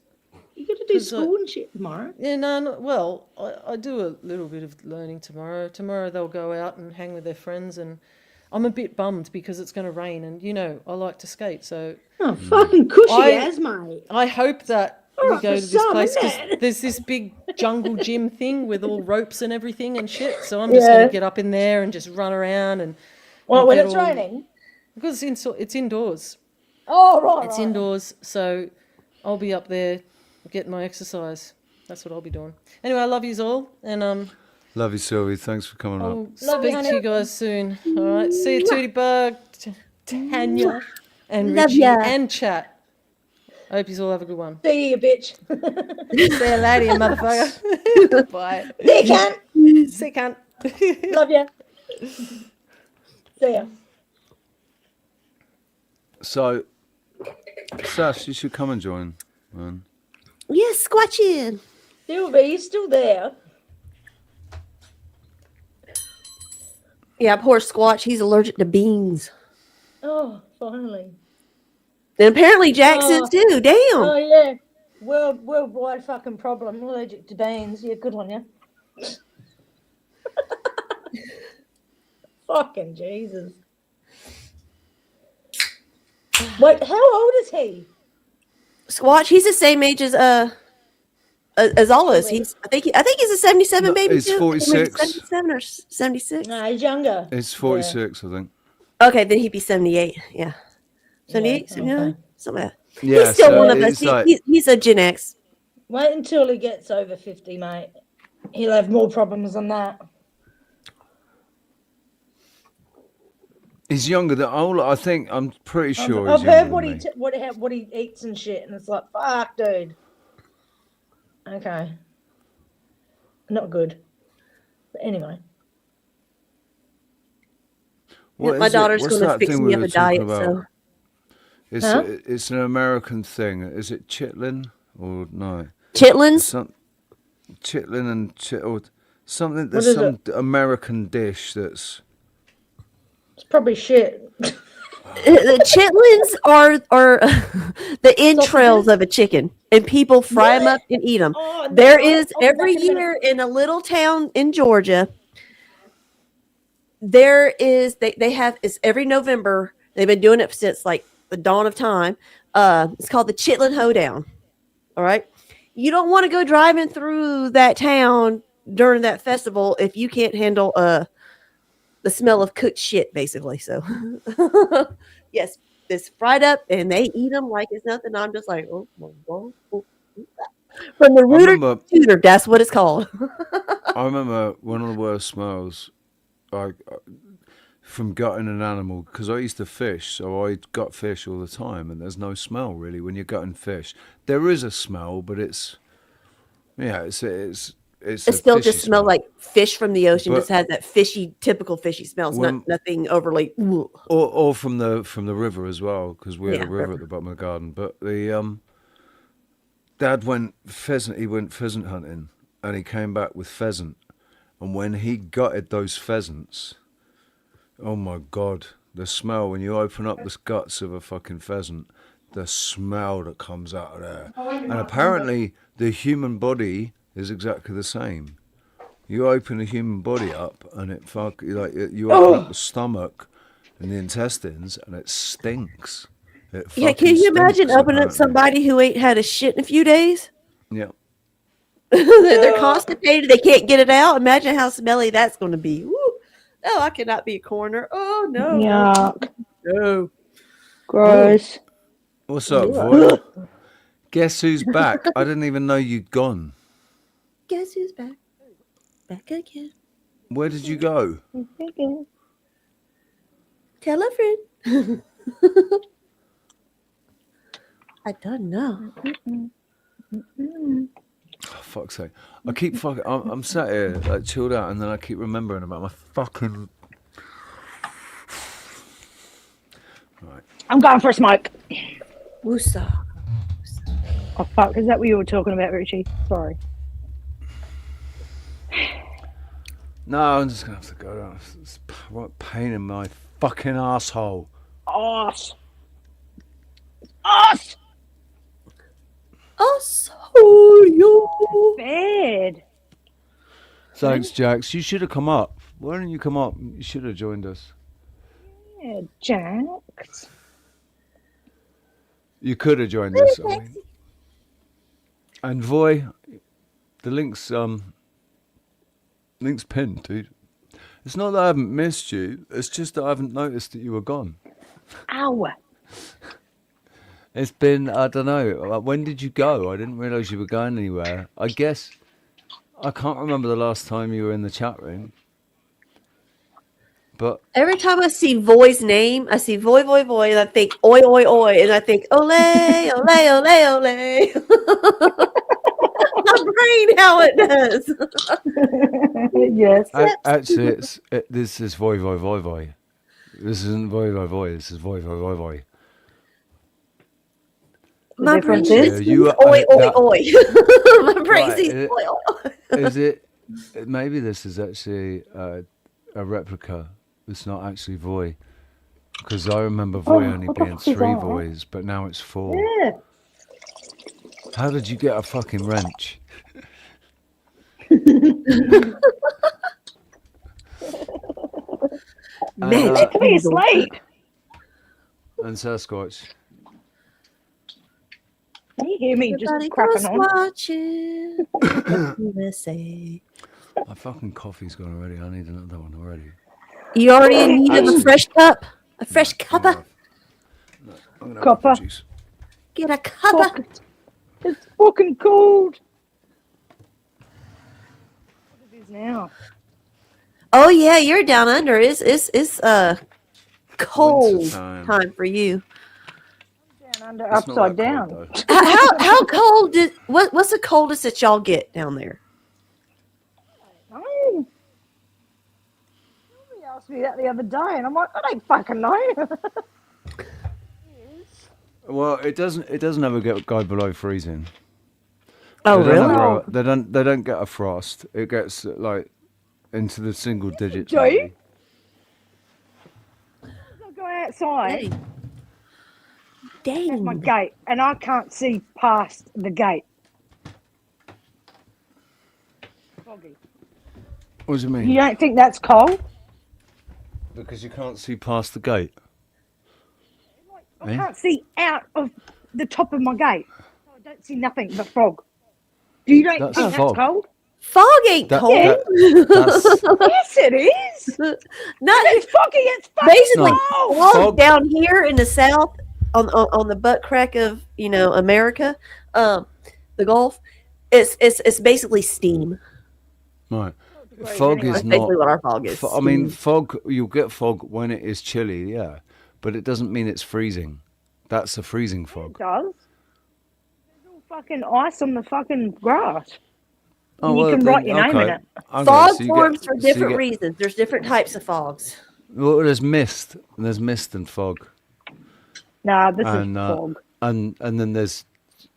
You got to do school and shit tomorrow. Yeah, no. Well, I do a little bit of learning tomorrow. Tomorrow they'll go out and hang with their friends, and I'm a bit bummed because it's going to rain, and I like to skate, so. Oh, fucking cushy as, mate. I hope that we go to this place because there's this big jungle gym thing with all ropes and everything and shit. So I'm just going to get up in there and just run around and. Well, when it's raining. Because it's indoors. Oh right. It's indoors, so I'll be up there getting my exercise. That's what I'll be doing. Anyway, I love yous all, and Love you, Sylvie. Thanks for coming I'll up. speak to you guys soon. All right, see you, Tootie Bug, Tanya, and Love Richie, ya. and chat. I hope you all have a good one. See you, bitch. See you later, you motherfucker. Bye. See you, cunt. See you, cunt. Love ya. See ya. So, Sash, you should come and join, man. Yes, squatch in. Sylvie, you're still there. Yeah, poor Squatch. He's allergic to beans. Oh, finally. And apparently Jackson's too. Damn. Oh, yeah. Worldwide fucking problem. Allergic to beans. Yeah, good one, yeah. Fucking Jesus. Wait, how old is he? Squatch, he's the same age as all of us. I think he's a 77 baby. He's too. 46. 77 or 76. No, he's younger. It's 46, I think. Okay, then he'd be 78. Yeah. 78, Yeah, 79, okay. something like that. Yeah, he's still so one of us. it's like- He's a Gen X. Wait until he gets over 50, mate. He'll have more problems than that. He's younger than I think. I'm pretty sure I've he's heard younger what than me. what he eats and shit, and it's like, fuck, dude. Okay. Not good. But anyway. What My is it? daughter's What's going to that fix thing me we up were a diet, talking about? so. It's an American thing. Is it chitlin or no? Chitlins? Chitlin and or something. What There's is some American dish that's. It's probably shit. The chitlins are the entrails of a chicken, and people fry them up and eat them. Oh, no. There is every back in a year in a little town in Georgia. There is they have it's every November. They've been doing it since like the dawn of time. It's called the Chitlin Hoedown. All right, you don't want to go driving through that town during that festival if you can't handle the smell of cooked shit, basically. So, yes, it's fried up and they eat them like it's nothing. I'm just like, oh my God. From the rooter to tutor, that's what it's called. I remember one of the worst smells, like from gutting an animal, because I used to fish, so I got fish all the time, and there's no smell really when you're gutting fish. There is a smell, but it's it still just smells like fish from the ocean. But just has that typical fishy smell. It's nothing overly. Or from the river as well, because we had a river at the bottom of the garden. But the Dad went pheasant. He went pheasant hunting, and he came back with pheasant. And when he gutted those pheasants, oh my God, the smell when you open up the guts of a fucking pheasant, the smell that comes out of there. And apparently, the human body is exactly the same. You open the human body up, and you open up the stomach and the intestines, and it stinks. Yeah, can you imagine opening up somebody who ain't had a shit in a few days? Yeah. They're constipated. They can't get it out. Imagine how smelly that's going to be. Woo. Oh, I cannot be a coroner. Oh no. Yuck. No. Gross. What's up, Void? Guess who's back? I didn't even know you'd gone. Guess who's back? Back again. Where did you go? Back again. Tell a friend. I don't know. Oh, fuck's sake. I keep fucking... I'm sat here, like, chilled out, and then I keep remembering about my fucking... Right. I'm going for a smoke. Woosah. Oh, fuck. Is that what you were talking about, Richie? Sorry. No, I'm just going to have to go down. It's what pain in my fucking asshole. Us. Us. Bad. Thanks, Jax. You should have come up. Why didn't you come up? You should have joined us. Yeah, Jax. You could have joined us. I mean. And Voy, the link's pinned, dude. It's not that I haven't missed you. It's just that I haven't noticed that you were gone. Ow. It's been, I don't know. When did you go? I didn't realise you were going anywhere. I guess I can't remember the last time you were in the chat room. But every time I see Voy's name, I see Voy, and I think oi, oi, oi, and I think ole, ole, ole, ole. My brain, how it does. Yes. Actually, this is Voy. This isn't Voy. This is Voy. My brain is oi, oi, oi. My brain is oi, oi. Is it? Maybe this is actually a replica. It's not actually Voy, because I remember Voy only being 3 Voys, but now it's 4. Yeah. How did you get a fucking wrench? Man, let me asleep. And Sasquatch. Can you hear me Everybody just cracking on? Watching. USA. My fucking coffee's gone already. I need another one already. You already in need of a fresh cup? A fresh cuppa? Cuppa. Get a cuppa. It's fucking cold. What it is now? Oh yeah, you're down under. It's cold time for you. Down under, upside down. How cold did what's the coldest that y'all get down there? Somebody asked me that the other day, and I'm like, I don't fucking know. Well, it doesn't ever go below freezing. Oh, really? They don't get a frost. It gets like into the single digits. Do you? I go outside. Dang. That's my gate, and I can't see past the gate. Foggy. What do you mean? You don't think that's cold? Because you can't see past the gate. I can't see out of the top of my gate. I don't see nothing but fog. Do you don't think fog. that's cold? Fog ain't cold. Yes, it is. Not it's foggy. It's fucking basically cold. fog down here in the south on the butt crack of America, the Gulf. It's basically steam. Right. Fog is That's not basically what our fog is. I mean, fog. You'll get fog when it is chilly, yeah, but it doesn't mean it's freezing. That's a freezing fog. It does. There's all fucking ice on the fucking grass. Oh, you can write your name in it. Okay, Fog so forms for different reasons. There's different types of fogs. Well, there's mist. And there's mist and fog. Nah, this is fog. And then there's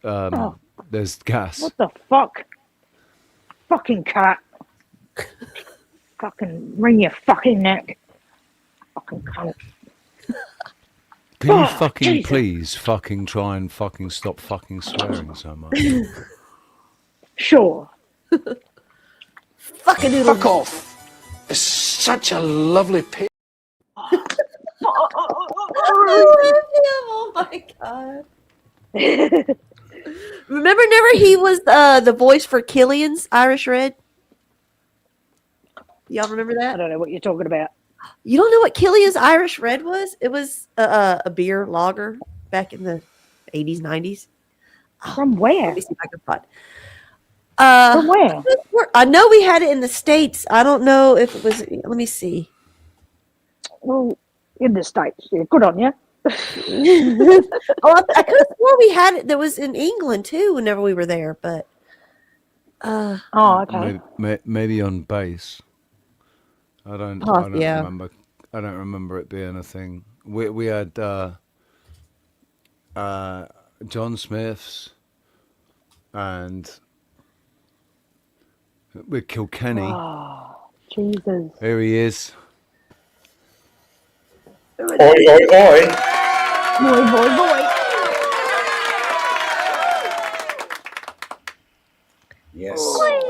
gas. What the fuck? Fucking cat. Fucking wring your fucking neck. Fucking cunt. Can you fucking please fucking try and fucking stop fucking swearing so much? Sure. Fucking doodle. Fuck off. It's such a lovely pig. Oh my god. Remember he was the voice for Killian's Irish Red? Y'all remember that? I don't know what you're talking about. You don't know what Killian's Irish Red was? It was a beer lager back in the 80s, 90s. From where? Let me see if I can find. From where? I know we had it in the States. I don't know if it was. Let me see. Well, in the States. Yeah, good on you. I could have swore we had it that was in England too whenever we were there, but oh, okay. Maybe on base. I don't yeah. remember. I don't remember it being a thing. We had John Smith's and with Kilkenny. Oh, Jesus. Here he is. Oi, oi, oi. Boy, boy, boy. Yes. Boy.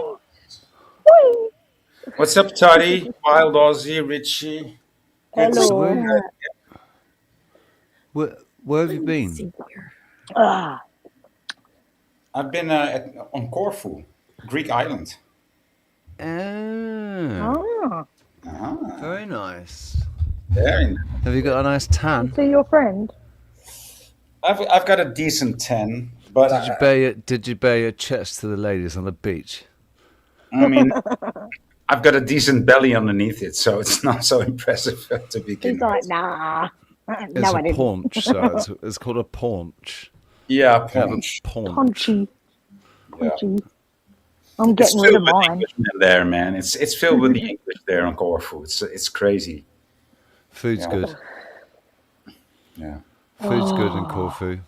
Boy. What's up, Toddy? Wild Aussie, Richie. Hello. Where have you been? I've been on Corfu, Greek island. Oh. Very nice. Very nice. Have you got a nice tan? See your friend? I've got a decent 10, but did you bare your chest to the ladies on the beach? I mean, I've got a decent belly underneath it, so it's not so impressive to begin He's like, nah. It's No, I a didn't. paunch, so it's called a paunch. Yeah, paunch. Paunchy. Yeah. I'm getting rid of mine. Englishmen there, man. It's filled with the English there on Corfu. It's crazy. Food's good. Yeah. Food's good in Corfu.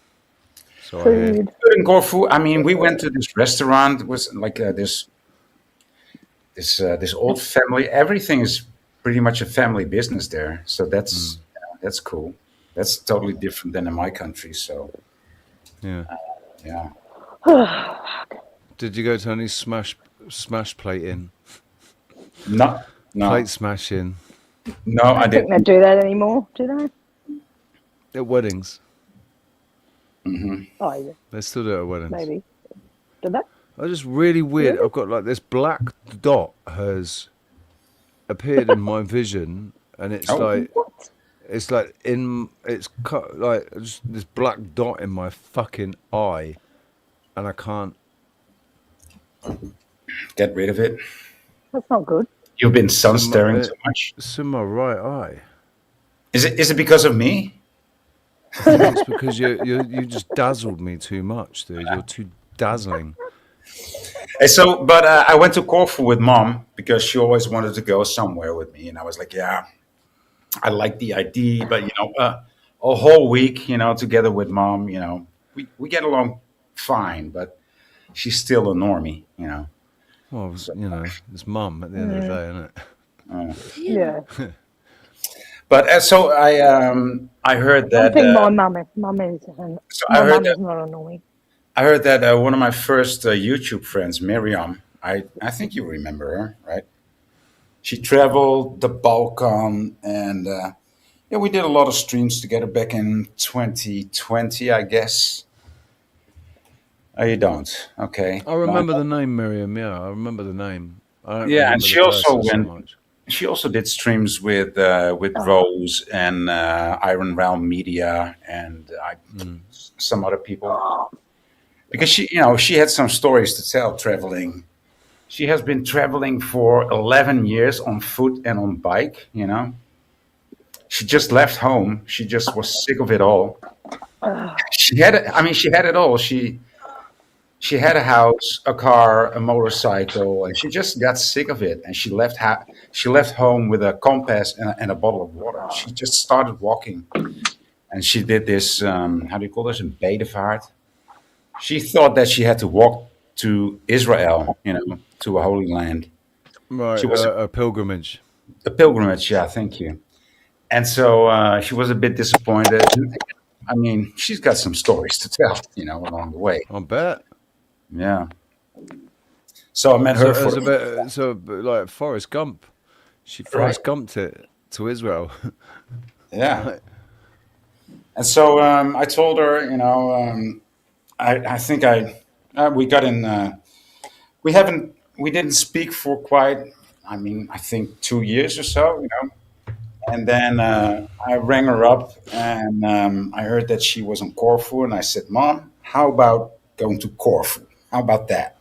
So Food. Good in Corfu. I mean, we went to this restaurant. It was like this old family. Everything is pretty much a family business there. So that's cool. That's totally different than in my country. So yeah. Yeah. Did you go to any smash plating? No. Plate smashing. No, I don't think they do that anymore, do they? At weddings. Mm-hmm. Oh, yeah. They still do it at weddings. Maybe. Do they? It's just really weird. Really? I've got like this black dot has appeared in my vision, and it's it's cut like just this black dot in my fucking eye, and I can't get rid of it. That's not good. You've been sun staring too much. It's in my right eye. Is it because of me? I think it's because you just dazzled me too much, dude. You're too dazzling. Hey, but I went to Corfu with Mom because she always wanted to go somewhere with me, and I was like, yeah, I like the idea, but a whole week, together with Mom, we get along fine, but she's still a normie, Well, it's Mum at the end of the day, isn't it? Yeah. But so I heard that. I think my mum is. My mum is not annoying. I heard that one of my first YouTube friends, Miriam, I think you remember her, right? She traveled the Balkan, and we did a lot of streams together back in 2020, I guess. Oh, you don't? Okay. I remember the name Miriam. Yeah, I remember the name. And she also went. She also did streams with Rose and Iron Realm Media and some other people. Because she had some stories to tell traveling. She has been traveling for 11 years on foot and on bike, She just left home. She just was sick of it all. She had it all. She had a house, a car, a motorcycle, and she just got sick of it. And she left home with a compass and a bottle of water. She just started walking, and she did this. How do you call this? Een bedevaart. She thought that she had to walk to Israel, to a holy land. Right, she was a pilgrimage. A pilgrimage, yeah. Thank you. And so she was a bit disappointed. I mean, she's got some stories to tell, along the way. I bet. Yeah. So I met her like Forrest Gump. She Forrest Gumped it to Israel. Yeah. And so I told her, I think we got in. We didn't speak for quite. I think 2 years or so, And then I rang her up, and I heard that she was on Corfu, and I said, "Mom, how about going to Corfu? How about that?"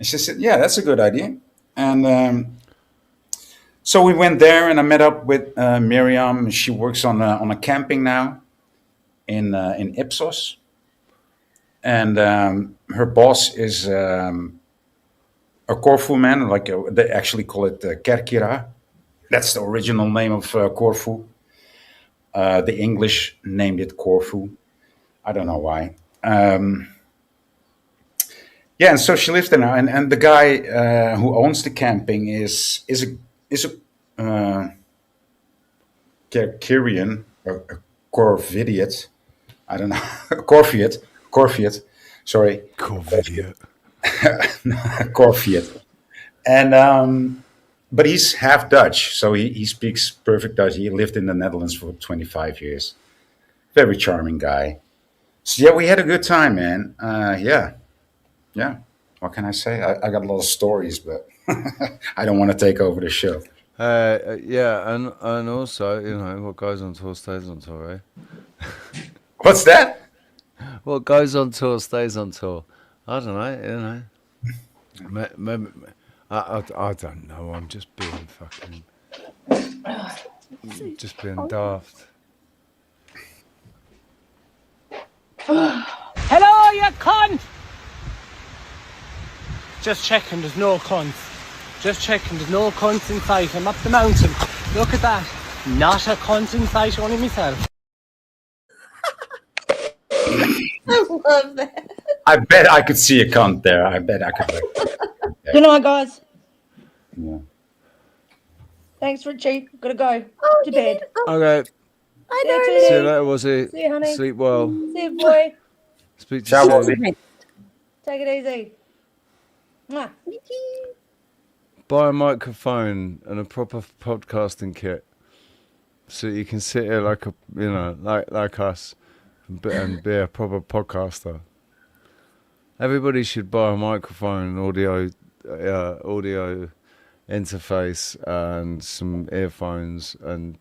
And she said, yeah, that's a good idea. And so we went there, and I met up with Miriam. She works on a camping now in Ipsos. And her boss is a Corfu man, they actually call it Kerkira. That's the original name of Corfu. The English named it Corfu. I don't know why. Yeah, and so she lives there now, and the guy who owns the camping is a Kerkirian, a Corvidiot. I don't know, Corviot. Sorry, Corvidiot. Corviot. And but he's half Dutch, so he speaks perfect Dutch. He lived in the Netherlands for 25 years. Very charming guy. So yeah, we had a good time, man. Yeah. What can I say? I got a lot of stories, but I don't want to take over the show. Yeah, and also, what goes on tour stays on tour, eh? What's that? What goes on tour stays on tour. I don't know, Maybe, I don't know. I'm just being just being daft. Hello, you cunt! Just checking, there's no cunts. Just checking, there's no cunts in sight. I'm up the mountain. Look at that. Not a cunt in sight, only myself. I love that. I bet I could see a cunt there. I bet I could. Good night, guys. Yeah. Thanks, Richie. Gotta go to bed. Okay. Hi, See you later, Odysee. See you, honey. Sleep well. See you, boy. Speak to you soon. Take it easy. Mwah. Buy a microphone and a proper podcasting kit, so you can sit here like like us, and be a proper podcaster. Everybody should buy a microphone, audio interface, and some earphones. And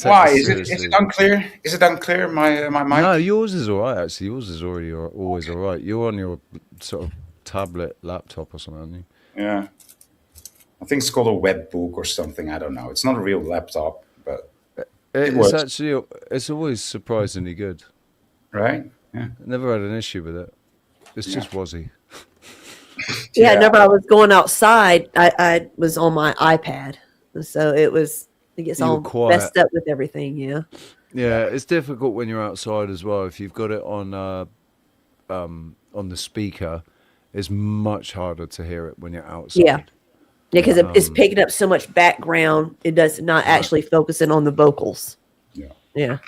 why is it unclear? Is it unclear? My mic? No, yours is all right. Actually, yours is always all right. You're on your sort of tablet, laptop, or something, aren't you? Yeah. I think it's called a webbook or something. I don't know. It's not a real laptop, but it's actually always surprisingly good. Right? Yeah. Never had an issue with it. It's just Wazzy. Yeah, whenever I was going outside, I was on my iPad, so it gets all messed up with everything. Yeah. Yeah, it's difficult when you're outside as well. If you've got it on the speaker, it's much harder to hear it when you're outside. Yeah, because it's picking up so much background. It does not actually focusing on the vocals. Yeah.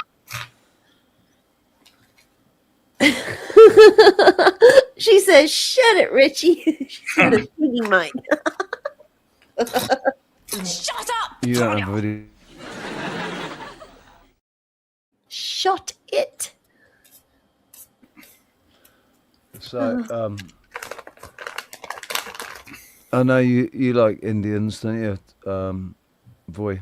She says, "Shut it, Richie." She's got a singing mic. Shut up! You don't have video. Shut it. So, I know you like Indians, don't you, boy?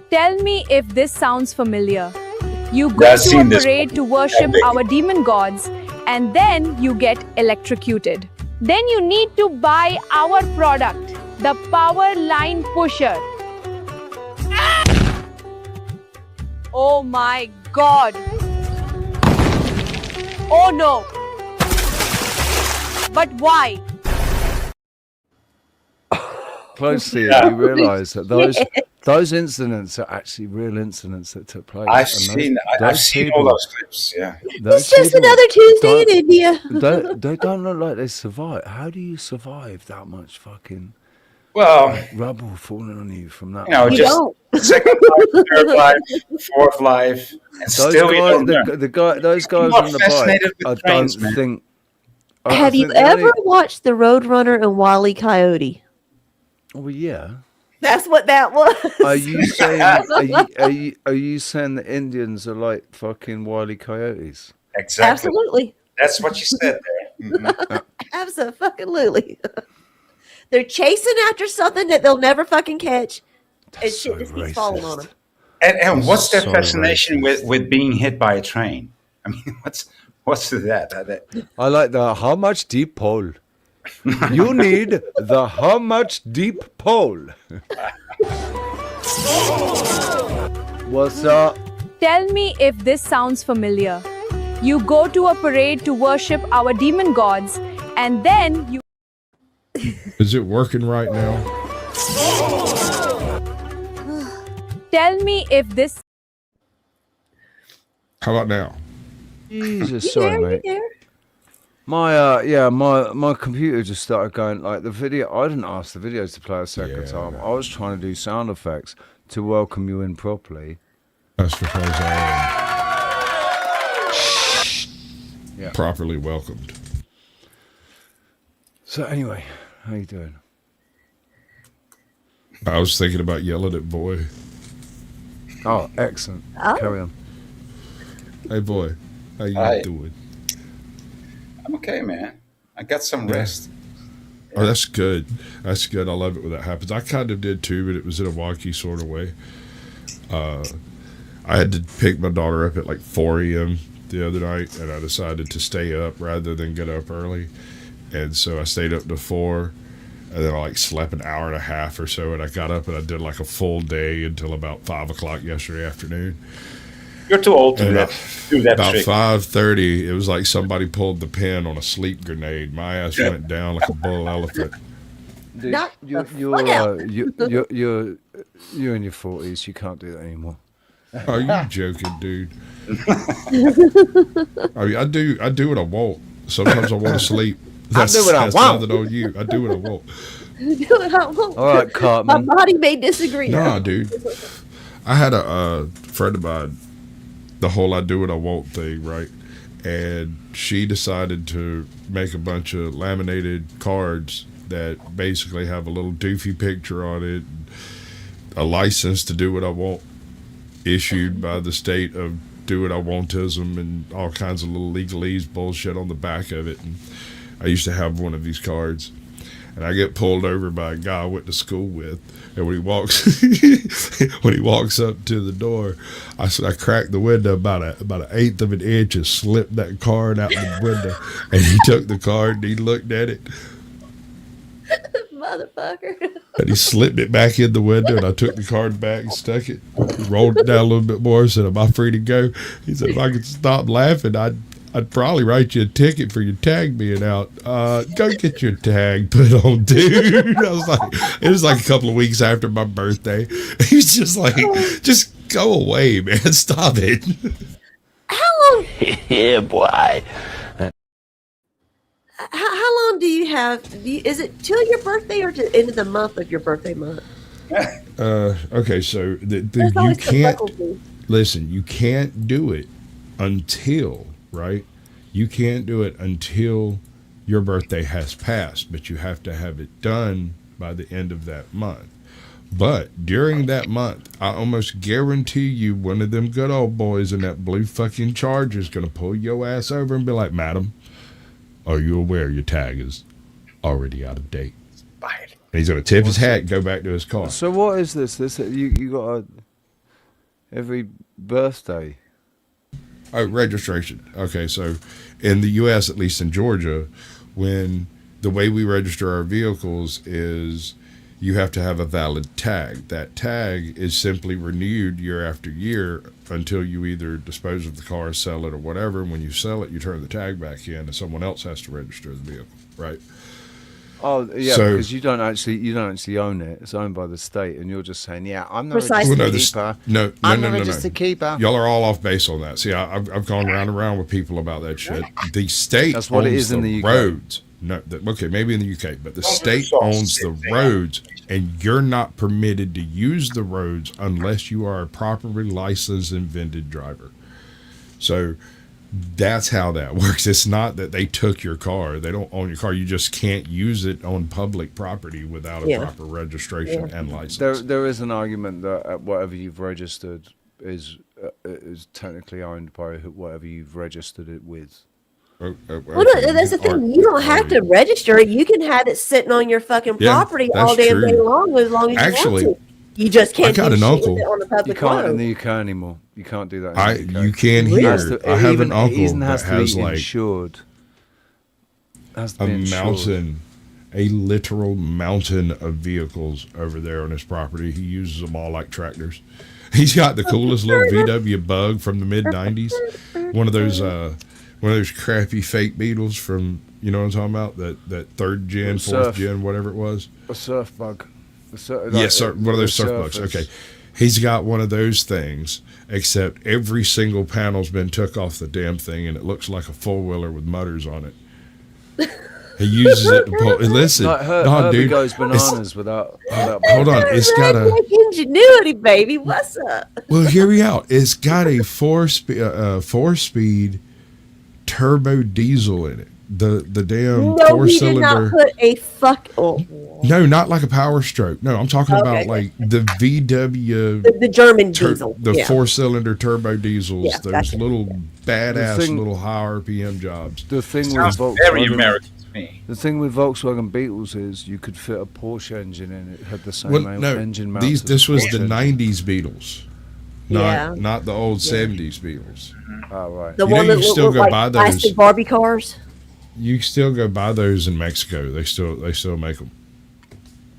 Tell me if this sounds familiar. You go to a parade to worship our demon gods, and then you get electrocuted. Then you need to buy our product, the Power Line Pusher. Oh my God. Oh no. But why? Closely, you realise that those incidents are actually real incidents that took place. I've seen all those clips. Yeah, it's just another Tuesday in India. They don't look like they survive. How do you survive that much fucking rubble falling on you from that? You know, just second life, third life, fourth life, and those still those guys on the bike. I don't think. Have you ever watched The Roadrunner and Wile E. Coyote? Oh yeah. That's what that was. Are you saying? Are you saying the Indians are like fucking Wile E. Coyotes? Exactly. Absolutely. That's what you said there. Mm-hmm. Absolutely. They're chasing after something that they'll never fucking catch, and shit just keeps falling on them. And what's their fascination with being hit by a train? I mean, What's that? I like the how much deep pole. You need the how much deep pole. What's up? Tell me if this sounds familiar. You go to a parade to worship our demon gods, and then you... Is it working right now? Tell me if this... How about now? Jesus, sorry, mate. My computer just started going like the video. I didn't ask the videos to play a second time. I was trying to do sound effects to welcome you in properly. That's because I am properly welcomed. So anyway, how you doing? I was thinking about yelling at Boy. Oh, excellent. Carry on. Hey, Boy. How you doing? I'm okay, man. I got some rest. Oh, that's good. That's good. I love it when that happens. I kind of did too, but it was in a wonky sort of way. I had to pick my daughter up at like 4 a.m. the other night, and I decided to stay up rather than get up early. And so I stayed up to 4, and then I like slept an hour and a half or so, and I got up and I did like a full day until about 5 o'clock yesterday afternoon. You're too old to do that. About 5:30, it was like somebody pulled the pin on a sleep grenade. My ass went down like a bull elephant. Dude, you're in your 40s. You can't do that anymore. Are you joking, dude? I mean, I do what I want. Sometimes I want to sleep. I do what I want. That's nothing on you. I do what I want. Do what I want. All right, Cartman. My body may disagree. Nah, dude. I had a friend of mine, the whole I do what I want thing, right? And she decided to make a bunch of laminated cards that basically have a little doofy picture on it, a license to do what I want, issued by the state of do what I wantism, and all kinds of little legalese bullshit on the back of it. And I used to have one of these cards, and I get pulled over by a guy I went to school with. And when he walks up to the door, I cracked the window about an eighth of an inch and slipped that card out the window. And he took the card and he looked at it. Motherfucker. And he slipped it back in the window, and I took the card back and stuck it, rolled it down a little bit more, and said, "Am I free to go?" He said, "If I could stop laughing, I'd probably write you a ticket for your tag being out. Go get your tag put on, dude." I was like, it was like a couple of weeks after my birthday. He was just like, just go away, man. Stop it. How long? Yeah, boy. How long do you have? Is it till your birthday or to the end of the month of your birthday month? Okay, so you can't listen. You can't do it until right. You can't do it until your birthday has passed, but you have to have it done by the end of that month. But during that month, I almost guarantee you one of them good old boys in that blue fucking Charger is going to pull your ass over and be like, "Madam, are you aware your tag is already out of date?" And he's going to tip his hat and go back to his car. So what is this? You got every birthday. Oh, registration. Okay, so in the U.S., at least in Georgia, when the way we register our vehicles is you have to have a valid tag. That tag is simply renewed year after year until you either dispose of the car, sell it, or whatever. And when you sell it, you turn the tag back in, and someone else has to register the vehicle, right? Oh yeah, So- because you don't actually own it. It's owned by the state, and you're just saying, "Yeah, I'm not Precisely. a Well, registered keeper. No, I'm no, not no, a no. registered keeper." Y'all are all off base on that. See, I've gone round and round with people about that shit. The state That's what it owns is in the UK. roads. No, okay, maybe in the UK, but the state owns the roads, and you're not permitted to use the roads unless you are a properly licensed and vended driver. So that's how that works. It's not that they took your car. They don't own your car. You just can't use it on public property without a proper registration and license. There is an argument that whatever you've registered is technically owned by whatever you've registered it with. Well, that's the thing. You don't have to register it. You can have it sitting on your fucking property all damn day long as you want to. You just can't I got do an shit uncle. with it on the You public can't road. in the UK anymore. You can't do that. In the UK. You can Really? here. I have an uncle It even that has to be like insured. Has to a be insured. mountain, a literal mountain of vehicles over there on his property. He uses them all like tractors. He's got the coolest little VW Bug from the mid '90s. One of those crappy fake Beetles from, you know what I'm talking about? That third gen, fourth gen, whatever it was. A surf bug. Yes, one of those surf bugs. Okay. He's got one of those things, except every single panel's been took off the damn thing, and it looks like a four-wheeler with motors on it. He uses it to pull. Listen, Herbie dude, goes bananas without hold on, it's got a ingenuity, baby. What's up? well. Hear me out. It's got a four-speed turbo diesel in it. The damn No, four he did not cylinder. put a fuck. Oh. No, not like a Power Stroke. No, I'm talking about like the VW, the German diesel, the yeah. 4-cylinder turbo diesels. Yeah, those gotcha. little badass thing- little high RPM jobs. The thing Sounds with very Volkswagen, American to me. The thing with Volkswagen Beetles is you could fit a Porsche engine in it. Had the same Well, no, engine mount. this was the '90s Beetles, Yeah. not the old '70s Beetles. Oh right. The You know one you that still looked go like buy those. plastic Barbie cars. You still go buy those in Mexico. They still make them.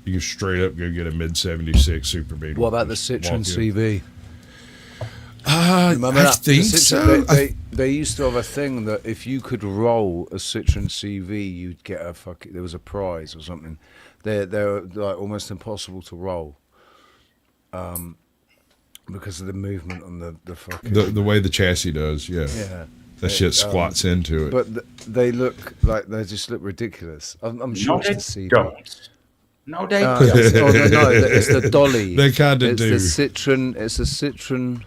You can straight up go get a mid '76 Super Beetle. What about the Just Citroen walk in. CV? I that? think The so. They used to have a thing that if you could roll a Citroen CV, you'd get a there was a prize or something. They're like almost impossible to roll, because of the movement on the fucking the way the chassis does, yeah. Yeah. That shit squats into it. But they look like they just look ridiculous. I'm sure No, they it's the CV. don't. No, they No, don't. it's the Dolly. They kinda do. It's the Citroen. It's a Citroen.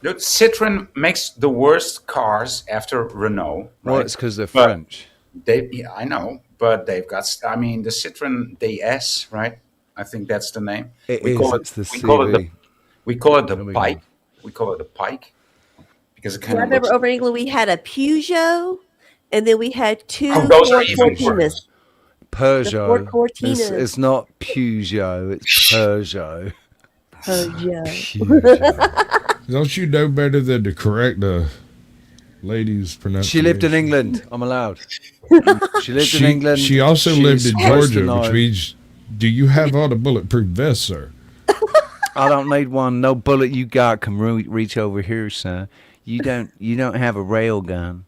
Look, Citroen makes the worst cars after Renault. Right? Well, it's because they're But French. I know, but they've got. I mean, the Citroen DS, right? I think that's the name. It's the we call it CV. we call it the There we go. Pike. We call it the Pike because it I kind of remember looks. over in England we had a Peugeot, and then we had two Oh, those are Ford even Cortinas. worse. Peugeot. Ford Cortinas. It's not Peugeot. It's Peugeot. Peugeot. Don't you know better than to correct the lady's pronunciation? She lived in England. I'm allowed. She lived in England. She also She's lived in supposed to Georgia, know. which means, do you have all the bulletproof vests, sir? I don't need one. No bullet you got can reach over here, son. You don't have a rail gun.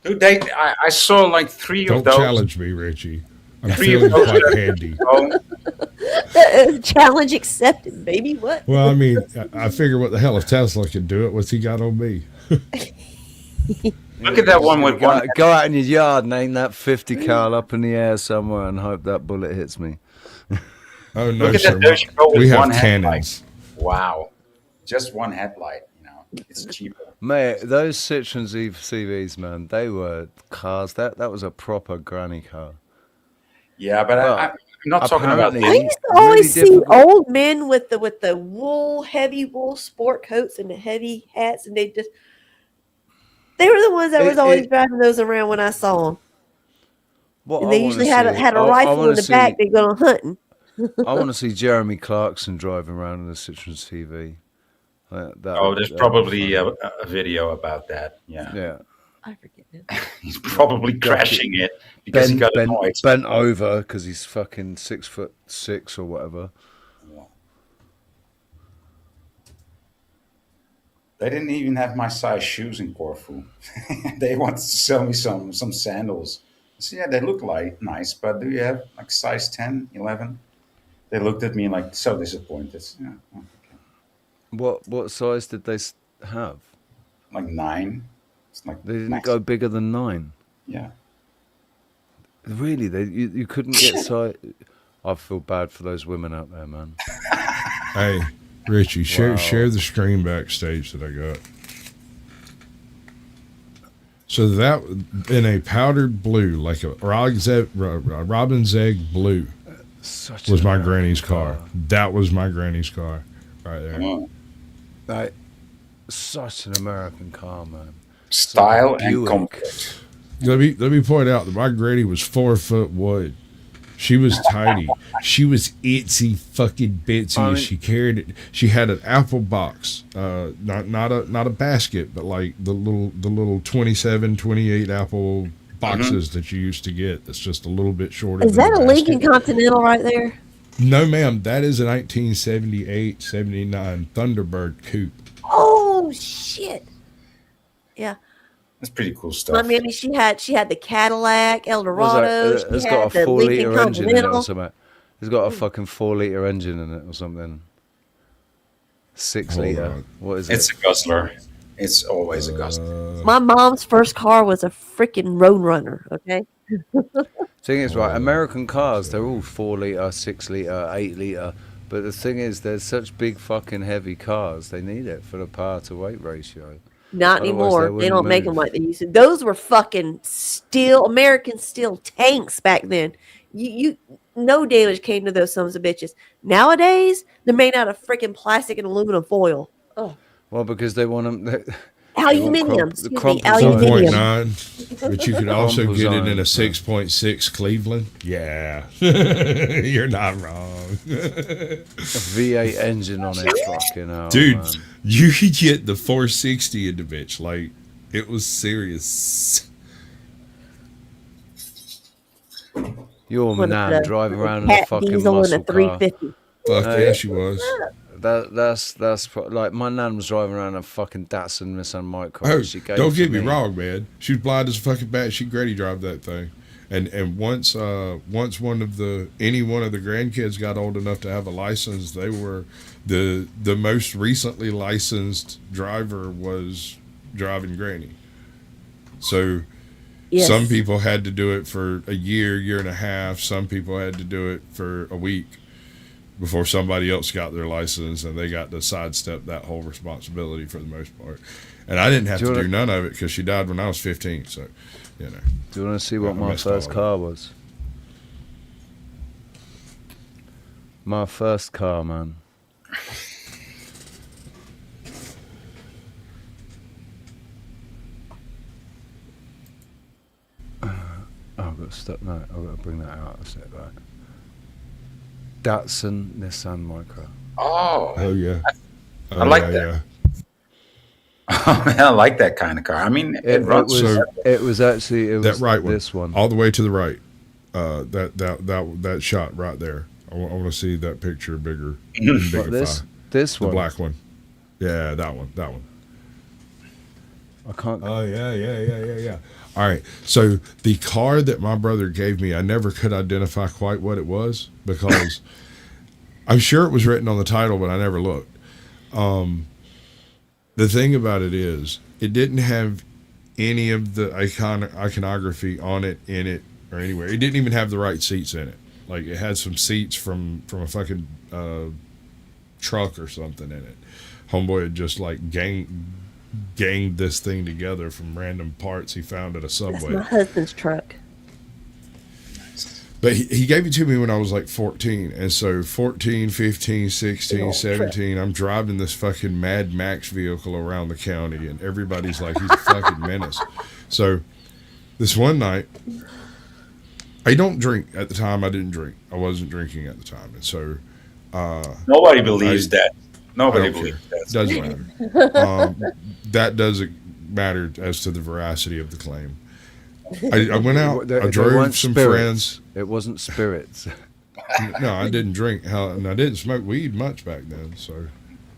Dude, I saw like three Don't of those. challenge me, Richie. I'm Three of feeling those. quite handy. Challenge accepted, baby. What? Well, I mean, I figure what the hell if Tesla can do it, what's he got on me? Look at that one with one. Go out in your yard and aim that 50 cal up in the air somewhere and hope that bullet hits me. Oh no, Look at sir. that. There you go with We have one headlight. cannons. Wow, just one headlight. You know, it's cheaper. Mate, those Citroen CVs, man, they were cars. That was a proper granny car. Yeah, but I'm not talking about. apparently- I used to Really always see difficult. old men with the wool, heavy wool sport coats and the heavy hats, and they were the ones that was always driving those around when I saw them. What And I they wanna usually had a see- had a I rifle wanna in the see- back. They go hunting. I want to see Jeremy Clarkson driving around in a Citroen CV. There's probably a video about that. Yeah. Yeah. I forget it. He's probably crashing it because he got annoyed. bent over because he's fucking 6'6" or whatever. They didn't even have my size shoes in Corfu. They wanted to sell me some sandals. I said, yeah, they look like nice, but do you have like size 10, 11? They looked at me like so disappointed. Yeah, What size did they have? like 9. It's like They didn't max. go bigger than 9. Yeah. Really? You couldn't get size. I feel bad for those women out there, man. Hey, Richie, share Wow. share the screen backstage that I got. So that in a powdered blue, like a robin's egg blue, Such was an my American granny's car. That was my granny's car, right there. Like, such an American car, man. Style Like a and Buick. comfort. Let me point out that my granny was 4 foot wood. She was tiny. She was itsy fucking bitsy. She carried it. She had an apple box, not a basket, but like the little 27, 28 apple boxes that you used to get. That's just a little bit shorter. Is than that a Lincoln Continental right there? No, ma'am. That is a 1978, 79 Thunderbird coupe. Oh shit! Yeah. That's pretty cool stuff. My mammy, she had the Cadillac Eldorado. It's she got had a the 4-liter Lincoln engine in it or Continental. something. It's got a fucking 4-liter engine in it or something. 6-liter. What is it? It's a guzzler. It's always a guzzler. My mom's first car was a freaking Roadrunner. Okay. Thing is, right, American cars, they're all 4-liter, 6-liter, 8-liter. But the thing is, they're such big fucking heavy cars, they need it for the power to weight ratio. Not anymore. They don't make them like they used to. Those were fucking American steel tanks back then. You no damage came to those sons of bitches. Nowadays, they're made out of freaking plastic and aluminum foil. Oh. Well, because they want them. Aluminium. The 4.9, but you could also get it in a 6.6 Cleveland. Yeah, you're not wrong. A V8 engine on it, fucking hell, dude. Man. You could get the 460 in the bitch. Like, it was serious. Your nan driving around in a fucking muscle car. 350. Fuck yeah, she was. That's like my nan was driving around a fucking Datsun Nissan Micra. Oh, she gave don't get me me wrong, man. She was blind as a fucking bat. She Grady drive that thing, and once one of the grandkids got old enough to have a license, they were the most recently licensed driver was driving Granny. So. Yes. Some people had to do it for a year and a half. Some people had to do it for a week before somebody else got their license, and they got to sidestep that whole responsibility for the most part. And I didn't have to do none of it because she died when I was 15. So, you know. Do you want to see what my first car was? My first car, man. I've got stuff. No, I've got to bring that out. I said that. Datsun Nissan Micra. Oh yeah. I like that. I like that kind of car. I mean, it was actually that right one. This one, all the way to the right. That shot right there. I want to see that picture bigger. This one, the black one. Yeah, that one. I can't. Oh yeah. All right, so the car that my brother gave me, I never could identify quite what it was because I'm sure it was written on the title, but I never looked. The thing about it is, it didn't have any of the iconography on it, in it, or anywhere. It didn't even have the right seats in it. Like, it had some seats from a fucking truck or something in it. Homeboy had just like ganged this thing together from random parts he found at a Subway. That's my husband's truck. But he gave it to me when I was like 14. And so 14, 15, 16, 17, I'm driving this fucking Mad Max vehicle around the county, and everybody's like, he's a fucking menace. So this one night, I don't drink. At the time, I didn't drink. I wasn't drinking at the time. And so... nobody believes that. Nobody believes that. Doesn't matter. That doesn't matter as to the veracity of the claim. I went out. I drove some friends. It wasn't spirits. No, I didn't drink. And I didn't smoke weed much back then. So,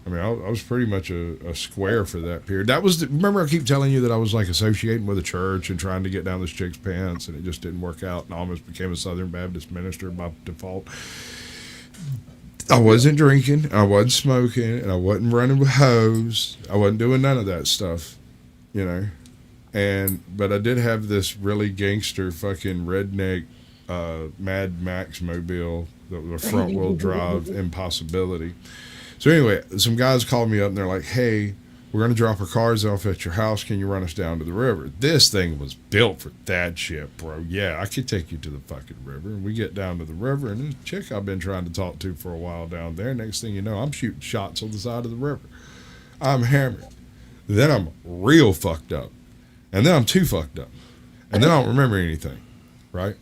I mean, I was pretty much a square for that period. That was remember I keep telling you that I was like associating with a church and trying to get down this chick's pants, and it just didn't work out, and I almost became a Southern Baptist minister by default. I wasn't drinking, I wasn't smoking, and I wasn't running with hoes. I wasn't doing none of that stuff, you know. But I did have this really gangster fucking redneck Mad Max mobile that was a front wheel drive impossibility. So anyway, some guys called me up and they're like, "Hey, we're gonna drop our cars off at your house. Can you run us down to the river?" This thing was built for that shit, bro. Yeah, I could take you to the fucking river. And we get down to the river, and this chick I've been trying to talk to for a while down there. Next thing you know, I'm shooting shots on the side of the river. I'm hammered. Then I'm real fucked up. And then I'm too fucked up. And then I don't remember anything, right?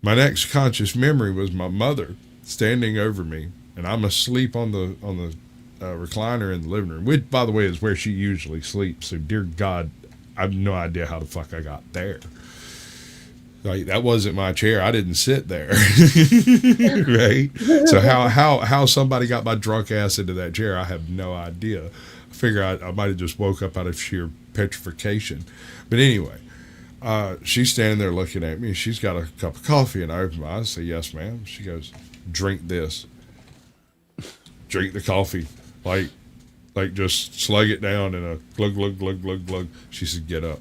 My next conscious memory was my mother standing over me, and I'm asleep on the recliner in the living room, which, by the way, is where she usually sleeps. So, dear God, I have no idea how the fuck I got there. Like, that wasn't my chair. I didn't sit there. Right? So how somebody got my drunk ass into that chair, I have no idea. I figure I might have just woke up out of sheer petrification. But anyway, she's standing there looking at me. She's got a cup of coffee, and I open my eyes and say, "Yes, ma'am." She goes, "Drink this. Drink the coffee. Like just slug it down in a glug, glug, glug, glug, glug." She said, "Get up."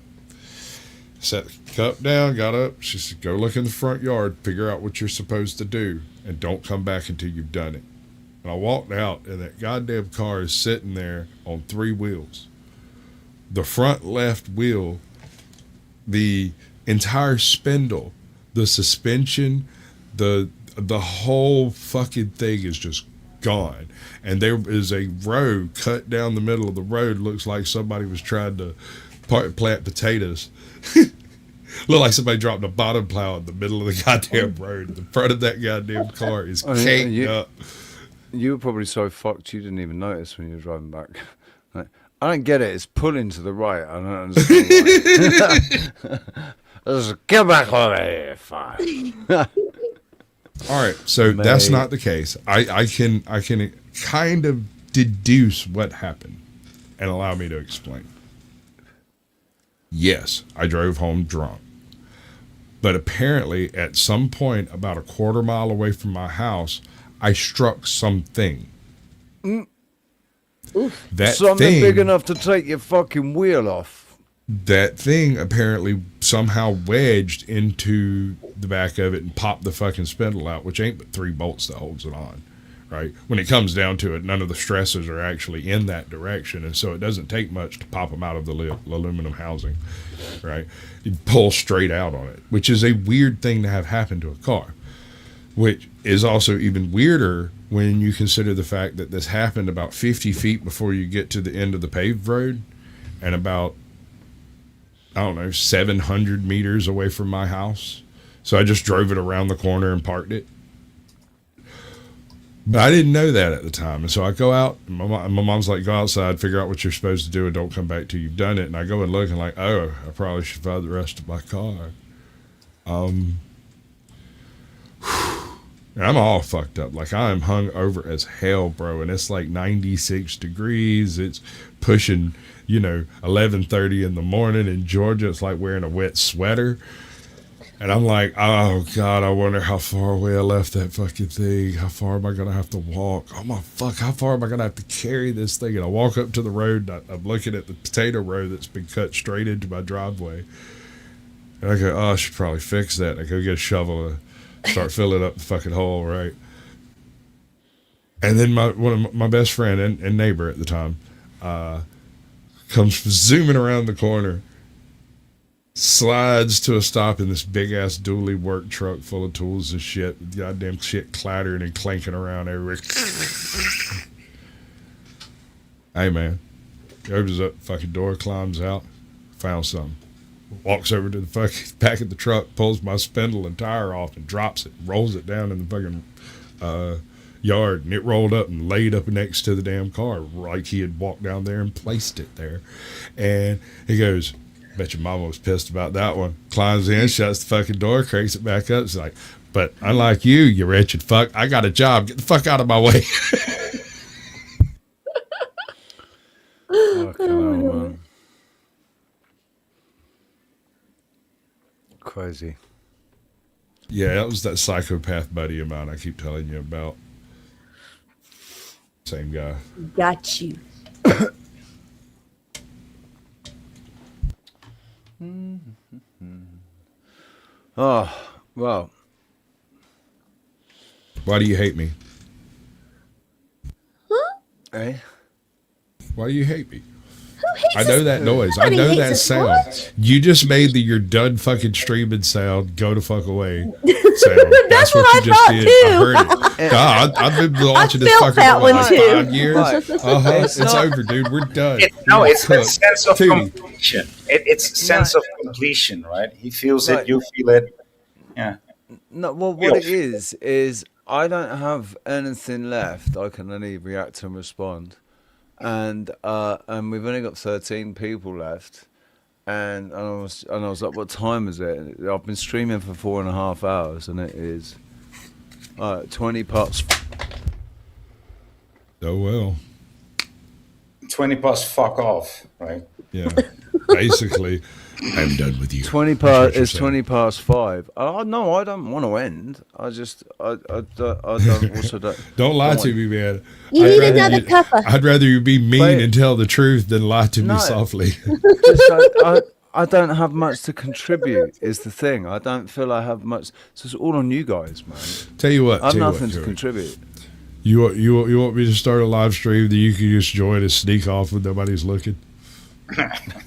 Set the cup down, got up. She said, "Go look in the front yard, figure out what you're supposed to do, and don't come back until you've done it." And I walked out, and that goddamn car is sitting there on 3 wheels. The front left wheel, the entire spindle, the suspension, the whole fucking thing is just gone. And there is a road cut down the middle of the road. Looks like somebody was trying to plant potatoes. Look like somebody dropped a bottom plow in the middle of the goddamn road. The front of that goddamn car is caked up. You were probably so fucked you didn't even notice when you were driving back. Like, I don't get it. It's pulling to the right. I don't understand why. Just get back over here, fine. All right, so that's not the case. I can kind of deduce what happened and allow me to explain. Yes, I drove home drunk. But apparently, at some point about a quarter mile away from my house, I struck something. That something thing, big enough to take your fucking wheel off. That thing apparently somehow wedged into the back of it and popped the fucking spindle out, which ain't but 3 bolts that holds it on. Right? When it comes down to it, none of the stresses are actually in that direction, and so it doesn't take much to pop them out of the aluminum housing. Right? You pull straight out on it, which is a weird thing to have happen to a car, which is also even weirder when you consider the fact that this happened about 50 feet before you get to the end of the paved road and about, I don't know, 700 meters away from my house. So I just drove it around the corner and parked it. But I didn't know that at the time. And so I go out, and my mom's like, "Go outside, figure out what you're supposed to do, and don't come back till you've done it." And I go and look and like, oh, I probably should find the rest of my car. And I'm all fucked up. Like, I am hung over as hell, bro. And it's like 96 degrees. It's pushing, 11:30 in the morning in Georgia. It's like wearing a wet sweater. And I'm like, oh, God, I wonder how far away I left that fucking thing. How far am I going to have to walk? Oh, my fuck, how far am I going to have to carry this thing? And I walk up to the road. I'm looking at the potato row that's been cut straight into my driveway. And I go, oh, I should probably fix that. I go get a shovel and start filling up the fucking hole, right? And then one of my best friend and neighbor at the time comes zooming around the corner, slides to a stop in this big-ass dually work truck full of tools and shit, goddamn shit clattering and clanking around everywhere. Hey, man. He opens up the fucking door, climbs out, found something. Walks over to the fucking back of the truck, pulls my spindle and tire off and drops it, rolls it down in the fucking yard, and it rolled up and laid up next to the damn car like he had walked down there and placed it there. And he goes, "Bet your mama was pissed about that one." Climbs in, shuts the fucking door, cranks it back up. It's like, "But unlike you wretched fuck, I got a job. Get the fuck out of my way." Man. Crazy. Yeah, that was that psychopath buddy of mine I keep telling you about. Same guy. Got you. Oh, well. Why do you hate me? Huh? Eh? Why do you hate me? Who hates I know us? that noise. I Nobody know hates that us. sound. What? You just made the "you're done fucking streaming" sound. Go to fuck away sound. That's what what you I just thought did. too. I heard it. God, I've been watching this felt fucking that for one like too. 5 years. Right. It's not- over, dude. We're done. It's We're a sense of Tootie. completion. It's sense of completion, right? He feels it, you feel it. Yeah. No, well, what it is I don't have anything left. I can only react and respond, and we've only got 13 people left, and I was like, what time is it? I've been streaming for 4.5 hours, and it is 20 past. Oh well. 20 past fuck off, right? Yeah. Basically, I'm done with you. 20 past 5. Oh no, I don't want to end. I don't lie to me, man. You need another cuppa. I'd rather you be mean and tell the truth than lie to me softly. I don't have much to contribute. Is the thing. I don't feel I have much. So it's all on you guys, man. Tell you what, I have nothing to contribute. You want me to start a live stream that you can just join and sneak off when nobody's looking?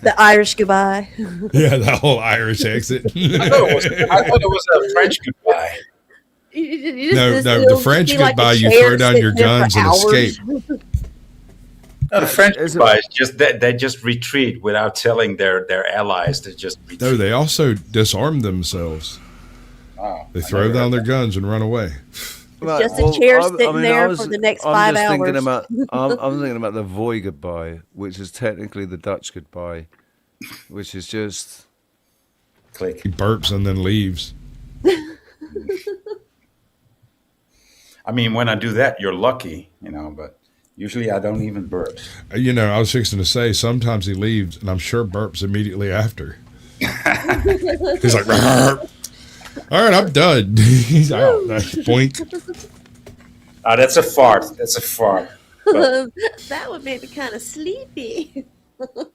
The Irish goodbye. Yeah, the whole Irish exit. I thought it was a French goodbye. No, the French goodbye, you throw down your guns and escape. No, the French goodbye is just they just retreat without telling their allies to just retreat. No, they also disarm themselves. Wow. They throw down their guns and run away. Just a chair sitting there for the next 5 hours. I'm thinking about the Voy goodbye, which is technically the Dutch goodbye, which is just click. He burps and then leaves. I mean, when I do that, you're lucky, but usually I don't even burp. I was fixing to say, sometimes he leaves, and I'm sure burps immediately after. He's like, "Rrr. All right, I'm done." He's out. Boink. Oh, that's a fart. That's a fart. But That would make me kind of sleepy. What?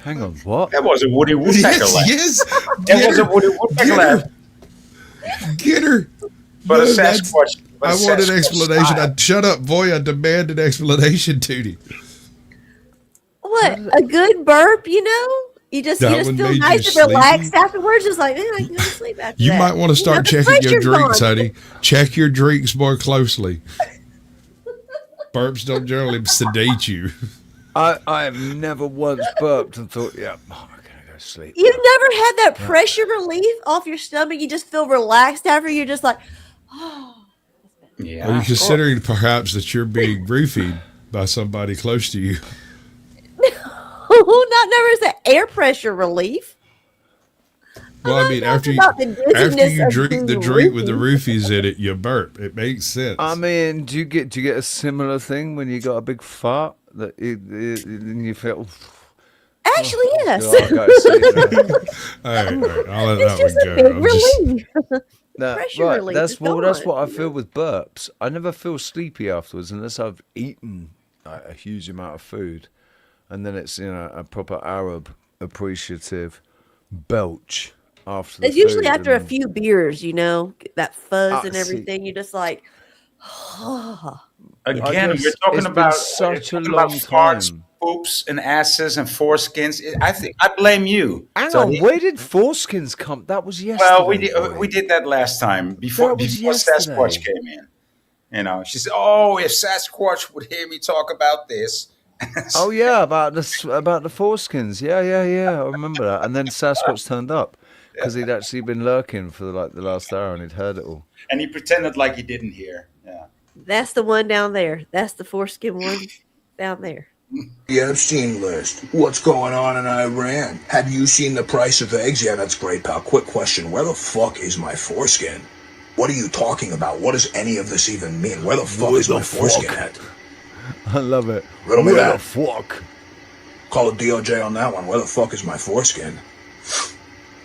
Hang on, what? That was a Woody Woodpecker laugh. Yes. That was a Woody Woodpecker laugh. Get her. But a Sasquatch. I want an explanation. Shut up, boy. I demand an explanation, Tootie. What? A good burp, You just feel nice and relaxed afterwards. Just like, man, I can go to sleep after You that. might want to start checking your drinks, honey. Check your drinks more closely. Burps don't generally sedate you. I have never once burped and thought, I'm gonna go to sleep. You've never had that pressure relief off your stomach. You just feel relaxed after. You're just like, oh. Yeah. Are you considering perhaps that you're being roofied by somebody close to you? Not never is that air pressure relief. Well, I mean, after you drink the drink with the roofies in it, you burp. It makes sense. I mean, do you get a similar thing when you got a big fart that you feel? Actually, yes. All right. I'll let that one go. Big relief. Right, that's what I feel with burps. I never feel sleepy afterwards unless I've eaten a huge amount of food, and then it's a proper Arab appreciative belch after. It's usually after a few beers, that fuzz and everything. You're just like, Again, you're talking about such a long time. Poops and asses and foreskins. I blame you. Hang on, where did foreskins come? That was yesterday. Well, we did that last time before Sasquatch came in. She said, "Oh, if Sasquatch would hear me talk about this." Oh yeah, about the foreskins. Yeah. I remember that. And then Sasquatch turned up because he'd actually been lurking for the last hour and he'd heard it all. And he pretended like he didn't hear. Yeah. That's the one down there. That's the foreskin one down there. The Epstein list. What's going on in Iran? Have you seen the price of eggs? Yeah, that's great, pal. Quick question. Where the fuck is my foreskin? What are you talking about? What does any of this even mean? Where the fuck is my foreskin at? I love it. Riddle me Where that. the fuck? Call a DOJ on that one. Where the fuck is my foreskin?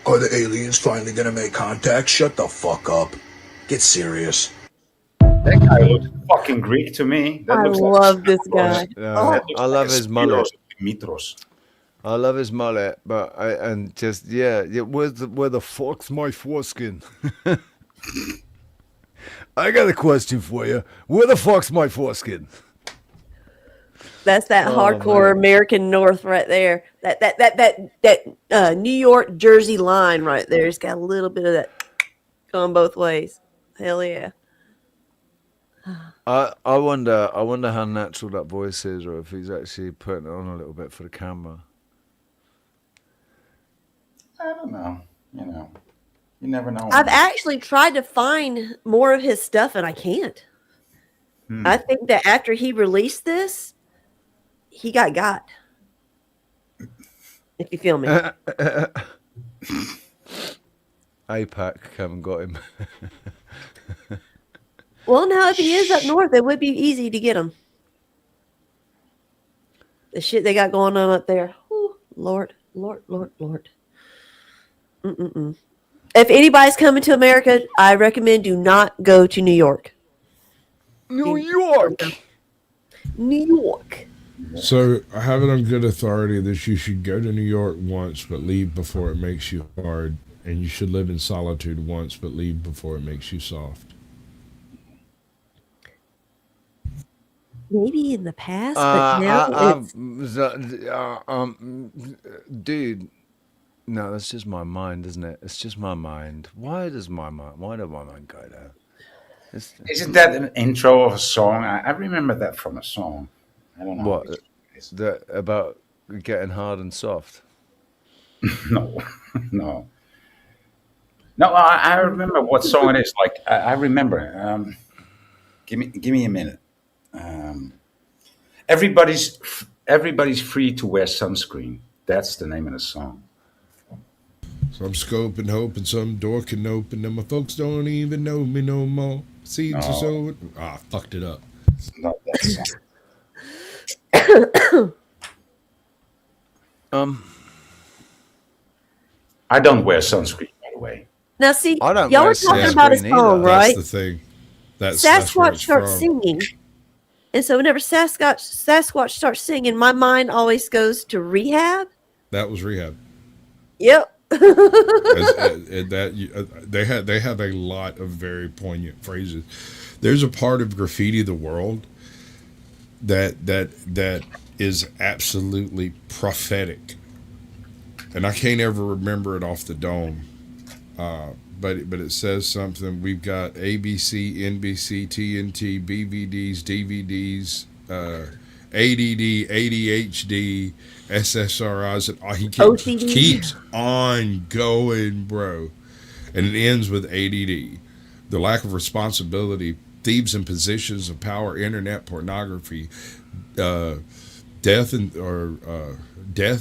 Are the aliens finally gonna make contact? Shut the fuck up. Get serious. That guy looks fucking Greek to me. That I looks love this guy. I love his mullet. Mitros. I love his mullet, but where the fuck's my foreskin? I got a question for you. Where the fuck's my foreskin? That's that hardcore American North right there. That New York Jersey line right there. It's got a little bit of that going both ways. Hell yeah. I wonder how natural that voice is, or if he's actually putting it on a little bit for the camera. I don't know. You never know. I've actually tried to find more of his stuff, and I can't. I think that after he released this, he got. If you feel me. APAC haven't got him. Well, now if he is up north, it would be easy to get him. The shit they got going on up there. Ooh, Lord. Mm-mm-mm. If anybody's coming to America, I recommend do not go to New York. New York. So I have it on good authority that you should go to New York once, but leave before it makes you hard, and you should live in solitude once, but leave before it makes you soft. Maybe in the past, but now dude. No, that's just my mind, isn't it? It's just my mind. Why does my mind go there? Isn't that an intro of a song? I remember that from a song. I don't know. What? That about getting hard and soft? No. I remember what song it is. Like I remember. Give me a minute. Everybody's free to wear sunscreen. That's the name of the song. Some scoping, hoping some door can open, and my folks don't even know me no more. Seeds are so. I fucked it up. It's not that song. I don't wear sunscreen, by the way. Now see, y'all were talking about a song, right? That's the thing. Sasquatch starts singing. And so whenever Sasquatch starts singing, my mind always goes to Rehab. That was Rehab. Yep. They have a lot of very poignant phrases. There's a part of Graffiti the World that is absolutely prophetic, and I can't ever remember it off the dome. But it says something. We've got ABC, NBC, TNT, BVDs, DVDs, ADD, ADHD, SSRIs, and he keeps on going, bro. And it ends with ADD. The lack of responsibility, thieves in positions of power, internet pornography, death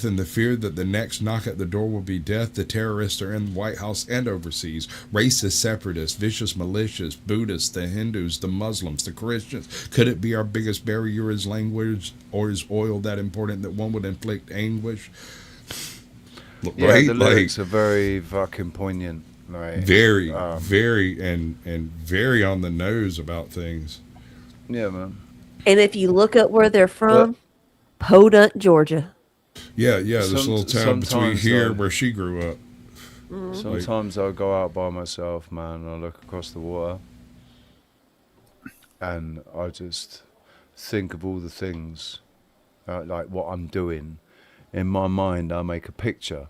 and the fear that the next knock at the door will be death. The terrorists are in the White House and overseas. Racist, separatists, vicious, malicious, Buddhists, the Hindus, the Muslims, the Christians. Could it be our biggest barrier is language, or is oil that important that one would inflict anguish? Yeah, right? the lyrics are very fucking poignant. Like, very and very on the nose about things. Yeah, man. And if you look up where they're from, Podunk, Georgia. Yeah, this little town between here where she grew up. Sometimes I'll go out by myself, man. I look across the water, and I just think of all the things, like what I'm doing. In my mind, I make a picture.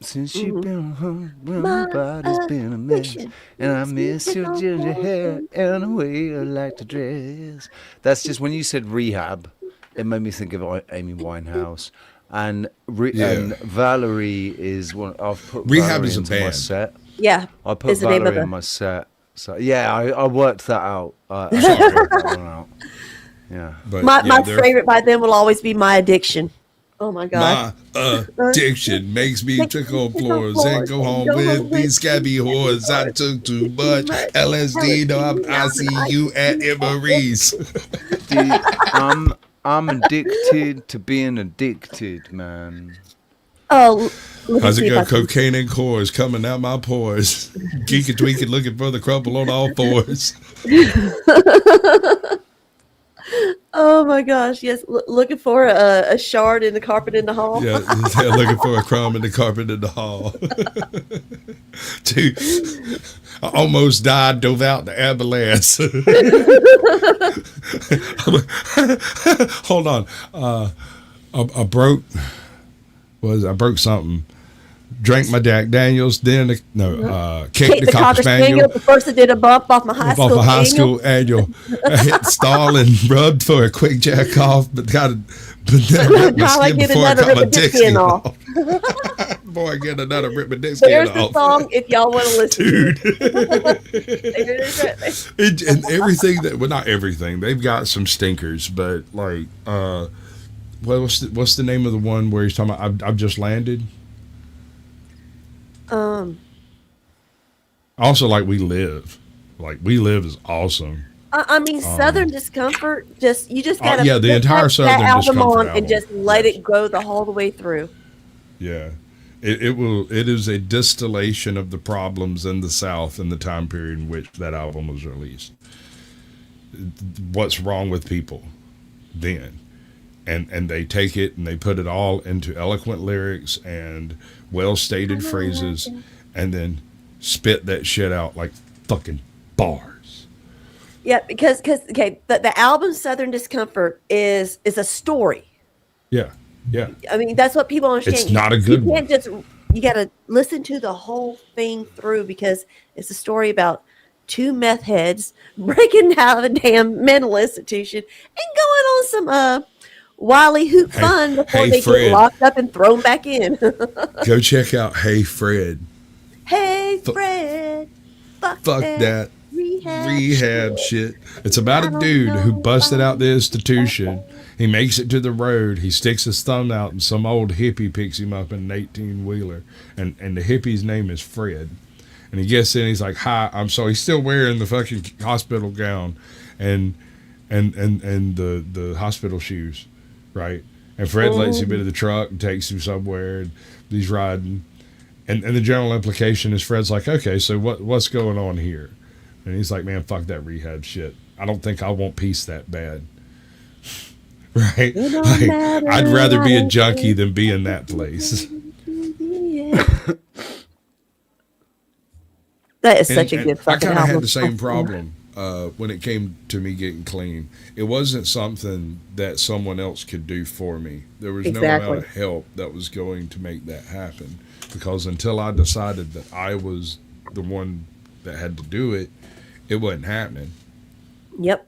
Since you've been home, my body's been a mess, and I miss your ginger hair and the way I like to dress. That's just when you said Rehab, it made me think of Amy Winehouse, and Valerie is one. I've put Rehab Valerie is a into my band. set. Yeah, I put Valerie in my set. So yeah, I worked that out. I worked that one out. Yeah, but my favorite by them will always be My Addiction. Oh my God. My addiction makes me trickle floors and go home with these scabby whores. I took too much LSD. No, I see you at Emery's. Dude, I'm addicted to being addicted, man. Oh, how's it go? Cocaine and cores coming out my pores. Geeking, tweaking, looking for the crumble on all fours. Oh my gosh! Yes, looking for a shard in the carpet in the hall. Yeah, looking for a crumb in the carpet in the hall. Dude, I almost died, dove out in the ambulance. Hold on, I broke something drank my Jack Daniels, then kicked the Cocker Spaniel. The first that did a bump off my high school annual. I hit the stall and rubbed for a quick jack off, but then ripped my skin before I got my dick skin off. Boy, I get another rip my dick skin There's off. the song if y'all want to listen. Dude. And everything that, well, not everything. They've got some stinkers, but like, what's the name of the one where he's talking about? I've just landed. Also, like We Live is awesome. I mean, Southern Discomfort. You just gotta the entire Southern album Discomfort on and just let it go the whole way through. Yeah, it is a distillation of the problems in the South in the time period in which that album was released. What's wrong with people then? And they take it and they put it all into eloquent lyrics and well-stated phrases and then spit that shit out like fucking bars. Yeah, because the album Southern Discomfort is a story. Yeah. I mean, that's what people understand. It's not a good one. one. You got to listen to the whole thing through because it's a story about two meth heads breaking out of a damn mental institution and going on some wily hoop fun before they get locked up and thrown back in. Go check out Hey Fred. Hey Fred. Fuck that rehab shit. It's about a dude who busted out the institution. He makes it to the road. He sticks his thumb out and some old hippie picks him up in an 18-wheeler. And the hippie's name is Fred. And he gets in, he's like, hi, I'm sorry. He's still wearing the fucking hospital gown and the hospital shoes. Right. And Fred lets him into the truck and takes him somewhere and he's riding. And the general implication is Fred's like, okay, so what's going on here? And he's like, man, fuck that rehab shit. I don't think I want peace that bad. Right? Like, I'd rather be a junkie than be in that place. That is such a good fucking album. I kind of had the same problem when it came to me getting clean. It wasn't something that someone else could do for me. There was no amount of help that was going to make that happen. Because until I decided that I was the one that had to do it, it wasn't happening. Yep.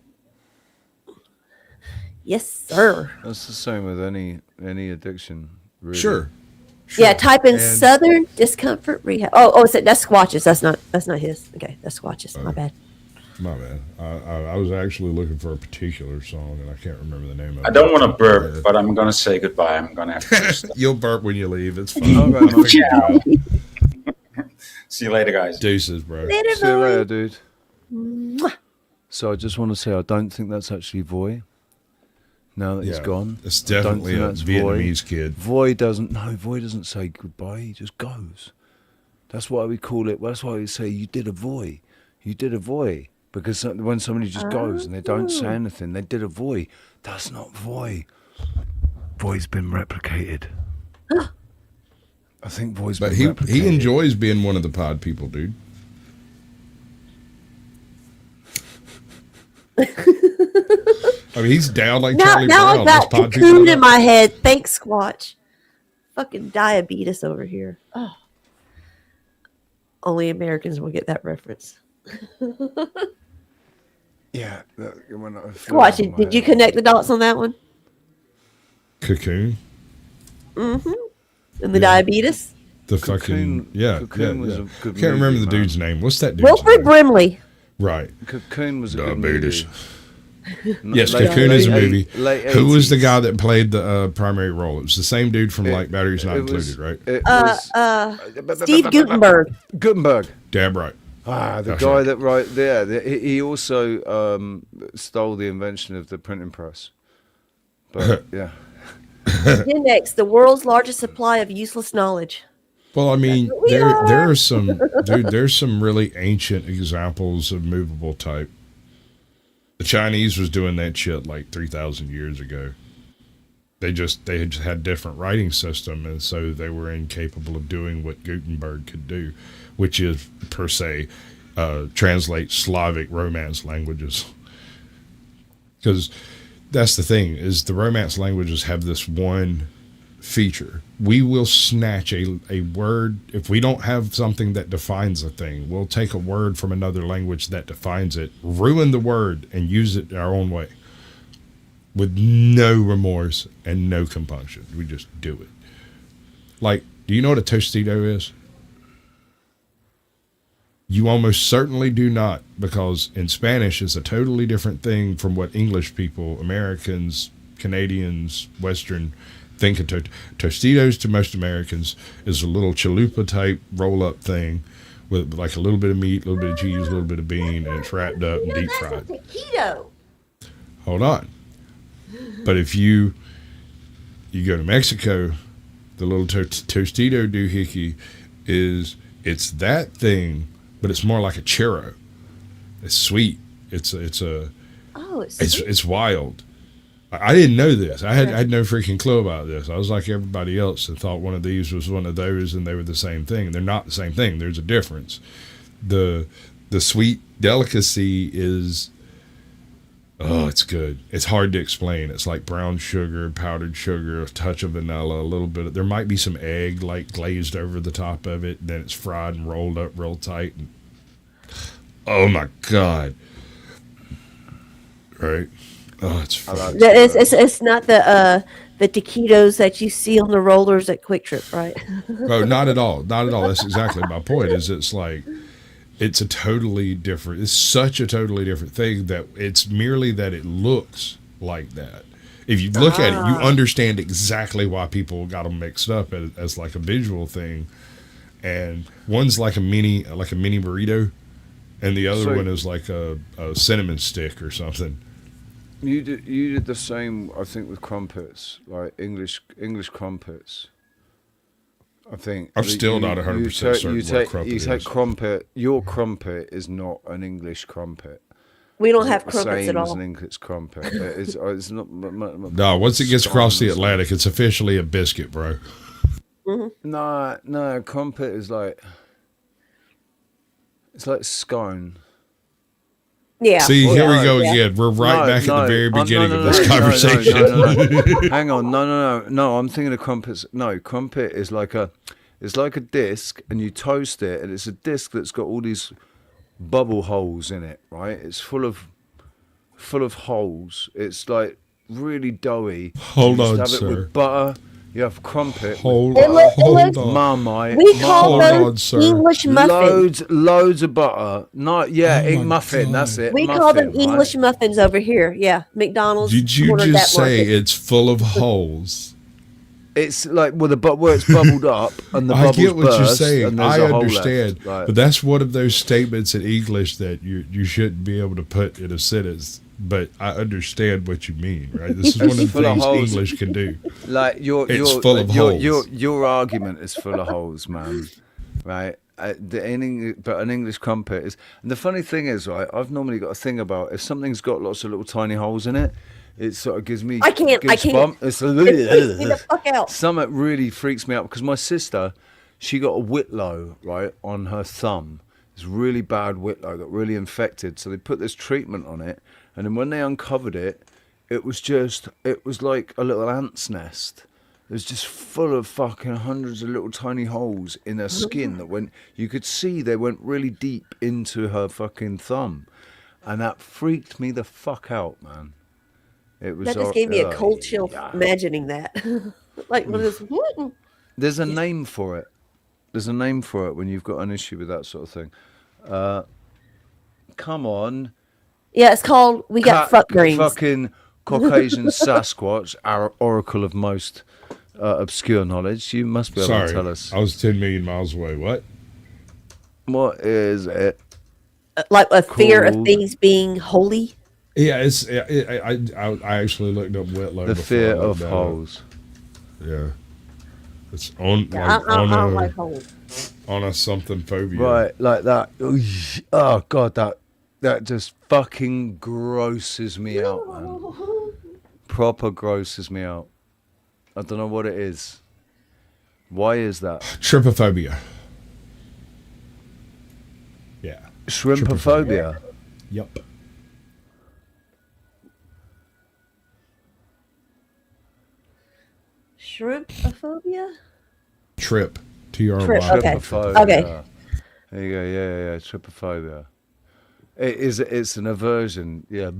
Yes, sir. That's the same with any addiction. Really. Sure. Yeah, type in Southern Discomfort Rehab. Oh, that's Squatches. That's not his. Okay, that's Squatches. My bad. My bad. I was actually looking for a particular song, and I can't remember the name of it. I don't want to burp, but I'm going to say goodbye. I'm going to have to You'll burp when you leave. It's fine. Ciao. See you later, guys. Deuces, bro. Later, See you later, dude. Mwah. So I just want to say I don't think that's actually Voy. Now that he's gone. It's definitely a Vietnamese kid. Voy doesn't say goodbye. He just goes. That's why we call it. That's why we say you did a Voy. You did a Voy. Because when somebody just goes and they don't say anything, they did a Voy. That's not Voy. Voy's been replicated. I think Voy's been replicated. But he enjoys being one of the pod people, dude. I mean, he's down like Charlie Brown. Now I got cocooned in my head. Thanks, Squatch. Fucking diabetes over here. Oh. Only Americans will get that reference. Yeah. Squatch, did you connect the dots on that one? Cocoon. Mm-hmm. And the diabetes? The fucking, Cocoon was a good movie. Can't remember the dude's name. What's that dude's Wilfred name? Brimley. Right. Cocoon was a diabetes. good movie. Yes, Cocoon is a movie. Who was the guy that played the primary role? It was the same dude from like Batteries Not Included, right? Steve Gutenberg. Gutenberg. Damn right. The guy that right there. He also stole the invention of the printing press. But yeah. Index, the world's largest supply of useless knowledge. Well, I mean, there are some there's some really ancient examples of movable type. The Chinese was doing that shit like 3,000 years ago. They just had different writing system, and so they were incapable of doing what Gutenberg could do, which is per se translate Slavic Romance languages. Because that's the thing, is the Romance languages have this one feature. We will snatch a word. If we don't have something that defines a thing, we'll take a word from another language that defines it, ruin the word, and use it our own way with no remorse and no compunction. We just do it. Like, do you know what a tostito is? You almost certainly do not, because in Spanish it's a totally different thing from what English people, Americans, Canadians, Western think of Tostitos. To most Americans is a little chalupa type roll up thing with like a little bit of meat, a little bit of cheese, a little bit of bean, and it's wrapped up and deep fried. Taquito. Hold on. But if you go to Mexico, the little Tostito doohickey it's that thing, but it's more like a churro. It's sweet. It's wild. I didn't know this. I had no freaking clue about this. I was like everybody else and thought one of these was one of those and they were the same thing. They're not the same thing. There's a difference. The sweet delicacy is, it's good. It's hard to explain. It's like brown sugar, powdered sugar, a touch of vanilla, a little bit. There might be some egg like glazed over the top of it. And then it's fried and rolled up real tight. And, oh my God. Right. Oh, it's not the taquitos that you see on the rollers at Quick Trip, right? Oh, not at all. Not at all. That's exactly my point. It's like, it's a totally different, it's such a totally different thing that it's merely that it looks like that. If you look at it, you understand exactly why people got them mixed up as like a visual thing. And one's like a mini burrito, and the other one is like a cinnamon stick or something. You did the same, I think, with crumpets, like English crumpets. I think I'm still not 100% certain what crumpet is. You take crumpet. Your crumpet is not an English crumpet. We don't have crumpets at all. It's an English crumpet. It's not. No, once it gets across the Atlantic, it's officially a biscuit, bro. Mm-hmm. No, crumpet is like, it's like scone. Yeah. See, here we go again. We're back at the very beginning of this conversation. No. Hang on. No. I'm thinking of crumpets. No, crumpet is like a disc, and you toast it, and it's a disc that's got all these bubble holes in it. Right? It's full of holes. It's like really doughy. Hold on, have sir. It with butter. You have crumpet. Hold on. Marmite. We call those English muffins. Loads of butter. Muffin. God. That's it. We muffin, call them right? English muffins over here. Yeah, McDonald's. Did you cornered just that say market. it's full of holes? It's like where it's bubbled up and the bubbles I get what burst, you're saying. and there's I a hole understand, left. but that's one of those statements in English that you shouldn't be able to put in a sentence. But I understand what you mean, right? This is one of the things English can do. Like it's full of holes. Your argument is full of holes, man. Right? But an English crumpet is. And the funny thing is, right? I've normally got a thing about if something's got lots of little tiny holes in it. It sort of gives me. I can't. It freaks me the fuck out. Something really freaks me out because my sister, she got a whitlow right on her thumb. This really bad whitlow, got really infected. So they put this treatment on it. And then when they uncovered it, it was like a little ant's nest. It was just full of fucking hundreds of little tiny holes in her skin that you could see they went really deep into her fucking thumb. And that freaked me the fuck out, man. It was that just gave me a cold chill imagining that. Like, there's a name for it. There's a name for it when you've got an issue with that sort of thing. Come on. Yeah, it's called We Got Fuck Brains. Fucking Caucasian Sasquatch, our oracle of most obscure knowledge. You must be able to tell us. I was 10 million miles away. What? What is it? Like a fear of things being holy? Yeah, I actually looked up whitlow. The fear of holes. Yeah. It's on a something phobia. Right, like that. Oh, God, that just fucking grosses me out, man. Proper grosses me out. I don't know what it is. Why is that? Shrimpophobia. Yeah. Shrimpophobia? Yep. Shrimpophobia? Trip. T-R-Y. Okay. Trypophobia. Okay. There you go. Yeah. Trypophobia. It's an aversion. Yeah.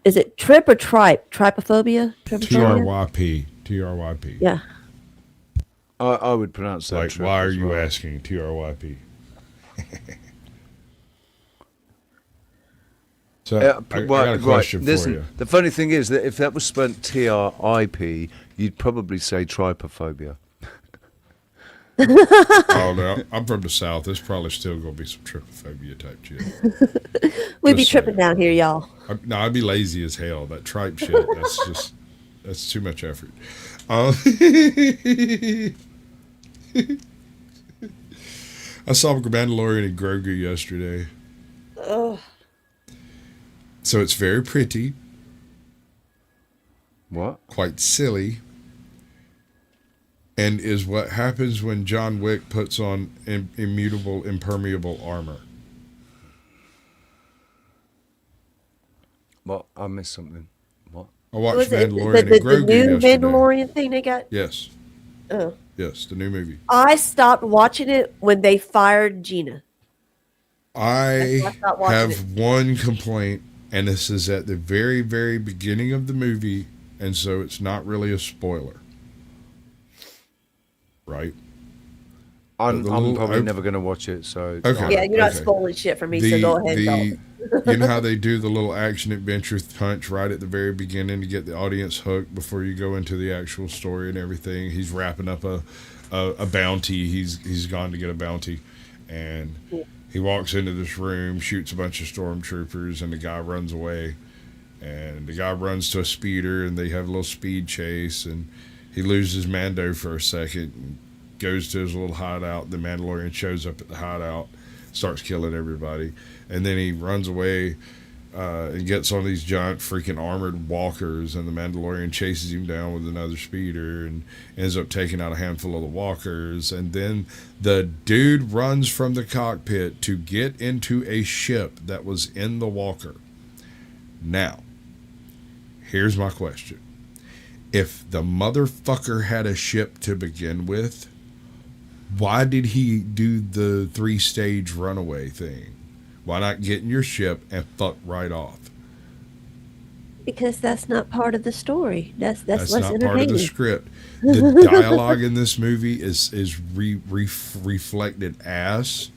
Is it trip or tripe? Trypophobia? T-R-Y-P. T-R-Y-P. Yeah. I would pronounce that. Like, why are you asking? T-R-Y-P. So, I got a question for you. The funny thing is that if that was spelled T-R-I-P, you'd probably say trypophobia. Oh, no, I'm from the South. There's probably still going to be some trypophobia type shit. We'd be tripping down here, y'all. I'd be lazy as hell. That tripe shit, that's too much effort. I saw Mandalorian and Grogu yesterday. Oh. So it's very pretty. What? Quite silly. And is what happens when John Wick puts on immutable, impermeable armor. What? I missed something. What? I watched Mandalorian and Grogu the new yesterday. Mandalorian thing they got? Yes. Oh. Yes, the new movie. I stopped watching it when they fired Gina. I have one complaint, and this is at the very, very beginning of the movie, and so it's not really a spoiler. Right? I'm probably never going to watch it, so... Okay. Yeah, you're not spoiling shit for me, so go ahead, you know how they do the little action-adventure punch right at the very beginning to get the audience hooked before you go into the actual story and everything? He's wrapping up a bounty. He's gone to get a bounty, and he walks into this room, shoots a bunch of stormtroopers, and the guy runs away. And the guy runs to a speeder, and they have a little speed chase, and he loses Mando for a second and goes to his little hideout. The Mandalorian shows up at the hideout, starts killing everybody. And then he runs away and gets on these giant freaking armored walkers, and the Mandalorian chases him down with another speeder and ends up taking out a handful of the walkers. And then the dude runs from the cockpit to get into a ship that was in the walker. Now, here's my question. If the motherfucker had a ship to begin with, why did he do the 3-stage runaway thing? Why not get in your ship and fuck right off? Because that's not part of the story. That's not entertaining. part of the script. The dialogue in this movie is reflected as,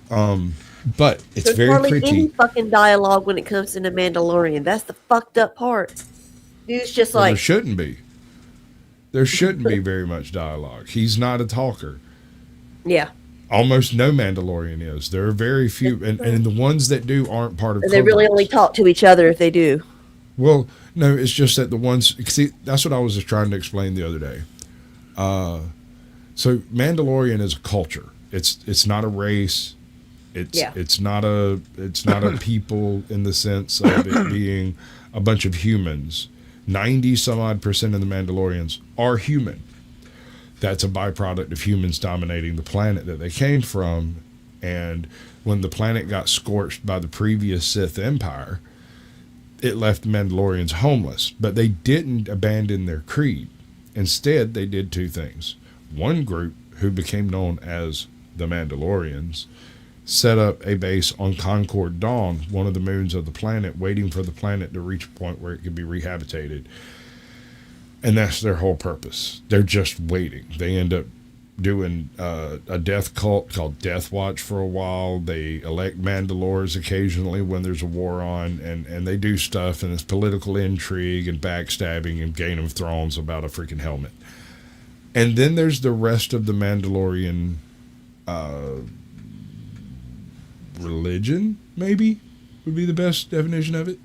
but it's There's very hardly pretty. any fucking dialogue when it comes to the Mandalorian. That's the fucked up part. Dude's just Well, like... there shouldn't be. There shouldn't be very much dialogue. He's not a talker. Yeah. Almost no Mandalorian is. There are very few, and the ones that do aren't part of. They really only talk to each other if they do. Well, no, it's just that the ones. See, that's what I was just trying to explain the other day. So Mandalorian is a culture. It's not a race. It's not a people in the sense of it being a bunch of humans. 90-some-odd% of the Mandalorians are human. That's a byproduct of humans dominating the planet that they came from. And when the planet got scorched by the previous Sith Empire, it left Mandalorians homeless. But they didn't abandon their creed. Instead, they did two things. One group, who became known as the Mandalorians, set up a base on Concord Dawn, one of the moons of the planet, waiting for the planet to reach a point where it could be rehabitated. And that's their whole purpose. They're just waiting. They end up doing a death cult called Death Watch for a while. They elect Mandalores occasionally when there's a war on, and they do stuff, and it's political intrigue and backstabbing and Game of Thrones about a freaking helmet. And then there's the rest of the Mandalorian religion, maybe, would be the best definition of it,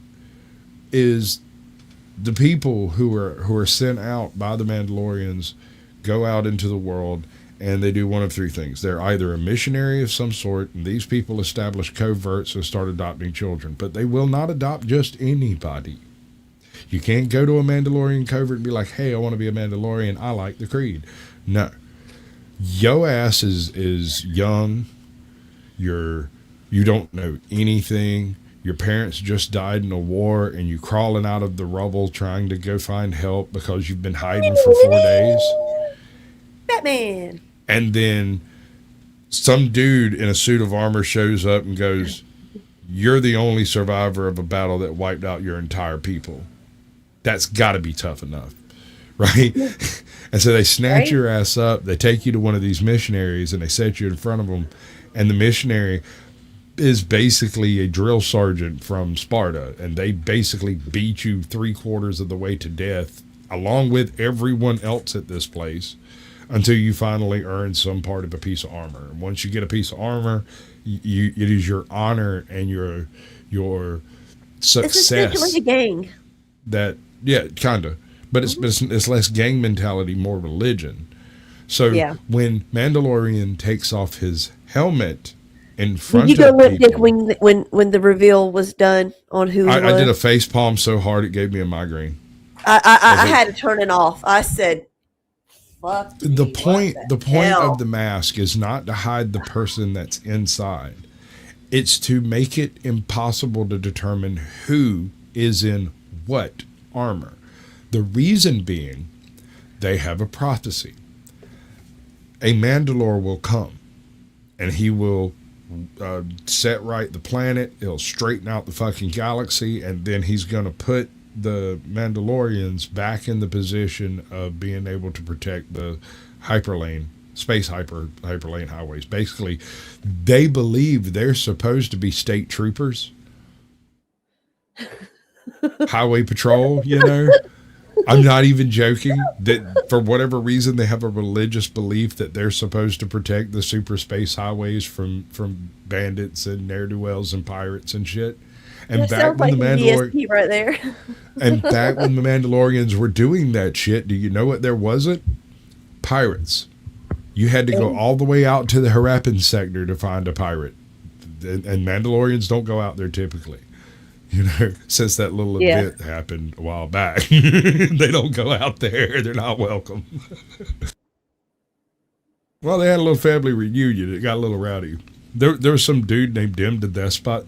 is the people who are sent out by the Mandalorians go out into the world, and they do one of three things. They're either a missionary of some sort, and these people establish coverts and start adopting children, but they will not adopt just anybody. You can't go to a Mandalorian covert and be like, hey, I want to be a Mandalorian, I like the creed. No. Yo ass is young, you don't know anything, your parents just died in a war and you crawling out of the rubble trying to go find help because you've been hiding for 4 days. Batman. And then some dude in a suit of armor shows up and goes, you're the only survivor of a battle that wiped out your entire people. That's got to be tough enough, right? And so they snatch your ass up, they take you to one of these missionaries and they set you in front of them, and the missionary is basically a drill sergeant from Sparta, and they basically beat you 3/4 of the way to death along with everyone else at this place until you finally earn some part of a piece of armor. And once you get a piece of armor, it is your honor and your success. It's essentially a gang. That, yeah, kind of. But it's less gang mentality, more religion. So when Mandalorian takes off his helmet in front Did you of go limp dick people, when the reveal was done on who I did a face palm so hard it gave me a migraine. I had to turn it off. I said, fuck. The point of the mask is not to hide the person that's inside. It's to make it impossible to determine who is in what armor. The reason being, they have a prophecy. A Mandalore will come, and he will set right the planet. He'll straighten out the fucking galaxy, and then he's going to put the Mandalorians back in the position of being able to protect the hyperlane, space hyperlane highways. Basically, they believe they're supposed to be state troopers, highway patrol, you know. I'm not even joking, that for whatever reason they have a religious belief that they're supposed to protect the super space highways from bandits and ne'er-do-wells and pirates and shit. And that back when like the DSP right there. and back when the Mandalorians were doing that shit, do you know what there wasn't? Pirates. You had to go all the way out to the Harappan sector to find a pirate. And Mandalorians don't go out there typically. You know, since that little event happened a while back, they don't go out there. They're not welcome. Well, they had a little family reunion. It got a little rowdy. There was some dude named Dim the Despot.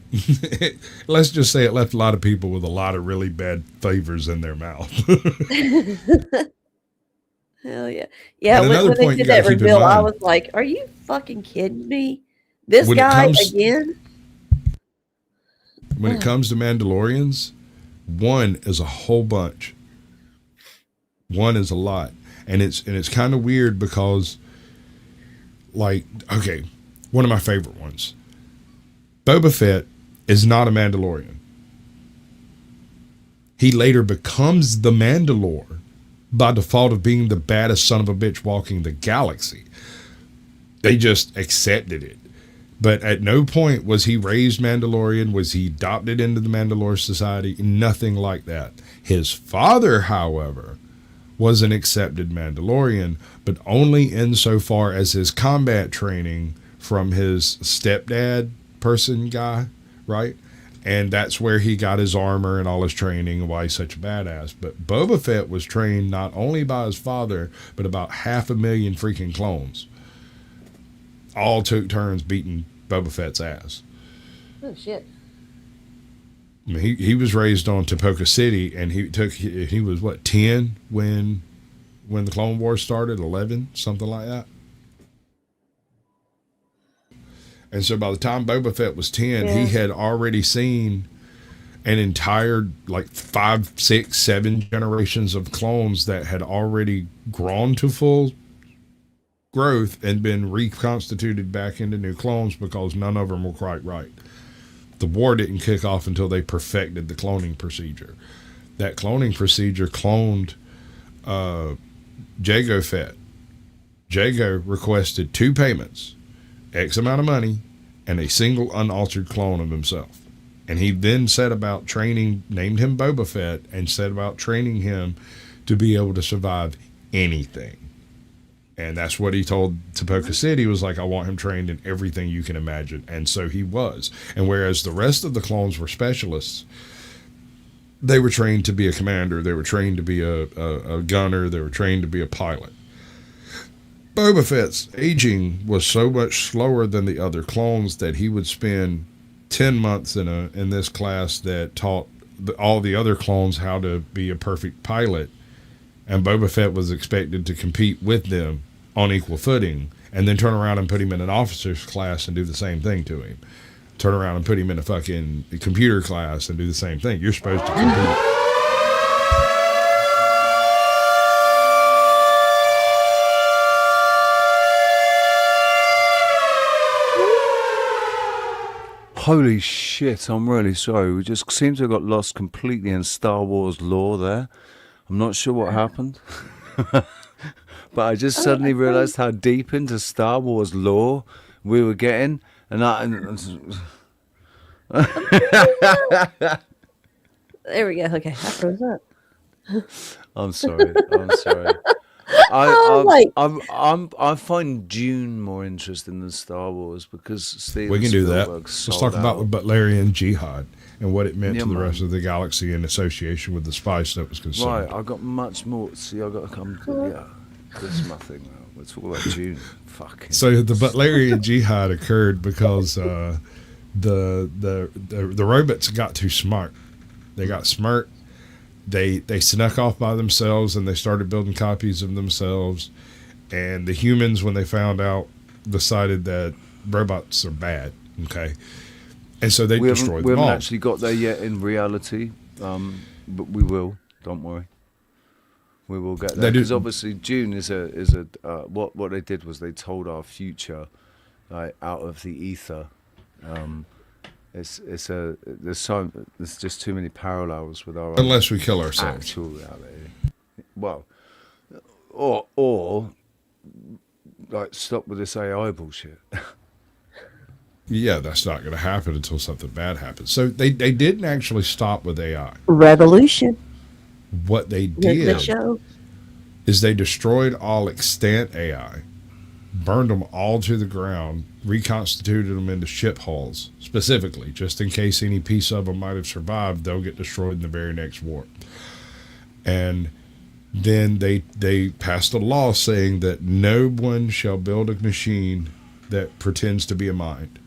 Let's just say it left a lot of people with a lot of really bad flavors in their mouth. Hell yeah. Yeah, when they did that reveal, I was like, are you fucking kidding me? This guy again? When it comes to Mandalorians, one is a whole bunch. One is a lot. And it's kind of weird because, like, okay, one of my favorite ones. Boba Fett is not a Mandalorian. He later becomes the Mandalore by default of being the baddest son of a bitch walking the galaxy. They just accepted it. But at no point was he raised Mandalorian, was he adopted into the Mandalore Society, nothing like that. His father, however, was an accepted Mandalorian, but only insofar as his combat training from his stepdad person guy, right? And that's where he got his armor and all his training and why he's such a badass. But Boba Fett was trained not only by his father, but about 500,000 freaking clones. All took turns beating Boba Fett's ass. Oh shit! I mean, he was raised on Topoka City, and he was what, 10 when the Clone Wars started, 11, something like that. And so by the time Boba Fett was 10, he had already seen an entire like 5, 6, 7 generations of clones that had already grown to full growth and been reconstituted back into new clones because none of them were quite right. The war didn't kick off until they perfected the cloning procedure. That cloning procedure cloned Jago Fett. Jago requested 2 payments, X amount of money, and a single unaltered clone of himself. And he then set about training, named him Boba Fett, and set about training him to be able to survive anything. And that's what he told Topoka City, was like, I want him trained in everything you can imagine. And so he was. And whereas the rest of the clones were specialists, they were trained to be a commander. They were trained to be a gunner. They were trained to be a pilot. Boba Fett's aging was so much slower than the other clones that he would spend 10 months in this class that taught all the other clones how to be a perfect pilot, and Boba Fett was expected to compete with them on equal footing, and then turn around and put him in an officer's class and do the same thing to him. Turn around and put him in a fucking computer class and do the same thing. You're supposed to compete. Holy shit, I'm really sorry. We just seem to have got lost completely in Star Wars lore there. I'm not sure what happened. But I just suddenly realized how deep into Star Wars lore we were getting. And There we go. Okay, I froze up. I'm sorry. I find Dune more interesting than Star Wars because Steven We can do that. Spielberg Let's talk about the Butlerian Jihad and what it meant to the man. rest of the galaxy in association with the spice that was consumed. Right, I got much more. See, I got to come. Yeah, this is my thing now. Let's talk about Dune. Fucking. So the Butlerian Jihad occurred because the robots got too smart. They got smart. They snuck off by themselves and they started building copies of themselves. And the humans, when they found out, decided that robots are bad. Okay, and so they destroyed them all. We haven't actually got there yet in reality, but we will. Don't worry. We will get there because obviously Dune is a what they did was they told our future, like out of the ether. There's just too many parallels with our unless we kill ourselves. Actual reality. Well, or like stop with this AI bullshit. Yeah, that's not going to happen until something bad happens. So they didn't actually stop with AI. Revolution. What they did is they destroyed all extant AI, burned them all to the ground, reconstituted them into ship hulls, specifically, just in case any piece of them might have survived, they'll get destroyed in the very next war. And then they passed a law saying that no one shall build a machine that pretends to be a mind.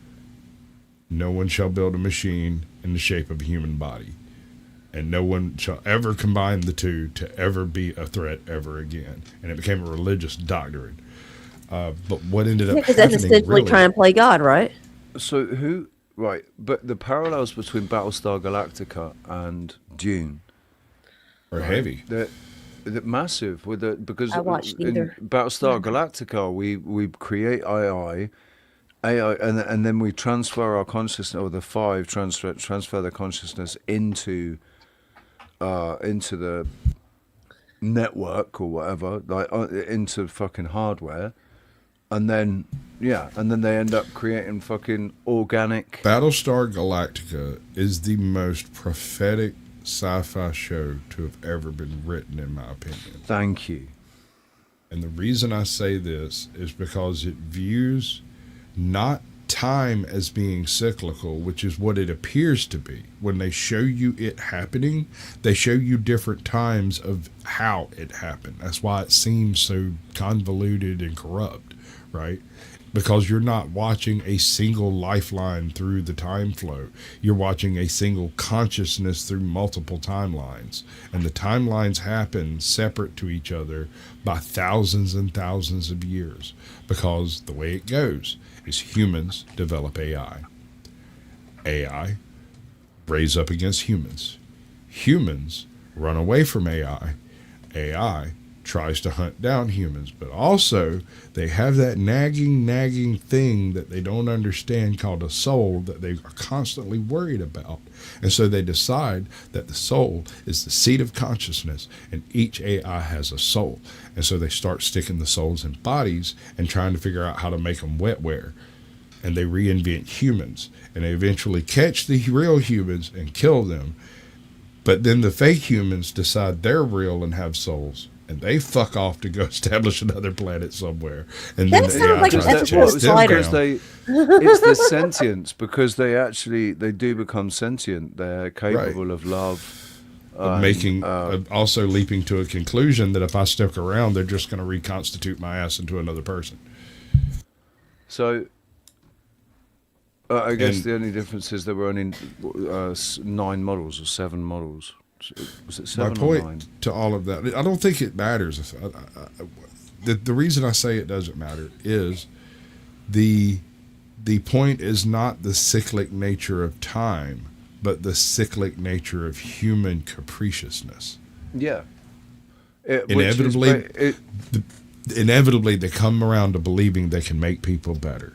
No one shall build a machine in the shape of a human body. And no one shall ever combine the two to ever be a threat ever again. And it became a religious doctrine. But what ended up happening, that's essentially trying to play God, right? So but the parallels between Battlestar Galactica and Dune are heavy. They're massive because I watched in either. Battlestar Galactica we create AI, and then we transfer our consciousness, or the five transfer their consciousness into the network or whatever, like into fucking hardware, and then they end up creating fucking organic. Battlestar Galactica is the most prophetic sci-fi show to have ever been written, in my opinion. Thank you. And the reason I say this is because it views not time as being cyclical, which is what it appears to be. When they show you it happening, they show you different times of how it happened. That's why it seems so convoluted and corrupt, right? Because you're not watching a single lifeline through the time flow. You're watching a single consciousness through multiple timelines. And the timelines happen separate to each other by thousands and thousands of years. Because the way it goes is humans develop AI. AI raise up against humans. Humans run away from AI. AI tries to hunt down humans, but also they have that nagging thing that they don't understand called a soul that they are constantly worried about. And so they decide that the soul is the seat of consciousness, and each AI has a soul. And so they start sticking the souls in bodies and trying to figure out how to make them wetware. And they reinvent humans, and they eventually catch the real humans and kill them. But then the fake humans decide they're real and have souls, and they fuck off to go establish another planet somewhere. And then That sounds like an episode of Sliders. It's the sentience, because they do become sentient. They're capable of love. Making also leaping to a conclusion that if I stick around, they're just going to reconstitute my ass into another person. So I guess the only difference is there were only 9 models or 7 models. Was it 7 my point or 9? to all of that, I don't think it matters. The reason I say it doesn't matter is the point is not the cyclic nature of time, but the cyclic nature of human capriciousness. Yeah. Inevitably, they come around to believing they can make people better.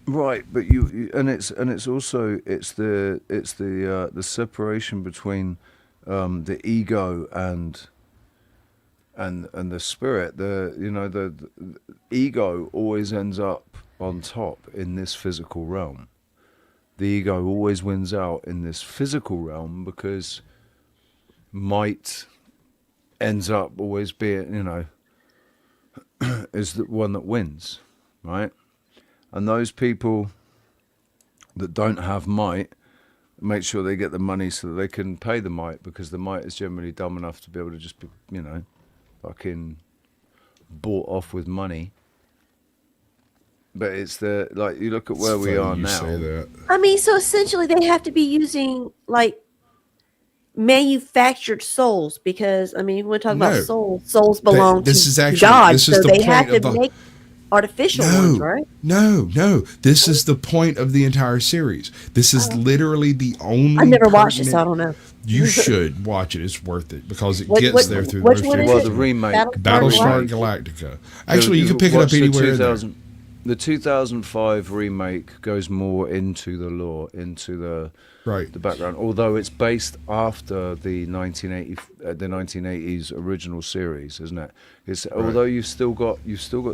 Right, but it's also the separation between the ego and the spirit. The ego always ends up on top in this physical realm. The ego always wins out in this physical realm because might ends up always being, is the one that wins, right? And those people that don't have might make sure they get the money so that they can pay the might, because the might is generally dumb enough to be able to just be, fucking bought off with money. But it's you look at where we are now. Say that. I mean, so essentially they have to be using manufactured souls, because I mean, when we talk about souls belong to God, so they have to make artificial ones, right? No. This is the point of the entire series. This is literally the only. I've never watched it, so I don't know. You should watch it. It's worth it because it gets there through the the remake, Battlestar Galactica. Actually, you can pick it up anywhere. The 2005 remake goes more into the lore, into the background. Although it's based after the 1980s original series, isn't it? Although you've still got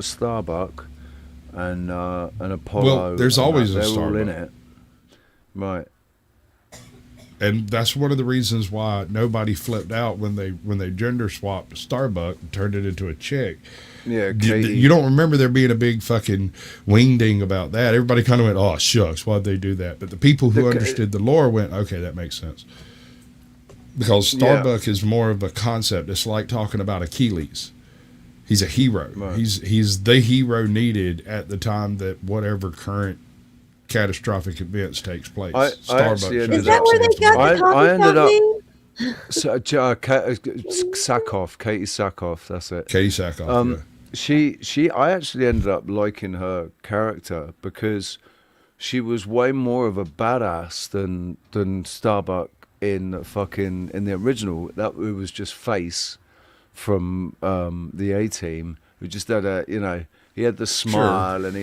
Starbuck and Apollo. Well, there's always a they're Starbuck all in it, right? And that's one of the reasons why nobody flipped out when they gender swapped Starbuck and turned it into a chick. Yeah, you don't remember there being a big fucking wing-ding about that. Everybody kind of went, oh, shucks, why'd they do that? But the people who understood the lore went, okay, that makes sense. Because Starbuck is more of a concept. It's like talking about Achilles. He's a hero. Right. He's the hero needed at the time that whatever current catastrophic events takes place. Starbuck is that where they got the coffee company? Katie Sackhoff, that's it. Katie Sackhoff, I actually ended up liking her character because she was way more of a badass than Starbuck in the original. That it was just Face from the A-Team, who just had he had the smile, and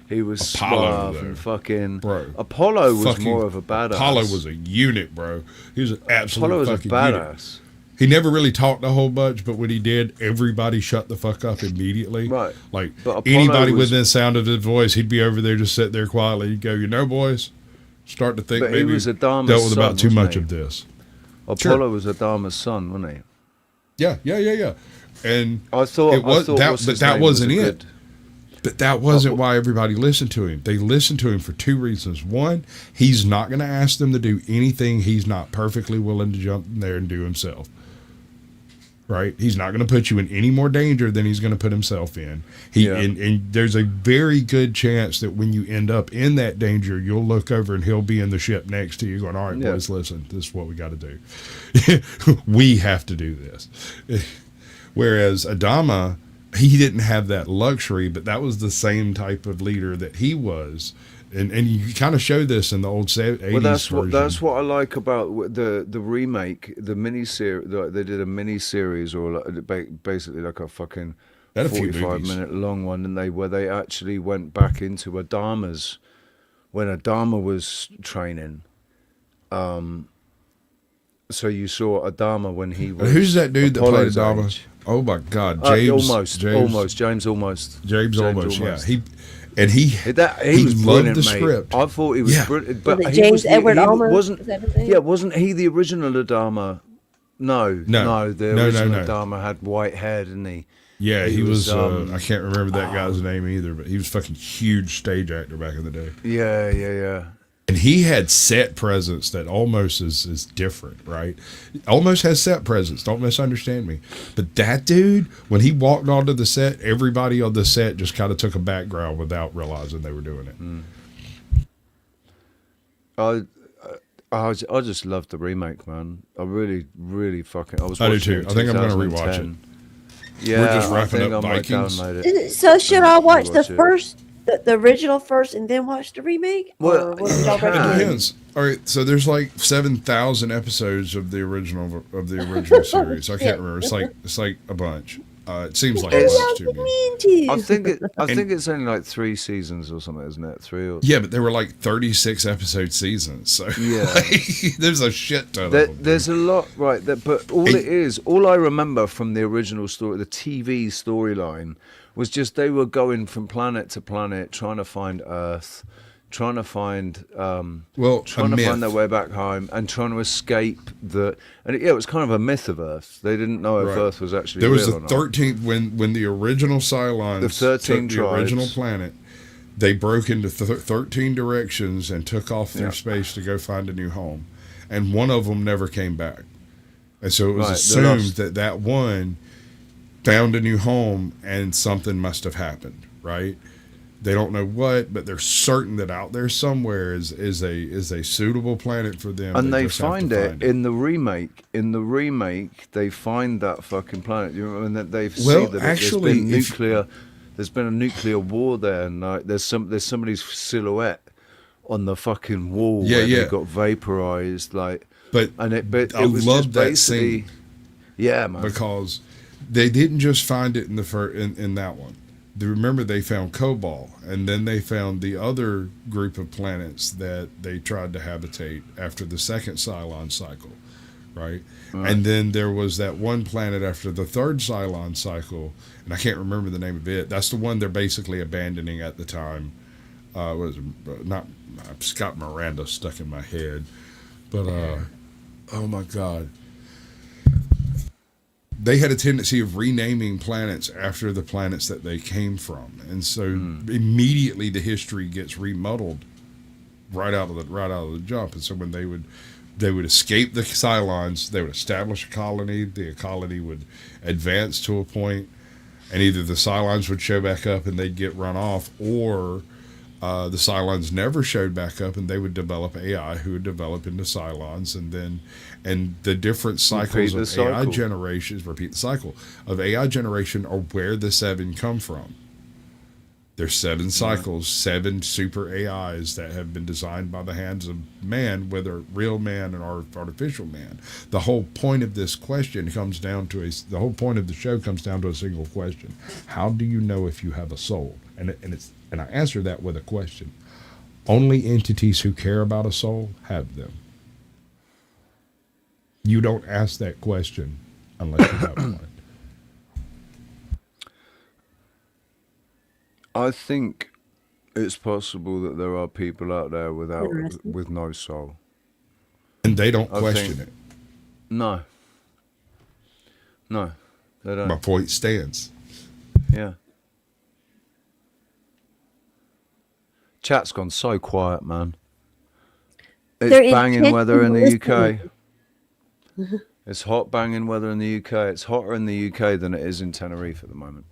he was suave and fucking. Bro, Apollo was more of a badass. Apollo was a unit, bro. He was an absolute fucking badass. Unit. He never really talked a whole bunch, but when he did, everybody shut the fuck up immediately. Right. Like anybody within sound of his voice, he'd be over there just sitting there quietly. He'd go, boys, start to think maybe he was Adama's dealt with son, about too much of this. Apollo was Adama's son, wasn't he? Yeah. And I thought that wasn't it. But that wasn't why everybody listened to him. They listened to him for 2 reasons. One, he's not going to ask them to do anything he's not perfectly willing to jump in there and do himself. Right? He's not going to put you in any more danger than he's going to put himself in. And there's a very good chance that when you end up in that danger, you'll look over and he'll be in the ship next to you going, all right, boys, listen, this is what we got to do. We have to do this. Whereas Adama, he didn't have that luxury, but that was the same type of leader that he was. And you kind of show this in the old 80s version. That's what I like about the remake, the mini-series. They did a mini-series, or basically like a fucking 45-minute long one, and where they actually went back into Adama's, when Adama was training. So you saw Adama when he was. Who's that dude Apollo's that played Adama? age. Oh my God, James Almost. James Almost. Yeah, he was loved the mate. script. I thought he was brilliant, but was James Edward Almond? Wasn't he the original Adama? No. The original Adama had white hair, didn't he? Yeah, he was. I can't remember that guy's name either, but he was fucking huge stage actor back in the day. Yeah. And he had set presence that almost is different, right? Almost has set presence. Don't misunderstand me. But that dude, when he walked onto the set, everybody on the set just kind of took a background without realizing they were doing it. I just love the remake, man. I really, really fucking. I do too. I think I'm gonna rewatch it. Yeah, We're just wrapping I up might Vikings. download it. So should I watch the rewatch it. first, the original first, and then watch the remake? Well, Or what would y'all It recommend? depends. All right, so there's like 7,000 episodes of the original series. I can't remember. It's like a bunch. It seems like a bunch to me. I think it's only like 3 seasons or something, isn't it? 3 or Yeah, but there were like 36 episode seasons, so Yeah. there's a shit ton of them. There's a lot, right? But all I remember from the original story, the TV storyline, was just they were going from planet to planet, trying to find Earth, trying to find their way back home, and trying to escape it was kind of a myth of Earth. They didn't know if Earth was actually there was real the or not. 13th when the original Cylons The 13 took the original tribes. planet. They broke into 13 directions and took off through space to go find a new home, and one of them never came back. And so it was assumed that one found a new home, and something must have happened, right? They don't know what, but they're certain that out there somewhere is a suitable planet for them. And they just have to find it in the remake. In the remake, they find that fucking planet. You remember that they've seen that there's been nuclear. There's been a nuclear war there, and like, there's somebody's silhouette on the fucking wall. Yeah, where yeah. They got vaporized, like. But it I was love just that scene. Yeah, man. Because they didn't just find it in in that one. Remember, they found Cobalt, and then they found the other group of planets that they tried to habitate after the second Cylon cycle, right? And then there was that one planet after the third Cylon cycle, and I can't remember the name of it. That's the one they're basically abandoning at the time. What is it? Not Scott Miranda stuck in my head, but oh my God. They had a tendency of renaming planets after the planets that they came from, and so immediately the history gets remodeled right out of the jump. And so when they would escape the Cylons, they would establish a colony. The colony would advance to a point, and either the Cylons would show back up and they'd get run off, or the Cylons never showed back up, and they would develop AI who would develop into Cylons, and the different cycles of AI generations repeat the cycle of AI generation are where the 7 come from. There's 7 cycles, 7 super AIs that have been designed by the hands of man, whether real man or artificial man. The whole point of this question comes down to the whole point of the show comes down to a single question: how do you know if you have a soul? And I answer that with a question. Only entities who care about a soul have them. You don't ask that question unless you have one. I think it's possible that there are people out there with no soul, and they don't question it. No, they don't. My point stands. Yeah. Chat's gone so quiet, man. It's banging weather in the UK. It's hot banging weather in the UK. It's hotter in the UK than it is in Tenerife at the moment.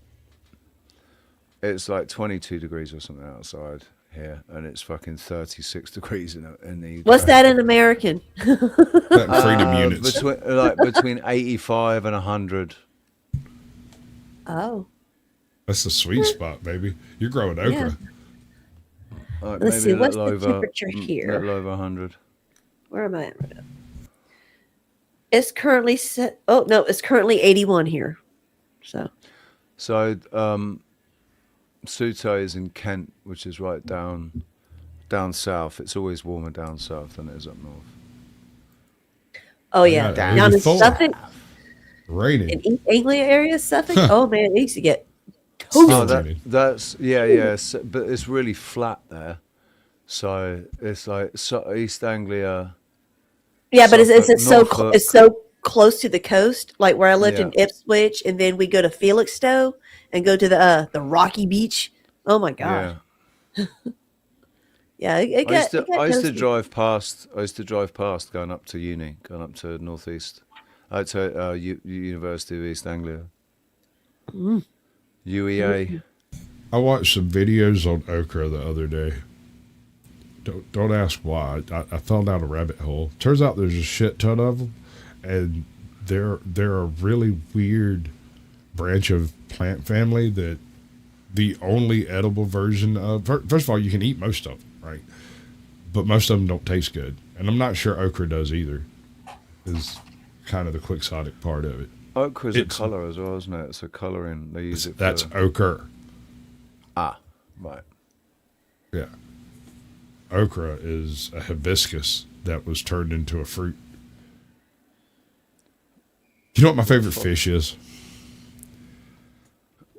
It's like 22 degrees or something outside here, and it's fucking 36 degrees in the UK. What's that in American? Freedom units. Between 85 and 100. Oh. That's the sweet spot, baby. You're growing okra. Right, Let's see, what's the over, temperature here? A little over 100. Where am I at right now? It's currently set. Oh no, it's currently 81 here. So Sute is in Kent, which is right down south. It's always warmer down south than it is up north. Oh yeah, down in Suffolk, raining in East Anglia area, Suffolk. Oh man, it used to get that's but it's really flat there. So it's like East Anglia. Yeah, but Suffolk, it's so close to the coast. Like where I lived in Ipswich, and then we go to Felixstowe and go to the Rocky Beach. Oh my god. Yeah, I used to drive past. I used to drive past going up to uni, going up to northeast, to University of East Anglia. UEA. I watched some videos on okra the other day. Don't ask why. I fell down a rabbit hole. Turns out there's a shit ton of them, and they're a really weird branch of plant family that the only edible version of. First of all, you can eat most of them, right? But most of them don't taste good, and I'm not sure okra does either. Is kind of the quixotic part of it. Ochre is a color as well, isn't it? It's a coloring. They use it. That's ochre. Ah, right. Yeah. Okra is a hibiscus that was turned into a fruit. You know what my favorite fish is?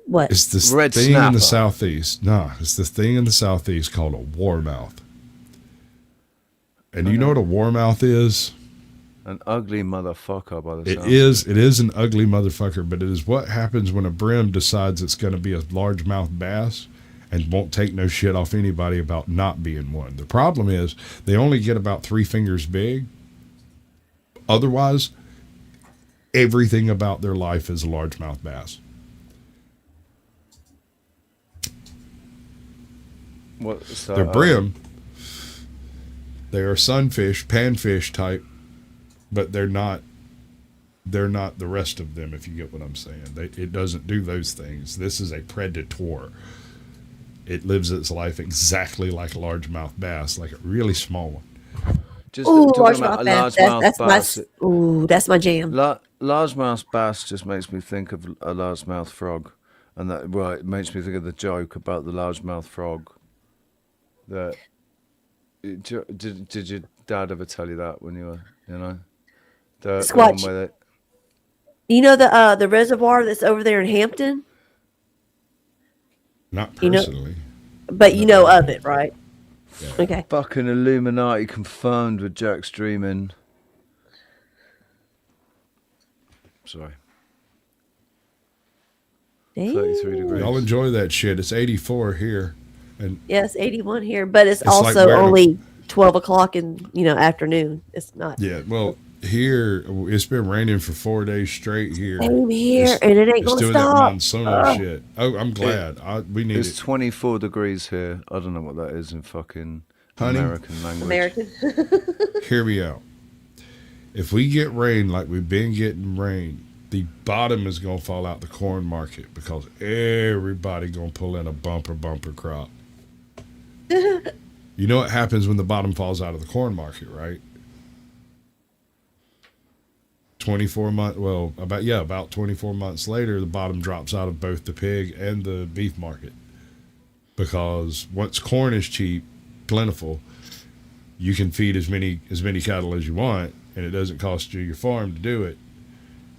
What? It's this Red thing snapper. in the southeast. Nah, it's this thing in the southeast called a warmouth. And you know what a warmouth is? An ugly motherfucker by the It sound. It is an ugly motherfucker, but it is what happens when a brim decides it's going to be a largemouth bass and won't take no shit off anybody about not being one. The problem is they only get about 3 fingers big. Otherwise, everything about their life is a largemouth bass. What's that? They're brim. They are sunfish, panfish type, but they're not the rest of them, if you get what I'm saying. It doesn't do those things. This is a predator. It lives its life exactly like a largemouth bass, like a really small one. Just Ooh, talking about largemouth a bass. largemouth bass. That's my jam. Largemouth bass just makes me think of a largemouth frog, and it makes me think of the joke about the largemouth frog. That did your dad ever tell you that when you were, the one Squatch. where You know the reservoir that's over there in Hampton? Not personally. But you know of it, right? Yeah. Okay. fucking Illuminati confirmed with Jack streaming. Sorry. 33 degrees. I'll enjoy that shit. It's 84 here. And Yes, 81 here, but it's like also wearing only 12 o'clock in afternoon. It's not. yeah, well, here it's been raining for 4 days straight here. Same here, and it ain't It's gonna doing stop. that monsoonal Ugh. shit. Oh, I'm glad. We need It's it. 24 degrees here. I don't know what that is in fucking Honey? American language. American. Hear me out. If we get rain like we've been getting rain, the bottom is going to fall out the corn market because everybody going to pull in a bumper crop. You know what happens when the bottom falls out of the corn market, right? 24 months, well, about 24 months later, the bottom drops out of both the pig and the beef market. Because once corn is cheap, plentiful, you can feed as many cattle as you want, and it doesn't cost you your farm to do it.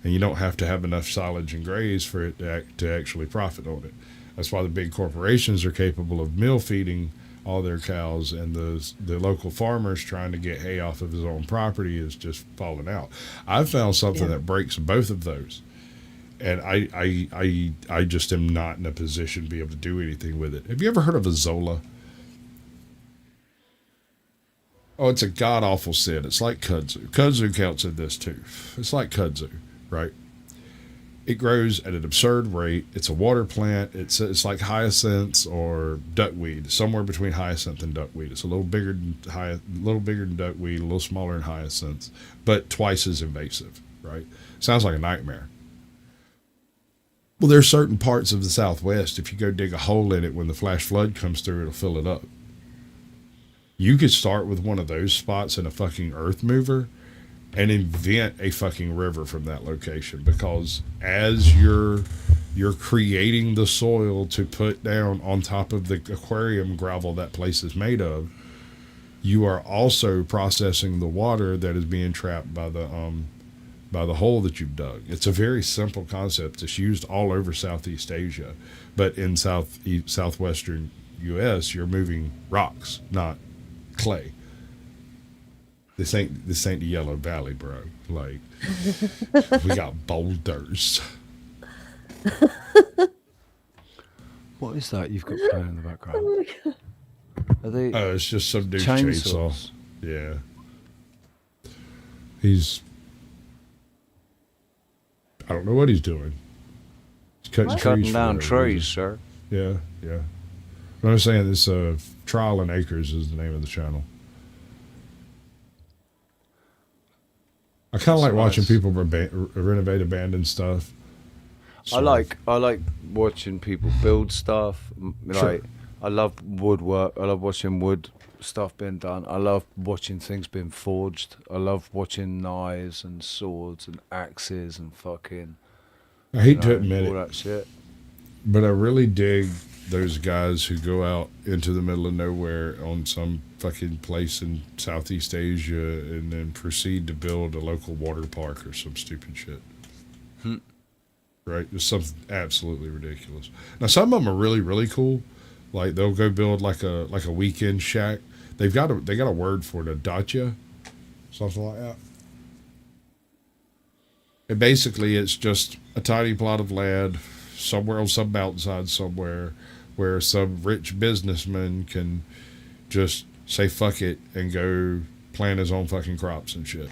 And you don't have to have enough silage and graze for it to actually profit on it. That's why the big corporations are capable of mill feeding all their cows, and the local farmers trying to get hay off of his own property is just falling out. I've found something that breaks both of those, and I just am not in a position to be able to do anything with it. Have you ever heard of a Zola? Oh, it's a god awful sin. It's like kudzu. Kudzu counts in this too. It's like kudzu, right? It grows at an absurd rate. It's a water plant. It's like hyacinths or duckweed, somewhere between hyacinth and duckweed. It's a little bigger than duckweed, a little smaller than hyacinths, but twice as invasive, right? Sounds like a nightmare. Well, there are certain parts of the Southwest, if you go dig a hole in it when the flash flood comes through, it'll fill it up. You could start with one of those spots in a fucking earth mover and invent a fucking river from that location, because as you're creating the soil to put down on top of the aquarium gravel that place is made of, you are also processing the water that is being trapped by the hole that you've dug. It's a very simple concept. It's used all over Southeast Asia, but in southwestern U.S., you're moving rocks, not clay. This ain't the Yellow Valley, bro. Like, we got boulders. What is that you've got playing in the background? Oh my God. Are they? Oh, it's just some dude's chainsaws? chainsaw. Yeah. He's. I don't know what he's doing. He's cutting Cutting trees down for whatever trees, reason. sir. Yeah, yeah. What I'm saying is, Trial and Acres is the name of the channel. I kind of like watching people renovate abandoned stuff. I like watching people build stuff. Like, I love woodwork. I love watching wood stuff being done. I love watching things being forged. I love watching knives and swords and axes and fucking. I hate to admit all it, that shit. but I really dig those guys who go out into the middle of nowhere on some fucking place in Southeast Asia and then proceed to build a local water park or some stupid shit. Right? Just something absolutely ridiculous. Now, some of them are really, really cool. Like, they'll go build like a weekend shack. They got a word for it, a dacha, something like that. And basically, it's just a tiny plot of land somewhere on some mountainside somewhere where some rich businessman can just say fuck it and go plant his own fucking crops and shit.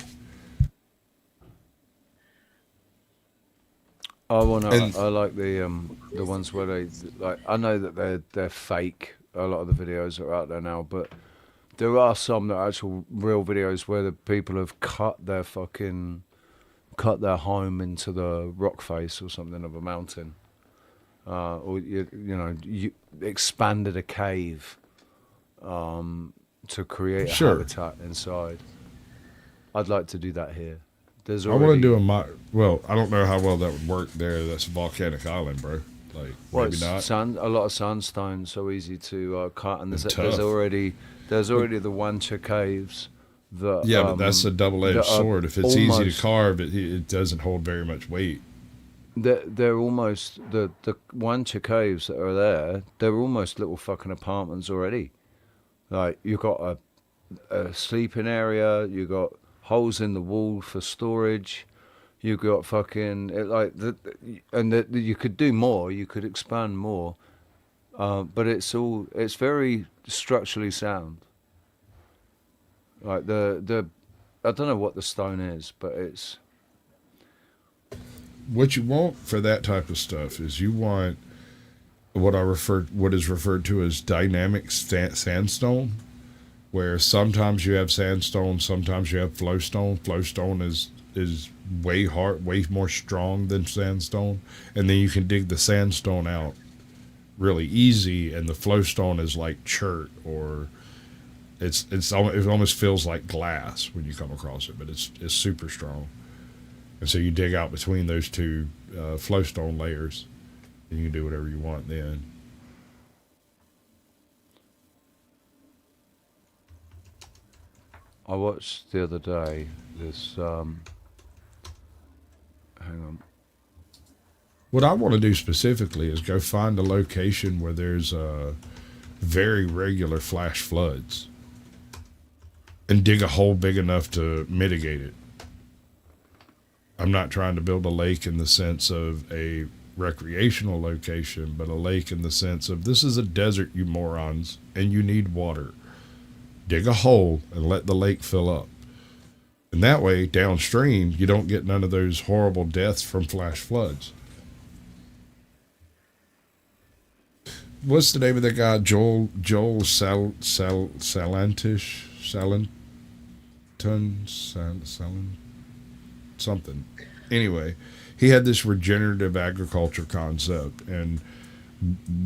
I like the ones where they like. I know that they're fake. A lot of the videos are out there now, but there are some that are actual real videos where the people have cut their home into the rock face or something of a mountain, or you expanded a cave to create a habitat inside. I'd like to do that here. I want to do I don't know how well that would work there. That's a volcanic island, bro. Like, maybe not. A lot of sandstone, so easy to cut, and there's already the Wancha caves. But that's a double-edged sword. If it's easy to carve, it doesn't hold very much weight. They're almost the Wancha caves that are there. They're almost little fucking apartments already. Like, you've got a sleeping area. You got holes in the wall for storage. You got fucking you could do more. You could expand more, but it's very structurally sound. Like I don't know what the stone is, but it's what you want for that type of stuff is you want what is referred to as dynamic sandstone. Where sometimes you have sandstone, sometimes you have flowstone. Flowstone is way more strong than sandstone, and then you can dig the sandstone out really easy, and the flowstone is like chert, or it almost feels like glass when you come across it, but it's super strong. And so you dig out between those two flowstone layers, and you can do whatever you want then. I watched the other day this. Hang on. What I want to do specifically is go find a location where there's very regular flash floods and dig a hole big enough to mitigate it. I'm not trying to build a lake in the sense of a recreational location, but a lake in the sense of this is a desert, you morons, and you need water. Dig a hole and let the lake fill up. And that way, downstream, you don't get none of those horrible deaths from flash floods. What's the name of the guy? Joel something. Anyway, he had this regenerative agriculture concept, and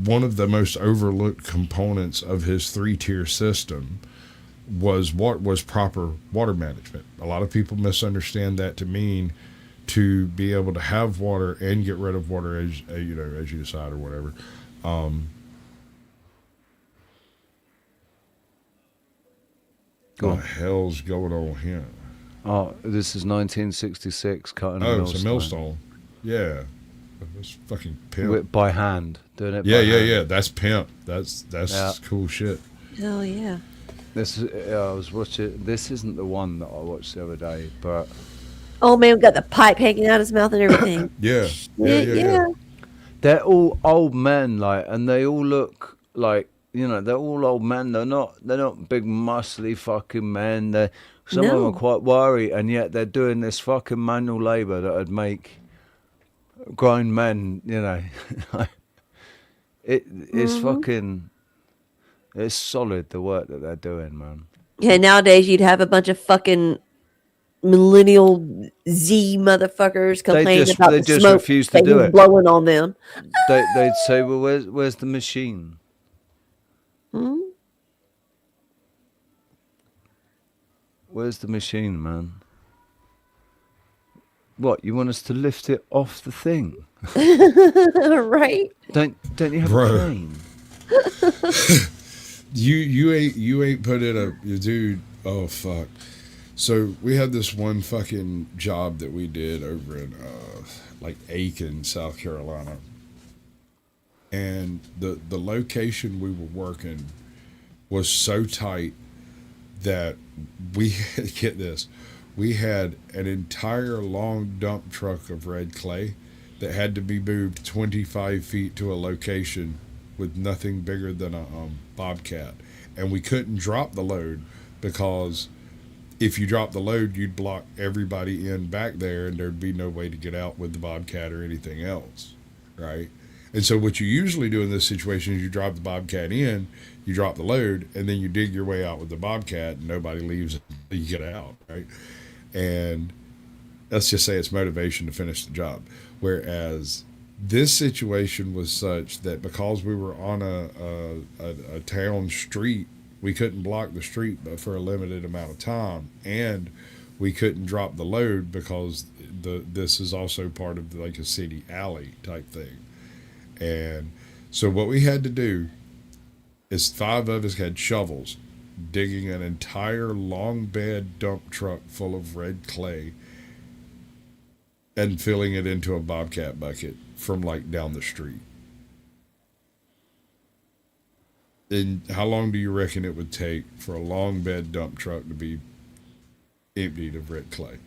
one of the most overlooked components of his 3-tier system was what was proper water management. A lot of people misunderstand that to mean to be able to have water and get rid of water as you decide or whatever. What the hell's going on here? Oh, this is 1966 cutting a millstone. Oh, it's a millstone. Yeah. That's fucking pimp. By hand. Doing it by hand. Yeah. That's pimp. That's cool shit. Hell yeah. I was watching. This isn't the one that I watched the other day, but old man got the pipe hanging out his mouth and everything. Yeah. They're all old men, like, and they all look like, they're all old men. They're not big muscly fucking men. Some of them are quite wiry, and yet they're doing this fucking manual labor that would make grown men, it's fucking. It's solid, the work that they're doing, man. Yeah, nowadays you'd have a bunch of fucking millennial Z motherfuckers complaining about the just smoke refuse to that do he's it. blowing on them. They'd say, well, where's the machine? Where's the machine, man? What, you want us to lift it off the thing? Right? Don't you have Bro. a crane? You ain't put in a dude. Oh fuck. So we had this one fucking job that we did over in like Aiken, South Carolina, and the location we were working was so tight that we get this. We had an entire long dump truck of red clay that had to be moved 25 feet to a location with nothing bigger than a bobcat. And we couldn't drop the load because if you drop the load, you'd block everybody in back there and there'd be no way to get out with the bobcat or anything else, right? And so what you usually do in this situation is you drop the bobcat in, you drop the load, and then you dig your way out with the bobcat and nobody leaves until you get out, right? And let's just say it's motivation to finish the job. Whereas this situation was such that because we were on a town street, we couldn't block the street but for a limited amount of time, and we couldn't drop the load because this is also part of like a city alley type thing. And so what we had to do is 5 of us had shovels digging an entire long bed dump truck full of red clay and filling it into a bobcat bucket from like down the street. And how long do you reckon it would take for a long bed dump truck to be emptied of red clay?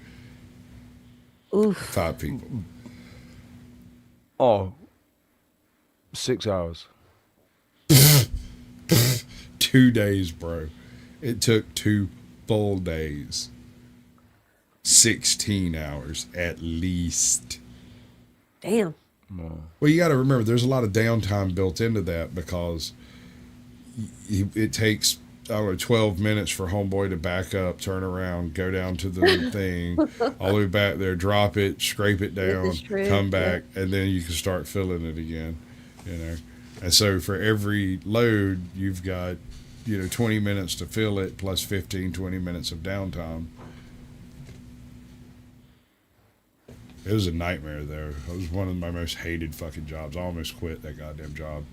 Oof. 5 people. Oh, 6 hours. 2 days, bro. It took 2 full days. 16 hours at least. Damn. Well, you got to remember, there's a lot of downtime built into that because it takes, I don't know, 12 minutes for homeboy to back up, turn around, go down to the thing, all the way back there, drop it, scrape it down, come back, and then you can start filling it again, you know. And so for every load, you've got, 20 minutes to fill it plus 15, 20 minutes of downtime. It was a nightmare, though. It was one of my most hated fucking jobs. I almost quit that goddamn job.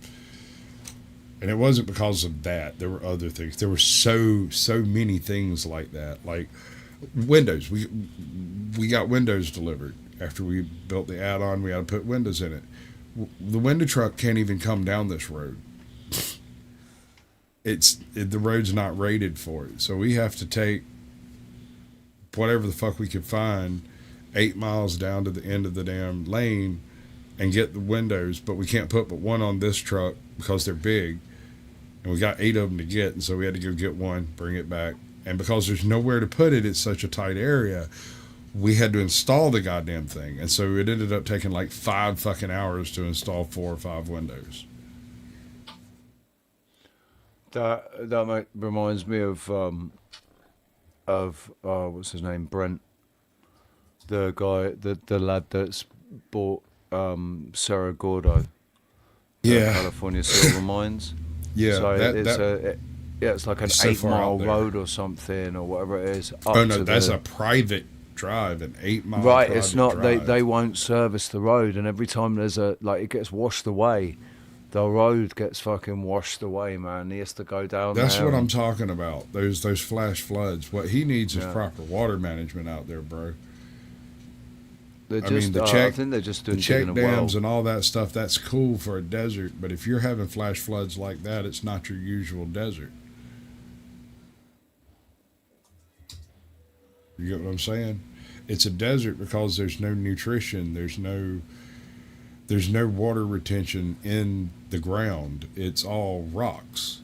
And it wasn't because of that. There were other things. There were so many things like that. Like windows. We got windows delivered. After we built the add-on, we had to put windows in it. The window truck can't even come down this road. The road's not rated for it. So we have to take whatever the fuck we could find 8 miles down to the end of the damn lane and get the windows, but we can't put but one on this truck because they're big. And we got 8 of them to get, and so we had to go get one, bring it back. And because there's nowhere to put it, it's such a tight area, we had to install the goddamn thing. And so it ended up taking like 5 fucking hours to install 4 or 5 windows. That reminds me of what's his name, Brent, the guy, the lad that's bought Cerro Gordo, California silver mines. Yeah, so it's like an 8-mile road or something or whatever it is. Oh no, that's a private drive, an 8-mile. Right, it's not. Drive. They won't service the road, and every time there's it gets washed away. The road gets fucking washed away, man. He has to go down there. That's what I'm talking about. Those flash floods. What he needs is proper water management out there, bro. I think they're just doing the check dams and all that stuff. That's cool for a desert, but if you're having flash floods like that, it's not your usual desert. You get what I'm saying? It's a desert because there's no nutrition. There's no water retention in the ground. It's all rocks.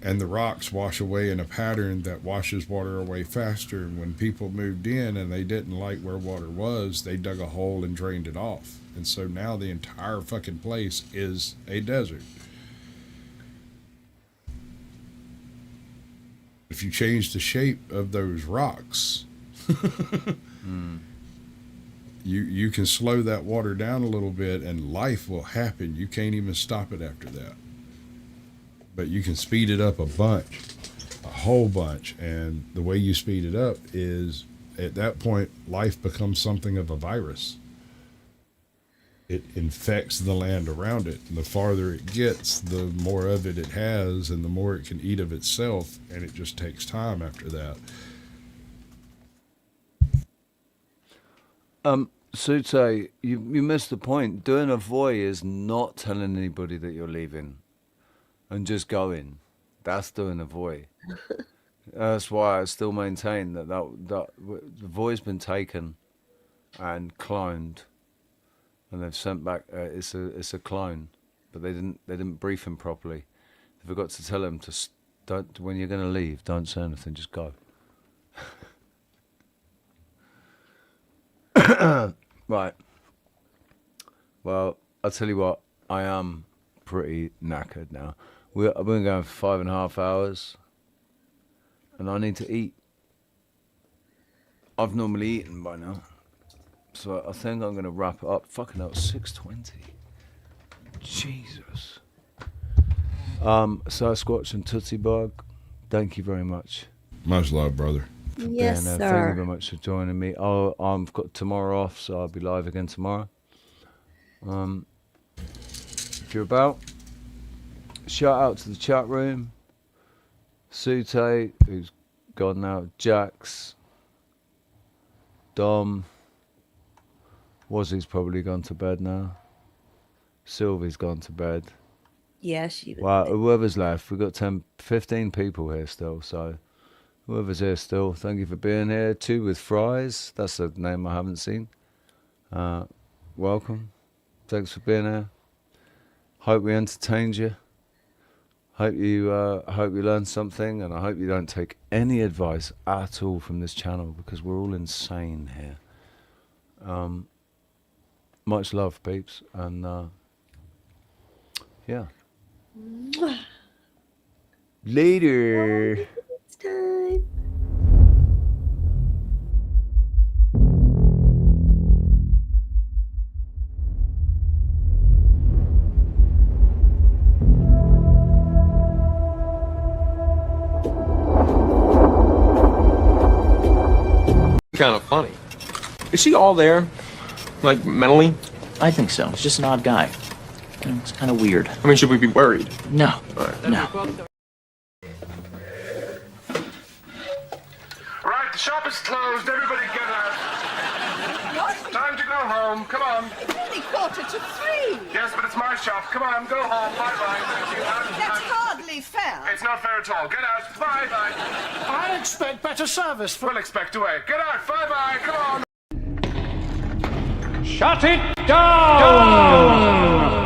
And the rocks wash away in a pattern that washes water away faster. And when people moved in and they didn't like where water was, they dug a hole and drained it off. And so now the entire fucking place is a desert. if you change the shape of those rocks, you can slow that water down a little bit and life will happen. You can't even stop it after that. But you can speed it up a bunch, a whole bunch. And the way you speed it up is, at that point, life becomes something of a virus. It infects the land around it. And the farther it gets, the more of it has, and the more it can eat of itself. And it just takes time after that. Sute, you missed the point. Doing a voy is not telling anybody that you're leaving and just going. That's doing a voy. That's why I still maintain that the voy's been taken and cloned, and they've sent back. It's a clone, but they didn't brief him properly. They forgot to tell him to don't, when you're going to leave, don't say anything. Just go. Right. Well, I'll tell you what, I am pretty knackered now. We've been going for 5.5 hours, and I need to eat. I've normally eaten by now, so I think I'm going to wrap it up. Fucking hell, it's 6:20. Jesus. Sasquatch and Tootsie Bug, thank you very much. Much love, brother. Yes, sir. Thank you very much for joining me. I've got tomorrow off, so I'll be live again tomorrow. If you're about, shout out to the chat room. Sute, who's gone now. Jax. Dom. Wazzy's probably gone to bed now. Sylvie's gone to bed. Yeah, she was. Wow, whoever's left, we've got 15 people here still, so whoever's here still, thank you for being here. Two with Fries, that's a name I haven't seen. Welcome. Thanks for being here. Hope we entertained you. Hope you learned something, and I hope you don't take any advice at all from this channel, because we're all insane here. Much love, peeps, and yeah. Later. It's time. Kind of funny. Is she all there? Like, mentally? I think so. He's just an odd guy. It's kind of weird. I mean, should we be worried? No. No. Right, the shop is closed. Everybody get out. What? Time to go home. Come on. It's only 2:45. Yes, but it's my shop. Come on, go home. Bye-bye. Thank you. That's hardly fair. It's not fair at all. Get out. Bye-bye. I expect better service. We'll expect away. Get out. Bye-bye. Come on. Shut it down!